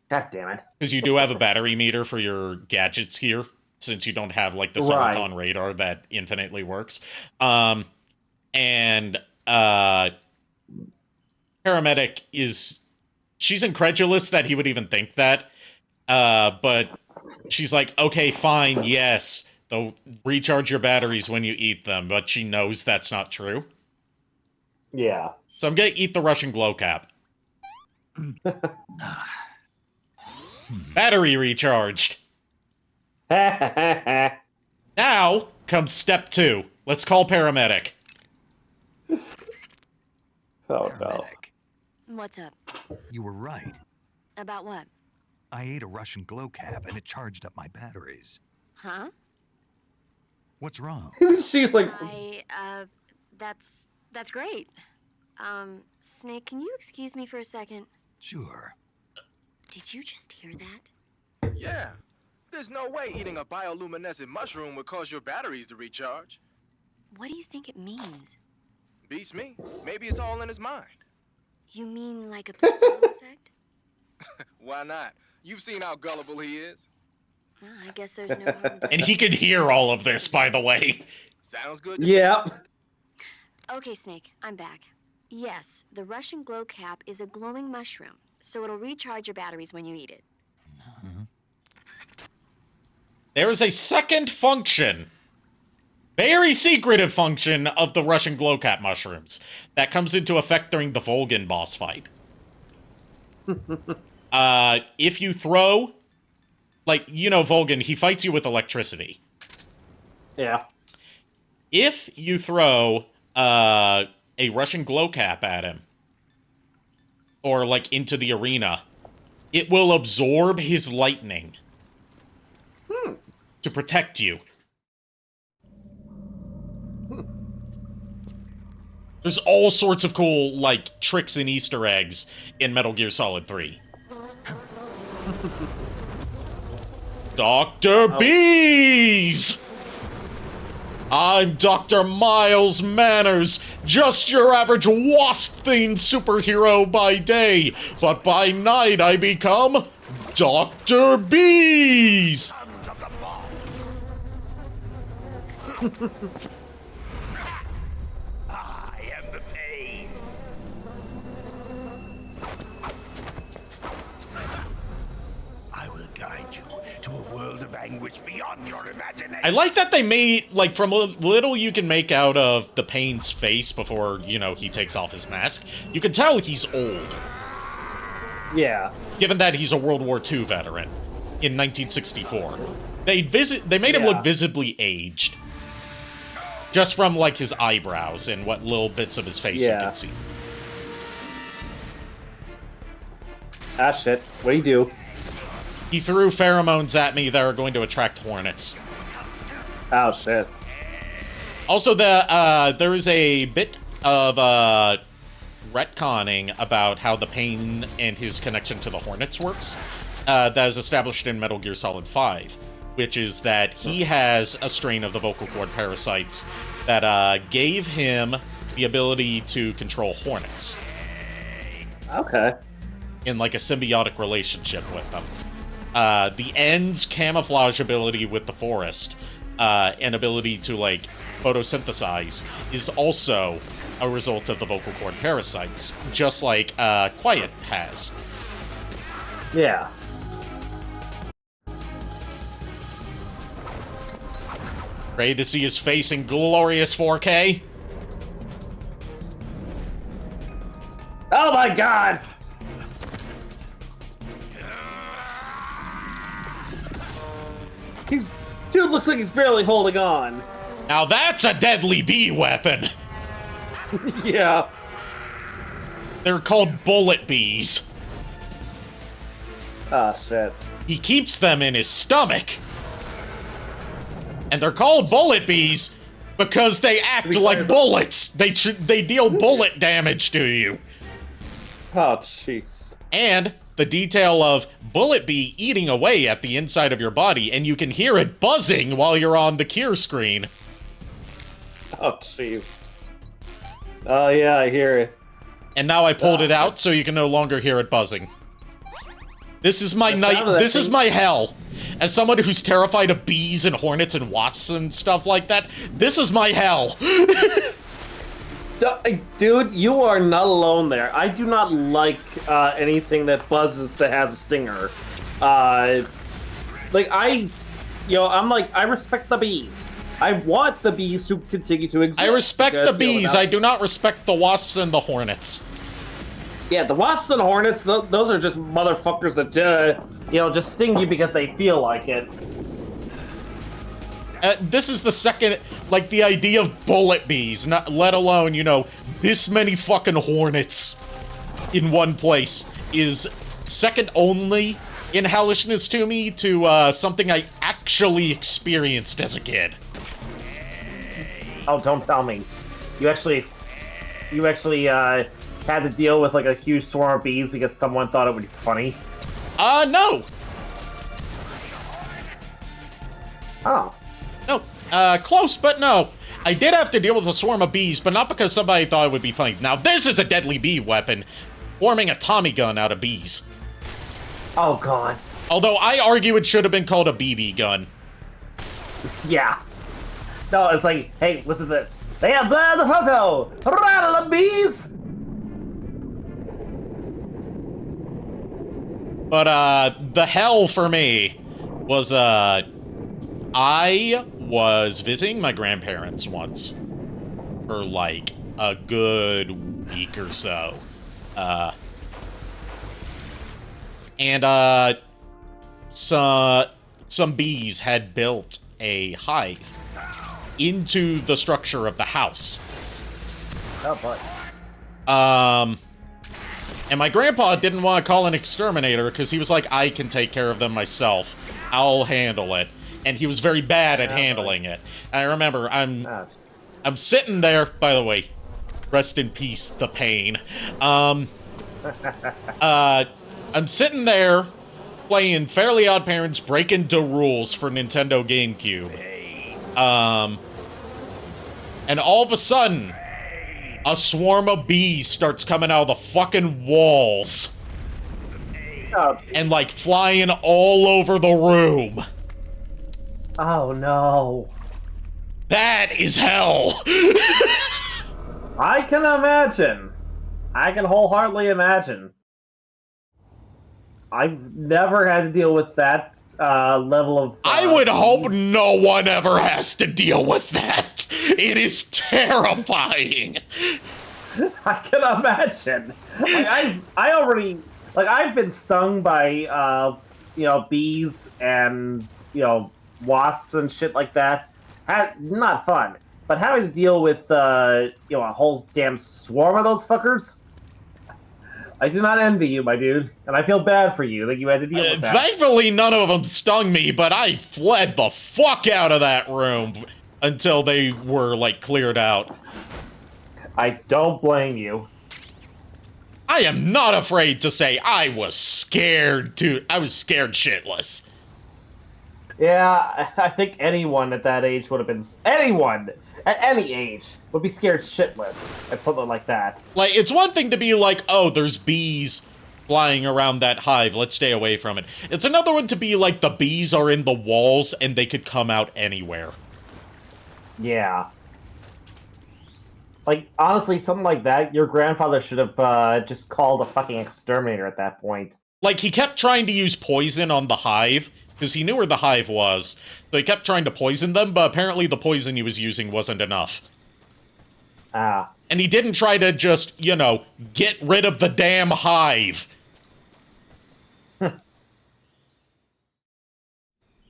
God damn it. Because you do have a battery meter for your gadgets here, since you don't have, like, the Soliton radar that infinitely works. And Paramedic she's incredulous that he would even think that, but she's like, okay, fine, yes, they'll recharge your batteries when you eat them, but she knows that's not true. Yeah. So I'm gonna eat the Russian glow cap. Battery recharged. Now comes step 2. Let's call Paramedic. Oh, no. What's up? You were right. About what? I ate a Russian glow cap and it charged up my batteries. Huh? What's wrong? She's like... That's great. Snake, can you excuse me for a second? Sure. Did you just hear that? Yeah. There's no way eating a bioluminescent mushroom would cause your batteries to recharge. What do you think it means? Beats me. Maybe it's all in his mind. You mean like a placebo effect? Why not? You've seen how gullible he is. Well, I guess there's no harm done. And he could hear all of this, by the way. Sounds good. Yeah. Okay, Snake, I'm back. Yes, the Russian glow cap is a glowing mushroom, so it'll recharge your batteries when you eat it. There is a second function, very secretive function, of the Russian glowcat mushrooms that comes into effect during the Volgin boss fight. If you throw, like, you know, Volgin, he fights you with electricity. Yeah. If you throw a Russian glowcap at him, or, like, into the arena, it will absorb his lightning to protect you. There's all sorts of cool, like, tricks and Easter eggs in Metal Gear Solid 3. Dr. Bees! I'm Dr. Miles Manners, just your average wasp-themed superhero by day, but by night I become Dr. Bees! I am the pain. I will guide you to a world of anguish beyond your imagination. I like that they made, like, from little you can make out of the Pain's face before, you know, he takes off his mask, you can tell he's old. Yeah. Given that he's a World War II veteran in 1964. They made him look visibly aged. Just from, like, his eyebrows and what little bits of his face you can see. Ah, shit. What do you do? He threw pheromones at me that are going to attract hornets. Oh, shit. Also, there is a bit of retconning about how the Pain and his connection to the Hornets works. That is established in Metal Gear Solid 5, which is that he has a strain of the vocal cord parasites that gave him the ability to control hornets. Okay. In, like, a symbiotic relationship with them. The End's camouflage ability with the forest, and ability to, like, photosynthesize, is also a result of the vocal cord parasites, just like Quiet has. Yeah. Ready to see his face in glorious 4K? Oh my god! Dude looks like he's barely holding on. Now that's a deadly bee weapon! Yeah. They're called bullet bees. Ah, shit. He keeps them in his stomach. And they're called bullet bees because they act like bullets. They deal bullet damage to you. Oh, jeez. And the detail of bullet bee eating away at the inside of your body, and you can hear it buzzing while you're on the cure screen. Oh, jeez. Oh, yeah, I hear it. And now I pulled it out so you can no longer hear it buzzing. This is my night. This is my hell. As someone who's terrified of bees and hornets and wasps and stuff like that, this is my hell. Dude, you are not alone there. I do not like anything that buzzes that has a stinger. I'm like, I respect the bees. I want the bees to continue to exist. I respect the bees. without... I do not respect the wasps and the hornets. Yeah, the wasps and hornets, those are just motherfuckers that, just sting you because they feel like it. This is the second, like, the idea of bullet bees, not let alone, this many fucking hornets in one place is second only in hellishness to me to something I actually experienced as a kid. Oh, don't tell me. You actually had to deal with, like, a huge swarm of bees because someone thought it would be funny? No! Oh. No. Close, but no. I did have to deal with a swarm of bees, but not because somebody thought it would be funny. Now, this is a deadly bee weapon, forming a Tommy gun out of bees. Oh, God. Although, I argue it should have been called a BB gun. Yeah. No, it's like, hey, listen to this. They have blurred the photo! Rattle the bees! But, the hell for me was, I was visiting my grandparents once for, like, a good week or so. And some bees had built a hive into the structure of the house. Oh, boy. And my grandpa didn't want to call an exterminator because he was like, I can take care of them myself. I'll handle it. And he was very bad at handling it. And I remember, I'm sitting there, by the way, rest in peace, the pain. I'm sitting there playing Fairly Odd Parents Break Into Rules for Nintendo GameCube. And all of a sudden, a swarm of bees starts coming out of the fucking walls. And, like, flying all over the room. Oh, no. That is hell. I can imagine. I can wholeheartedly imagine. I've never had to deal with that level of... I would hope no one ever has to deal with that. It is terrifying. I can imagine. Like, I've been stung by, bees and, wasps and shit like that. Not fun. But having to deal with, a whole damn swarm of those fuckers, I do not envy you, my dude. And I feel bad for you that you had to deal with that. Thankfully, none of them stung me, but I fled the fuck out of that room until they were, like, cleared out. I don't blame you. I am not afraid to say I was scared shitless. Yeah, I think anyone at that age would have been... Anyone! At any age would be scared shitless at something like that. Like, it's one thing to be like, oh, there's bees flying around that hive, let's stay away from it. It's another one to be like, the bees are in the walls and they could come out anywhere. Yeah. Like, honestly, something like that, your grandfather should have just called a fucking exterminator at that point. Like, he kept trying to use poison on the hive, because he knew where the hive was. So he kept trying to poison them, but apparently the poison he was using wasn't enough. Ah. And he didn't try to just, get rid of the damn hive.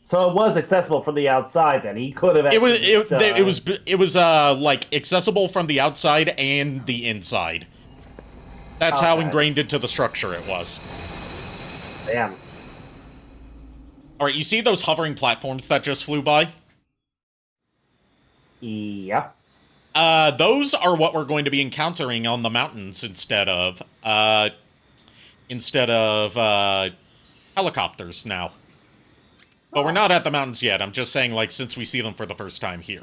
So it was accessible from the outside then. He could have actually... It was like, accessible from the outside and the inside. That's how ingrained into the structure it was. Damn. Alright, you see those hovering platforms that just flew by? Yeah. Those are what we're going to be encountering on the mountains instead of helicopters now. But we're not at the mountains yet. I'm just saying, like, since we see them for the first time here.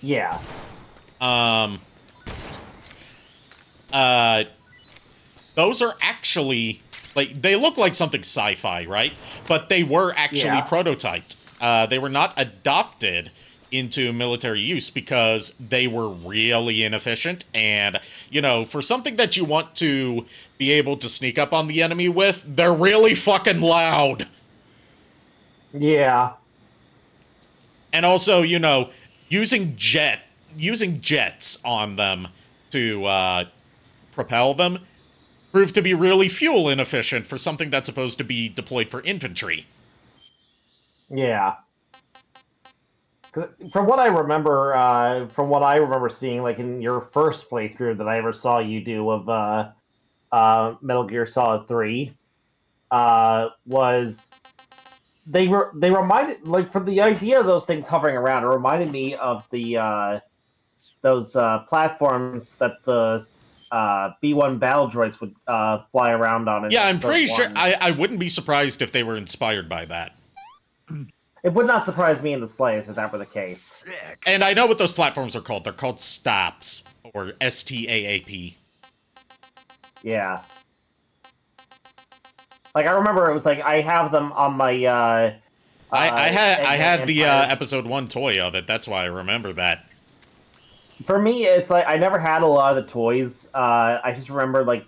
Yeah. Those are actually... Like, they look like something sci-fi, right? But they were actually prototyped. They were not adopted into military use because they were really inefficient. And, for something that you want to be able to sneak up on the enemy with, they're really fucking loud. Yeah. And also, using jets on them to propel them proved to be really fuel inefficient for something that's supposed to be deployed for infantry. Yeah. From what I remember seeing, like, in your first playthrough that I ever saw you do of Metal Gear Solid 3, was they reminded, like, for the idea of those things hovering around, it reminded me of those platforms that the B-1 battle droids would fly around on. Yeah, I'm pretty sure. I wouldn't be surprised if they were inspired by that. It would not surprise me in the slightest if that were the case. And I know what those platforms are called. They're called STAPs, or STAAP. Yeah. Like, I remember it was like, I have them on my... I had the episode 1 toy of it. That's why I remember that. For me, it's like, I never had a lot of the toys. I just remember, like,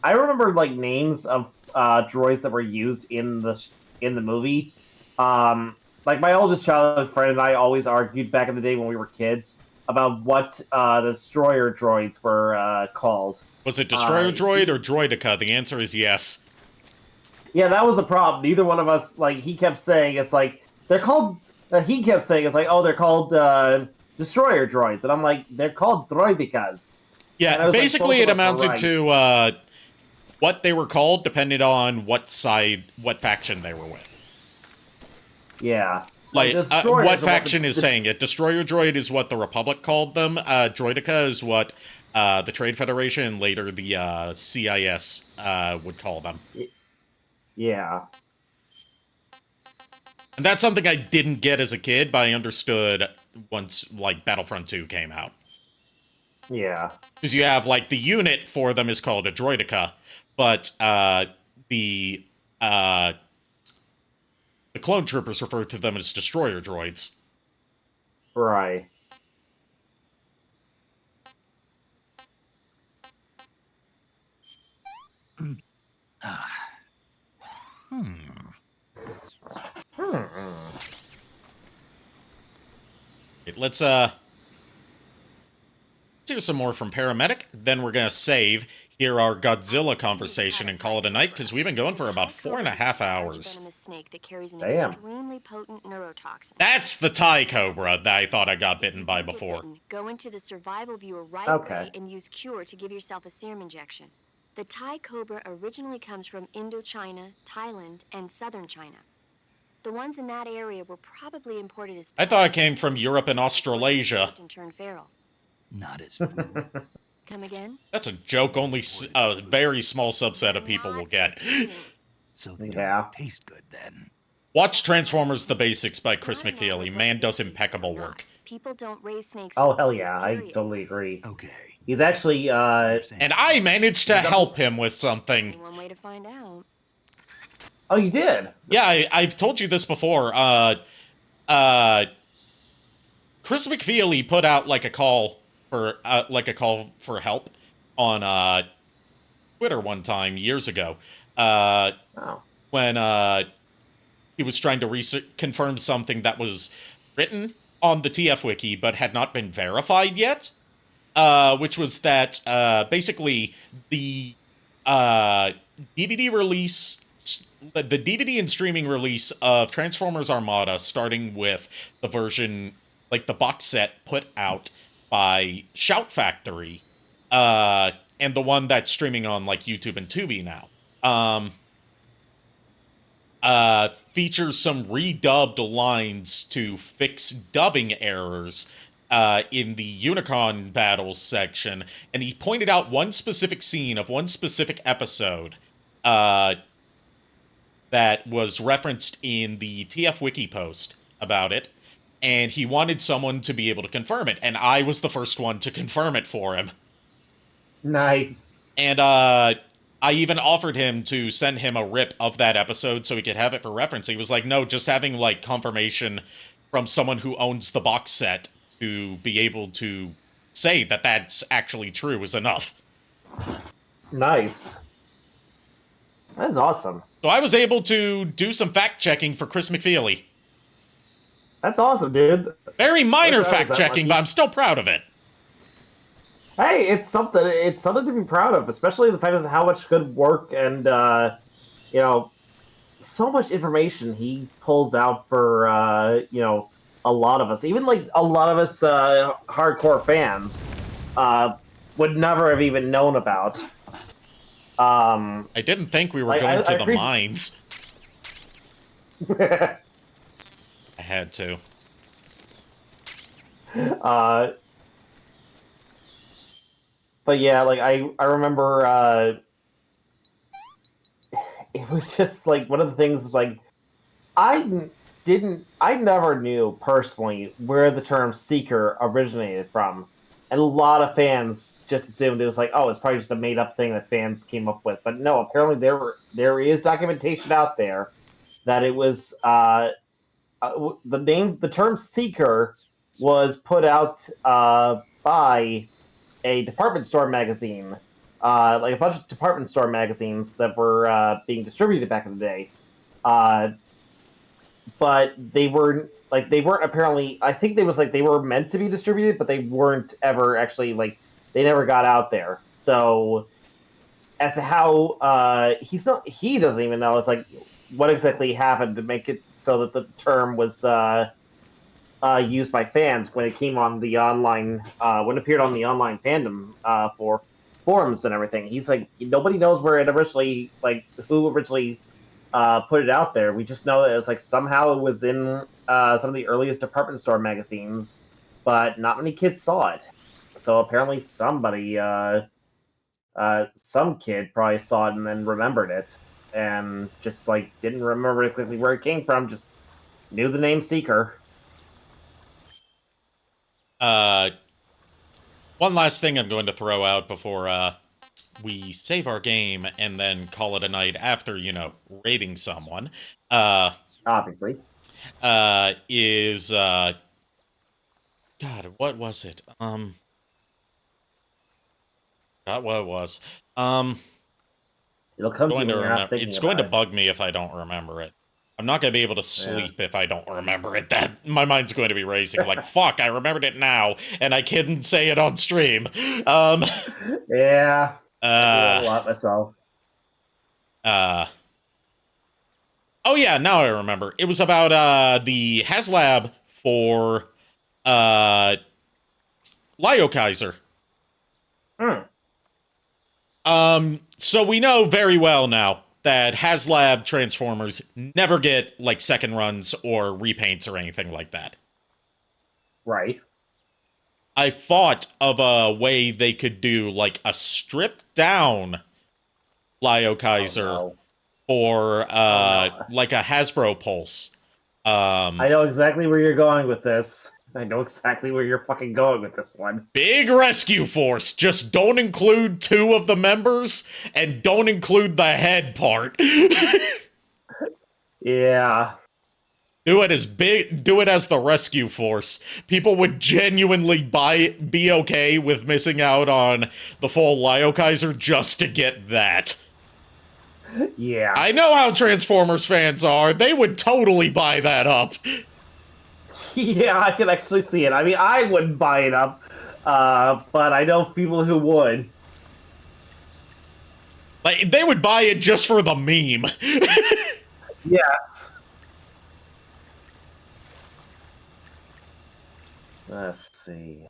I remember, like, names of droids that were used in the movie. Like, my oldest childhood friend and I always argued back in the day when we were kids about what the destroyer droids were called. Was it Destroyer Droid or Droidica? The answer is yes. Yeah, that was the problem. Neither one of us, like, he kept saying, it's like, they're called... he kept saying, it's like, oh, they're called destroyer droids. And I'm like, they're called droidicas. Yeah, basically it amounted to what they were called depending on what faction they were with. Yeah. Like, what faction is saying it. Destroyer droid is what the Republic called them. Droidica is what the Trade Federation and later the CIS would call them. Yeah. And that's something I didn't get as a kid, but I understood once, like, Battlefront 2 came out. Yeah. Because you have, like, the unit for them is called a droideka, but the clone troopers refer to them as destroyer droids. Right. Let's hear some more from Paramedic, then we're gonna save, hear our Godzilla conversation, and call it a night, because we've been going for about 4.5 hours. Snake that carries an Damn. extremely potent neurotoxin. That's the Thai Cobra that I thought I got bitten by before. Go into the survival viewer right away and use Cure to give yourself a serum injection. The Thai Cobra originally comes from Indochina, Thailand, and southern China. The ones in that area were probably imported as I thought it came from Europe and Australasia. and turned feral. Not as food. Come again? That's a joke only a very small subset of people will get. So they don't taste good then. Watch Transformers The Basics by Chris McFeely. Man does impeccable work. People don't raise snakes. Oh, hell yeah. I totally agree. Okay. He's actually, And I managed to help him with something. One way to find out. Oh, you did? Yeah, I've told you this before. Chris McFeely put out, like, a call for help on, Twitter one time, years ago. When, he was trying to confirm something that was written on the TF Wiki, but had not been verified yet. Which was that, basically, the, DVD release, the DVD and streaming release of Transformers Armada, starting with the version, like, the box set put out by Shout Factory, and the one that's streaming on, like, YouTube and Tubi now, features some redubbed lines to fix dubbing errors in the Unicron battles section, and he pointed out one specific scene of one specific episode that was referenced in the TF Wiki post about it, and he wanted someone to be able to confirm it, and I was the first one to confirm it for him. Nice. And I even offered him to send him a rip of that episode so he could have it for reference. He was like, no, just having, like, confirmation from someone who owns the box set to be able to say that that's actually true is enough. Nice. That is awesome. So I was able to do some fact-checking for Chris McFeely. That's awesome, dude. Very minor fact-checking, but I'm still proud of it. Hey, it's something to be proud of, especially the fact of how much good work and, you know, so much information he pulls out for, you know, a lot of us. Even, like, a lot of us hardcore fans would never have even known about. I didn't think we were going to the mines. I had to. But yeah, like I remember it was just like one of the things is like I never knew personally where the term seeker originated from. And a lot of fans just assumed it was like, oh, it's probably just a made up thing that fans came up with. But no, apparently there is documentation out there that it was the term seeker was put out by a department store magazine, like a bunch of department store magazines that were being distributed back in the day. But they weren't apparently, I think they were meant to be distributed, but they weren't ever actually, like, they never got out there. So as to how he doesn't even know, it's like what exactly happened to make it so that the term was used by fans when it came on the online when it appeared on the online fandom for forums and everything. He's like, nobody knows where it originally, like, who originally put it out there. We just know that it was like somehow it was in some of the earliest department store magazines, but not many kids saw it. So apparently somebody, some kid probably saw it and then remembered it, and just like didn't remember exactly where it came from. Just Knew the name Seeker. One last thing I'm going to throw out before we save our game and then call it a night after, you know, raiding someone. Obviously. Is God, what was it? God, what it was? It'll come to you when you're not thinking It's about going to it. bug me if I don't remember it. I'm not going to be able to sleep if I don't remember it. That my mind's going to be racing. Like, fuck, I remembered it now, and I couldn't say it on stream. Yeah. I do a lot myself. Oh yeah, now I remember. It was about the HasLab for Lyokaiser. So we know very well now that HasLab Transformers never get, like, second runs or repaints or anything like that. Right. I thought of a way they could do, like, a stripped-down Lyokaiser for, like, a Hasbro Pulse. I know exactly where you're going with this. I know exactly where you're fucking going with this one. Big rescue force. Just don't include 2 of the members and don't include the head part. Yeah. Do it as the rescue force. People would genuinely be okay with missing out on the full Lyokaiser just to get that. Yeah. I know how Transformers fans are. They would totally buy that up. Yeah, I can actually see it. I mean, I wouldn't buy it up, but I know people who would. Like, they would buy it just for the meme. Yes. Let's see.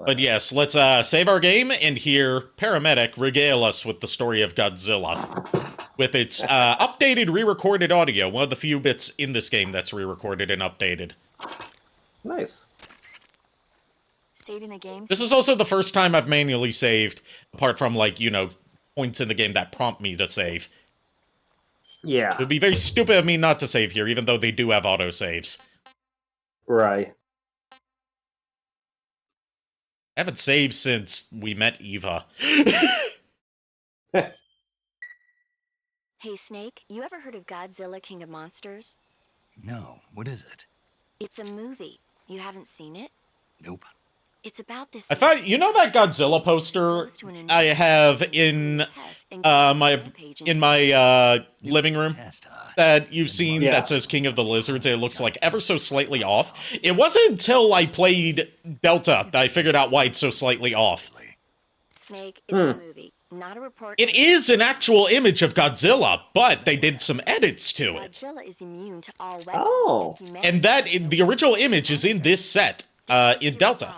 But yes, let's save our game and hear Paramedic regale us with the story of Godzilla. With its updated, re-recorded audio. One of the few bits in this game that's re-recorded and updated. Nice. Saving the game. This is also the first time I've manually saved, apart from, like, you know, points in the game that prompt me to save. Yeah. It would be very stupid of me not to save here, even though they do have autosaves. Right. I haven't saved since we met Eva. Hey, Snake, you ever heard of Godzilla King of Monsters? No, what is it? It's a movie. You haven't seen it? Nope. It's about this. I thought, you know that Godzilla poster I have in my living room that you've seen that says King of the Lizards? It looks like ever so slightly off. It wasn't until I played Delta that I figured out why it's so slightly off. Snake, it's a movie, not a report. It is an actual image of Godzilla, but they did some edits to it. Godzilla is immune to all weapons. Oh. And the original image is in this set. In Delta.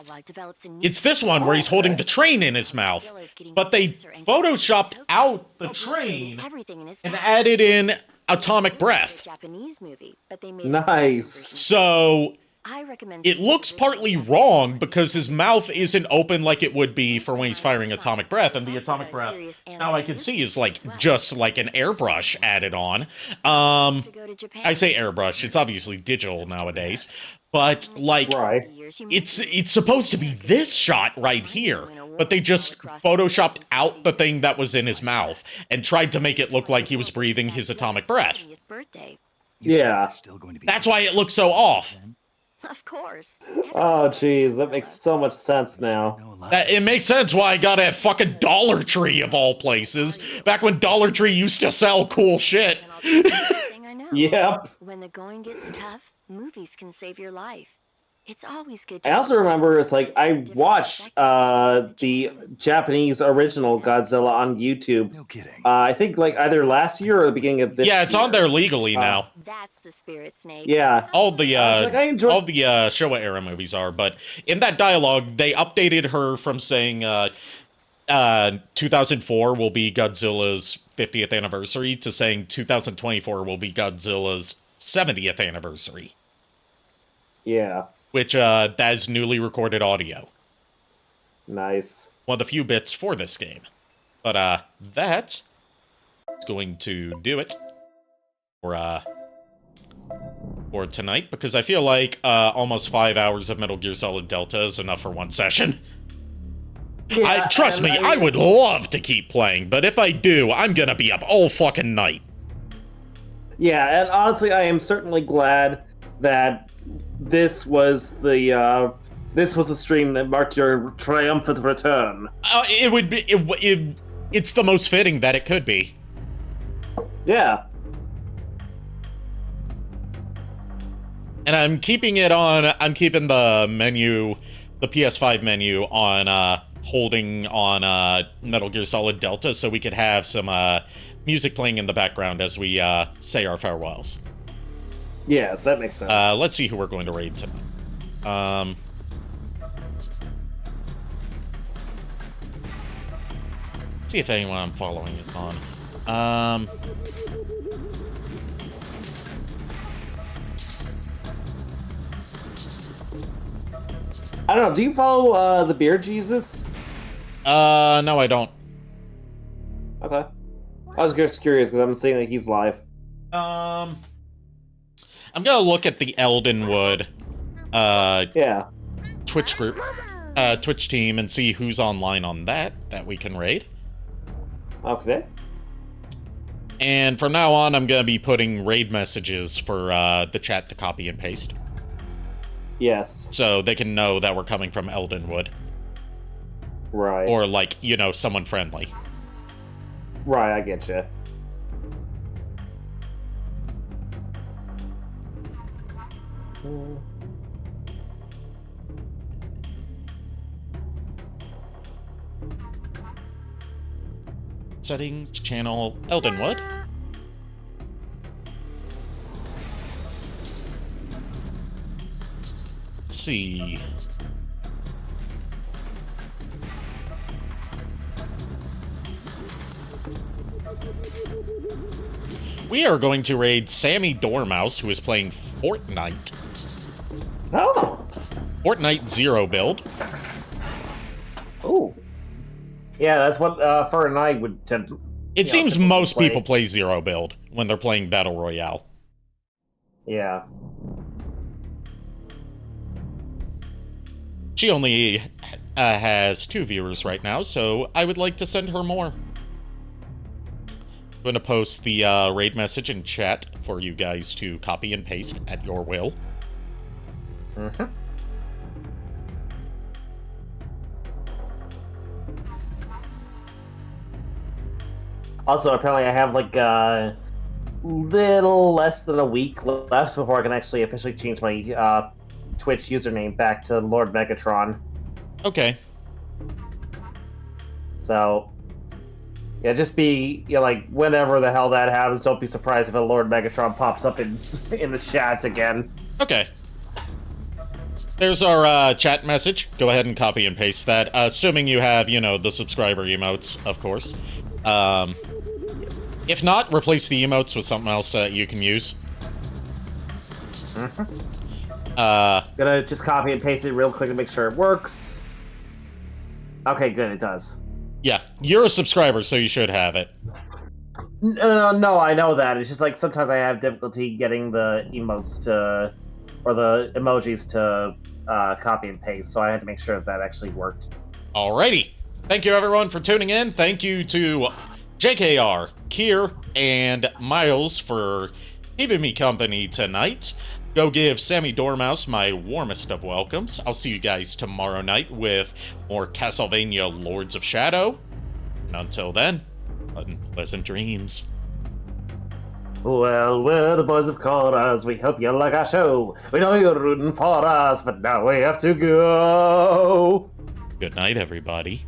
It's this one where he's holding the train in his mouth, but they photoshopped out the train and added in atomic breath. Nice. So it looks partly wrong because his mouth isn't open like it would be for when he's firing atomic breath, and the atomic breath, now I can see, is like just like an airbrush added on. I say airbrush, it's obviously digital nowadays. But, like, it's supposed to be this shot right here, but they just photoshopped out the thing that was in his mouth and tried to make it look like he was breathing his atomic breath. Yeah. That's why it looks so off. Of course. Oh, jeez, that makes so much sense now. It makes sense why I got a fucking Dollar Tree of all places, back when Dollar Tree used to sell cool shit. Yep. When the going gets tough, movies can save your life. It's always good I also remember it's like I watched the Japanese original Godzilla on YouTube. No kidding. I think like either last year or the beginning of this year. It's on there legally now. That's the spirit, Snake. Yeah, all the Showa era movies are, but in that dialogue, they updated her from saying 2004 will be Godzilla's 50th anniversary to saying 2024 will be Godzilla's 70th anniversary. Yeah. Which, that is newly recorded audio. Nice. One of the few bits for this game. But, that's going to do it for, for tonight, because I feel like almost 5 hours of Metal Gear Solid Delta is enough for one session. Yeah, Trust me, I would love to keep playing, but if I do, I'm gonna be up all fucking night. Yeah, and honestly, I am certainly glad that this was the stream that marked your triumphant return. It would be. It's the most fitting that it could be. Yeah. And I'm keeping it on. I'm keeping the menu, the PS5 menu on. Holding on Metal Gear Solid Delta, so we could have some music playing in the background as we say our farewells. Yes, that makes sense. Let's see who we're going to raid tonight. See if anyone I'm following is on. I don't know. Do you follow the Beer Jesus? No, I don't. Okay. I was just curious because I'm seeing that he's live. I'm gonna look at the Eldenwood, Twitch group, Twitch team, and see who's online on that we can raid. Okay. And from now on, I'm gonna be putting raid messages for the chat to copy and paste. Yes. So they can know that we're coming from Eldenwood. Right. Or, like, you know, someone friendly. Right, I get you. Settings, channel, Eldenwood. Let's see. We are going to raid Sammy Dormouse, who is playing Fortnite. Oh! Fortnite Zero build. Oh. Yeah, that's what Fur and I would tend to... It seems most people play Zero build when they're playing Battle Royale. Yeah. She only has 2 viewers right now, so I would like to send her more. I'm going to post the raid message in chat for you guys to copy and paste at your will. Mm-hmm. Also, apparently I have like a little less than a week left before I can actually officially change my Twitch username back to Lord Megatron. Okay. So, yeah, just be, you know, like, whenever the hell that happens, don't be surprised if a Lord Megatron pops up in the chats again. Okay. There's our chat message. Go ahead and copy and paste that. Assuming you have, you know, the subscriber emotes, of course. If not, replace the emotes with something else that you can use. Gonna just copy and paste it real quick to make sure it works. Okay, good, it does. Yeah, you're a subscriber, so you should have it. No, I know that. It's just like sometimes I have difficulty getting the emotes to, or the emojis to copy and paste, so I had to make sure that actually worked. Alrighty. Thank you, everyone, for tuning in. Thank you to JKR, Kier, and Miles for keeping me company tonight. Go give Sammy Dormouse my warmest of welcomes. I'll see you guys tomorrow night with more Castlevania Lords of Shadow. And until then, pleasant dreams. Well, we're the boys of Chorus. We hope you like our show. We know you're rooting for us, but now we have to go. Good night, everybody.